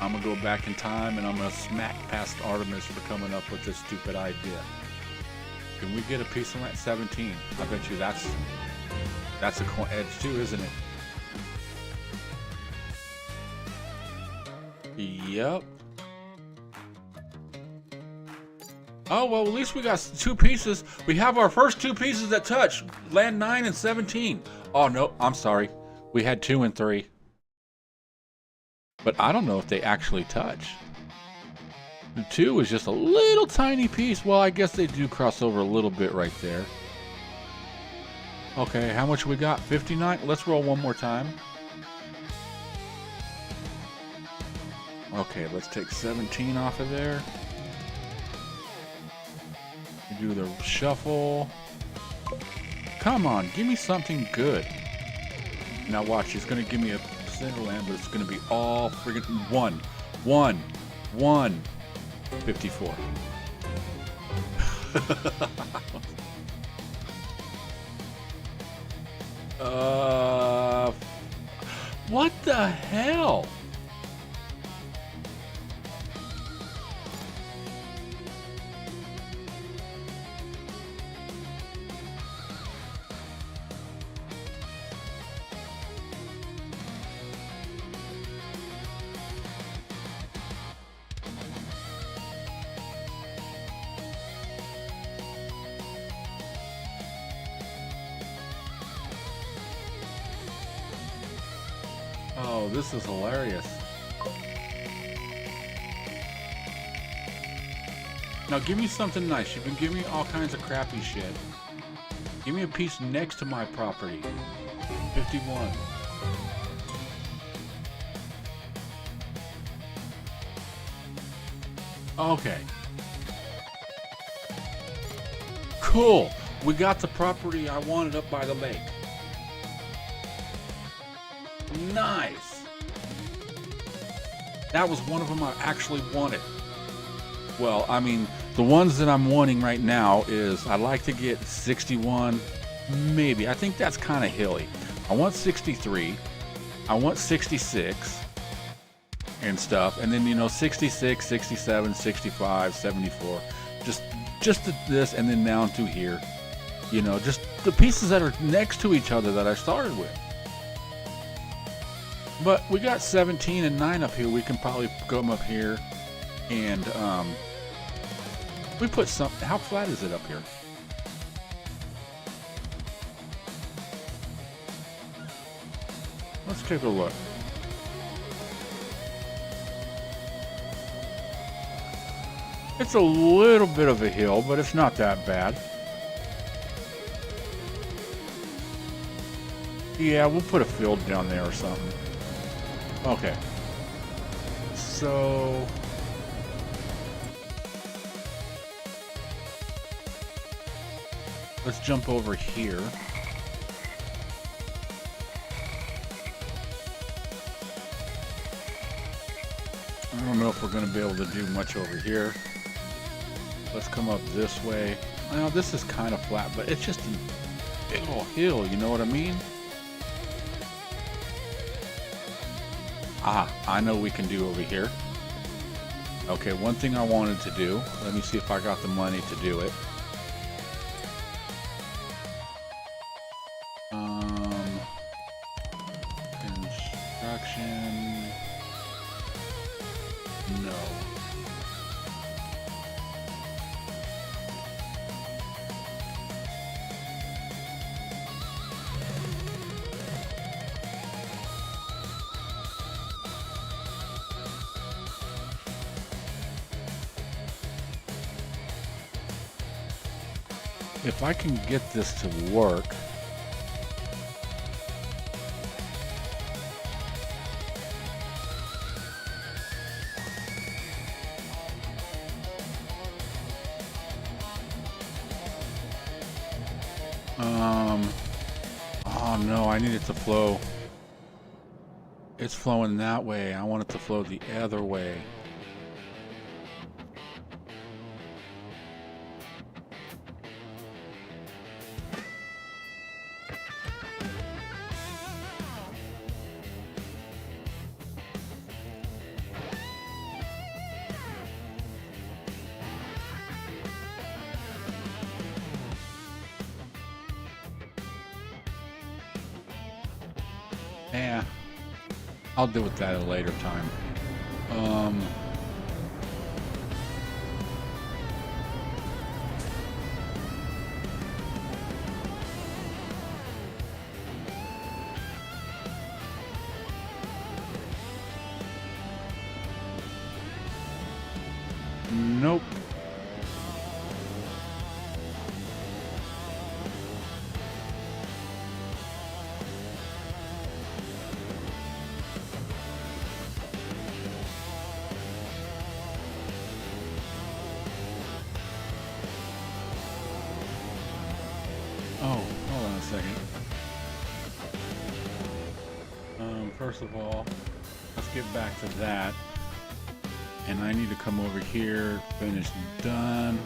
I'm gonna go back in time and I'm gonna smack past Artemis for coming up with this stupid idea. Can we get a piece of land? 17. I bet you that's a coin edge too, isn't it? Yep. Oh, well, at least we got 2 pieces. We have our first 2 pieces that touch. Land 9 and 17. Oh, no, I'm sorry. We had 2 and 3. But I don't know if they actually touch. The 2 is just a little tiny piece. Well, I guess they do cross over a little bit right there. Okay, how much we got? 59? Let's roll one more time. Okay, let's take 17 off of there. Do the shuffle. Come on, give me something good. Now watch, he's gonna give me a center land, but it's gonna be all friggin' 1, 1, 1, 54. What the hell? Oh, this is hilarious. Now give me something nice. You've been giving me all kinds of crappy shit. Give me a piece next to my property. 51. Okay. Cool. We got the property I wanted up by the lake. Nice. That was one of them I actually wanted. Well, I mean, the ones that I'm wanting right now is I'd like to get 61, maybe. I think that's kind of hilly. I want 63. I want 66 and stuff. And then, you know, 66, 67, 65, 74. Just this and then down to here. You know, just the pieces that are next to each other that I started with. But we got 17 and 9 up here. We can probably come up here and we put some. How flat is it up here? Let's take a look. It's a little bit of a hill, but it's not that bad. Yeah, we'll put a field down there or something. Okay. So let's jump over here. I don't know if we're going to be able to do much over here. Let's come up this way. Well, this is kind of flat, but it's just a big old hill, you know what I mean? Ah, I know we can do over here. Okay, one thing I wanted to do, let me see if I got the money to do it. Construction. No. If I can get this to work, oh no, I need it to flow. It's flowing that way. I want it to flow the other way. Yeah, I'll deal with that at a later time. Nope. Oh, hold on a second. First of all, let's get back to that. And I need to come over here, finish done,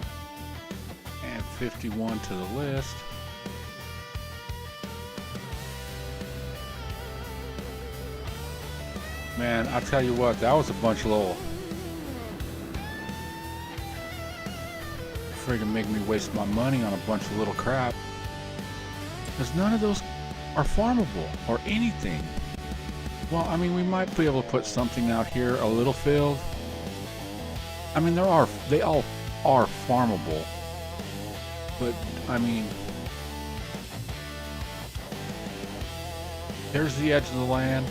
add 51 to the list. Man, I tell you what, that was a bunch of little friggin' make me waste my money on a bunch of little crap. Because none of those are farmable or anything. Well, I mean, we might be able to put something out here, a little field. I mean, they all are farmable. But, I mean, here's the edge of the land.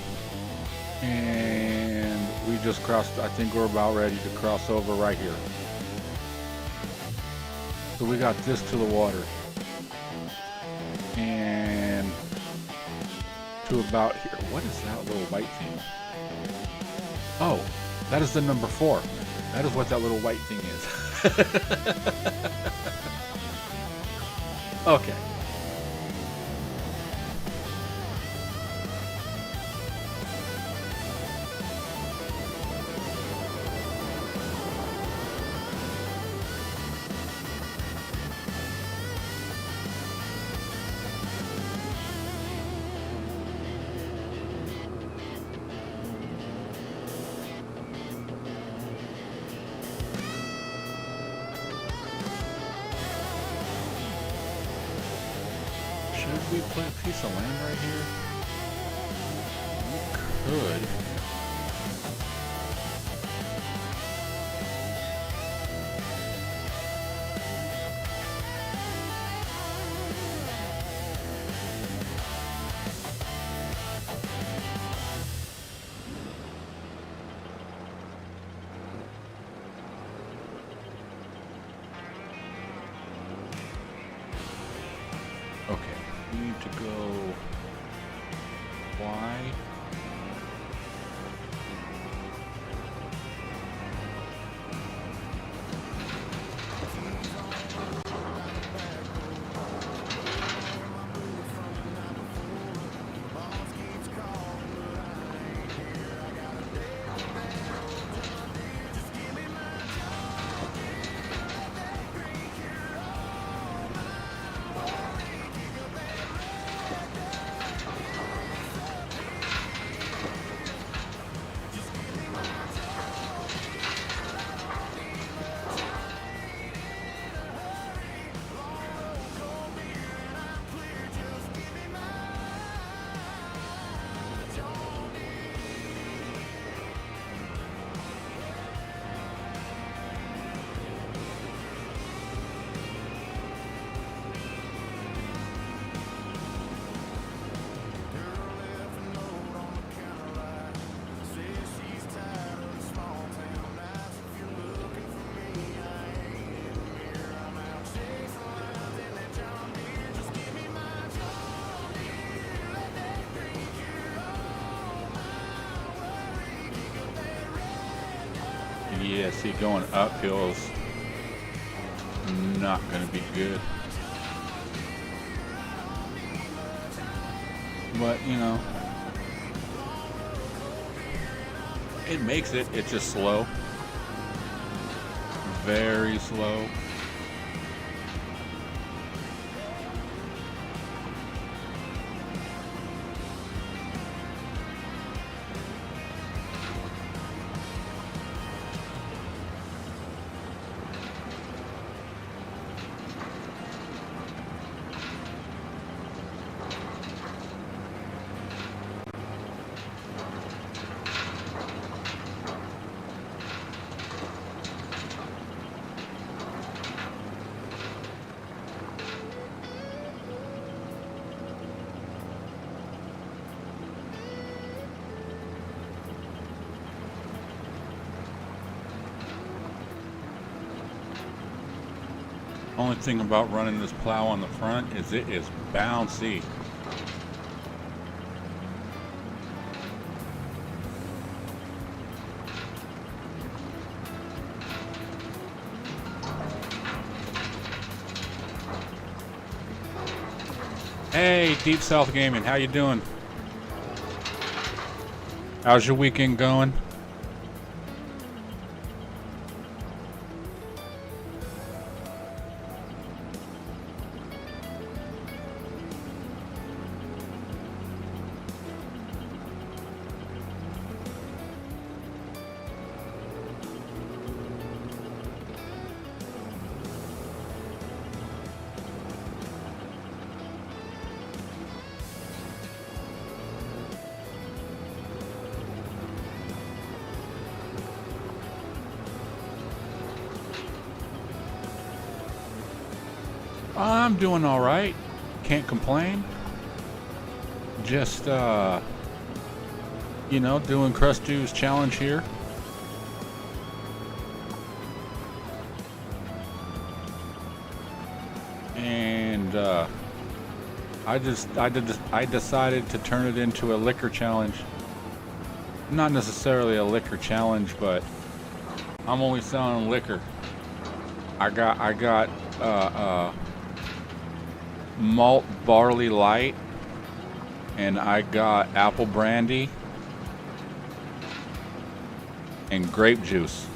And we just crossed, I think we're about ready to cross over right here. So we got this to the water. And to about here. What is that little white thing? Oh, that is the number 4. That is what that little white thing is. Okay. Should we put a piece of land right here? We could. Okay, we need to go Y. Yeah, see, going uphill's not going to be good. But, you know, it makes it. It's just slow. Very slow. Only thing about running this plow on the front is it is bouncy. Hey, Deep South Gaming, how you doing? How's your weekend going? I'm doing all right. Can't complain. Just, you know, doing Crustu's challenge here. and I decided to turn it into a liquor challenge. Not necessarily a liquor challenge, but I'm only selling liquor. I got malt barley light, and I got apple brandy and grape juice.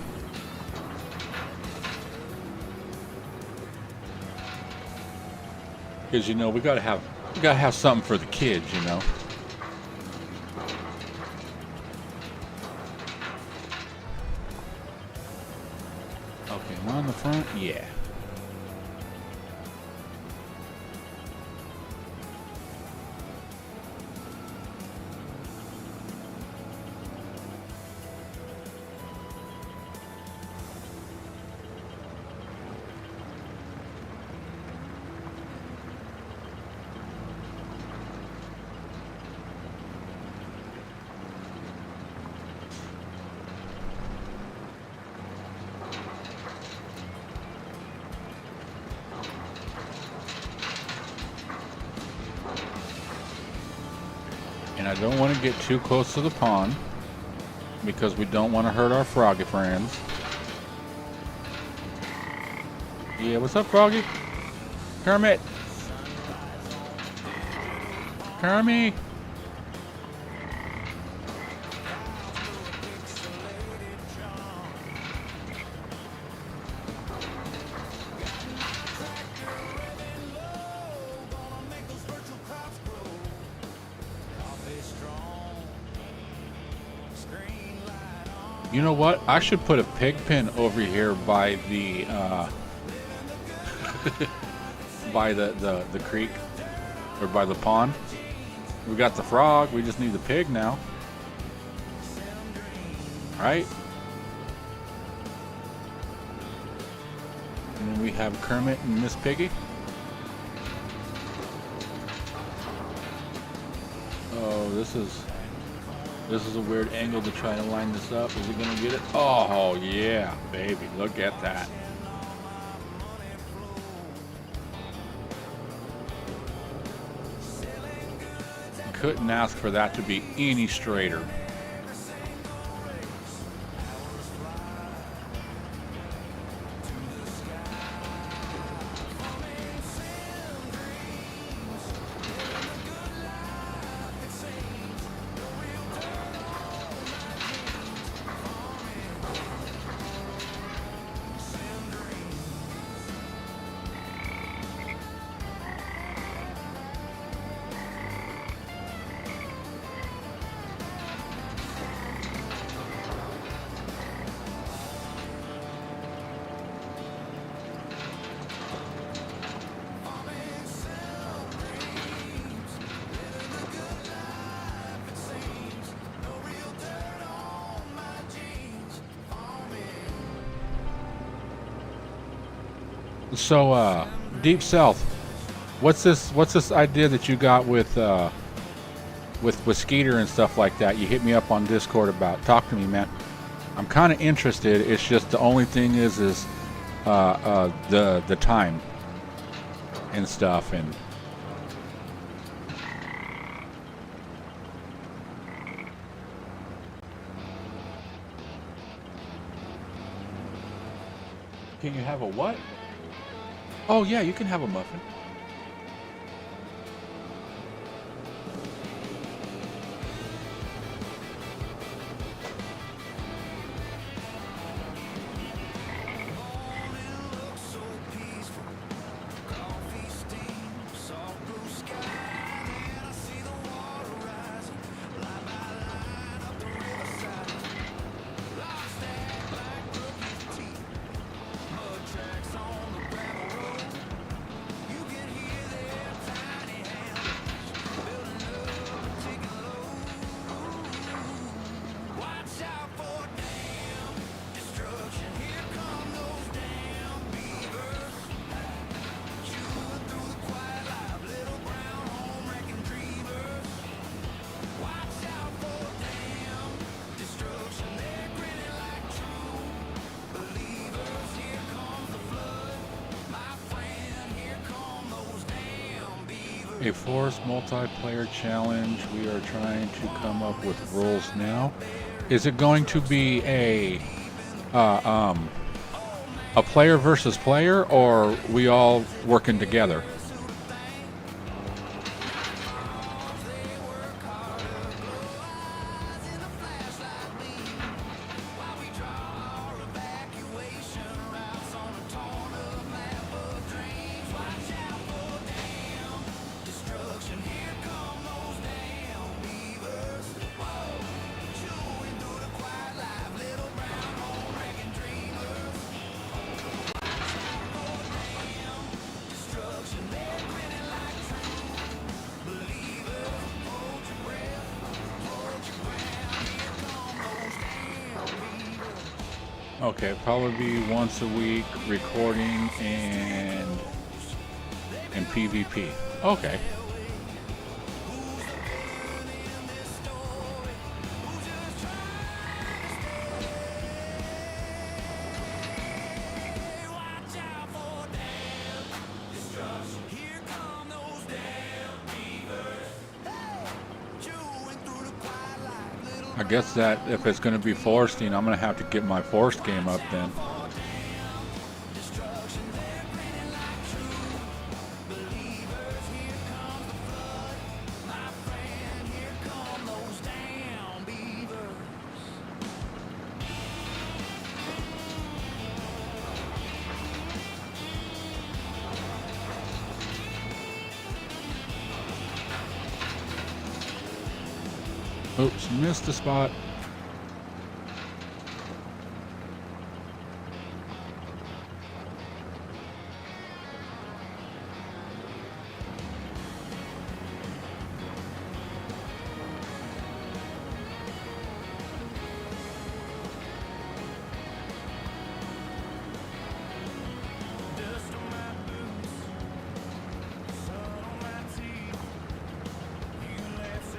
Because you know we gotta have something for the kids, you know. Okay, am I on the front? Yeah. And I don't want to get too close to the pond because we don't want to hurt our froggy friends. Yeah, what's up, Froggy? Kermit! Kermit! You know what? I should put a pig pen over here by the by the creek or by the pond. We got the frog. We just need the pig now, right? And then we have Kermit and Miss Piggy. Oh, this is a weird angle to try to line this up. Is it gonna get it? Oh yeah, baby, look at that. Couldn't ask for that to be any straighter. So, Deep South, what's this idea that you got with Skeeter and stuff like that? You hit me up on Discord about. Talk to me, man. I'm kind of interested. It's just the only thing is the time and stuff. And can you have a what? Oh yeah, you can have a muffin. A forest multiplayer challenge. We are trying to come up with rules now. Is it going to be a player versus player, or we all working together? Okay, probably be once a week recording and PvP. Okay. I guess that if it's going to be foresting, I'm going to have to get my forest game up then. Oops, missed the spot.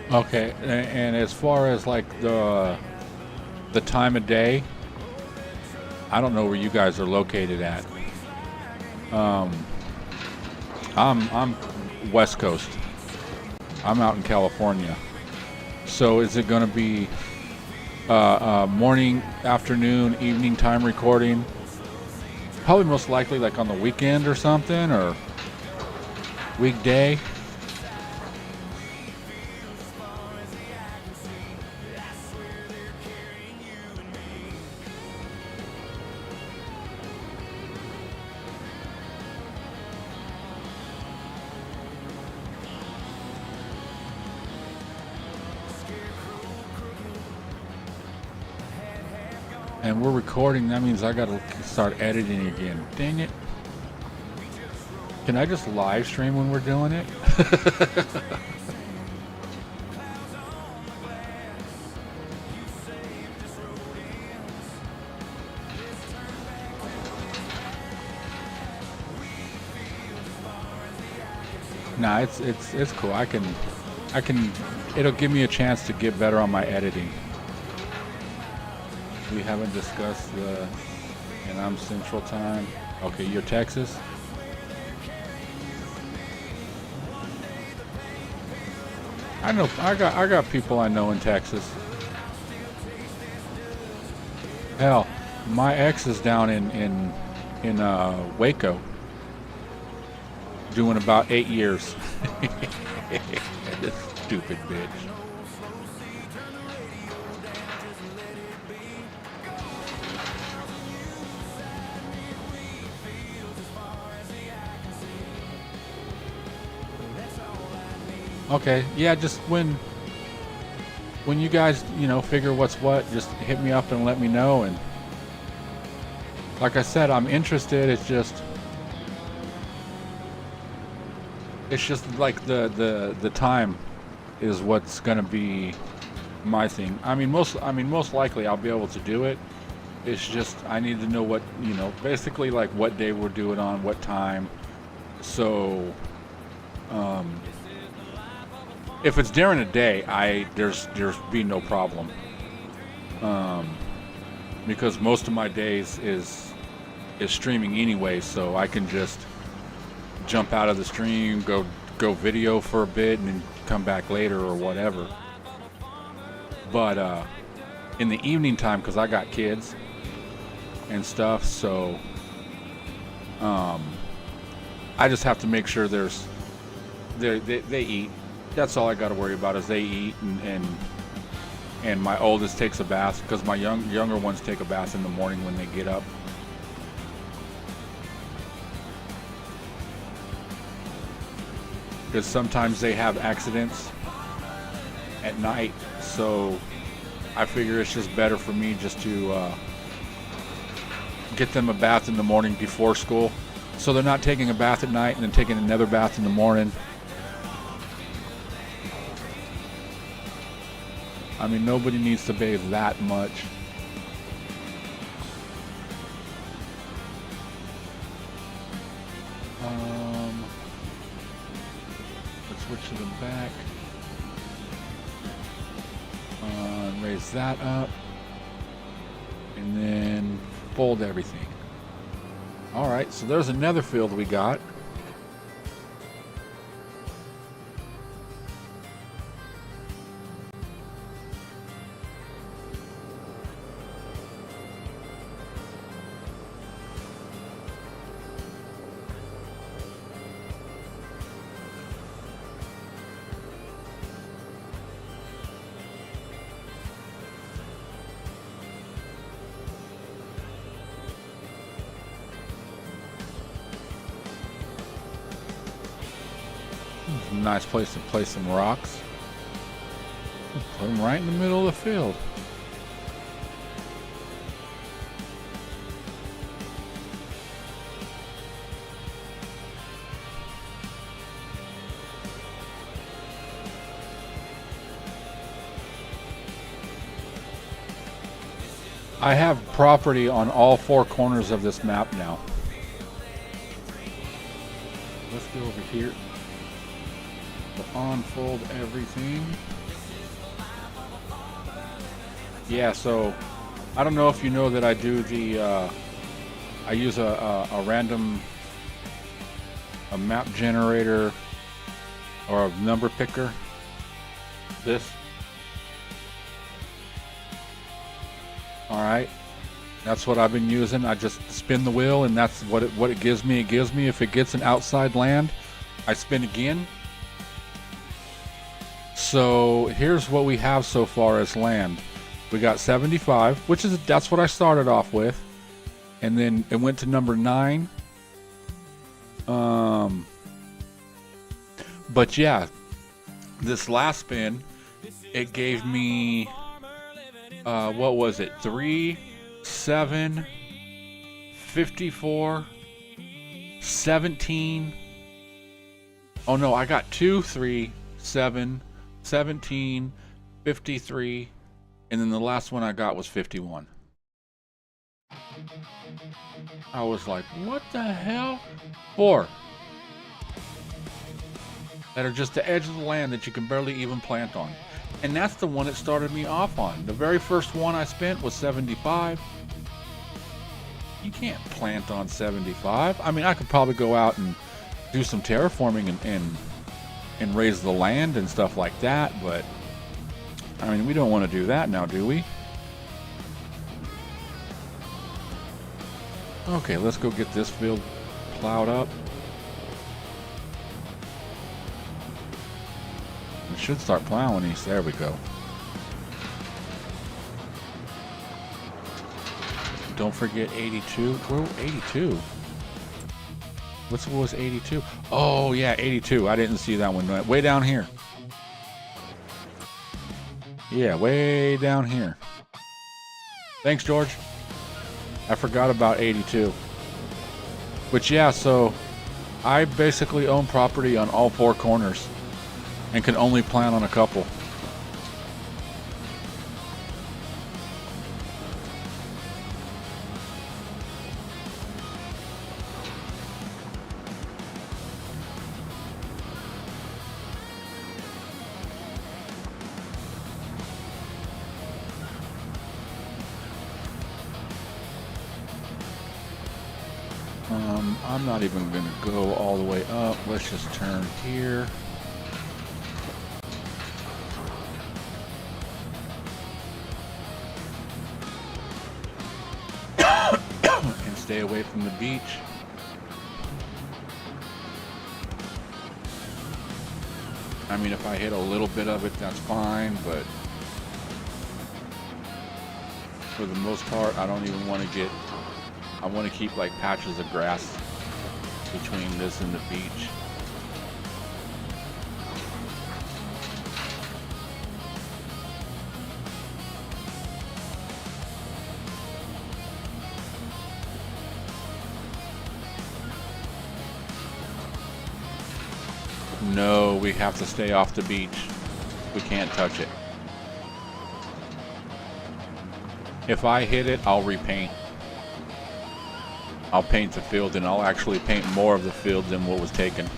Okay, and as far as like the time of day, I don't know where you guys are located at. I'm West Coast. I'm out in California. So is it going to be morning, afternoon, evening time recording? Probably most likely like on the weekend or something, or weekday. And we're recording, that means I gotta start editing again. Dang it. Can I just live stream when we're doing it? Nah, it's cool. I can it'll give me a chance to get better on my editing. We haven't discussed and I'm Central Time. Okay, you're Texas? I know, I got people I know in Texas. Hell, my ex is down in Waco, doing about 8 years. This stupid bitch. Okay, yeah, just when you guys, figure what's what, just hit me up and let me know. And like I said, I'm interested. It's just like the time is what's gonna be my thing. I mean, most likely I'll be able to do it. It's just I need to know what, basically like what day we're doing on, what time. So, if it's during the day, there's be no problem. Because most of my days is streaming anyway, so I can just jump out of the stream, go go video for a bit and then come back later or whatever. But in the evening time, because I got kids and stuff, so I just have to make sure they eat. That's all I got to worry about, is they eat, and my oldest takes a bath, because my younger ones take a bath in the morning when they get up. Because sometimes they have accidents at night, so I figure it's just better for me just to get them a bath in the morning before school, so they're not taking a bath at night and then taking another bath in the morning. I mean, nobody needs to bathe that much. Let's switch to the back. Raise that up. And then fold everything. Alright, so there's another field we got. Nice place to place some rocks. Put them right in the middle of the field. I have property on all four corners of this map now. Let's go over here. Unfold everything. Yeah, so I don't know if you know that I do the I use a random map generator or a number picker. This. Alright. That's what I've been using. I just spin the wheel and that's what it gives me. It gives me, if it gets an outside land, I spin again. So here's what we have so far as land. We got 75, that's what I started off with, and then it went to number 9. But yeah, this last spin, it gave me what was it? 3, 7, 54, 17. Oh no, I got 2, 3, 7. 17, 53, and then the last one I got was 51. I was like, what the hell? 4 that are just the edge of the land that you can barely even plant on. And that's the one that started me off on. The very first one I spent was 75. You can't plant on 75. I mean, I could probably go out and do some terraforming and raise the land and stuff like that, but I mean, we don't want to do that now, do we? Okay, let's go get this field plowed up. It should start plowing east. There we go. Don't forget 82. Where 82? What was 82? Oh yeah, 82. I didn't see that one. Way down here. Yeah, way down here. Thanks, George. I forgot about 82. But yeah, so I basically own property on all four corners and can only plan on a couple. I'm not even gonna go all the way up. Let's just turn here. And stay away from the beach. I mean, if I hit a little bit of it, that's fine, but for the most part, I don't even want to get, I want to keep like patches of grass between this and the beach. No, we have to stay off the beach. We can't touch it. If I hit it, I'll repaint. I'll paint the field, and I'll actually paint more of the field than what was taken.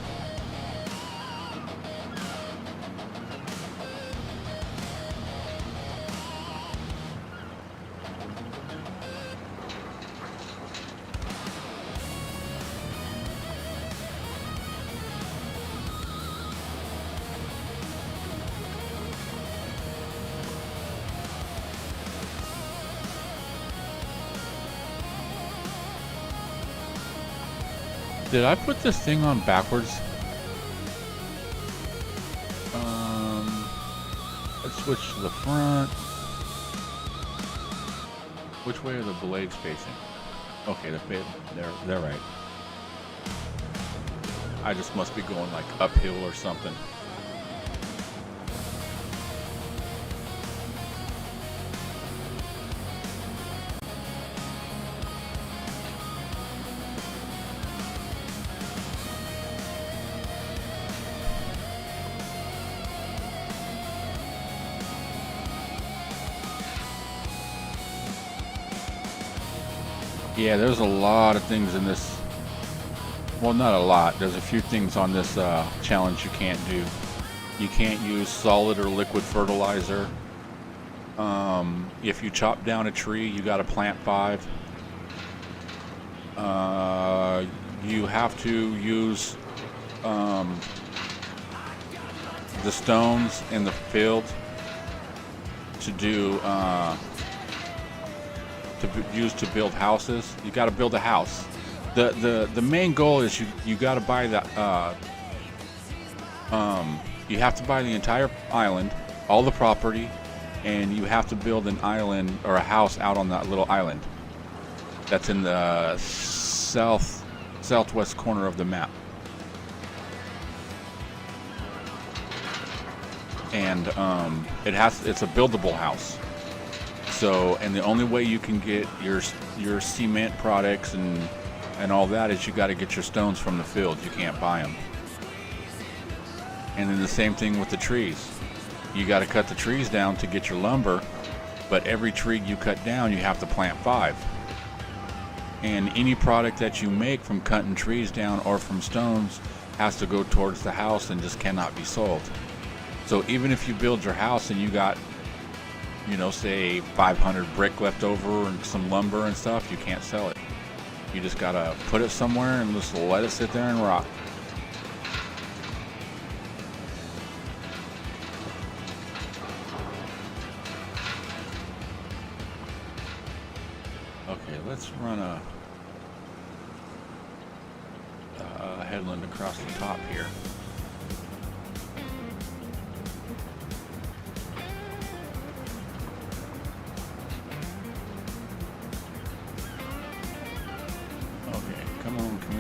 Did I put this thing on backwards? Let's switch to the front. Which way are the blades facing? Okay, they're right. I just must be going like uphill or something. Yeah, there's a lot of things in this. Well, not a lot. There's a few things on this challenge you can't do. You can't use solid or liquid fertilizer. If you chop down a tree, you got to plant 5. You have to use the stones in the field to do use to build houses. You got to build a house. The main goal is you got to buy the you have to buy the entire island, all the property, and you have to build an island or a house out on that little island that's in the southwest corner of the map. And it's a buildable house. So, and the only way you can get your cement products and all that is you got to get your stones from the field. You can't buy them. And then the same thing with the trees. You got to cut the trees down to get your lumber, but every tree you cut down, you have to plant 5. And any product that you make from cutting trees down or from stones has to go towards the house and just cannot be sold. So even if you build your house and you got, say 500 brick left over and some lumber and stuff, you can't sell it. You just gotta put it somewhere and just let it sit there and rot. Okay, let's run a headland across the top here.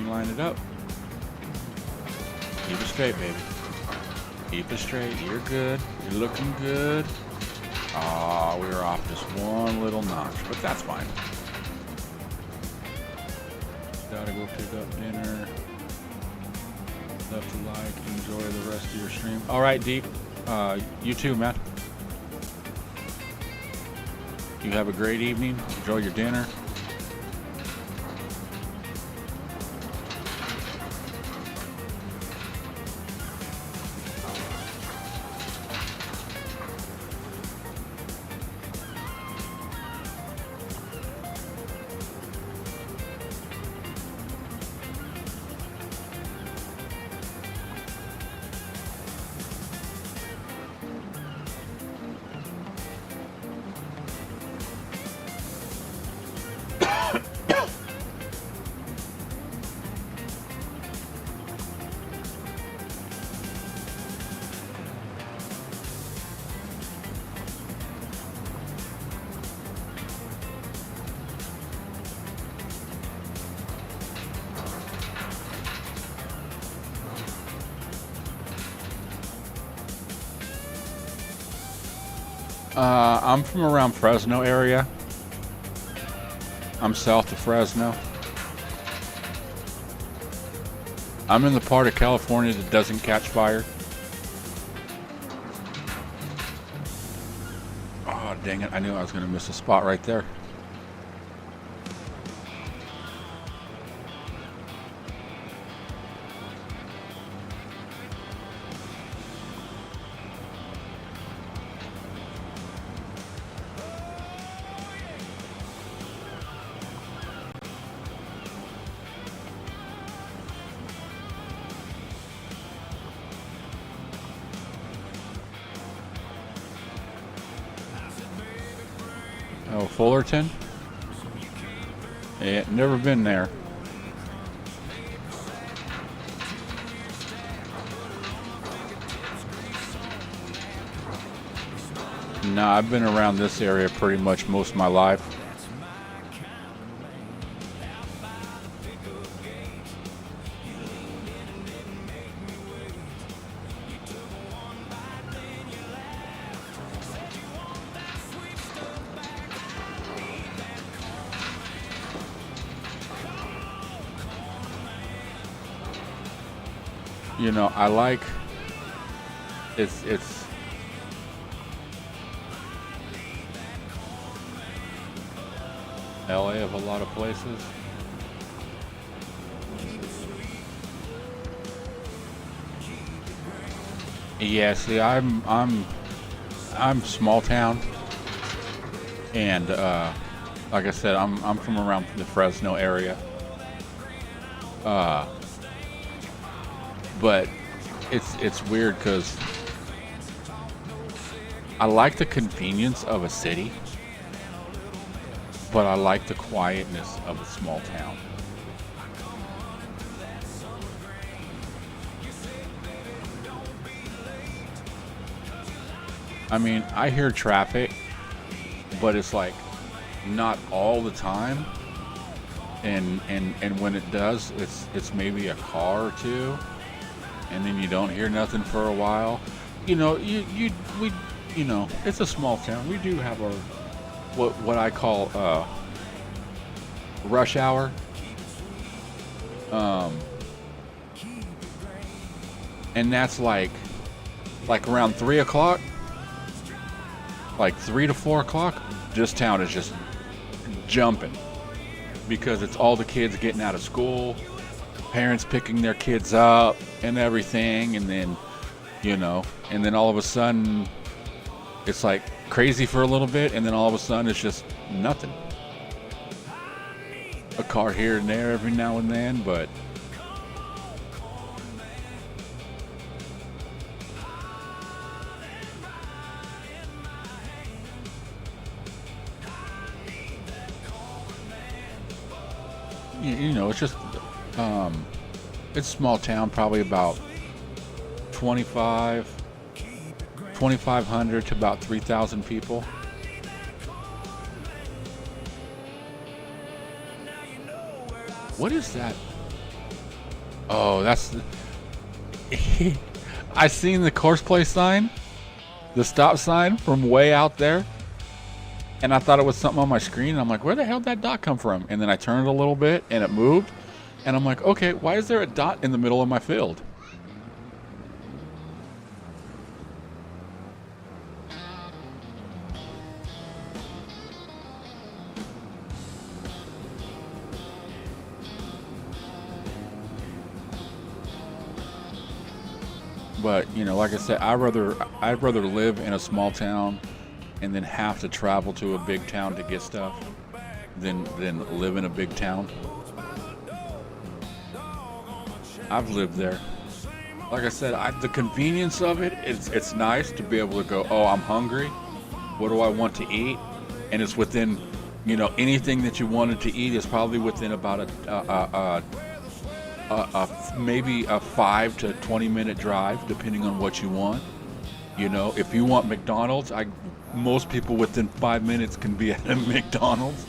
Line it up. Keep it straight, baby. Keep it straight. You're good. You're looking good. Ah, we were off just one little notch, but that's fine. Gotta go pick up dinner. Left to like, enjoy the rest of your stream. All right, Deep. You too, man. You have a great evening. Enjoy your dinner. I'm from around Fresno area. I'm south of Fresno. I'm in the part of California that doesn't catch fire. Oh, dang it. I knew I was going to miss a spot right there. Oh, Fullerton? Yeah, never been there. No, I've been around this area pretty much most of my life. You know, I like it's LA of a lot of places. Yeah, see, I'm small town, and like I said, I'm from around the Fresno area. But it's weird because I like the convenience of a city, but I like the quietness of a small town. I mean, I hear traffic, but it's like not all the time. And when it does, it's maybe a car or two, and then you don't hear nothing for a while. You know, you know, it's a small town. We do have our what I call rush hour. And that's like around 3 o'clock, like 3 to 4 o'clock. This town is just jumping because it's all the kids getting out of school, parents picking their kids up and everything, and then, you know, and then all of a sudden it's like crazy for a little bit, and then all of a sudden it's just nothing. A car here and there every now and then, but you know, it's just it's a small town, probably about 2,500 to about 3,000 people. What is that? Oh, that's I seen the course play sign, the stop sign from way out there, and I thought it was something on my screen, and I'm like, where the hell did that dot come from? And then I turned it a little bit and it moved, and I'm like, okay, why is there a dot in the middle of my field? But, you know, like I said, I'd rather live in a small town and then have to travel to a big town to get stuff than live in a big town. I've lived there. Like I said, the convenience of it, it's nice to be able to go, oh, I'm hungry. What do I want to eat? And it's within, you know, anything that you wanted to eat is probably within about maybe a 5 to 20 minute drive, depending on what you want. You know, if you want McDonald's, most people within 5 minutes can be at a McDonald's.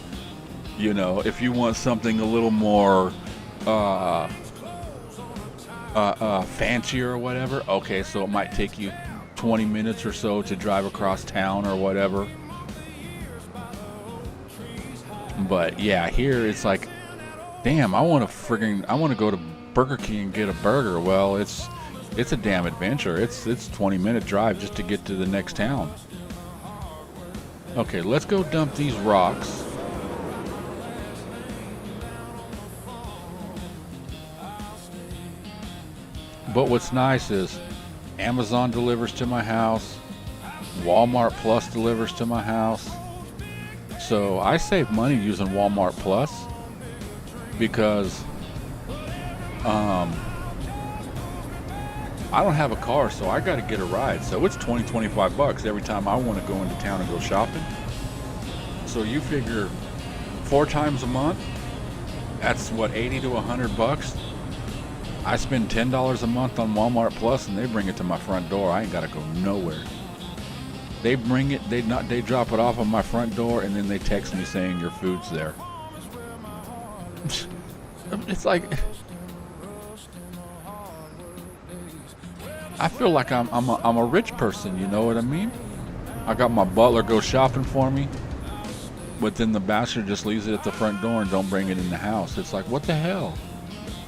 You know, if you want something a little more fancy or whatever, okay, so it might take you 20 minutes or so to drive across town or whatever. But yeah, here it's like, damn, I want to go to Burger King and get a burger. Well, it's a damn adventure. It's 20-minute drive just to get to the next town. Okay, let's go dump these rocks. But what's nice is Amazon delivers to my house, Walmart Plus delivers to my house. So I save money using Walmart Plus because I don't have a car, so I got to get a ride. So it's $20-25 every time I want to go into town and go shopping. So you figure 4 times a month, that's what, $80 to $100. I spend $10 a month on Walmart Plus, and they bring it to my front door. I ain't got to go nowhere. They bring it, they drop it off on my front door, and then they text me saying your food's there. It's like, I feel like I'm a rich person, you know what I mean? I got my butler go shopping for me, but then the bastard just leaves it at the front door and don't bring it in the house. It's like, what the hell?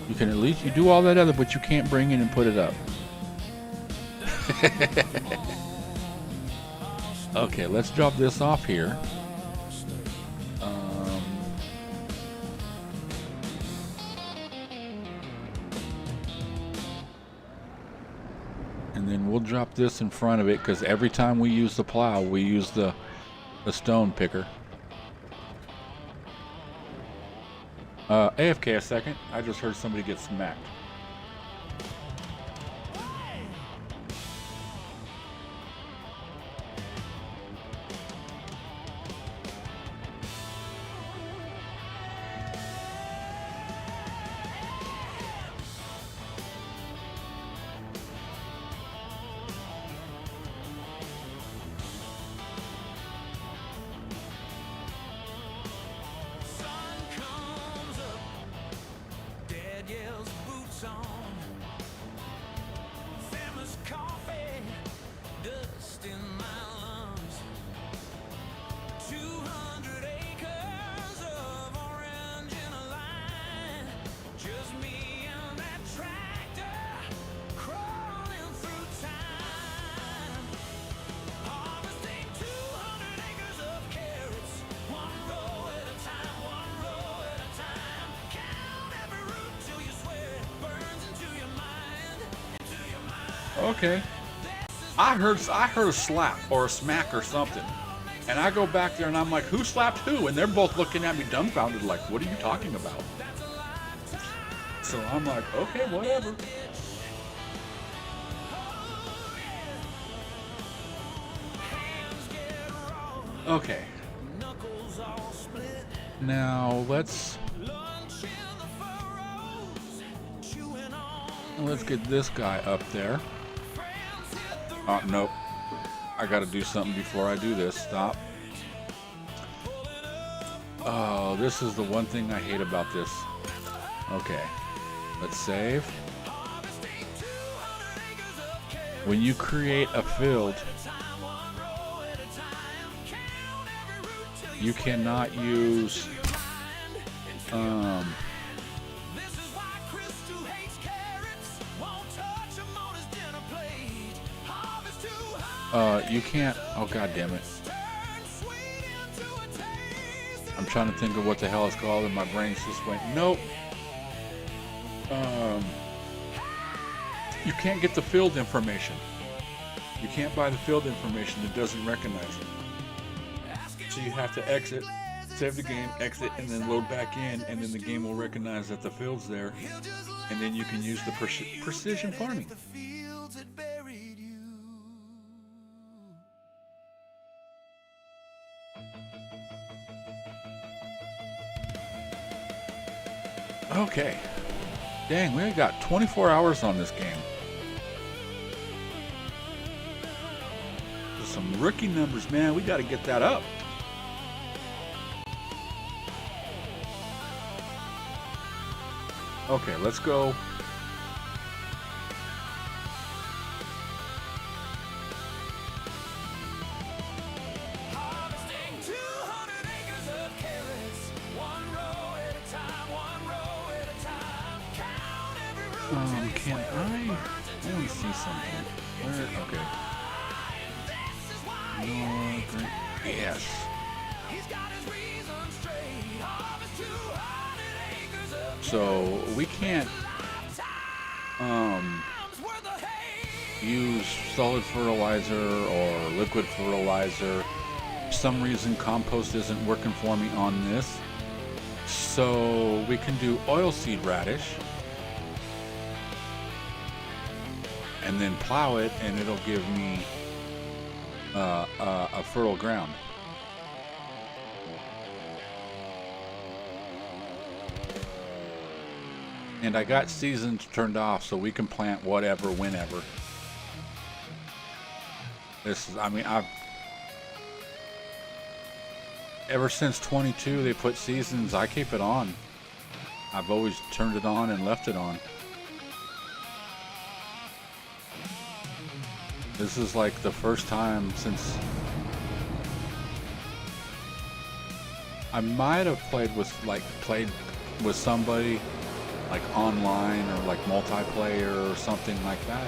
You can at least, you do all that other, but you can't bring it and put it up. Okay, let's drop this off here. And then we'll drop this in front of it, because every time we use the plow, we use the stone picker. AFK a second. I just heard somebody get smacked. Okay. I heard a slap or a smack or something. And I go back there and I'm like, who slapped who? And they're both looking at me dumbfounded like, what are you talking about? So I'm like, okay, whatever. Okay. Now let's get this guy up there. Oh, nope. I gotta do something before I do this. Stop. Oh, this is the one thing I hate about this. Okay. Let's save. When you create a field, you cannot use you can't, oh god damn it. I'm trying to think of what the hell it's called and my brain just went, nope. You can't get the field information. You can't buy the field information, it doesn't recognize it. So you have to exit, save the game, exit, and then load back in, and then the game will recognize that the field's there, and then you can use the precision farming. Okay. Dang, we got 24 hours on this game. There's some rookie numbers, man. We got to get that up. Okay, let's go. Can I want to see something. Where? Okay. No, great. Yes. So we can't use solid fertilizer or liquid fertilizer. For some reason compost isn't working for me on this. So we can do oilseed radish and then plow it, and it'll give me a fertile ground. And I got seasons turned off so we can plant whatever, whenever. This is, I mean, ever since 22 they put seasons, I keep it on. I've always turned it on and left it on. This is like the first time since I might have played with somebody like online or like multiplayer or something like that,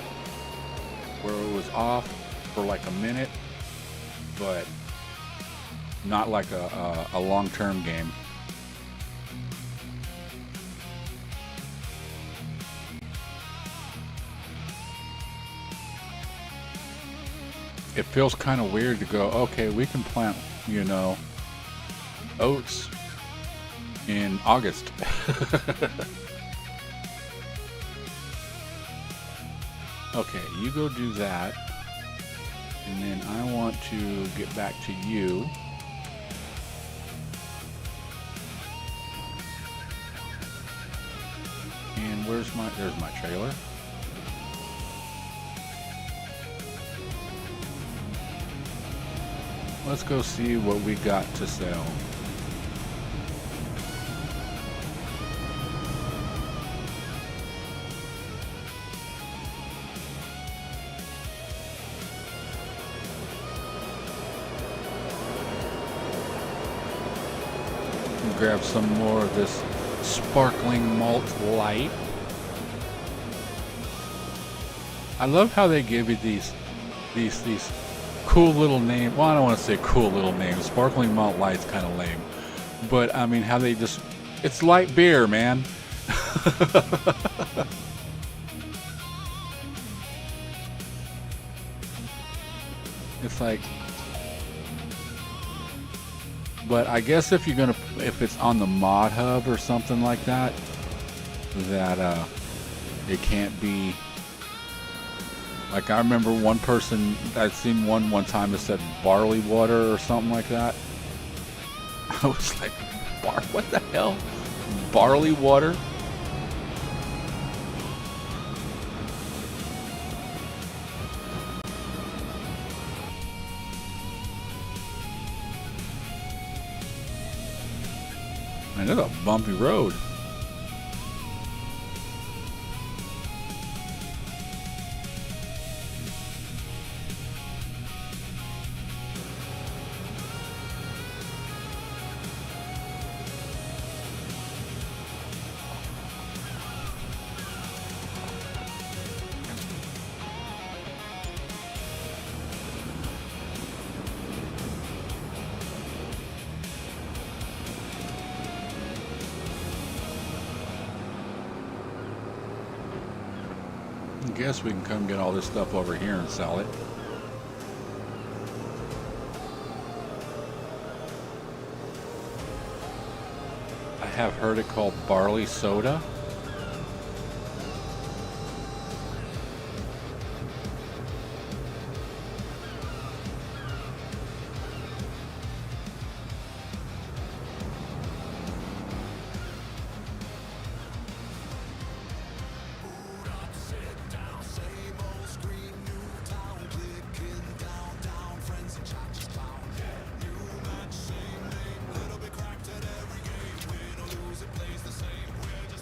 where it was off for like a minute, but not like a long-term game. It feels kind of weird to go, okay, we can plant, you know, oats in August. Okay, you go do that, and then I want to get back to you. And there's my trailer. Let's go see what we got to sell. Grab some more of this sparkling malt light. I love how they give you these cool little names. Well, I don't want to say cool little names. Sparkling malt light's kind of lame, but I mean how they just, it's light beer, man. It's like, but I guess if it's on the mod hub or something like that, that it can't be. Like I remember one person, I'd seen one time that said barley water or something like that. I was like, what the hell? Barley water? Man, that's a bumpy road. I guess we can come get all this stuff over here and sell it. I have heard it called barley soda.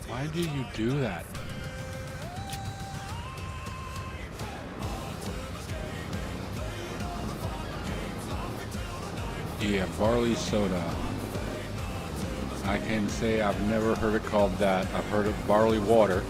Why do you do that? Yeah, barley soda. I can say I've never heard it called that. I've heard of barley water.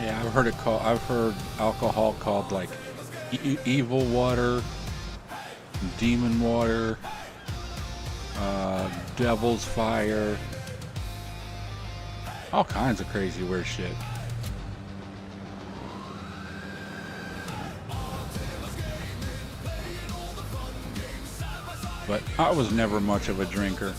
Yeah, I've heard alcohol called like evil water, demon water, devil's fire, all kinds of crazy weird shit. But I was never much of a drinker.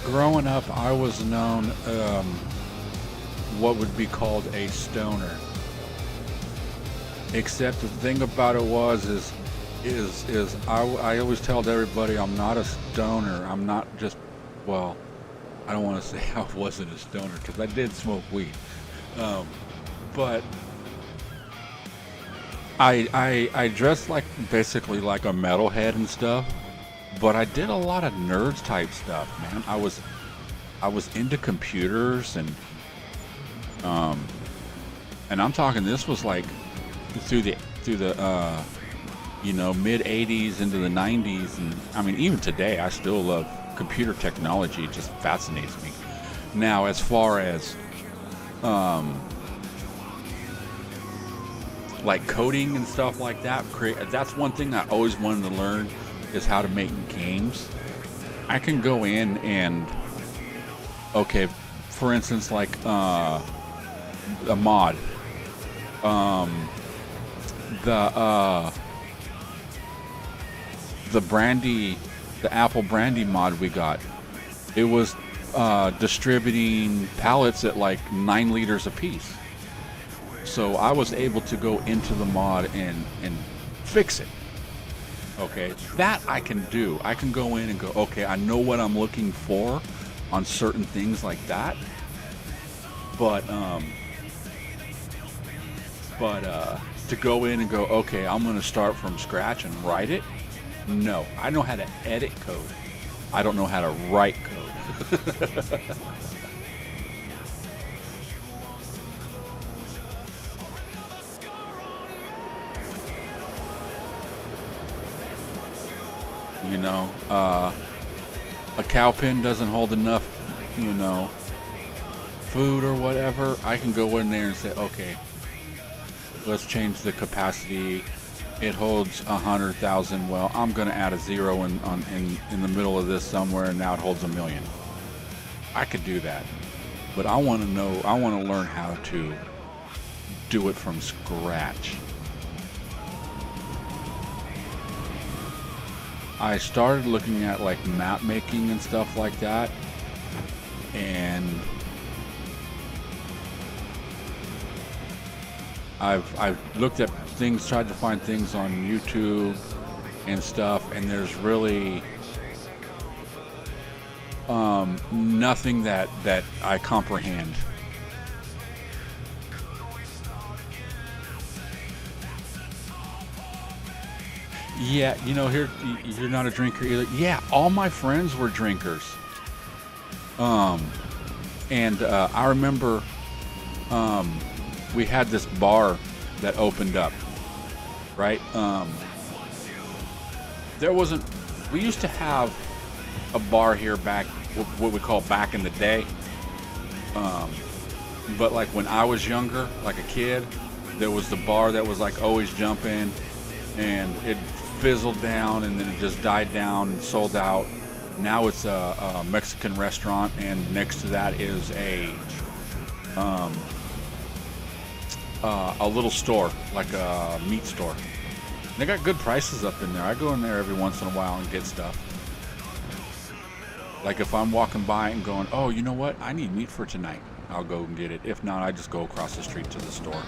Growing up, I was known what would be called a stoner. Except the thing about it is I always told everybody I'm not a stoner. I'm not just, well, I don't want to say I wasn't a stoner because I did smoke weed, but I dressed like basically like a metalhead and stuff. But I did a lot of nerds type stuff, man. I was into computers and I'm talking, this was like through the you know, mid 80s into the 90s, and I mean even today I still love computer technology. It just fascinates me. Now as far as like coding and stuff like that, that's one thing I always wanted to learn, is how to make games. I can go in and, okay, for instance, like a mod, the brandy, the apple brandy mod we got, it was distributing pallets at like 9 liters a piece. So I was able to go into the mod and fix it. Okay, that I can do. I can go in and go, okay, I know what I'm looking for on certain things like that. But to go in and go, okay, I'm going to start from scratch and write it. No, I know how to edit code. I don't know how to write code. You know, a cow pen doesn't hold enough, you know, food or whatever. I can go in there and say, okay, let's change the capacity. It holds 100,000. Well, I'm going to add a zero in the middle of this somewhere, and now it holds 1 million. I could do that, but I want to know. I want to learn how to do it from scratch. I started looking at like map making and stuff like that, and I've looked at things, tried to find things on YouTube and stuff, and there's really nothing that I comprehend. Yeah, you know, here, you're not a drinker either. Yeah, all my friends were drinkers. And I remember we had this bar that opened up, right? We used to have a bar here back, what we call back in the day. But like when I was younger, like a kid, there was the bar that was like always jumping, and it fizzled down and then it just died down and sold out. Now it's a Mexican restaurant, and next to that is a little store, like a meat store. And they got good prices up in there. I go in there every once in a while and get stuff. Like if I'm walking by and going, oh, you know what? I need meat for tonight. I'll go and get it. If not, I just go across the street to the store.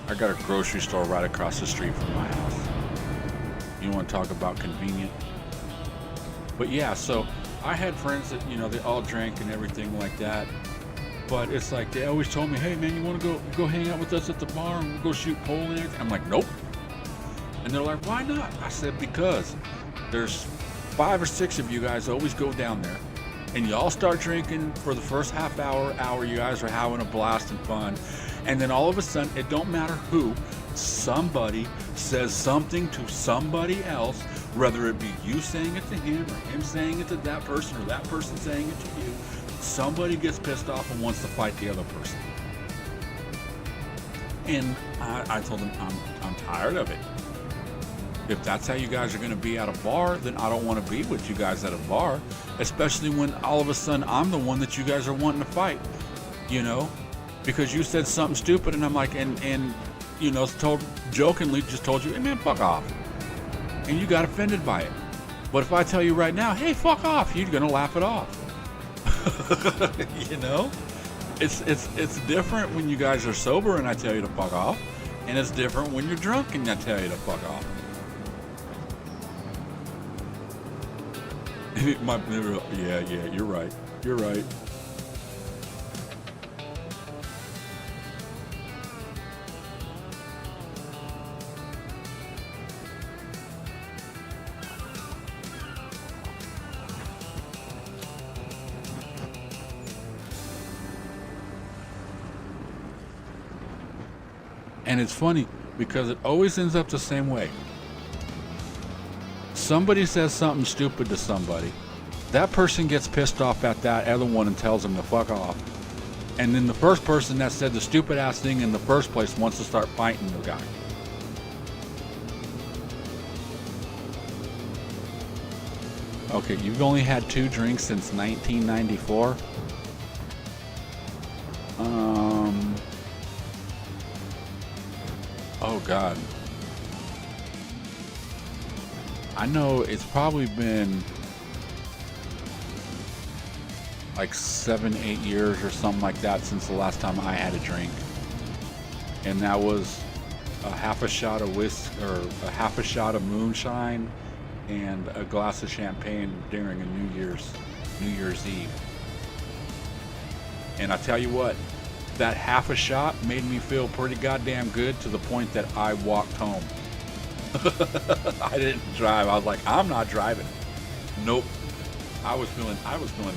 I got a grocery store right across the street from my house. You want to talk about convenient? But yeah, so I had friends that, you know, they all drank and everything like that. But it's like they always told me, hey man, you want to go hang out with us at the bar and we'll go shoot pool and everything? I'm like, nope. And they're like, why not? I said, because there's 5 or 6 of you guys always go down there, and y'all start drinking for the first half hour, you guys are having a blast and fun. And then all of a sudden, it don't matter who, somebody says something to somebody else, Whether it be you saying it to him or him saying it to that person or that person saying it to you, somebody gets pissed off and wants to fight the other person. And I told him, I'm tired of it. If that's how you guys are going to be at a bar, then I don't want to be with you guys at a bar, especially when all of a sudden I'm the one that you guys are wanting to fight, you know, because you said something stupid and I'm like, and you know, jokingly just told you, hey man, fuck off. And you got offended by it. But if I tell you right now, hey, fuck off, you're going to laugh it off. You know, it's different when you guys are sober and I tell you to fuck off, and it's different when you're drunk and I tell you to fuck off. Yeah, you're right. You're right. And it's funny because it always ends up the same way. Somebody says something stupid to somebody. That person gets pissed off at that other one and tells them to fuck off. And then the first person that said the stupid ass thing in the first place wants to start fighting the guy. Okay, you've only had 2 drinks since 1994. Oh God. I know it's probably been like 7-8 years or something like that since the last time I had a drink. And that was a half a shot of whiskey or a half a shot of moonshine and a glass of champagne during a New Year's Eve. And I tell you what, that half a shot made me feel pretty goddamn good to the point that I walked home. I didn't drive. I was like, I'm not driving. Nope. I was feeling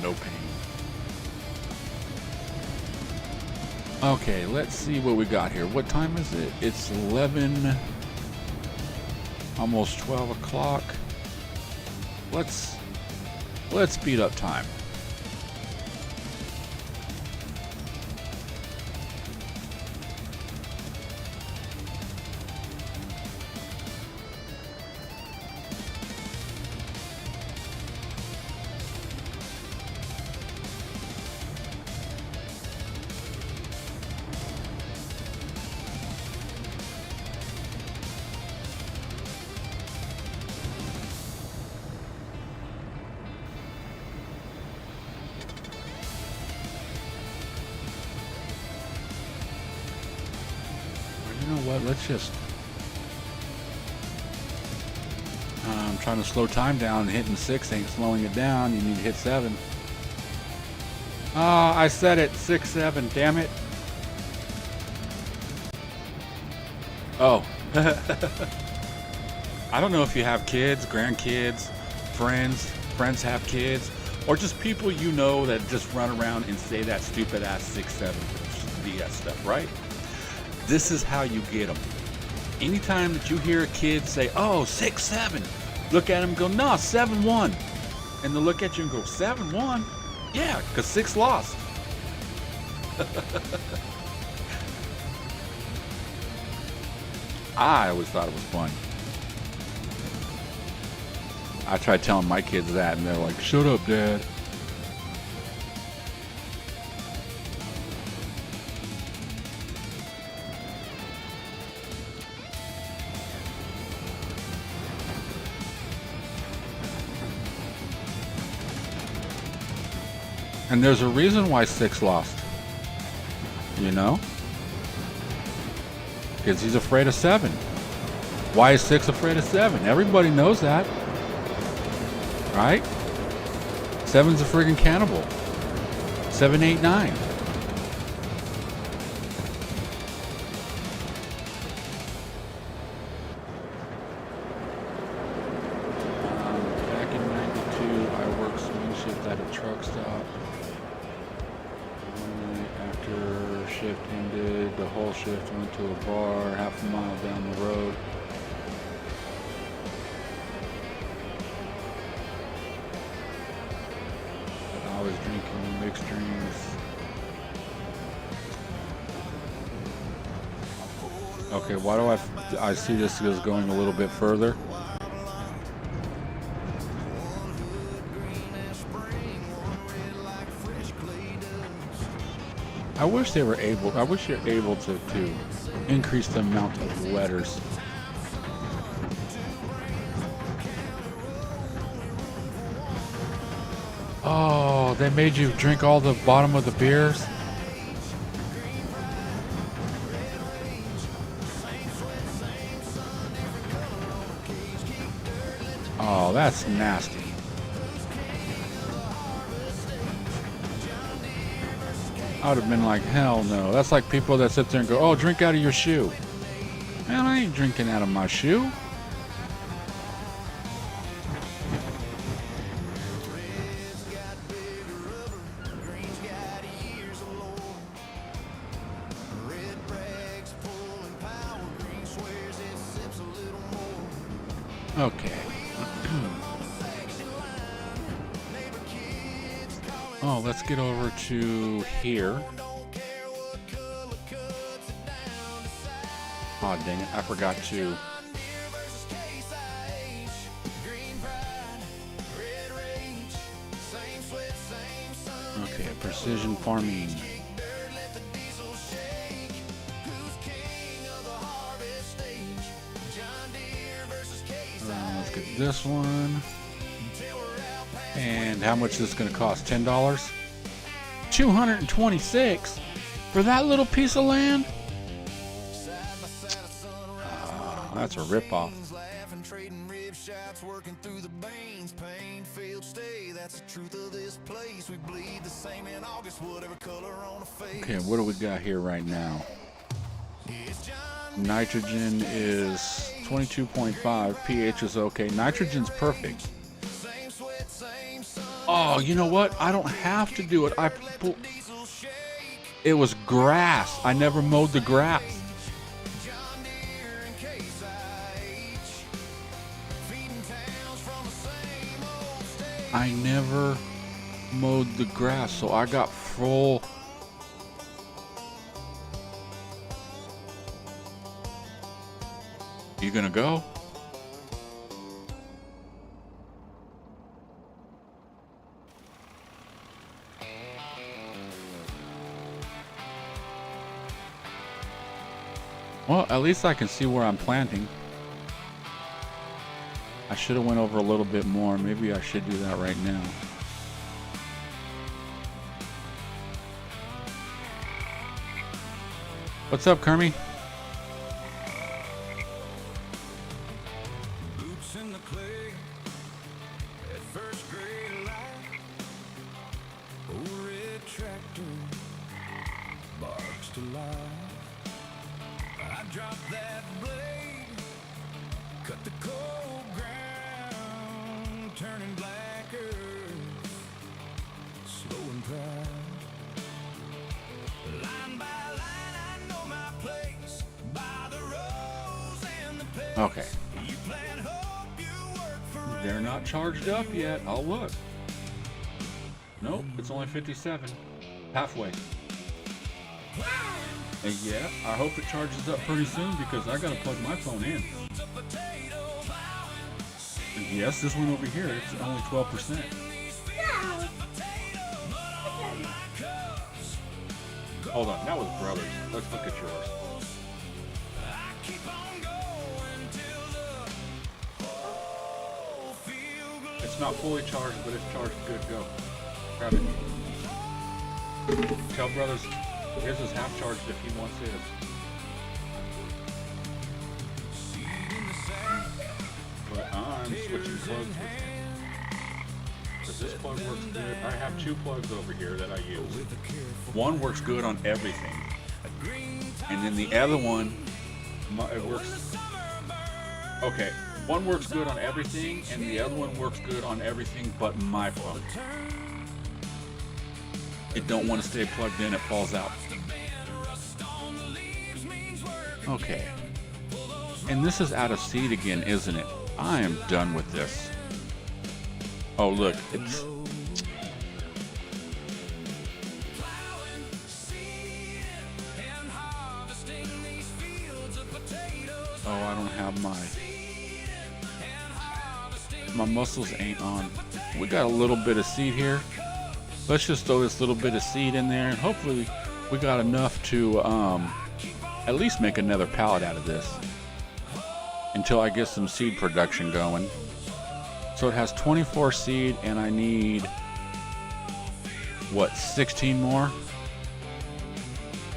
no pain. Okay, let's see what we got here. What time is it? It's 11, almost 12 o'clock. Let's speed up time. You know what? Let's just. I'm trying to slow time down. Hitting 6 ain't slowing it down. You need to hit 7. Ah, I said it. 6, 7. Damn it. Oh. I don't know if you have kids, grandkids, friends have kids, or just people you know that just run around and say that stupid ass 6, 7 BS stuff, right? This is how you get them. Anytime that you hear a kid say, oh, 6, 7, look at him and go, no, 7, 1. And they'll look at you and go, 7, 1? Yeah, because 6 lost. I always thought it was fun. I tried telling my kids that, and they're like, shut up, Dad. And there's a reason why 6 lost. You know? Because he's afraid of 7. Why is 6 afraid of 7? Everybody knows that. Right? 7's a friggin' cannibal. 7, 8, 9. Back in 92, I worked swing shift at a truck stop. One night after shift ended, the whole shift went to a bar half a mile down the road. Okay, why do I see this is going a little bit further? I wish they were able. I wish you're able to increase the amount of letters. Oh, they made you drink all the bottom of the beers? Oh, that's nasty. I would have been like, hell no. That's like people that sit there and go, oh, drink out of your shoe. Man, I ain't drinking out of my shoe. Okay. Oh, let's get over to here. Oh, dang it. I forgot to. Okay, precision farming. Let's get this one. And how much is this going to cost? $10? $226 for that little piece of land? That's a ripoff. Okay, what do we got here right now? Nitrogen is 22.5. pH is okay. Nitrogen's perfect. Oh, you know what? I don't have to do it. It was grass. I never mowed the grass. I never mowed the grass, so I got full. You gonna go? Well, at least I can see where I'm planting. I should have went over a little bit more. Maybe I should do that right now. What's up, Kermie? Boots in the clay at first grade light. Old red tractor barks to life. I dropped that blade, cut the cold ground, turning black earth, slow and proud. Line by line, I know my place by the rose and the page. Okay. You plant hope, you work for They're not charged up yet. I'll look. Nope, it's only 57. Halfway. And yeah, I hope it charges up pretty soon because I gotta plug my phone in. And yes, this one over here, it's only 12%. No. Hold on, that was Brothers. Let's look at yours. It's not fully charged, but it's charged good. Go. Grab it. Tell Brothers his is half charged if he wants his. But I'm switching plugs with him. Because this plug works good. I have two plugs over here that I use. One works good on everything. And then the other one, it works... Okay, one works good on everything, and the other one works good on everything but my phone. It don't want to stay plugged in, it falls out. Okay. And this is out of seed again, isn't it? I am done with this. Oh, look, it's... I don't have my muscles ain't on. We got a little bit of seed here. Let's just throw this little bit of seed in there, and hopefully we got enough to at least make another pallet out of this until I get some seed production going. So it has 24 seed, and I need, what, 16 more?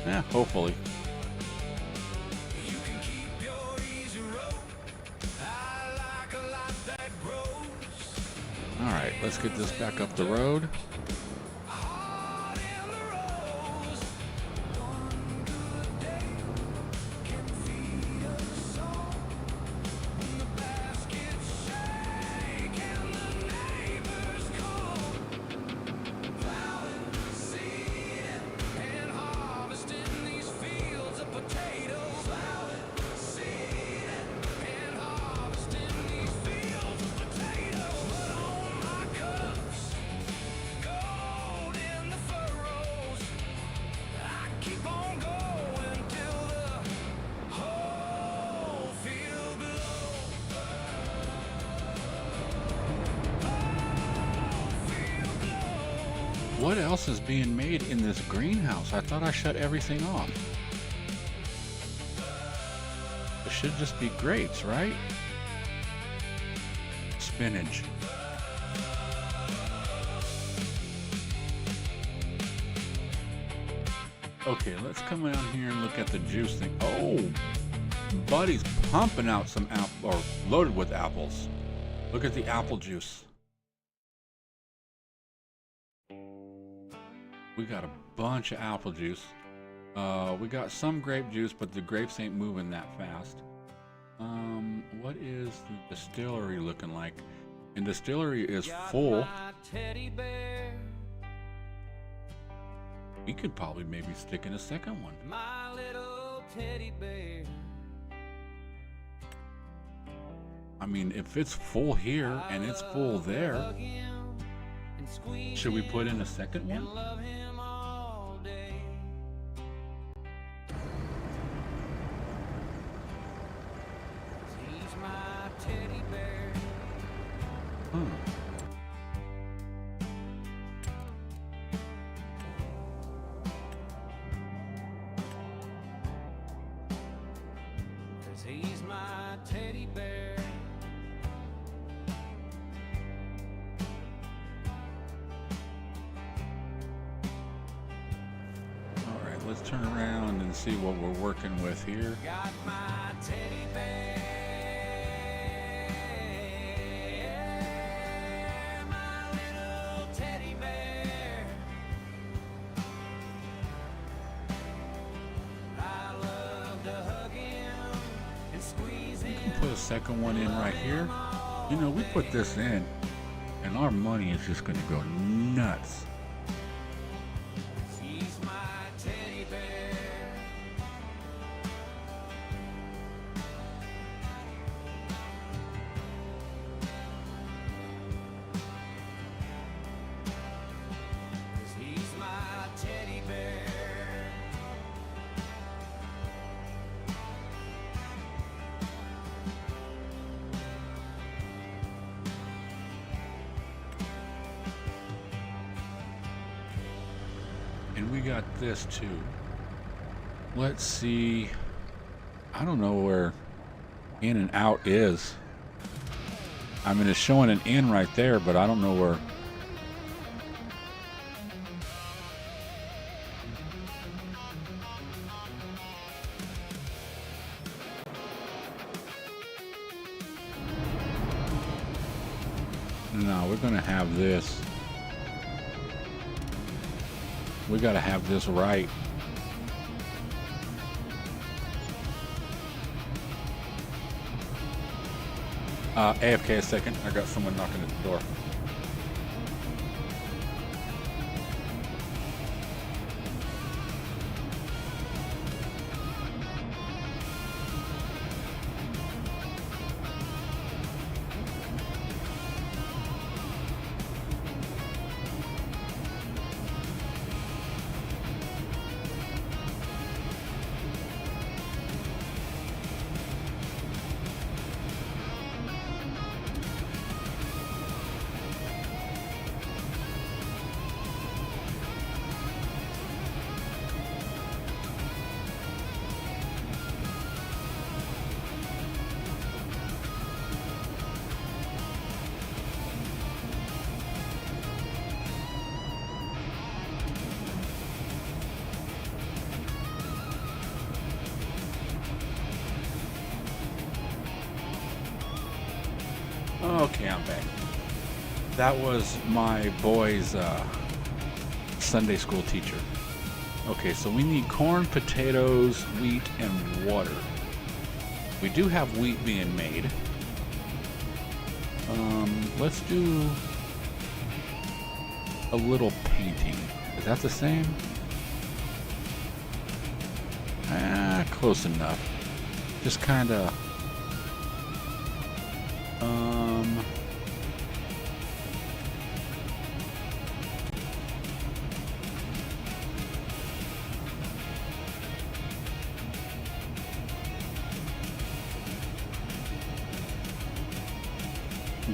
Yeah, hopefully. All right, let's get this back up the road. What else is being made in this greenhouse? I thought I shut everything off. It should just be grapes, right? Spinach. Okay, let's come down here and look at the juice thing. Oh, Buddy's pumping out some apple, or loaded with apples. Look at the apple juice. We got a bunch of apple juice. We got some grape juice, but the grapes ain't moving that fast. What is the distillery looking like? And distillery is full. We could probably maybe stick in a second one. My little teddy bear. I mean, if it's full here and it's full there, should we put in a second one? He's my teddy bear. All right, let's turn around and see what we're working with here. Got my teddy bear. My little teddy bear. I love to hug him and squeeze him. Put a second one in right here. You know, we put this in and our money is just gonna go nuts. He's my teddy bear. He's my teddy bear. And we got this too. Let's see. I don't know where in and out is. I mean, it's showing an in right there, but I don't know where. No, we're gonna have this. We gotta have this right. AFK a second. I got someone knocking at the door. Okay, I'm back. That was my boy's Sunday school teacher. Okay, so we need corn, potatoes, wheat, and water. We do have wheat being made. Let's do a little painting. Is that the same? Close enough. Just kind of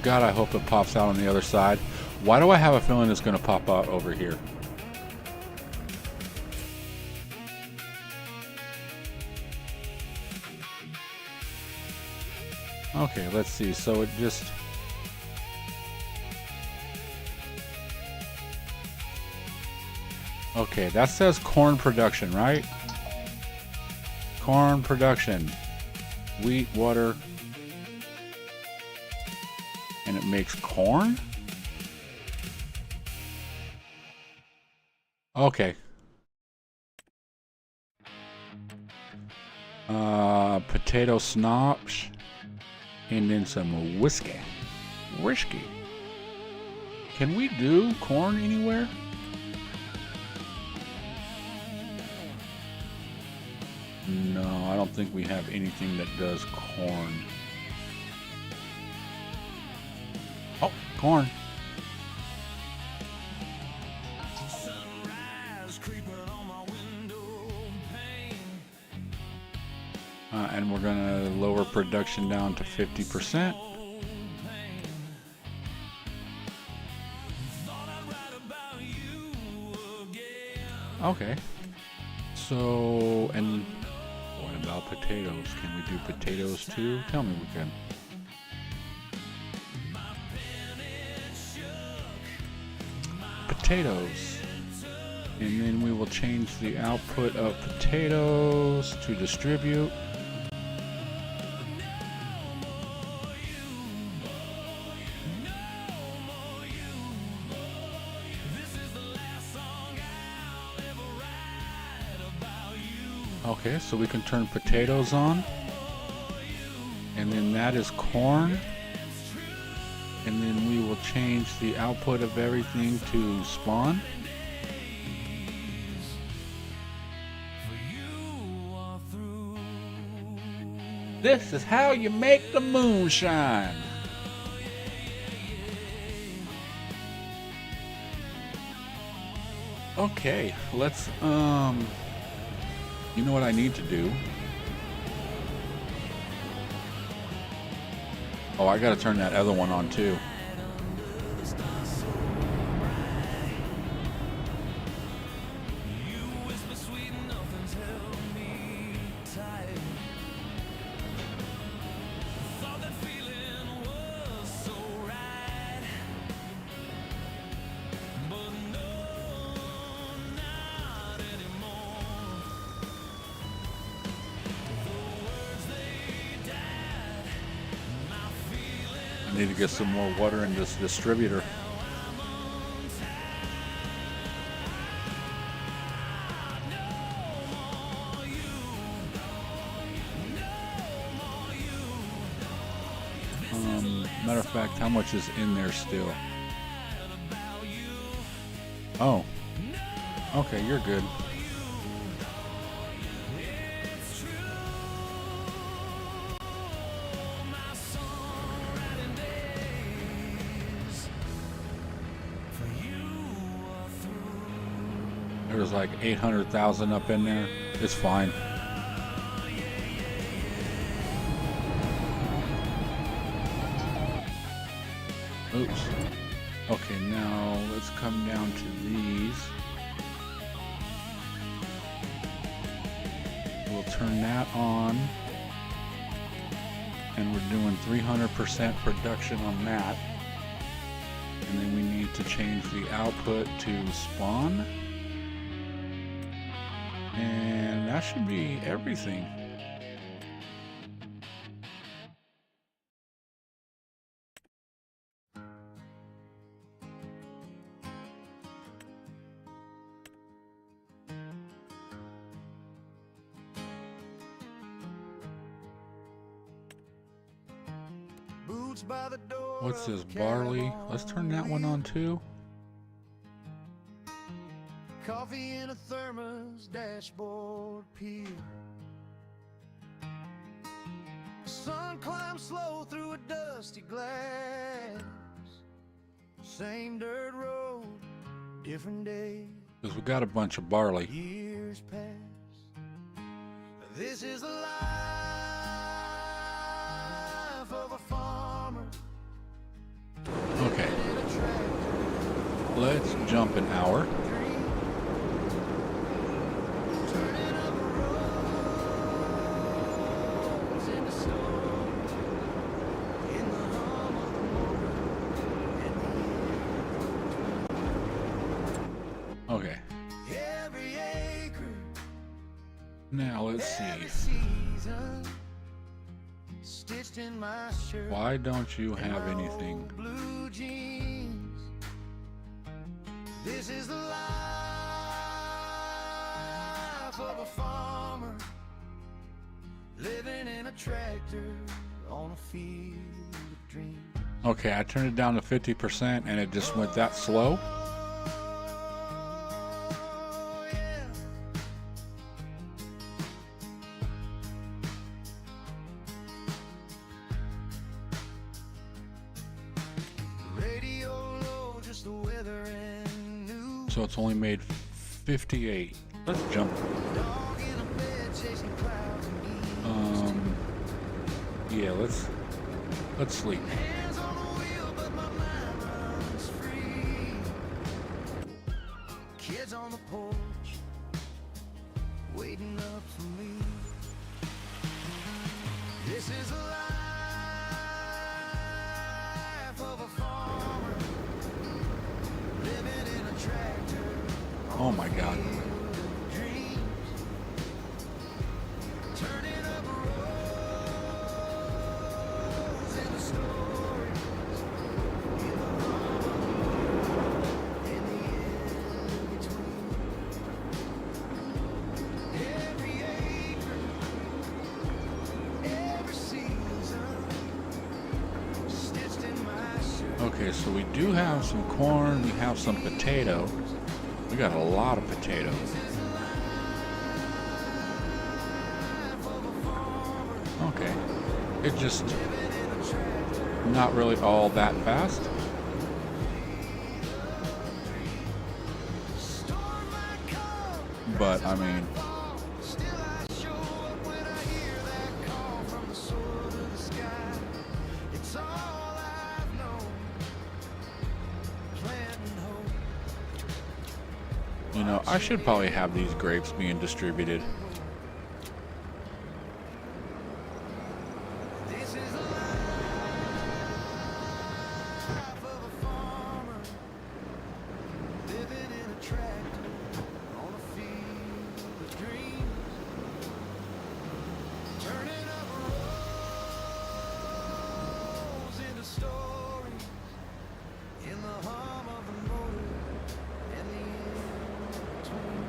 God, I hope it pops out on the other side. Why do I have a feeling it's going to pop out over here? Okay, let's see. So it just... Okay, that says corn production, right? Corn production. Wheat, water. And it makes corn? Okay. Potato snobs. And then some whiskey. Whiskey. Can we do corn anywhere? No, I don't think we have anything that does corn. Oh, corn. And we're gonna lower production down to 50%. Okay. So, and what about potatoes? Can we do potatoes too? Tell me we can. Potatoes. And then we will change the output of potatoes to distribute. Okay, so we can turn potatoes on. And then that is corn. And then we will change the output of everything to spawn. This is how you make the moonshine. Okay, let's you know what I need to do? Oh, I gotta turn that other one on too. I need to get some more water in this distributor. Matter of fact, how much is in there still? Oh. Okay, you're good. There's like 800,000 up in there. It's fine. Oops. Okay, now let's come down to these. We'll turn that on. And we're doing 300% production on that. And then we need to change the output to spawn. And that should be everything. boots by the door. What's this, of barley? Let's turn that one on too. Coffee in a thermos, dashboard pier. Sun climbs slow through a dusty glass. Same dirt road, different day. Because we got a bunch of barley. Years pass. This is the life of a farmer. Okay. Let's jump an hour. Turning up roads into snow. In the hum of the motor and Okay. every acre. Now let's Every see. season, stitched in my shirt. Why don't you and have my anything? old blue jeans. This is the life of a farmer, living in a tractor on a field of dreams. Okay, I turned it down to 50% and it just went that slow. Oh, yeah. Radio low, just the weather and news. So it's only made 58. Let's jump. Dog in a bed chasing clouds and geese. Yeah, let's sleep. Hands on the wheel, but my mind runs free. Kids on the porch, waiting up for me. This is the life of a farmer, living in a tractor. Oh my God. Dreams, turning up roads into stories. In the hum, in the in-between. Every acre, every season, stitched in my shirt. Okay, so we do have some corn, we have some potato. We got a lot of potatoes. Okay. It just not really all that fast. But I mean, Still I show up when I hear that call from the soul to the sky. It's all I've known, planting hope. you know, I should probably have these grapes being distributed. This is the life of a farmer, living in a tractor on a field of dreams, turning up roads into stories, in the hum of the motor and the in-between.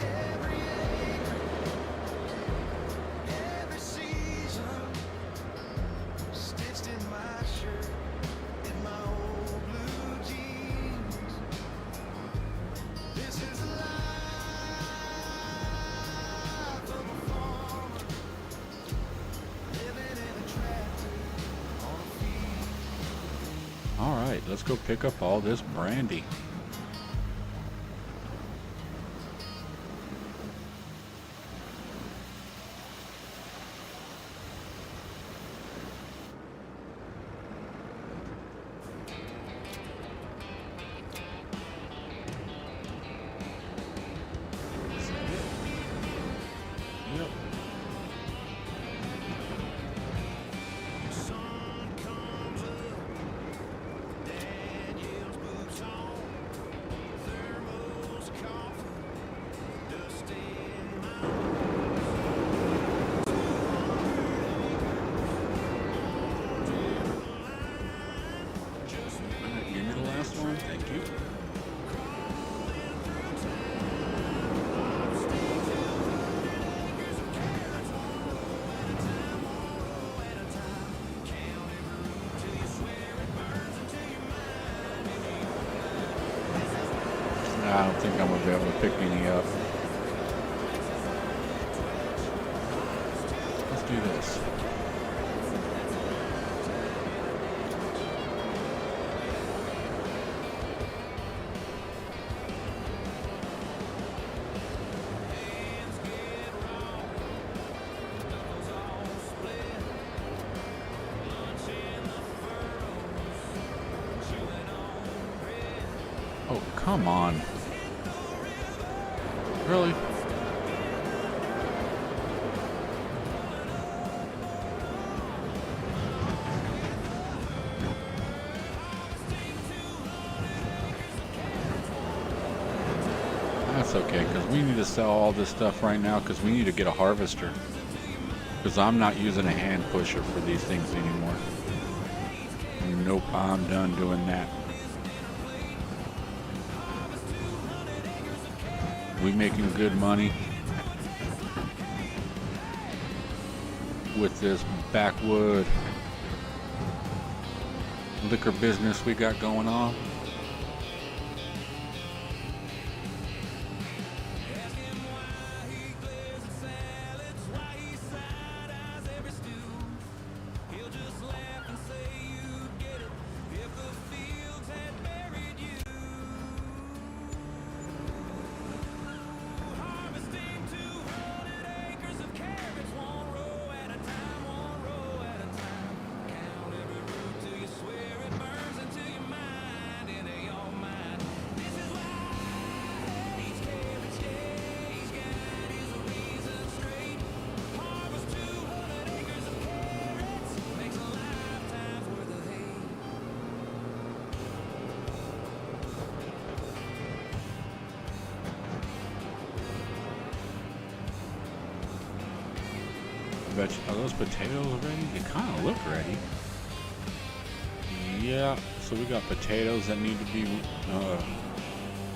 Every acre, every season, stitched in my shirt, in my old blue jeans. This is the life of a farmer, living in a tractor on a field. All right, let's go pick up all this brandy. Sun comes up, Dad yells boots on. I don't think I'm gonna be able to pick any up. Let's do this. Oh, come on. Really? That's okay, because we need to sell all this stuff right now because we need to get a harvester. Because I'm not using a hand pusher for these things anymore. Nope, I'm done doing that. We making good money with this backwood liquor business we got going on. Are those potatoes ready? They kind of look ready. Yeah, so we got potatoes that need to be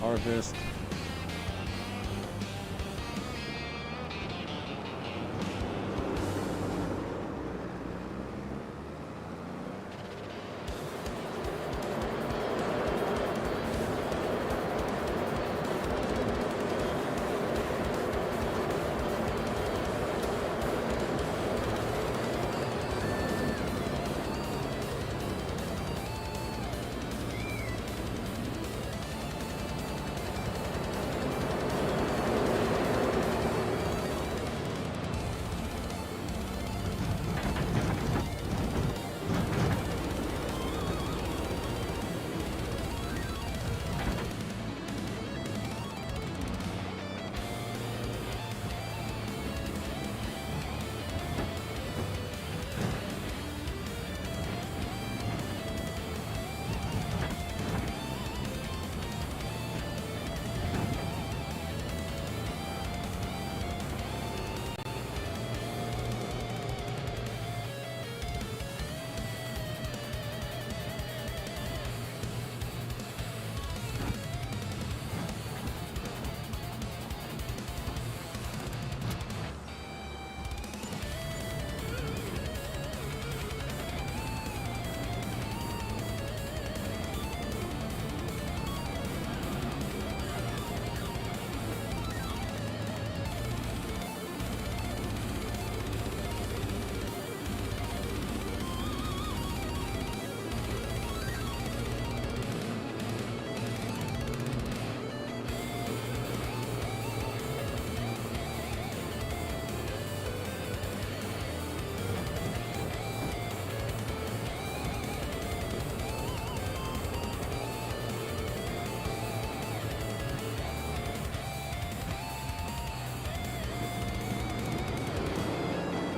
harvested.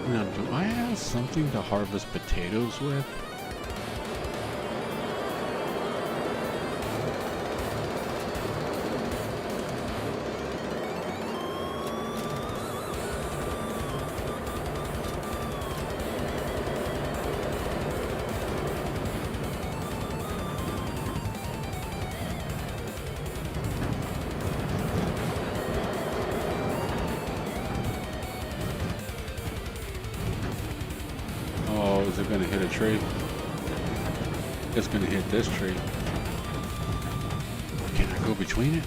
Now, do I have something to harvest potatoes with? Is it going to hit a tree? It's going to hit this tree. Can I go between it?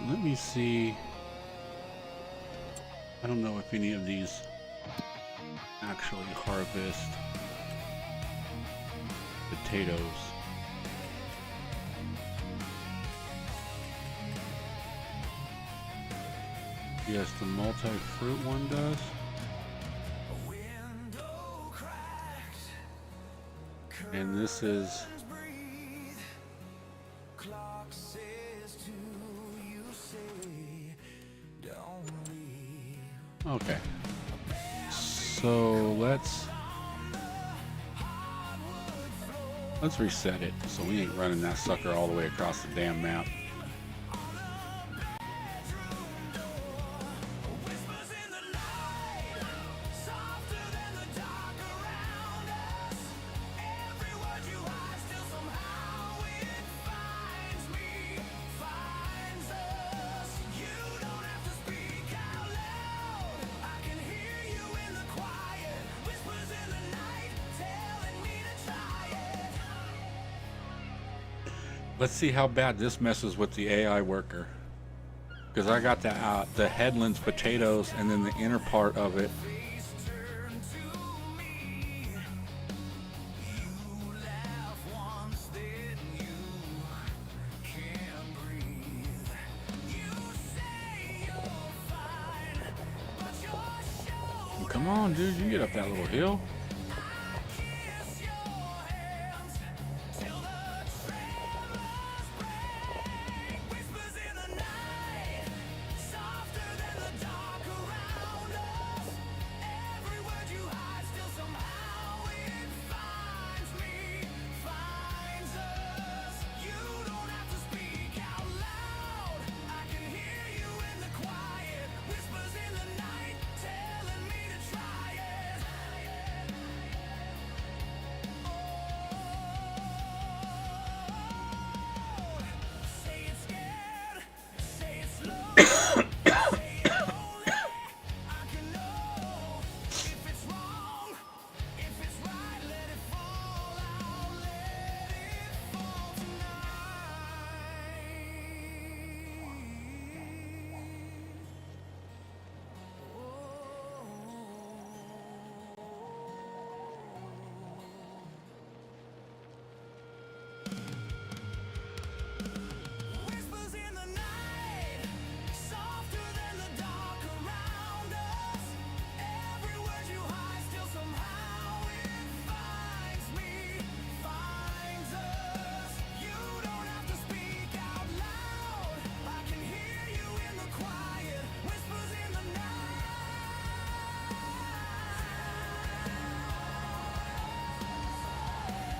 let me see. I don't know if any of these actually harvest potatoes. Yes, the multi-fruit one does. And this is okay. So let's reset it so we ain't running that sucker all the way across the damn map. Let's see how bad this messes with the AI worker. Because I got the headlands potatoes and then the inner part of it. Come on, dude, you can get up that little hill.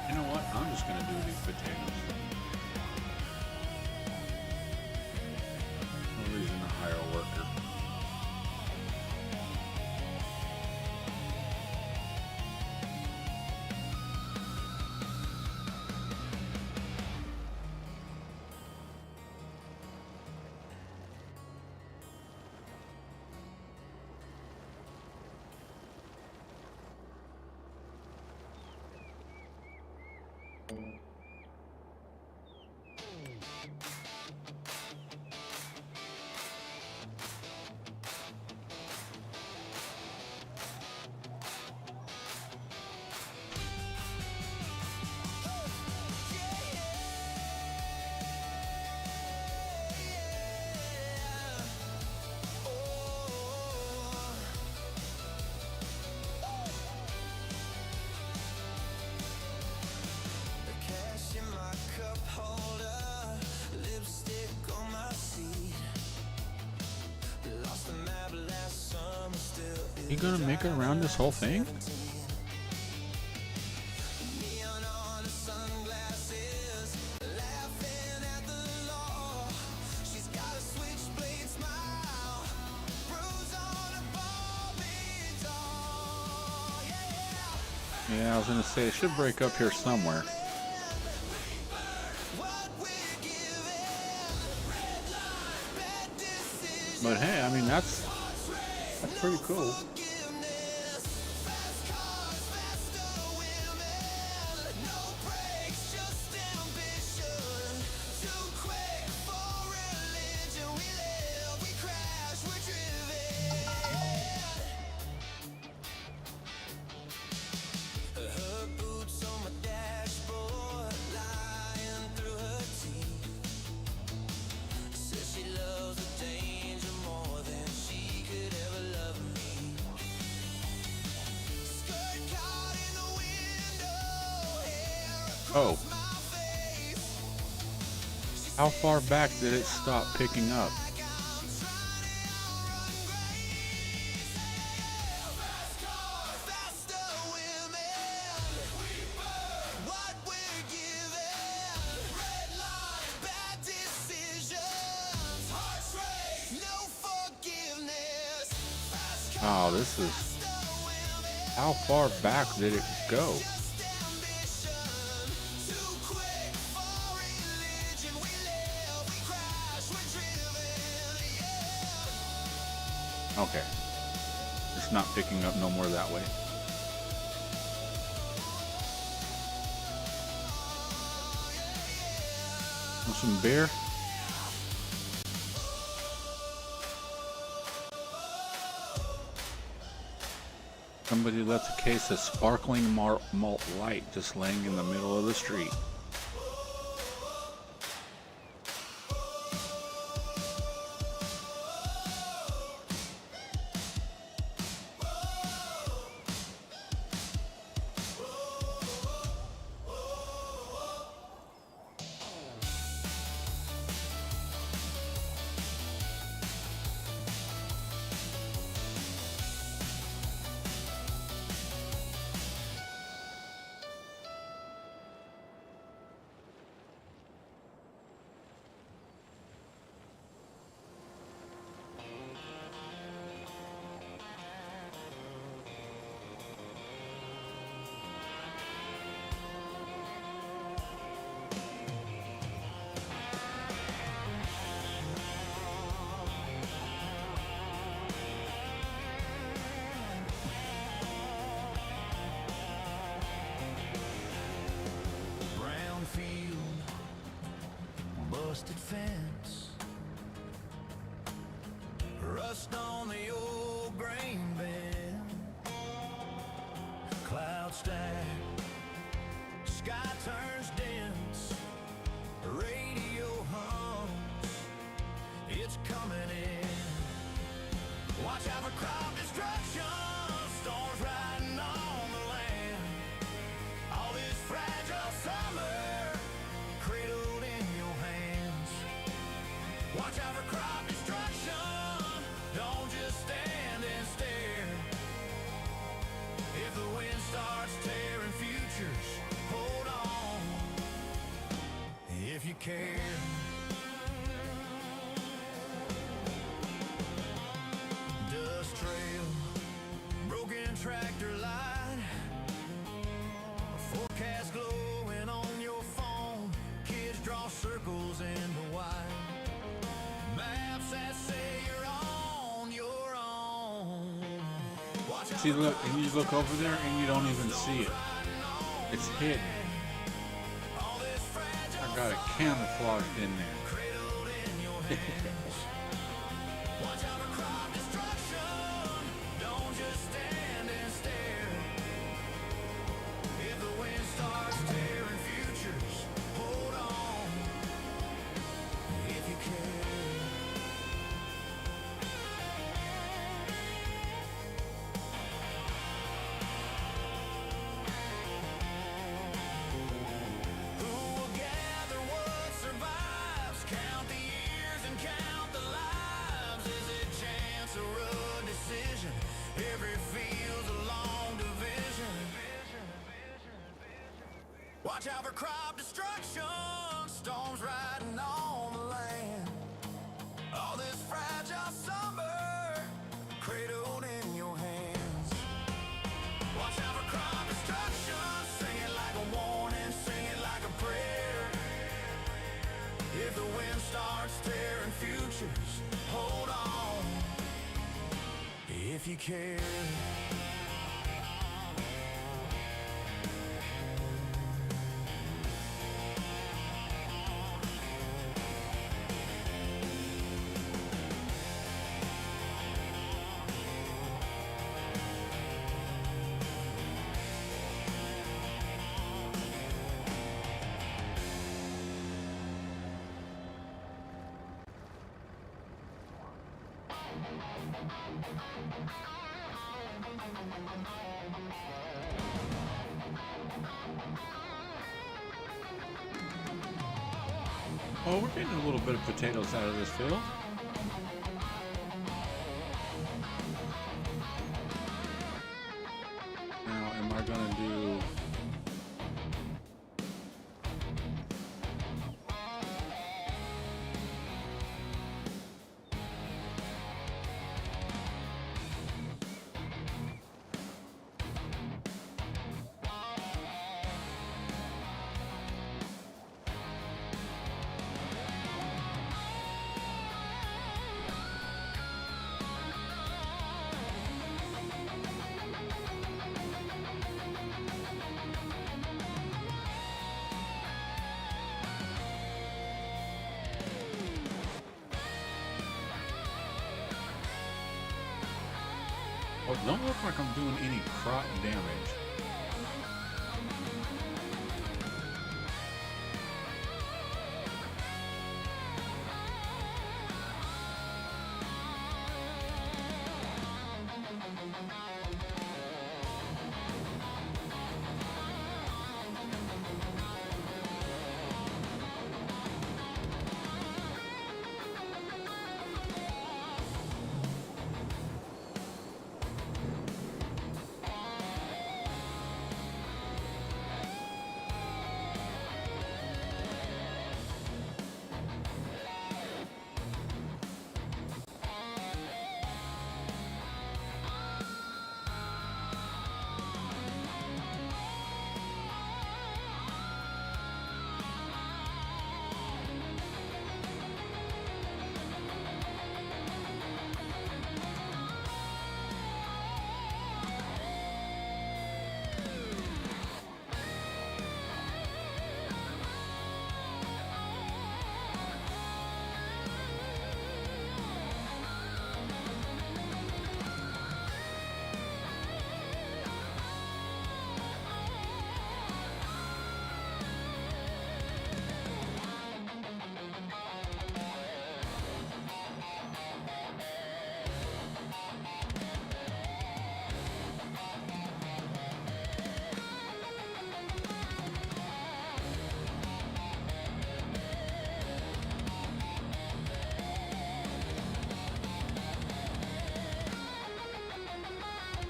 You know what? I'm just gonna do these potatoes. No reason to hire a worker. You gonna make it around this whole thing? Yeah, I was gonna say it should break up here somewhere. But hey, I mean that's pretty cool. Too quick for religion. Oh. How far back did it stop picking up? Oh, this is... How far back did it go? Okay. It's not picking up no more that way. Want some beer? Somebody left a case of sparkling malt light just laying in the middle of the street. Busted fence, rust on the old grain bin, cloud stack, sky turns dense, radio hums, it's coming in. Watch out for crop destruction, storms riding on the land. All this fragile summer cradled in your hands. Watch out for crop destruction, don't just stand and stare. If the wind starts tearing futures, hold on, if you care. Dust trail, broken tractor light, forecast glowing on your phone. Kids draw circles in the white. Maps that say you're on your own. Watch out See, for look, and you look over there and you don't even see it. It's hidden. all this fragile I got it camouflaged in there. cradled in your hands. Watch out for crop destruction, don't just stand and stare. If the wind starts tearing futures, hold on, if you care. Who will gather what survives? Count the years and count the lives. Is it chance or a decision? Every field's a long division. Watch out for crop destruction, storms riding on the land. All this fragile summer cradled in your hands. Watch out for crop destruction, sing it like a warning, sing it like a prayer. If the wind starts tearing futures, hold on, if you care. Oh, we're getting a little bit of potatoes out of this field. Now, am I gonna do... Oh, it don't look like I'm doing any crop damage.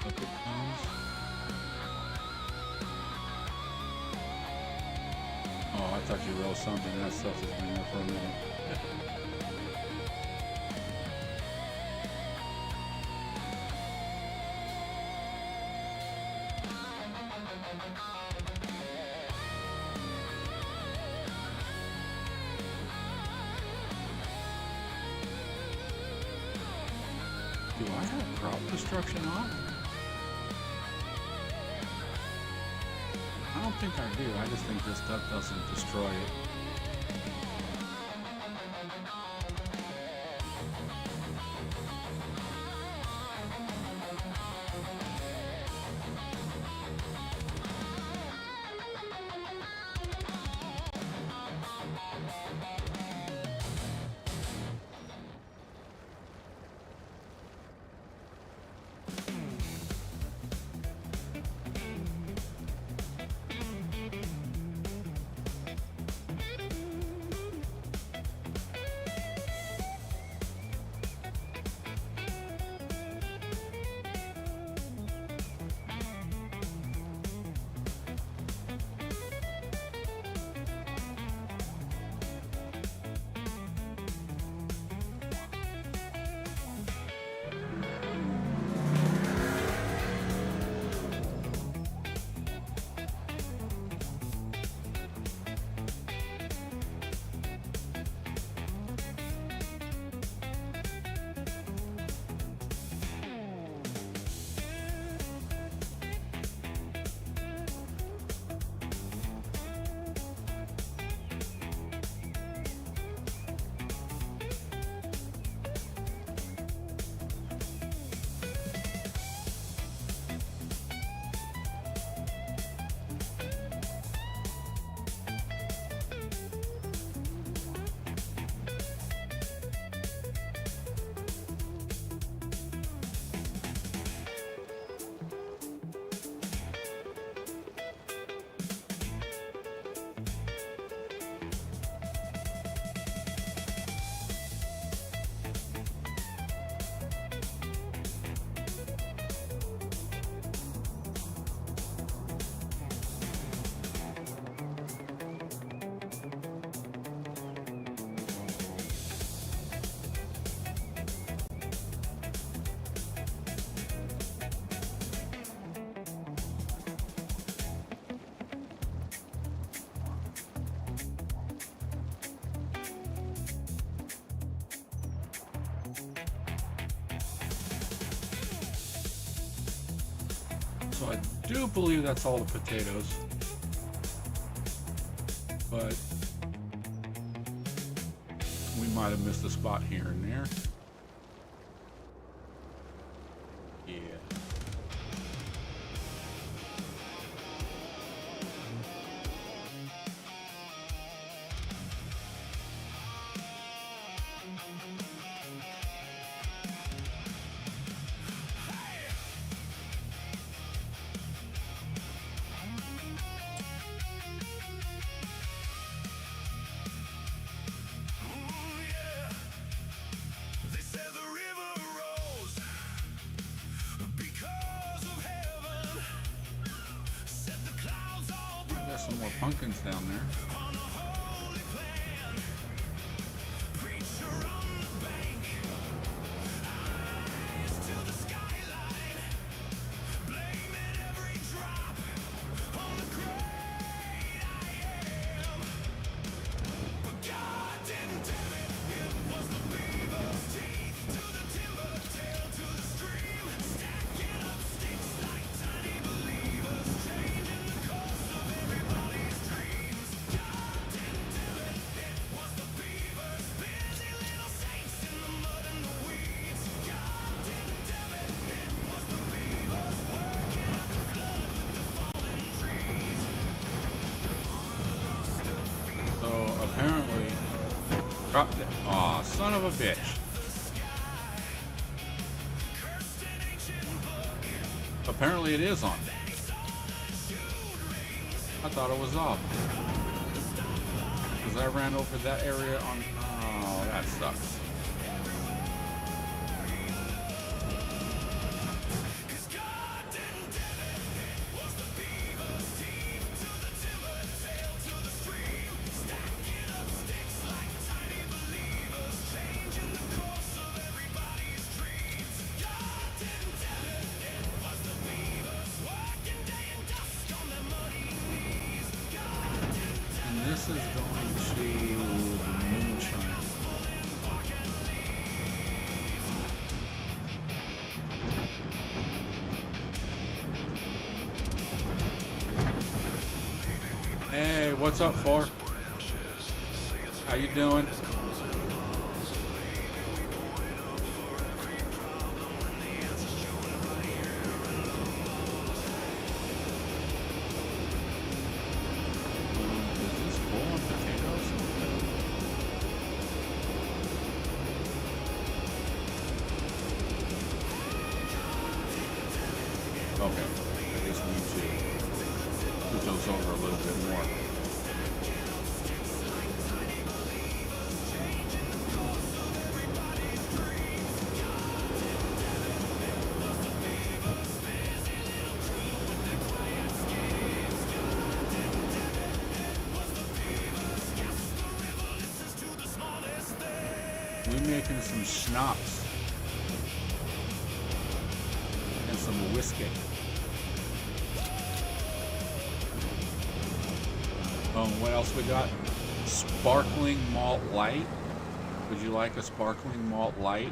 Look, it comes. Oh, I thought you rolled something. That stuff has been there for a minute. Do I have crop destruction on? I don't think I do. I just think this stuff doesn't destroy it. So I do believe that's all the potatoes. But we might have missed a spot here and there. Yeah. They said the river rose because of heaven. Set the clouds all We got some more pumpkins down there. on a holy plan. Preacher on the bank, eyes to the skyline, blaming every drop on the great I am. But God didn't do it. It was the beaver's teeth to the timber, tail to the stream, stacking up sticks like tiny believers, changing the course of everybody's dreams. God didn't do it. It was the beavers, busy little saints in the mud and the weeds. God didn't do it. It was the beavers working up the flood with the fallen trees. So apparently, dropped it. Aw, son of a bitch. Apparently it is on. I thought it was off. Because I ran over that area on. Oh, that sucks. And this is going to the moonshine. Hey, what's up, for? How you doing? Is this full of potatoes? Okay, I just need to put those over a little bit more. We're making some schnapps and some whiskey. What else we got? Sparkling malt light. Would you like a sparkling malt light?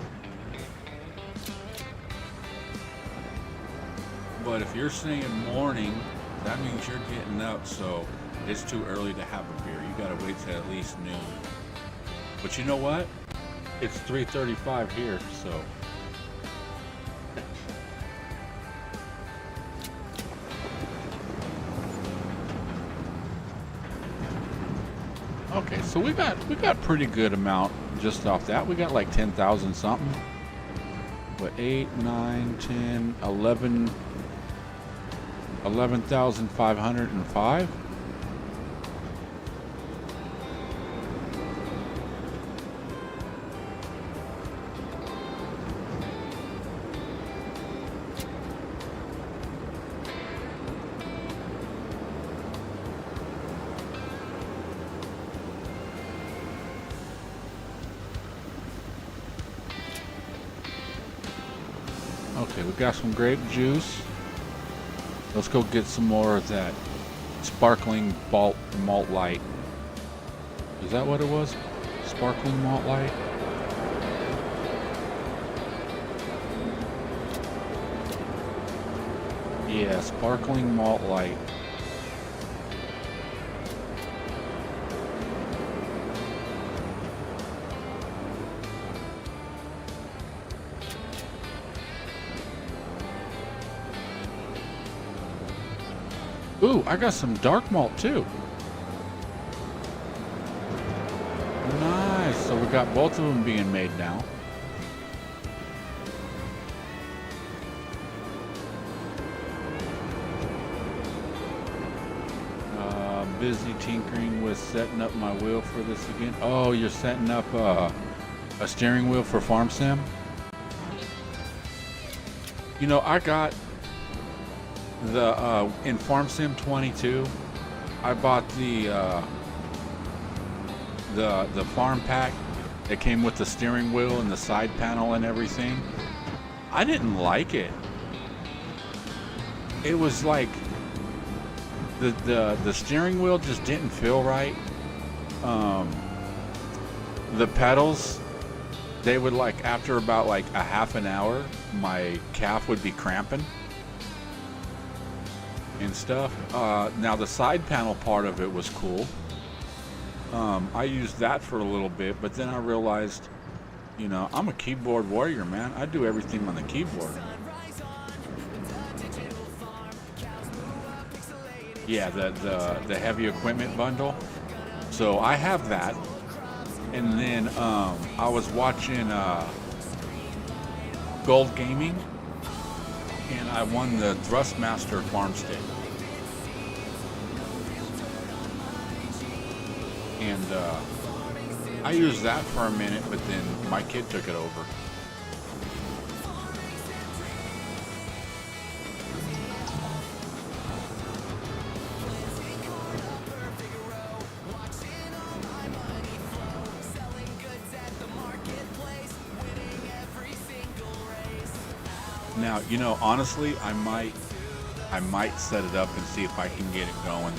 But if you're saying morning, that means you're getting up, so it's too early to have a beer. You gotta wait till at least noon. But you know what? It's 3:35 here, so. Okay, so we got pretty good amount just off that. We got like 10,000 something. But 8, 9, 10, 11, 11,505. Okay, we got some grape juice. Let's go get some more of that sparkling malt light. Is that what it was? Sparkling malt light? Yeah, sparkling malt light. Ooh, I got some dark malt too. Nice. So we got both of them being made now. Busy tinkering with setting up my wheel for this again. Oh, you're setting up a steering wheel for Farm Sim? You know, I got the in Farm Sim 22, I bought the farm pack that came with the steering wheel and the side panel and everything. I didn't like it. It was like the steering wheel just didn't feel right. The pedals, they would like, after about like a half an hour, my calf would be cramping and stuff. Now the side panel part of it was cool. I used that for a little bit, but then I realized, you know, I'm a keyboard warrior, man. I do everything on the keyboard. Yeah, the heavy equipment bundle. So I have that. And then I was watching Gold Gaming, and I won the Thrustmaster farm stick. And I used that for a minute, but then my kid took it over. Now, you know, honestly, I might set it up and see if I can get it going.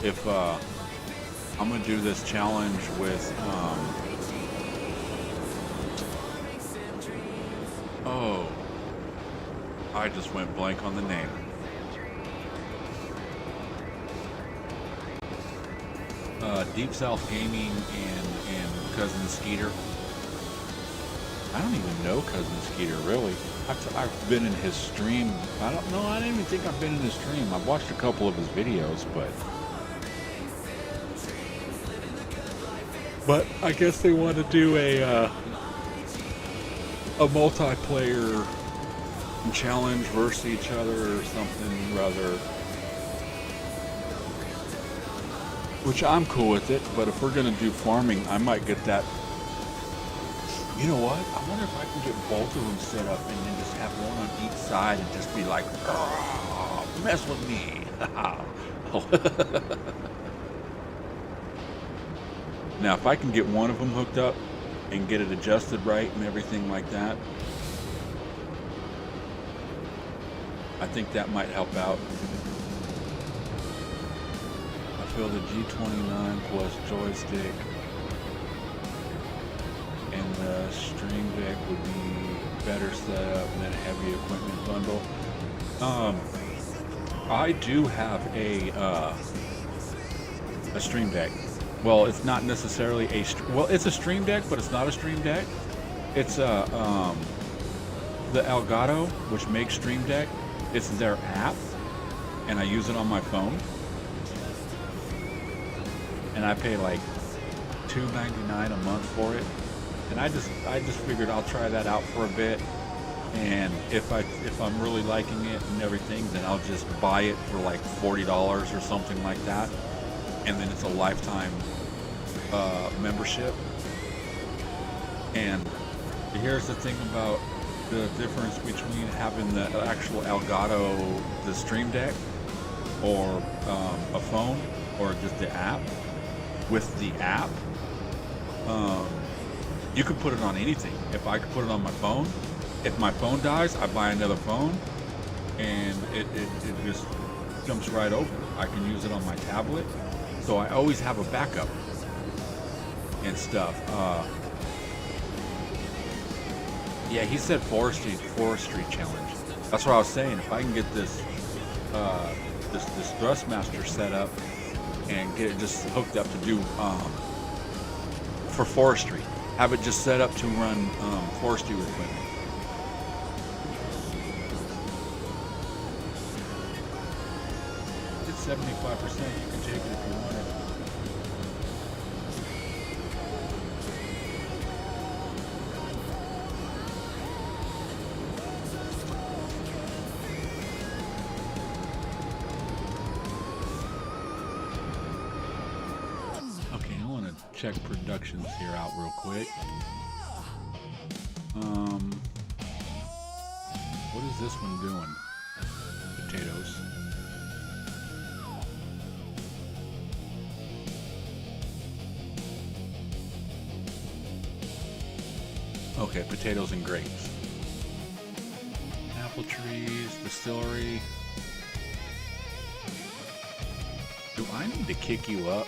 If I'm gonna do this challenge with oh, I just went blank on the name. Deep South Gaming and Cousin Skeeter. I don't even know Cousin Skeeter, really. I've been in his stream. I didn't even think I've been in his stream. I've watched a couple of his videos, but I guess they want to do a multiplayer challenge versus each other or something rather. Which I'm cool with it, but if we're gonna do farming, I might get that. You know what? I wonder if I can get both of them set up and then just have one on each side and just be like, mess with me. Now, if I can get one of them hooked up and get it adjusted right and everything like that, I think that might help out. I feel the G29 plus joystick and the Stream Deck would be better set up than a heavy equipment bundle. I do have a Stream Deck. Well, it's not necessarily it's a Stream Deck, but it's not a Stream Deck. It's the Elgato, which makes Stream Deck. It's their app, and I use it on my phone. And I pay like $2.99 a month for it. And I just figured I'll try that out for a bit, and if I'm really liking it and everything, then I'll just buy it for like $40 or something like that, and then it's a lifetime membership. And here's the thing about the difference between having the actual Elgato, the Stream Deck, or a phone, or just the app. With the app, you could put it on anything. If I could put it on my phone, if my phone dies, I buy another phone, and it just jumps right over. I can use it on my tablet, so I always have a backup and stuff. Yeah, he said forestry challenge. That's what I was saying. If I can get this this Thrustmaster set up and get it just hooked up to do for forestry, have it just set up to run forestry equipment. It's 75%. You can take it if you want it. Check productions here out real quick. What is this one doing? Potatoes. Okay, potatoes and grapes. Apple trees, distillery. Do I need to kick you up?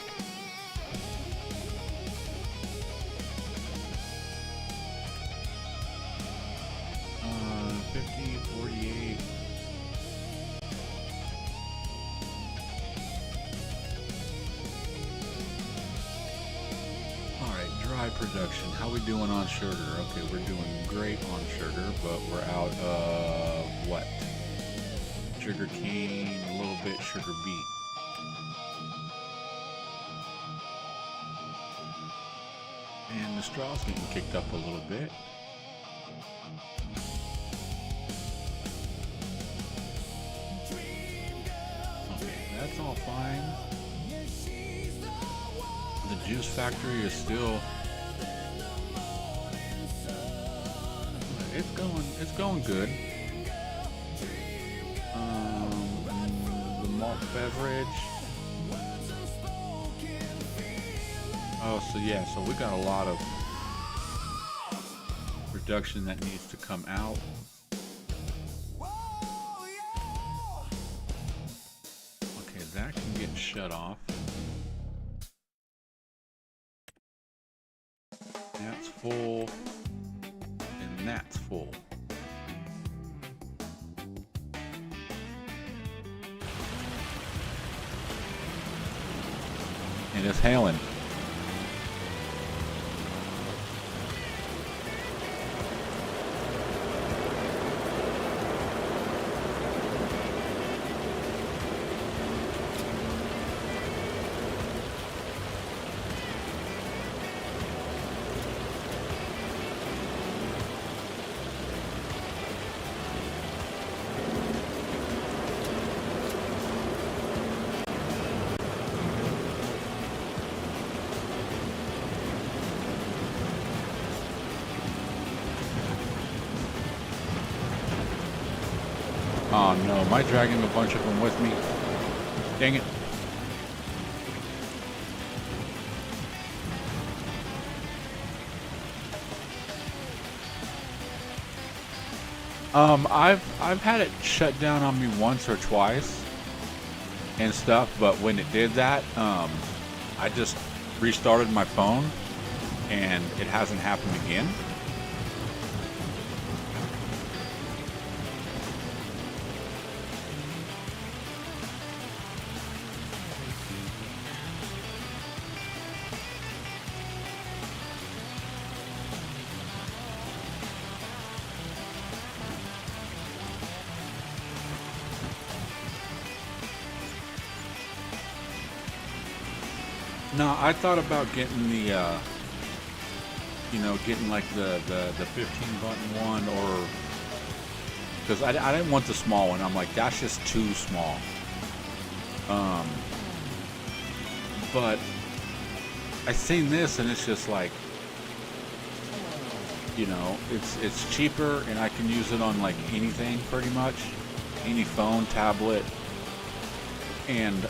48. Alright, dry production. How we doing on sugar? Okay, we're doing great on sugar, but we're out of what? Sugar cane, a little bit sugar beet. And the straw's getting kicked up a little bit. That's all fine. The juice factory is still, it's going good. The malt beverage. Oh, so yeah, so we got a lot of production that needs to come out. That can get shut off. That's full, and that's full. And it's hailing. Oh no, am I dragging a bunch of them with me? Dang it. I've had it shut down on me once or twice and stuff, but when it did that, I just restarted my phone and it hasn't happened again. No, I thought about getting the, getting like the 15 button one, or because I didn't want the small one. I'm like, that's just too small. But I seen this and it's just like, it's cheaper and I can use it on like anything pretty much, any phone, tablet, and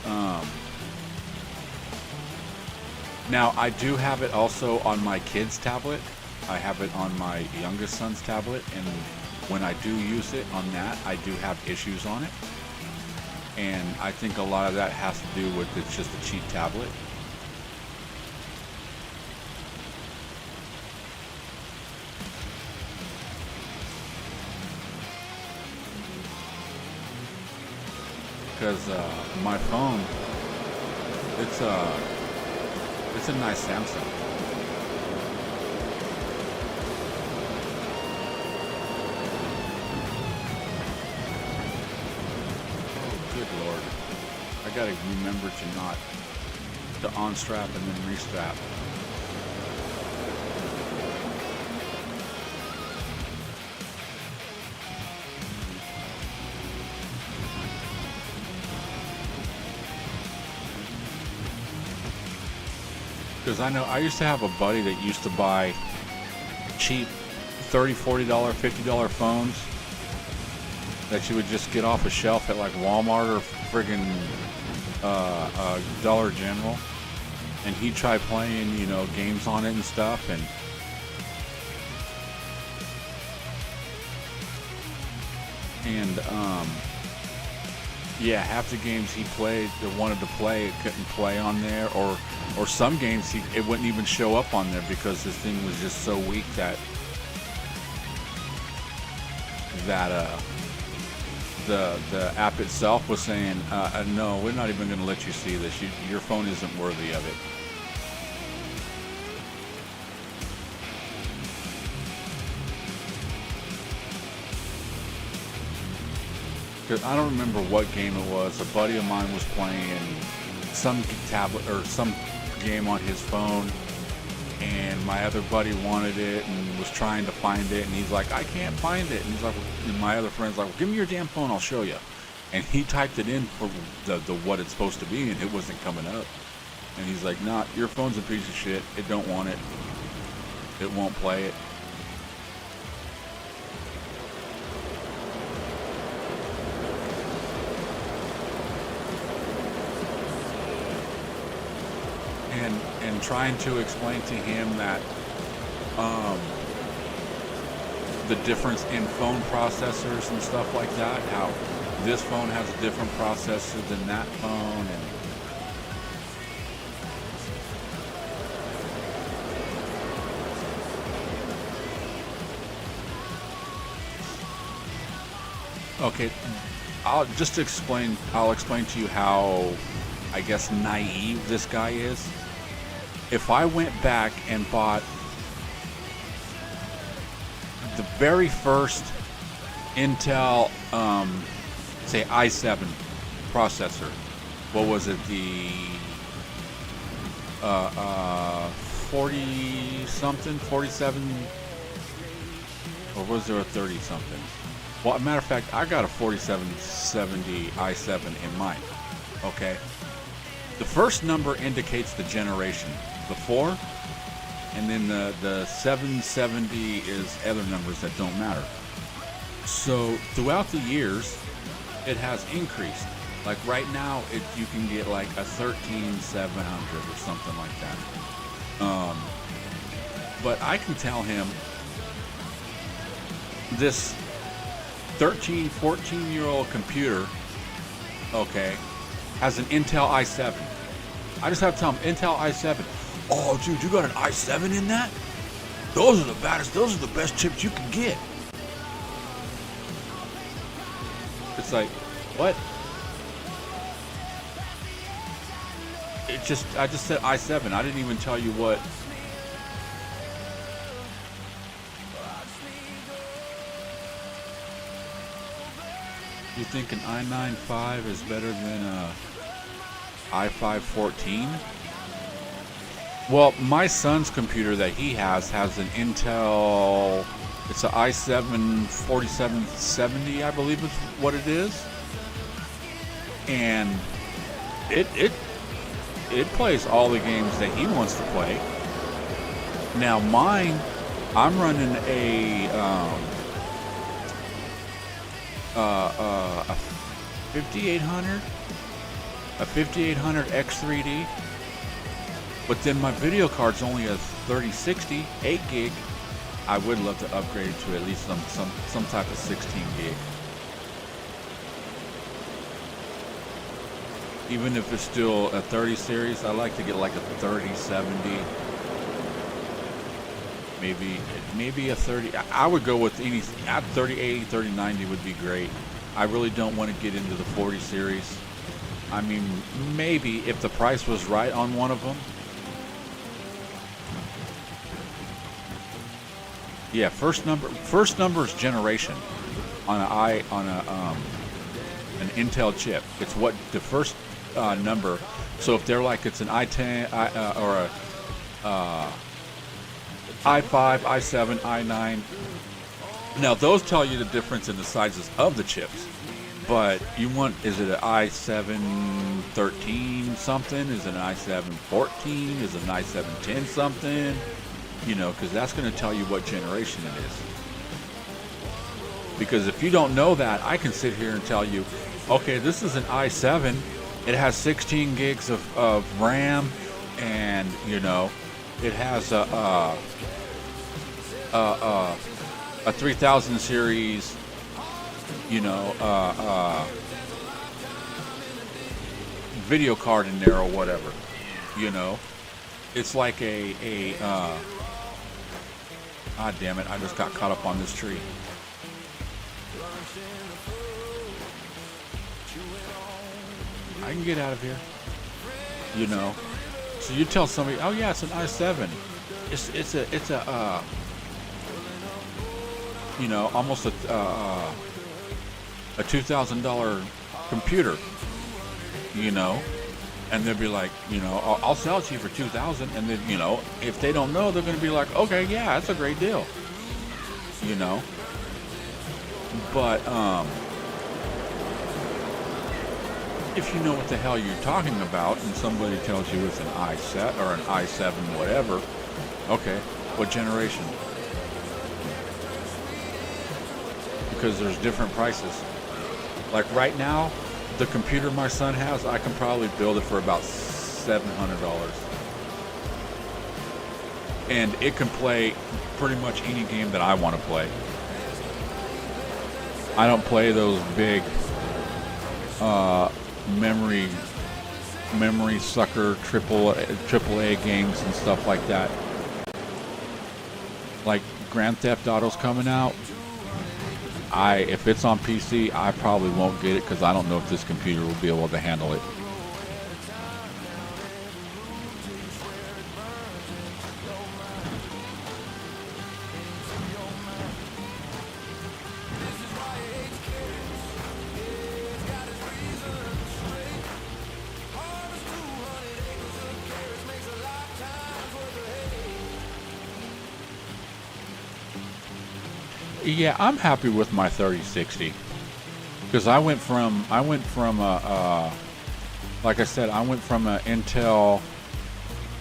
now, I do have it also on my kid's tablet. I have it on my youngest son's tablet, and when I do use it on that, I do have issues on it. And I think a lot of that has to do with it's just a cheap tablet. because my phone, it's a nice Samsung. Oh, good Lord. I gotta remember to unstrap and then restrap. Because I know I used to have a buddy that used to buy cheap $30, $40, $50 phones that you would just get off a shelf at like Walmart or friggin' Dollar General, and he'd try playing, you know, games on it and stuff, and yeah, half the games he played or wanted to play, it couldn't play on there, or some games it wouldn't even show up on there because this thing was just so weak that the app itself was saying, no, we're not even going to let you see this. Your phone isn't worthy of it. Because I don't remember what game it was. A buddy of mine was playing some tablet or some game on his phone, and my other buddy wanted it and was trying to find it, and he's like, I can't find it. And he's like, and my other friend's like, well, give me your damn phone, I'll show you. And he typed it in for the what it's supposed to be, and it wasn't coming up. And he's like, nah, your phone's a piece of shit. It don't want it. It won't play it. And trying to explain to him that the difference in phone processors and stuff like that, how this phone has a different processor than that phone, and okay, I'll explain to you how, I guess, naive this guy is. If I went back and bought the very first Intel, say i7 processor, what was it, the 40 something, 47, or was there a 30 something? Well, as a matter of fact, I got a 4770 i7 in mine. Okay, the first number indicates the generation. The 4, and then the 770 is other numbers that don't matter. So throughout the years, it has increased. Like right now, you can get like a 13700 or something like that. But I can tell him this 13, 14-year-old computer, okay, has an Intel i7. I just have to tell him, Intel i7. Oh, dude, you got an i7 in that? Those are the baddest, those are the best chips you can get. It's like, what? I just said i7. I didn't even tell you what. You think an i9-5 is better than a i5-14? Well, my son's computer that he has an Intel, it's an i7 4770, I believe is what it is. And it plays all the games that he wants to play. Now mine, I'm running a 5800, a 5800 X3D. But then my video card's only a 3060, 8 gig. I would love to upgrade it to at least some type of 16 gig. Even if it's still a 30 series, I like to get like a 3070. Maybe a 30. I would go with any 3080, 3090 would be great. I really don't want to get into the 40 series. I mean, maybe if the price was right on one of them. Yeah, first number is generation on an Intel chip. It's what the first number. So if they're like it's an i10 or a i5, i7, i9. Now those tell you the difference in the sizes of the chips. But you want, is it an i7 13 something? Is it an i7 14? Is it an i7 10 something? You know, because that's going to tell you what generation it is. Because if you don't know that, I can sit here and tell you, okay, this is an i7. It has 16 gigs of RAM, and you know, it has a 3000 series, you know, video card in there or whatever. You know, it's like ah, damn it, I just got caught up on this tree. I can get out of here. You know. So you tell somebody, oh yeah, it's an i7. It's a you know, almost a $2,000 computer. You know. And they'll be like, you know, I'll sell it to you for $2,000, and then, you know, if they don't know, they're going to be like, okay, yeah, that's a great deal, you know. But if you know what the hell you're talking about, and somebody tells you it's an i7 or an i7, whatever, okay, what generation? Because there's different prices. Like right now, the computer my son has, I can probably build it for about $700. And it can play pretty much any game that I want to play. I don't play those big memory sucker triple A games and stuff like that. Like Grand Theft Auto's coming out. If it's on PC, I probably won't get it because I don't know if this computer will be able to handle it. Yeah, I'm happy with my 3060 because I went from like I said, I went from an Intel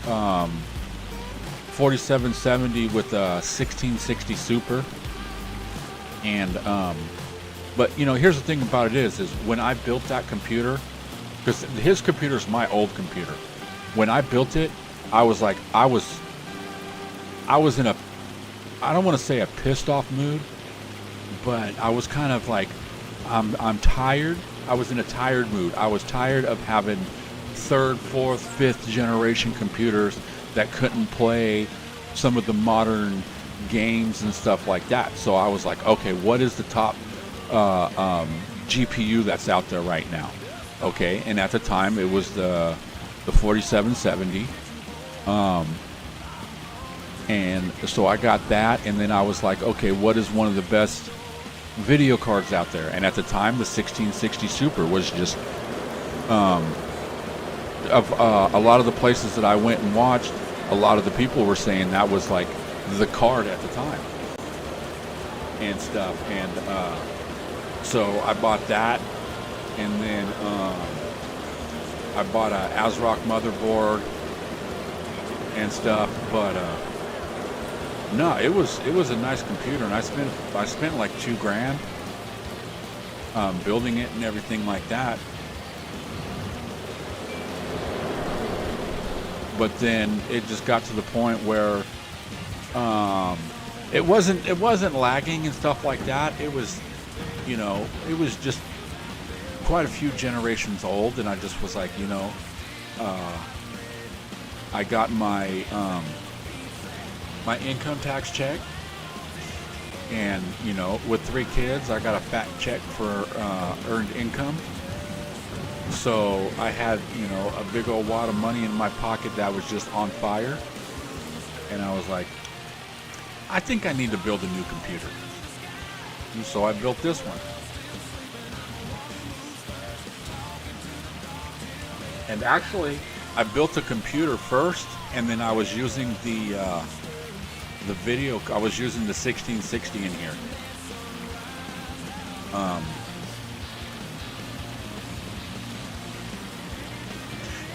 4770 with a 1660 Super, and but you know, here's the thing about it is when I built that computer, because his computer is my old computer. When I built it, I was like, I was in a, I don't want to say a pissed off mood, but I was kind of like, I'm tired. I was in a tired mood. I was tired of having third, fourth, fifth generation computers that couldn't play some of the modern games and stuff like that. So I was like, okay, what is the top GPU that's out there right now? Okay, and at the time it was the 4770. And so I got that, and then I was like, okay, what is one of the best video cards out there? And at the time, the 1660 Super was just of a lot of the places that I went and watched, a lot of the people were saying that was like the card at the time and stuff. And so I bought that, and then I bought a ASRock motherboard and stuff. But no, it was a nice computer, and I spent like $2,000 building it and everything like that. But then it just got to the point where it wasn't lagging and stuff like that. It was, you know, it was just quite a few generations old, and I just was like, you know, I got my my income tax check, and you know, with 3 kids, I got a fat check for earned income, So I had, you know, a big old wad of money in my pocket that was just on fire. And I was like, I think I need to build a new computer. And so I built this one. And actually, I built a computer first, and then I was using the video. I was using the 1660 in here.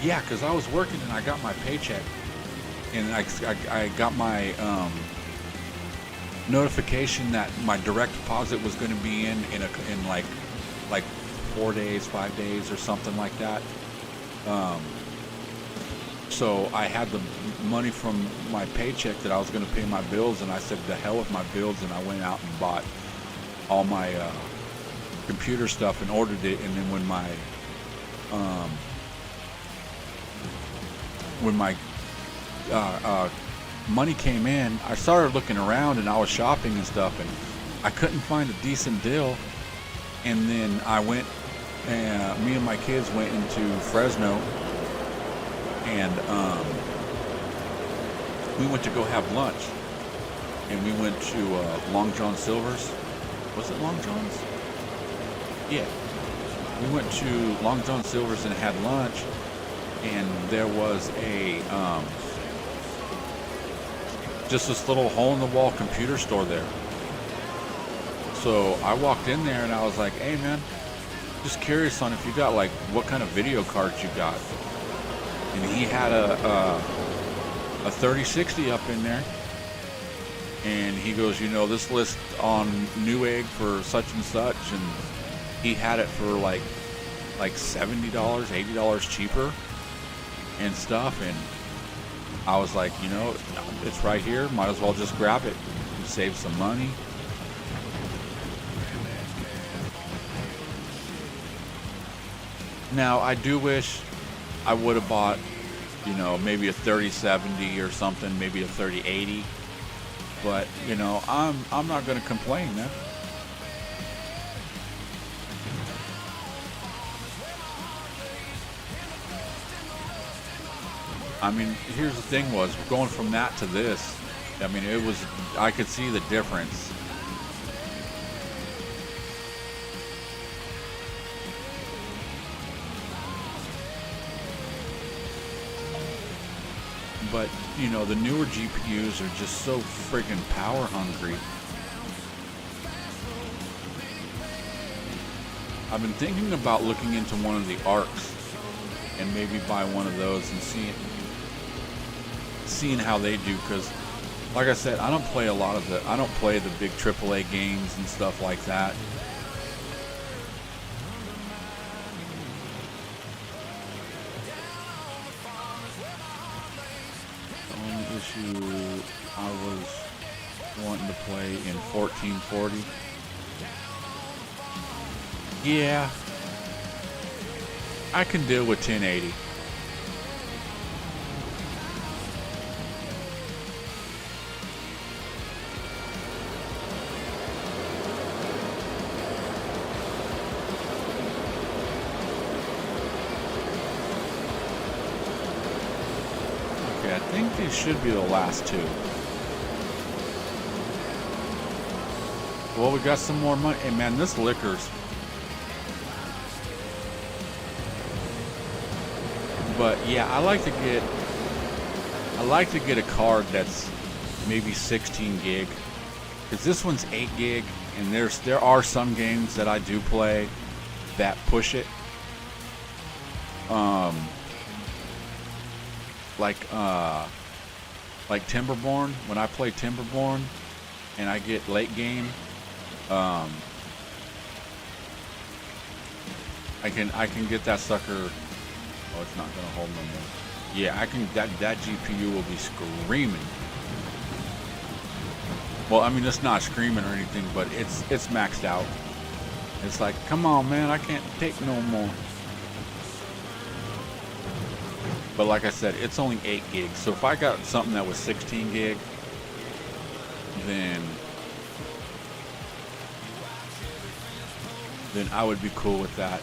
Yeah, because I was working and I got my paycheck, and I got my notification that my direct deposit was going to be in like 4 days, 5 days, or something like that. So I had the money from my paycheck that I was going to pay my bills, and I said the hell with my bills, and I went out and bought all my computer stuff and ordered it. And then when my money came in, I started looking around and I was shopping and stuff, and I couldn't find a decent deal. And then I went, me and my kids went into Fresno, and we went to go have lunch, and we went to Long John Silver's. Was it Long John's? Yeah. We went to Long John Silver's and had lunch, and there was a just this little hole-in-the-wall computer store there. So I walked in there and I was like, hey man, just curious on if you got like what kind of video cards you got. And he had a 3060 up in there, and he goes, you know, this list on Newegg for such and such, and he had it for like $70, $80 cheaper and stuff. And I was like, you know, it's right here, might as well just grab it and save some money. Now I do wish I would have bought, you know, maybe a 3070 or something, maybe a 3080, but you know, I'm not going to complain, man. I mean, here's the thing was, going from that to this, I mean, it was, I could see the difference. But, you know, the newer GPUs are just so friggin' power hungry. I've been thinking about looking into one of the ARCs and maybe buy one of those and seeing how they do, because like I said, I don't play the big AAA games and stuff like that. The only issue I was wanting to play in 1440. Yeah, I can deal with 1080. Okay, I think these should be the last two. Well, we got some more money. Hey man, this liquor's... But yeah, I like to get a card that's maybe 16 gig, because this one's 8 gig, and there are some games that I do play that push it. Like Timberborn. When I play Timberborn and I get late game, I can get that sucker. Oh, it's not gonna hold no more. Yeah, I can. That GPU will be screaming. Well, I mean, it's not screaming or anything, but it's maxed out. It's like, come on, man, I can't take no more. But like I said, it's only 8 gigs. So if I got something that was 16 gig, then I would be cool with that.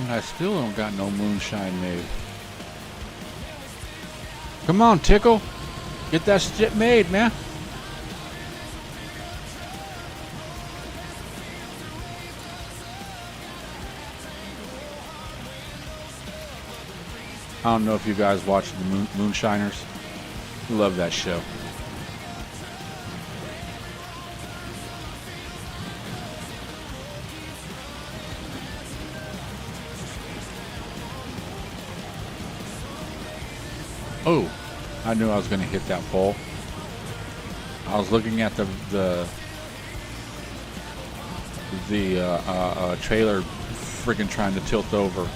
And I still don't got no moonshine made. Come on, Tickle. Get that shit made, man. I don't know if you guys watch the Moonshiners. Love that show. Oh, I knew I was going to hit that pole. I was looking at the trailer friggin' trying to tilt over.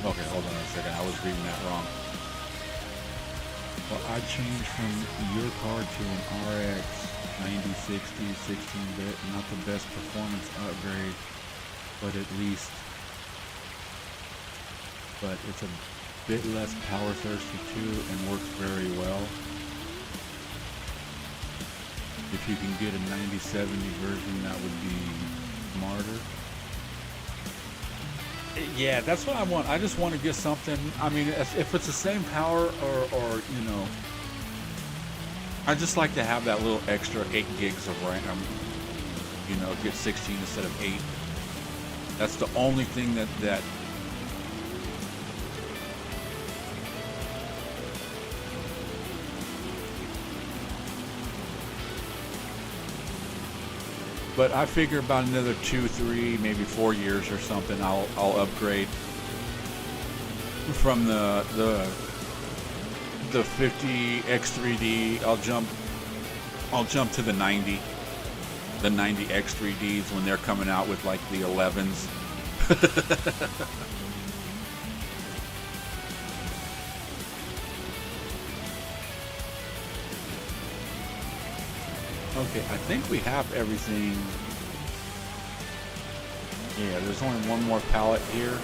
Okay, hold on a second. I was reading that wrong. Well, I changed from your card to an RX 9060 16-bit. Not the best performance upgrade, but it's a bit less power thirsty too and works very well. If you can get a 9070 version, that would be smarter. Yeah, that's what I want. I just want to get something. I mean, if it's the same power or you know, I just like to have that little extra 8 gigs of RAM. You know, get 16 instead of 8. That's the only thing that but I figure about another 2, 3, maybe 4 years or something, I'll upgrade from the 50 X3D. I'll jump to the 90 X3Ds when they're coming out with like the 11s. Okay, I think we have everything. Yeah, there's only one more pallet here.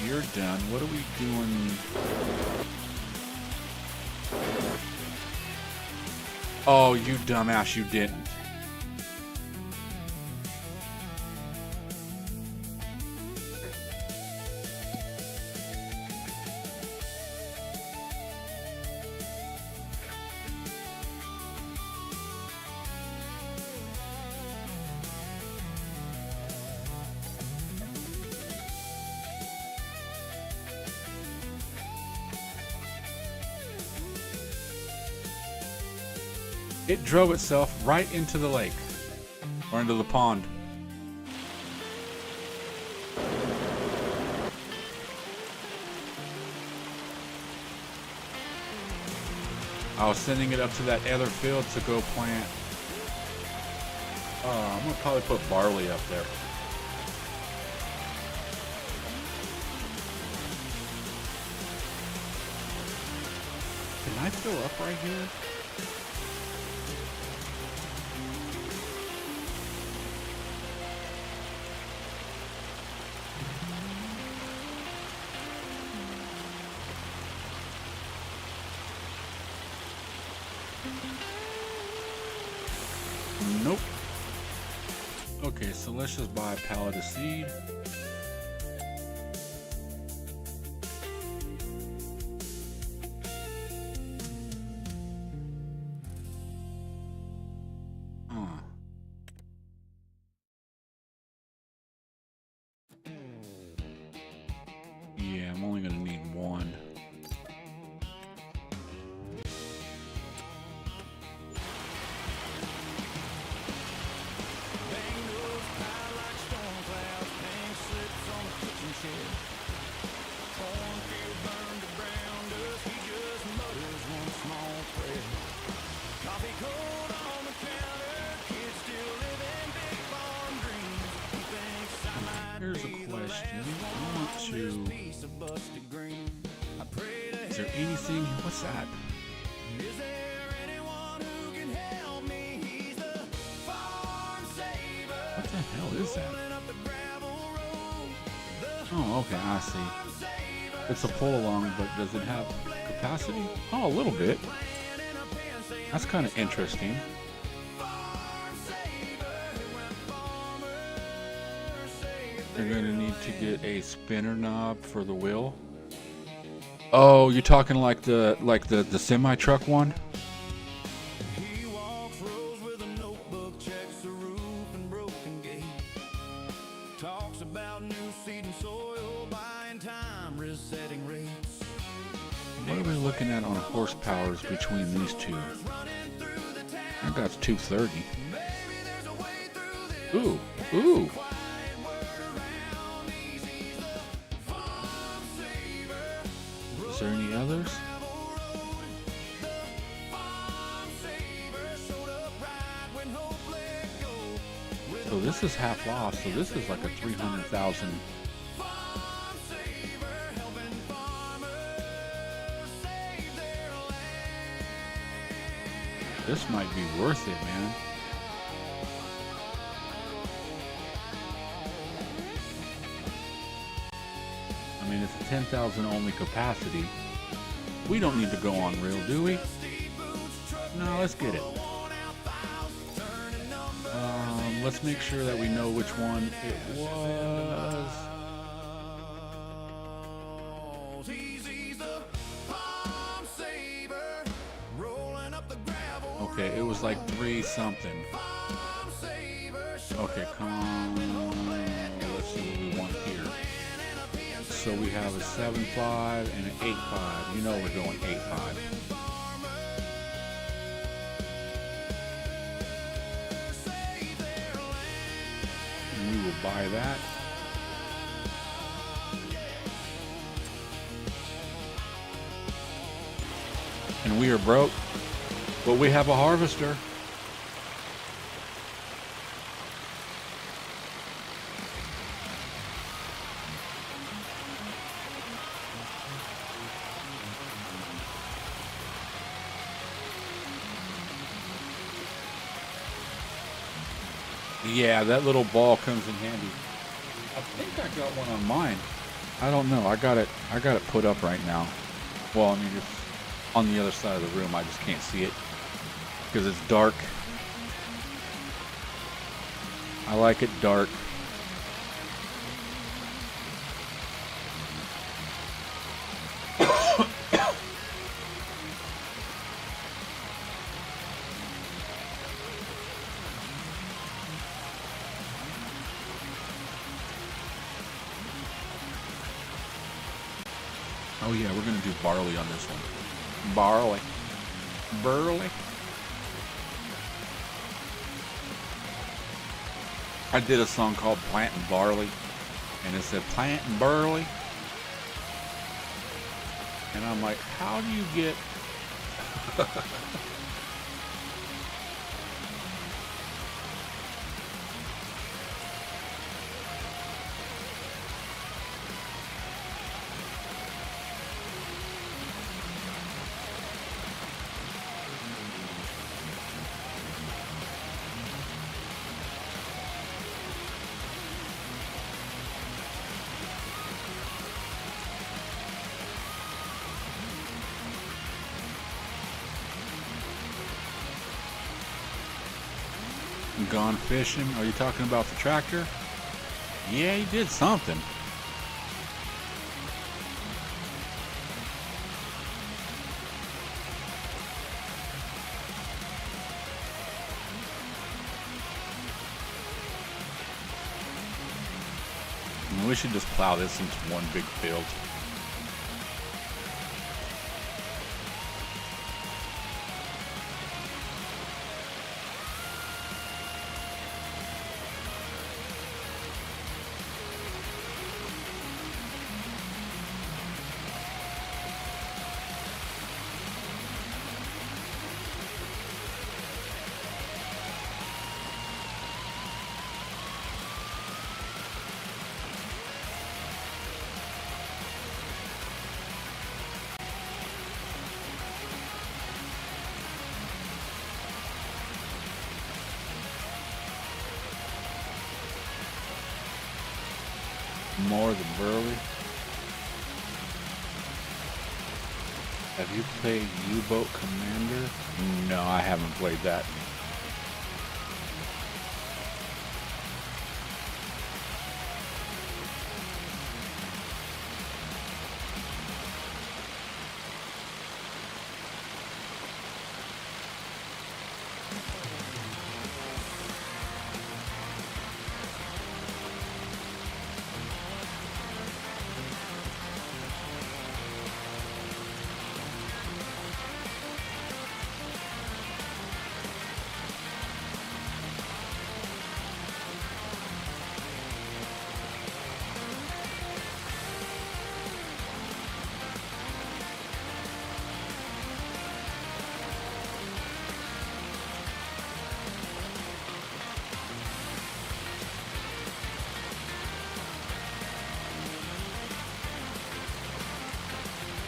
You're done. What are we doing? Oh, you dumbass, you didn't. It drove itself right into the lake, or into the pond. I was sending it up to that other field to go plant. I'm gonna probably put barley up there. Can I fill up right here? Nope. Okay, so let's just buy a pallet of seed. Yeah, I'm only gonna need one. Here's a question. I want to. Is there anything? What's that? What the hell is that? Oh, okay, I see. It's a pull along, but does it have capacity? Oh, a little bit. That's kind of interesting. You're gonna need to get a spinner knob for the wheel. Oh, you're talking like the semi truck one? He walks rows with a notebook, checks the roof and broken gate. Talks about new seed and soil, buying time, risk setting rates. What are we looking at on horsepowers between these two? I got 230. Ooh, ooh. Is there any others? So this is half off, so this is like a 300,000. This might be worth it, man. I mean, it's a 10,000 only capacity. We don't need to go on reel, do we? No, let's get it. Let's make sure that we know which one it was. Okay, it was like 3 something. Okay, come on. Let's see what we want here. So we have a 7.5 and an 8.5. You know we're going 8.5. And we will buy that. And we are broke, but we have a harvester. Yeah, that little ball comes in handy. I think I got one on mine. I don't know. I got it put up right now. Well, I mean, it's on the other side of the room. I just can't see it because it's dark. I like it dark. Oh yeah, we're gonna do barley on this one. Barley. Burley. I did a song called Planting Barley, and it said planting burley. And I'm like, how do you get gone fishing? Are you talking about the tractor? Yeah, he did something. We should just plow this into one big field. More the Burley. Have you played U-Boat Commander? No, I haven't played that.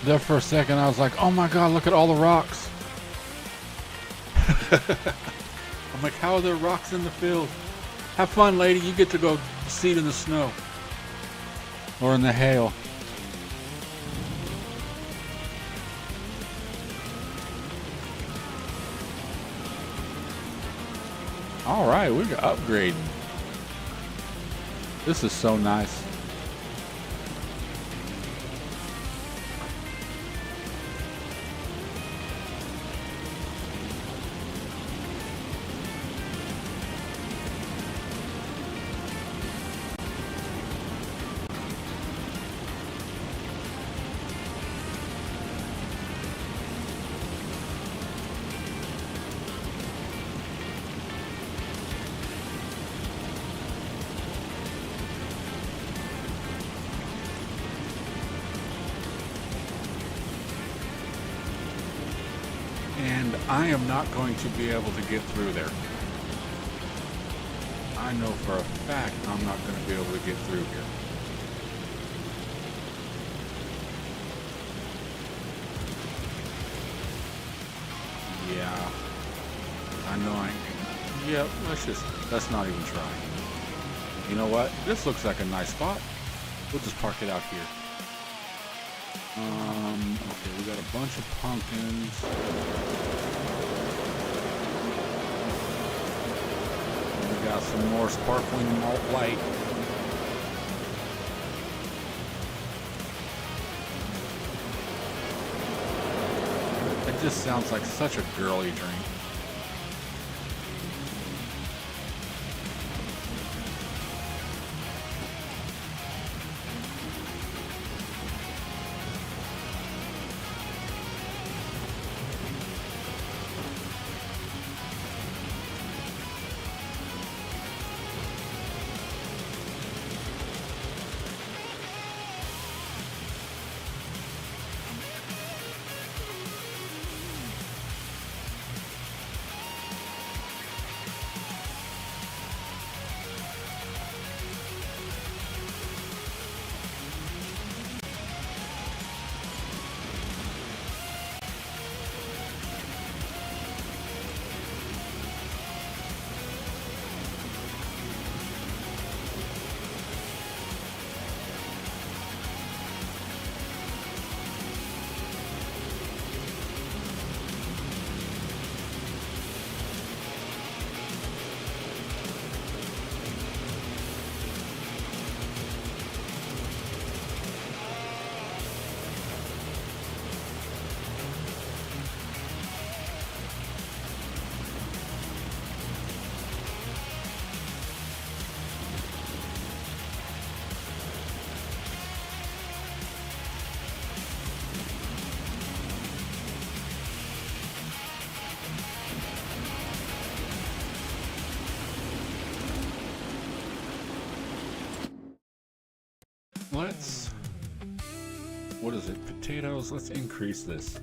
There for a second, I was like, oh my god, look at all the rocks. I'm like, how are there rocks in the field? Have fun, lady. You get to go seed in the snow. Or in the hail. Alright, we're upgrading. This is so nice. And I am not going to be able to get through there. I know for a fact I'm not going to be able to get through here. Yeah. I know I ain't. Yeah, let's not even try. You know what? This looks like a nice spot. We'll just park it out here. Okay, we got a bunch of pumpkins. We got some more sparkling malt light. It just sounds like such a girly drink. What is it? Potatoes? Let's increase this.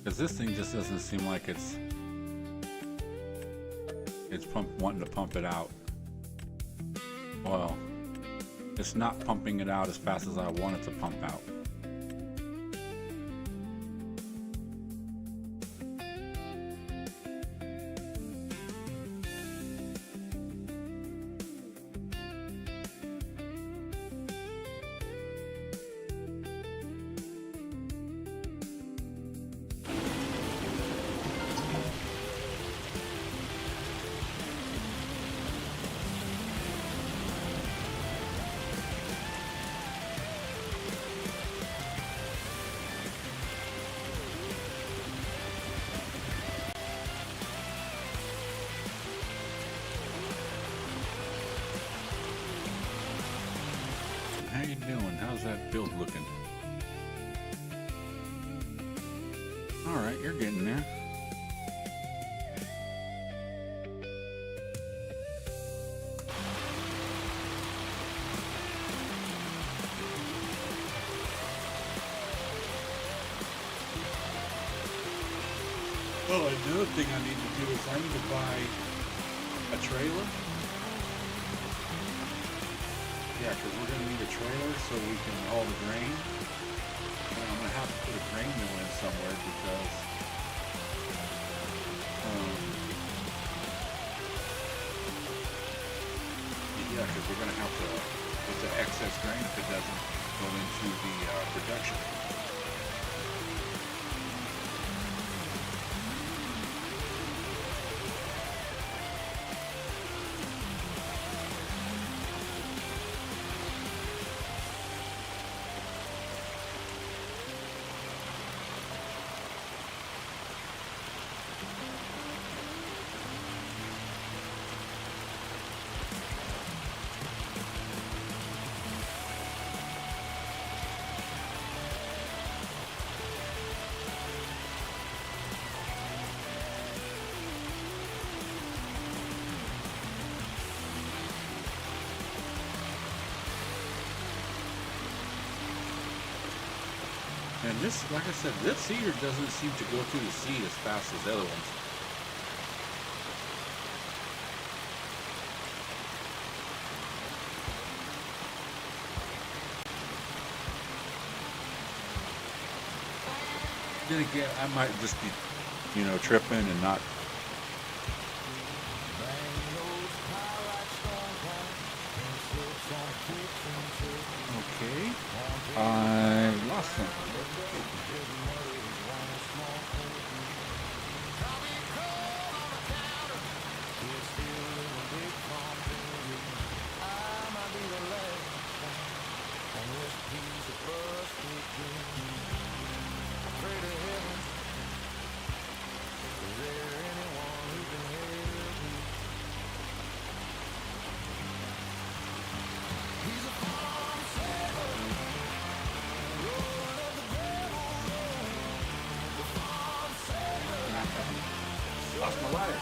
Because this thing just doesn't seem like it's wanting to pump it out. Well, it's not pumping it out as fast as I want it to pump out. how you doing? How's that build looking? All right, you're getting there. Well, another thing I need to do is I need to buy a trailer. Yeah, because we're going to need a trailer so we can haul the grain. And I'm going to have to put a grain mill in somewhere because yeah, because we're going to have to get the excess grain if it doesn't go into the production. And this, like I said, this seeder doesn't seem to go through the seed as fast as the other ones. Then again, I might just be, you know, tripping and not. Okay. I lost them. Lost my ladder.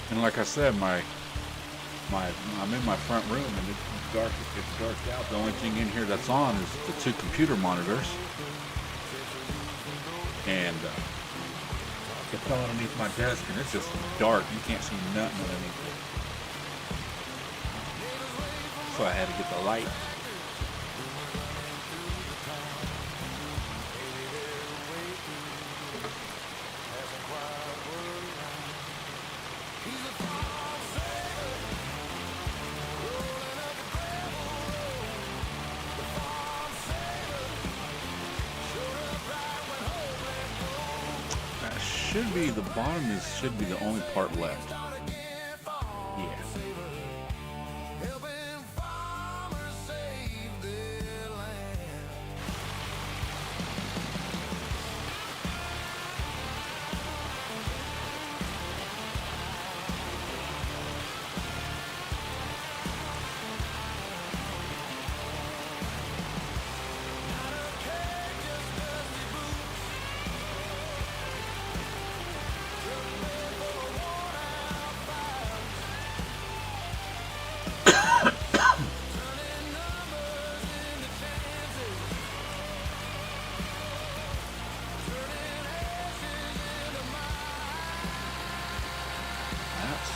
And like I said, I'm in my front room and it's dark. It's darked out. The only thing in here that's on is the 2 computer monitors, and it's underneath my desk, and it's just dark. You can't see nothing underneath it. So I had to get the light. Should be the bottom should be the only part left. Yeah.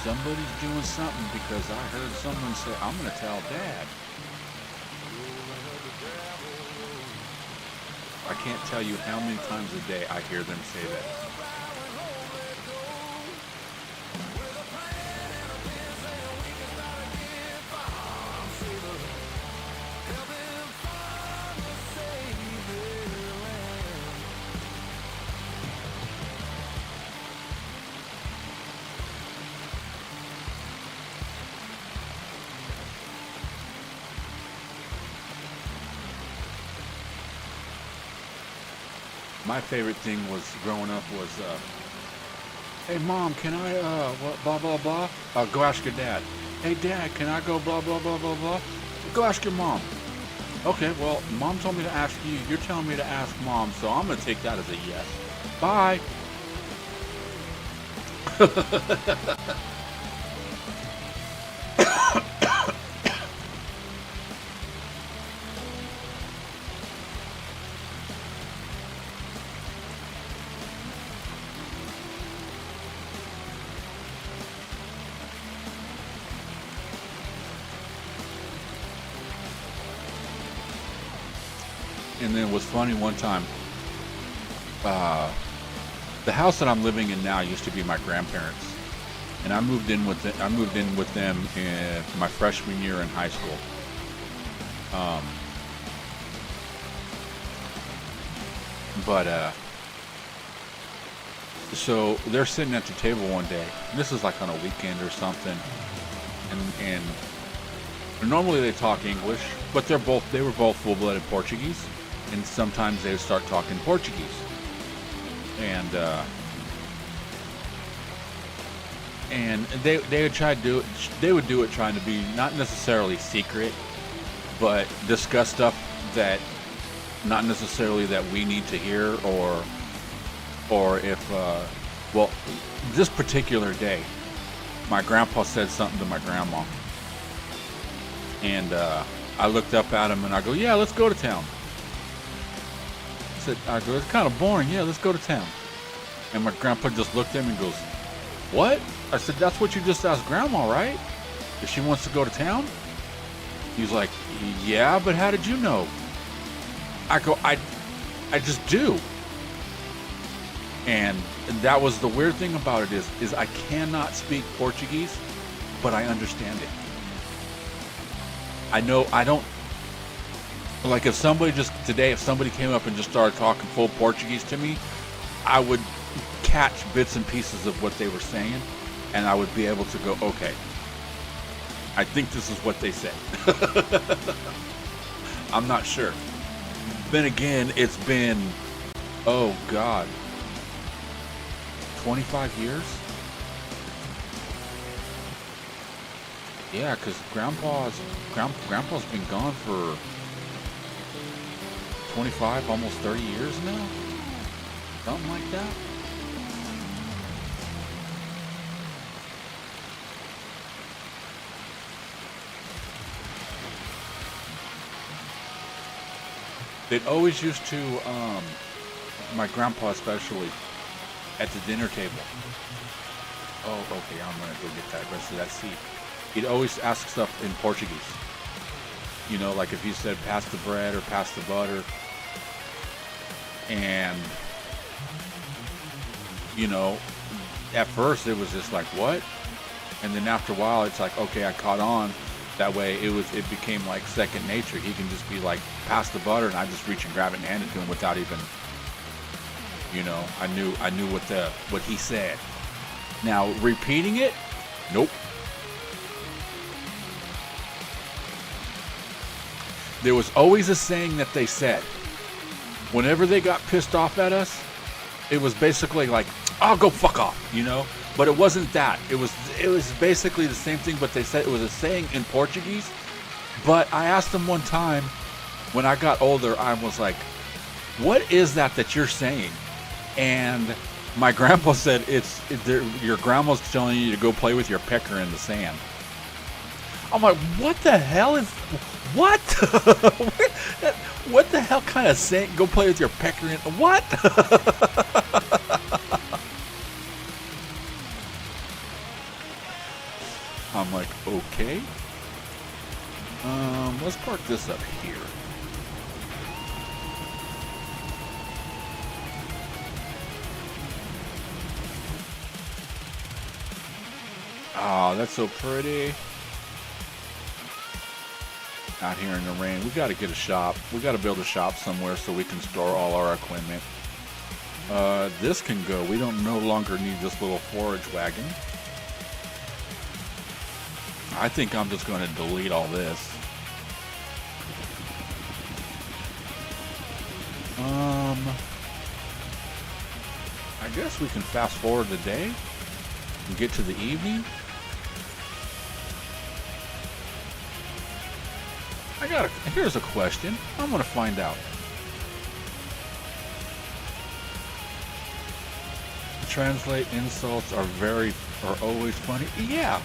Somebody's doing something because I heard someone say, I'm going to tell Dad. I can't tell you how many times a day I hear them say that. My favorite thing was growing up was, hey mom, can I what, blah blah blah? Go ask your dad. Hey dad, can I go blah blah blah blah blah? Go ask your mom. Okay, well, mom told me to ask you. You're telling me to ask mom, so I'm gonna take that as a yes. Bye. And then it was funny one time. The house that I'm living in now used to be my grandparents, and I moved in with them in my freshman year in high school. So they're sitting at the table one day. And this is like on a weekend or something, and normally they talk English, but they were both full-blooded Portuguese, and sometimes they would start talking Portuguese. And they would try to do it. They would do it trying to be not necessarily secret, but discuss stuff that not necessarily that we need to hear, or if well, this particular day, my grandpa said something to my grandma, and I looked up at him and I go, "Yeah, let's go to town." I go, "It's kind of boring. Yeah, let's go to town." And my grandpa just looked at me and goes, "What?" I said, "That's what you just asked Grandma, right? If she wants to go to town?" He's like, "Yeah, but how did you know?" I go, I just do." And that was the weird thing about it is I cannot speak Portuguese, but I understand it. I know I don't. Like if somebody came up and just started talking full Portuguese to me, I would catch bits and pieces of what they were saying, and I would be able to go, okay, I think this is what they said. I'm not sure. Then again, it's been, oh God, 25 years? Yeah, because Grandpa's been gone for 25, almost 30 years now? Something like that? It always used to, my grandpa especially, at the dinner table. Oh, okay, I'm gonna go get that rest of that seat. He'd always ask stuff in Portuguese. You know, like if he said pass the bread or pass the butter. And, you know, at first it was just like, what? And then after a while it's like, okay, I caught on. That way it became like second nature. He can just be like, pass the butter, and I just reach and grab it and hand it to him without even, you know, I knew what he said. Now repeating it, nope. There was always a saying that they said. Whenever they got pissed off at us, it was basically like, "Oh, go fuck off," you know? But it wasn't that. It was basically the same thing, but they said it was a saying in Portuguese. But I asked them one time, when I got older, I was like, "What is that you're saying?" And my grandpa said, your grandma's telling you to go play with your pecker in the sand. I'm like, what the hell is, what? What the hell kind of saying, go play with your pecker in, what? I'm like, okay. Let's park this up here. Oh, that's so pretty. Out here in the rain. We got to get a shop. We got to build a shop somewhere so we can store all our equipment. This can go. We don't no longer need this little forage wagon. I think I'm just going to delete all this. I guess we can fast forward the day and get to the evening. Here's a question. I'm gonna find out. Translate insults are always funny. Yeah.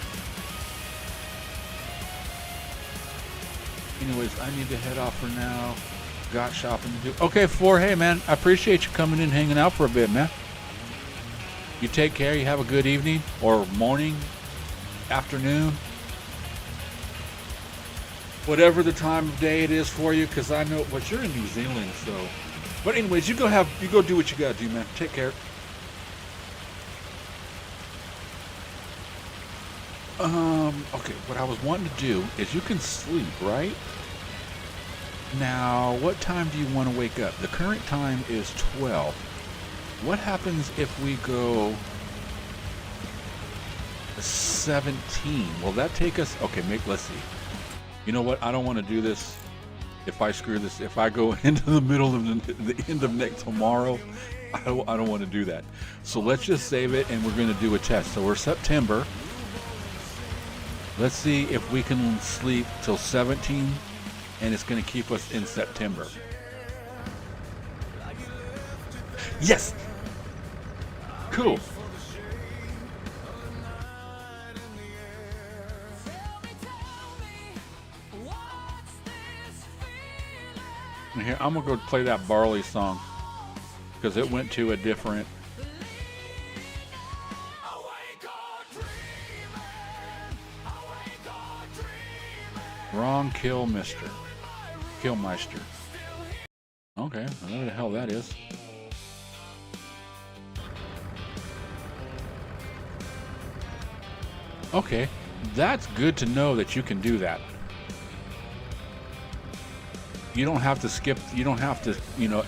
Anyways, I need to head off for now. Got shopping to do. Okay, hey man, I appreciate you coming in, hanging out for a bit, man. You take care. You have a good evening or morning, afternoon, whatever the time of day it is for you. Because I know, but you're in New Zealand, so. But anyways, you go do what you gotta do, man. Take care. Okay, what I was wanting to do is you can sleep, right? Now, what time do you want to wake up? The current time is 12. What happens if we go 17? Will that take us? Okay, let's see. You know what? I don't want to do this. If I screw this, if I go into the middle of the end of next tomorrow, I don't want to do that. So let's just save it, and we're going to do a test. So we're September. Let's see if we can sleep till 17, and it's going to keep us in September. Yes! Cool. And here, I'm going to go play that Barley song, because it went to a different... Wrong Killmeister. Okay, whatever the hell that is. Okay, that's good to know that you can do that. You don't have to skip,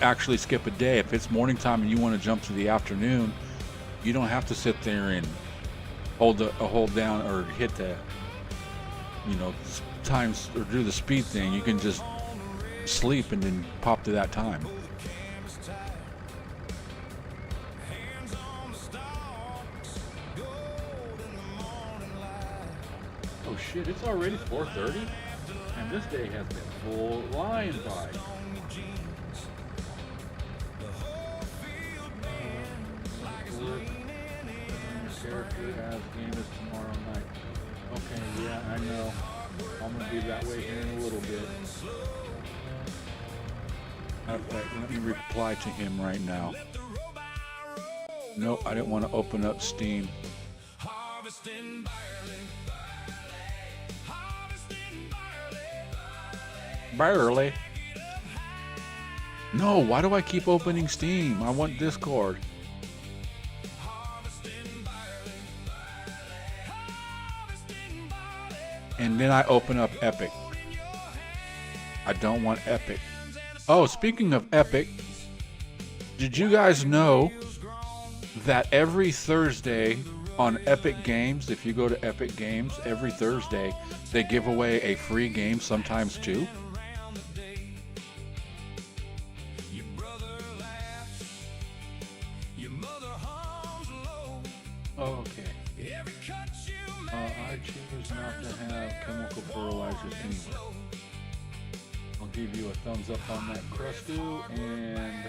actually skip a day. If it's morning time and you want to jump to the afternoon, you don't have to sit there and hold down or hit the, times or do the speed thing. You can just sleep and then pop to that time. Oh shit, it's already 4:30 and this day has been flying by. Character has game is tomorrow night. Okay, yeah, I know. I'm gonna be that way here in a little bit. Okay, let me reply to him right now. Nope, I didn't want to open up Steam. Barely. No, why do I keep opening Steam? I want Discord. And then I open up Epic. I don't want Epic. Oh, speaking of Epic, did you guys know that every Thursday on Epic Games, if you go to Epic Games, every Thursday, they give away a free game, sometimes two? Okay. I choose not to have chemical fertilizers anyway. I'll give you a thumbs up on that, Crustu, and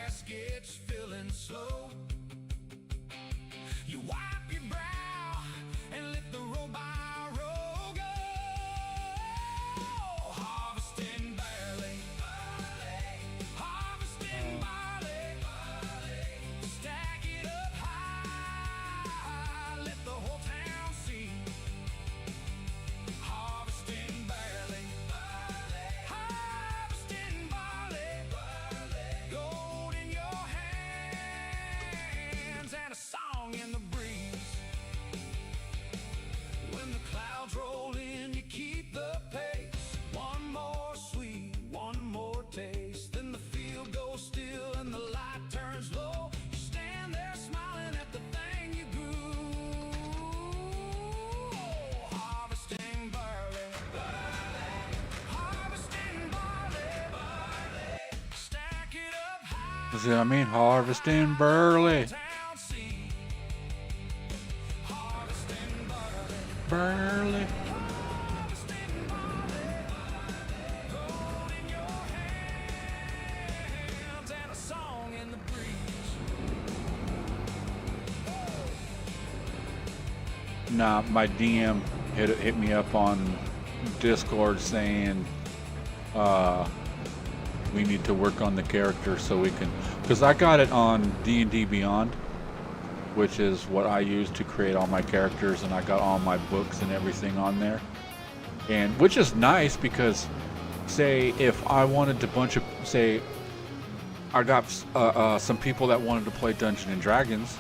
harvesting barley. Burley. And a song in the breeze. Nah, my DM hit me up on Discord saying we need to work on the character so we can, because I got it on D&D Beyond, which is what I use to create all my characters, and I got all my books and everything on there, and which is nice because, say if I wanted to bunch of, say I got some people that wanted to play Dungeons and Dragons,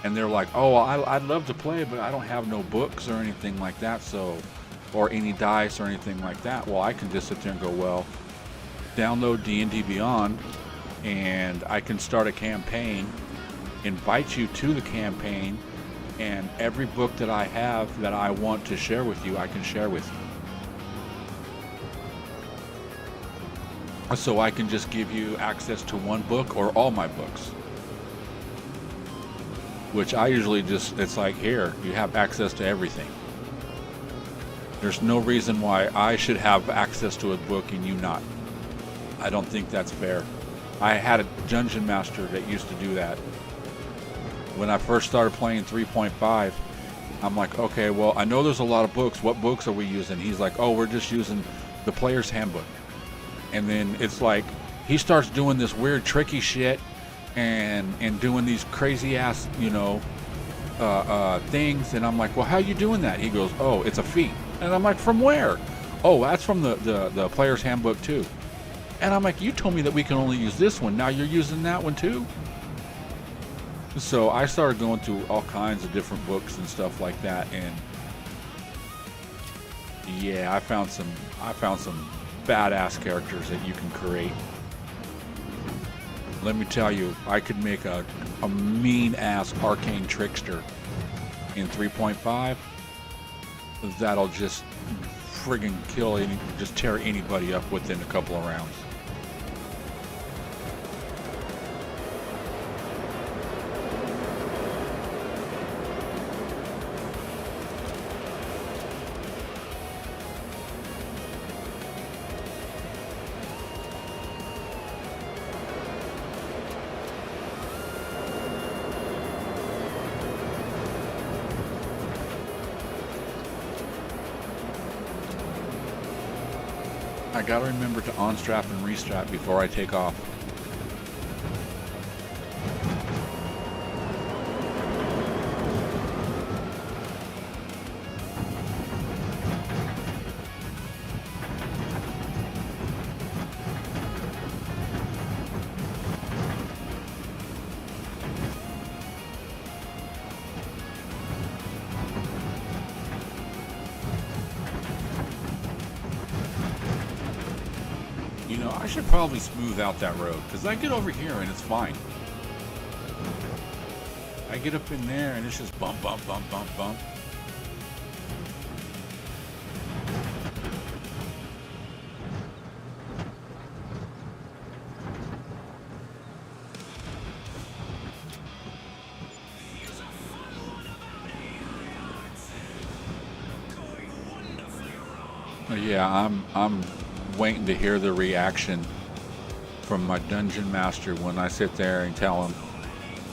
and they're like, oh, I'd love to play, but I don't have no books or anything like that, so, or any dice or anything like that. Well, I can just sit there and go, well, download D&D Beyond, and I can start a campaign, invite you to the campaign, and every book that I have that I want to share with you, I can share with you. So I can just give you access to one book or all my books. Which I usually just, it's like, here, you have access to everything. There's no reason why I should have access to a book and you not. I don't think that's fair. I had a dungeon master that used to do that. When I first started playing 3.5, I'm like, okay, well, I know there's a lot of books. What books are we using? He's like, oh, we're just using the player's handbook. And then it's like, he starts doing this weird tricky shit and doing these crazy ass, you know, things. And I'm like, well, how you doing that? He goes, oh, it's a feat. And I'm like, from where? Oh, that's from the player's handbook too. And I'm like, you told me that we can only use this one. Now you're using that one too? So I started going through all kinds of different books and stuff like that, and yeah, I found some badass characters that you can create. Let me tell you, I could make a mean ass arcane trickster in 3.5 that'll just friggin' kill just tear anybody up within a couple of rounds. I gotta remember to on-strap and re-strap before I take off. You know, I should probably smooth out that road, because I get over here and it's fine. I get up in there and it's just bump, bump, bump, bump, bump. Yeah, I'm waiting to hear the reaction from my dungeon master when I sit there and tell him,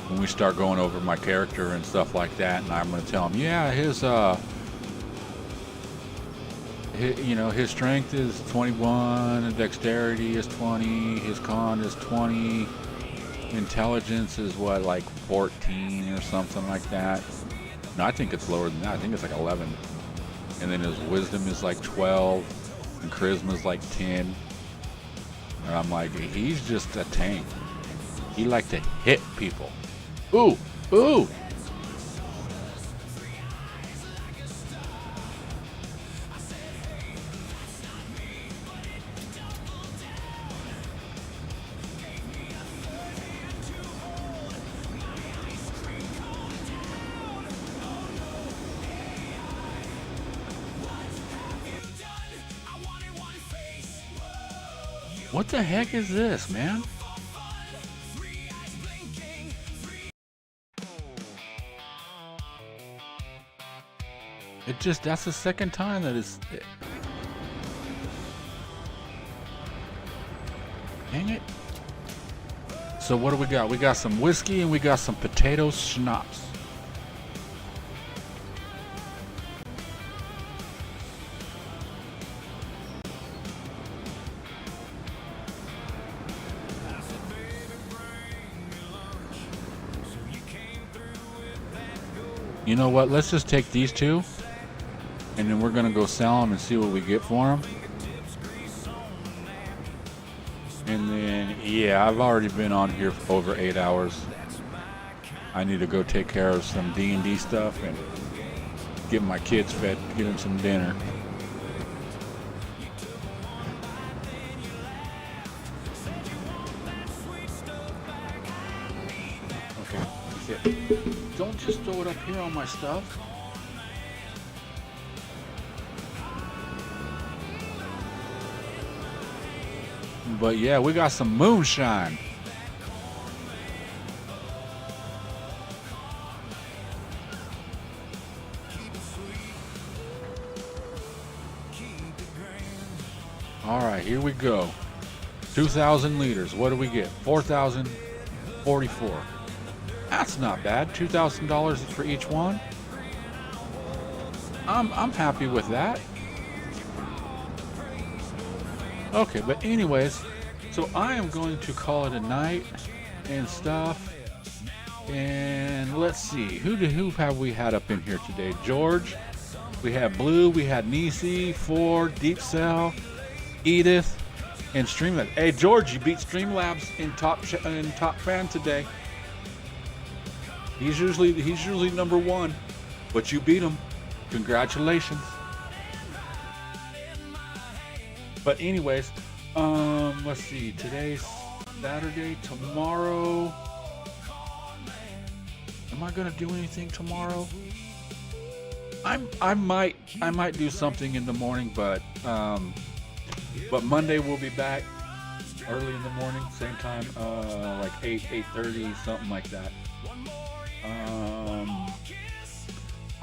when we start going over my character and stuff like that, and I'm going to tell him, yeah, his you know, his strength is 21, and dexterity is 20, his con is 20, intelligence is what, like 14 or something like that. No, I think it's lower than that. I think it's like 11. And then his wisdom is like 12, and charisma is like 10. And I'm like, he's just a tank. He like to hit people. Ooh, ooh. What the heck is this, man? That's the second time that it's. Dang it. So what do we got? We got some whiskey and we got some potato schnapps. You know what? Let's just take these two, and then we're gonna go sell them and see what we get for them. And then, yeah, I've already been on here for over 8 hours. I need to go take care of some D&D stuff and get my kids fed, get them some dinner. Okay, that's it. Don't just throw it up here on my stuff. But yeah, we got some moonshine. All right, here we go. 2,000 liters. What do we get? 4,044. That's not bad. $2,000 for each one. I'm happy with that. Okay, but anyways, so I am going to call it a night and stuff. And let's see, who have we had up in here today? George, we had Blue, we had Nisi, Ford, Deep Cell, Edith, and Streamlabs. Hey George, you beat Streamlabs in top fan today. He's usually number one, but you beat him. Congratulations. But anyways, let's see. Today's Saturday. Tomorrow, am I gonna do anything tomorrow? I might do something in the morning, but Monday we'll be back early in the morning, same time, like 8:30, something like that.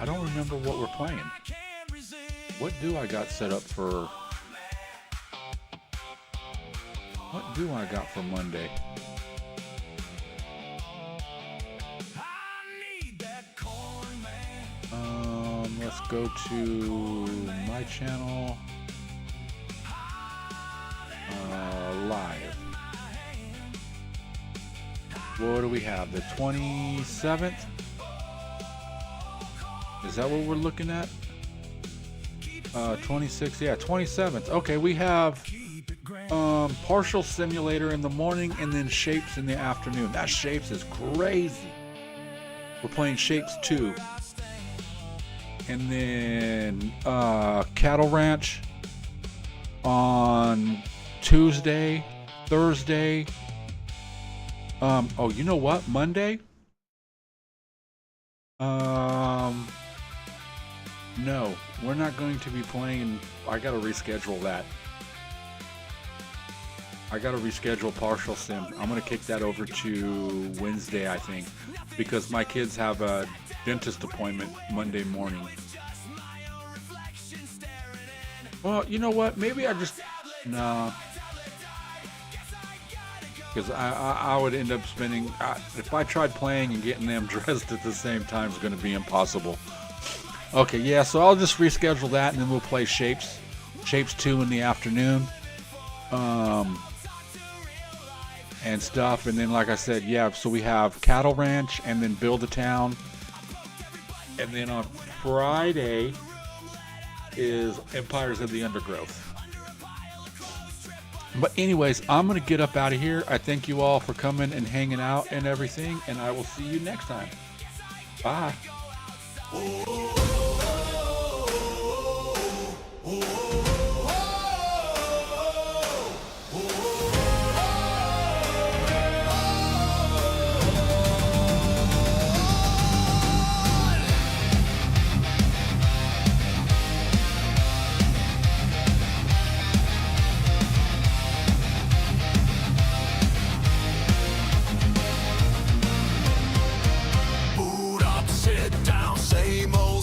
I don't remember what we're playing. What do I got set up for? What do I got for Monday? Let's go to my channel. Live. What do we have? The 27th? Is that what we're looking at? 26th, yeah, 27th. Okay, we have partial simulator in the morning and then shapes in the afternoon. That shapes is crazy. We're playing shapes 2. And then cattle ranch on Tuesday, Thursday. Oh, you know what? Monday? No, we're not going to be playing. I gotta reschedule that. I gotta reschedule partial sim. I'm gonna kick that over to Wednesday, I think, because my kids have a dentist appointment Monday morning. Well, you know what? Maybe I just no, because I would end up spending. If I tried playing and getting them dressed at the same time, it's going to be impossible. Okay, yeah, so I'll just reschedule that, and then we'll play Shapes 2 in the afternoon, and stuff. And then, like I said, yeah, so we have Cattle Ranch, and then Build a Town, and then on Friday is Empires of the Undergrowth. But anyways, I'm going to get up out of here. I thank you all for coming and hanging out and everything, and I will see you next time. Bye. Boot up, sit down, same old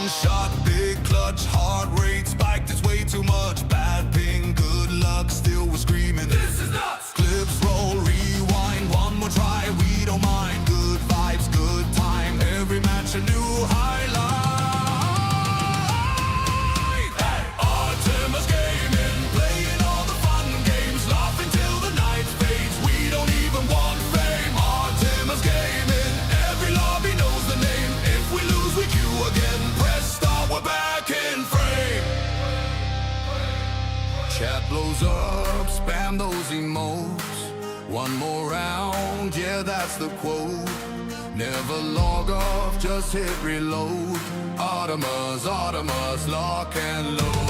shot, big clutch, heart rate spiked, it's way too much. Bad ping, good luck, still we're screaming. This is nuts! Clips roll, rewind, one more try, we don't mind. Good vibes, good time, every match a new highlight. Hey! Artemis Gaming, playing all the fun games, laughing till the night fades. We don't even want fame. Artemis Gaming, every lobby knows the name. If we lose, we queue again. Press start, we're back in frame. Chat blows up, spam those emotes. One more round, yeah, that's the quote. Never log off, just hit reload. Artemis, Artemis, lock and load.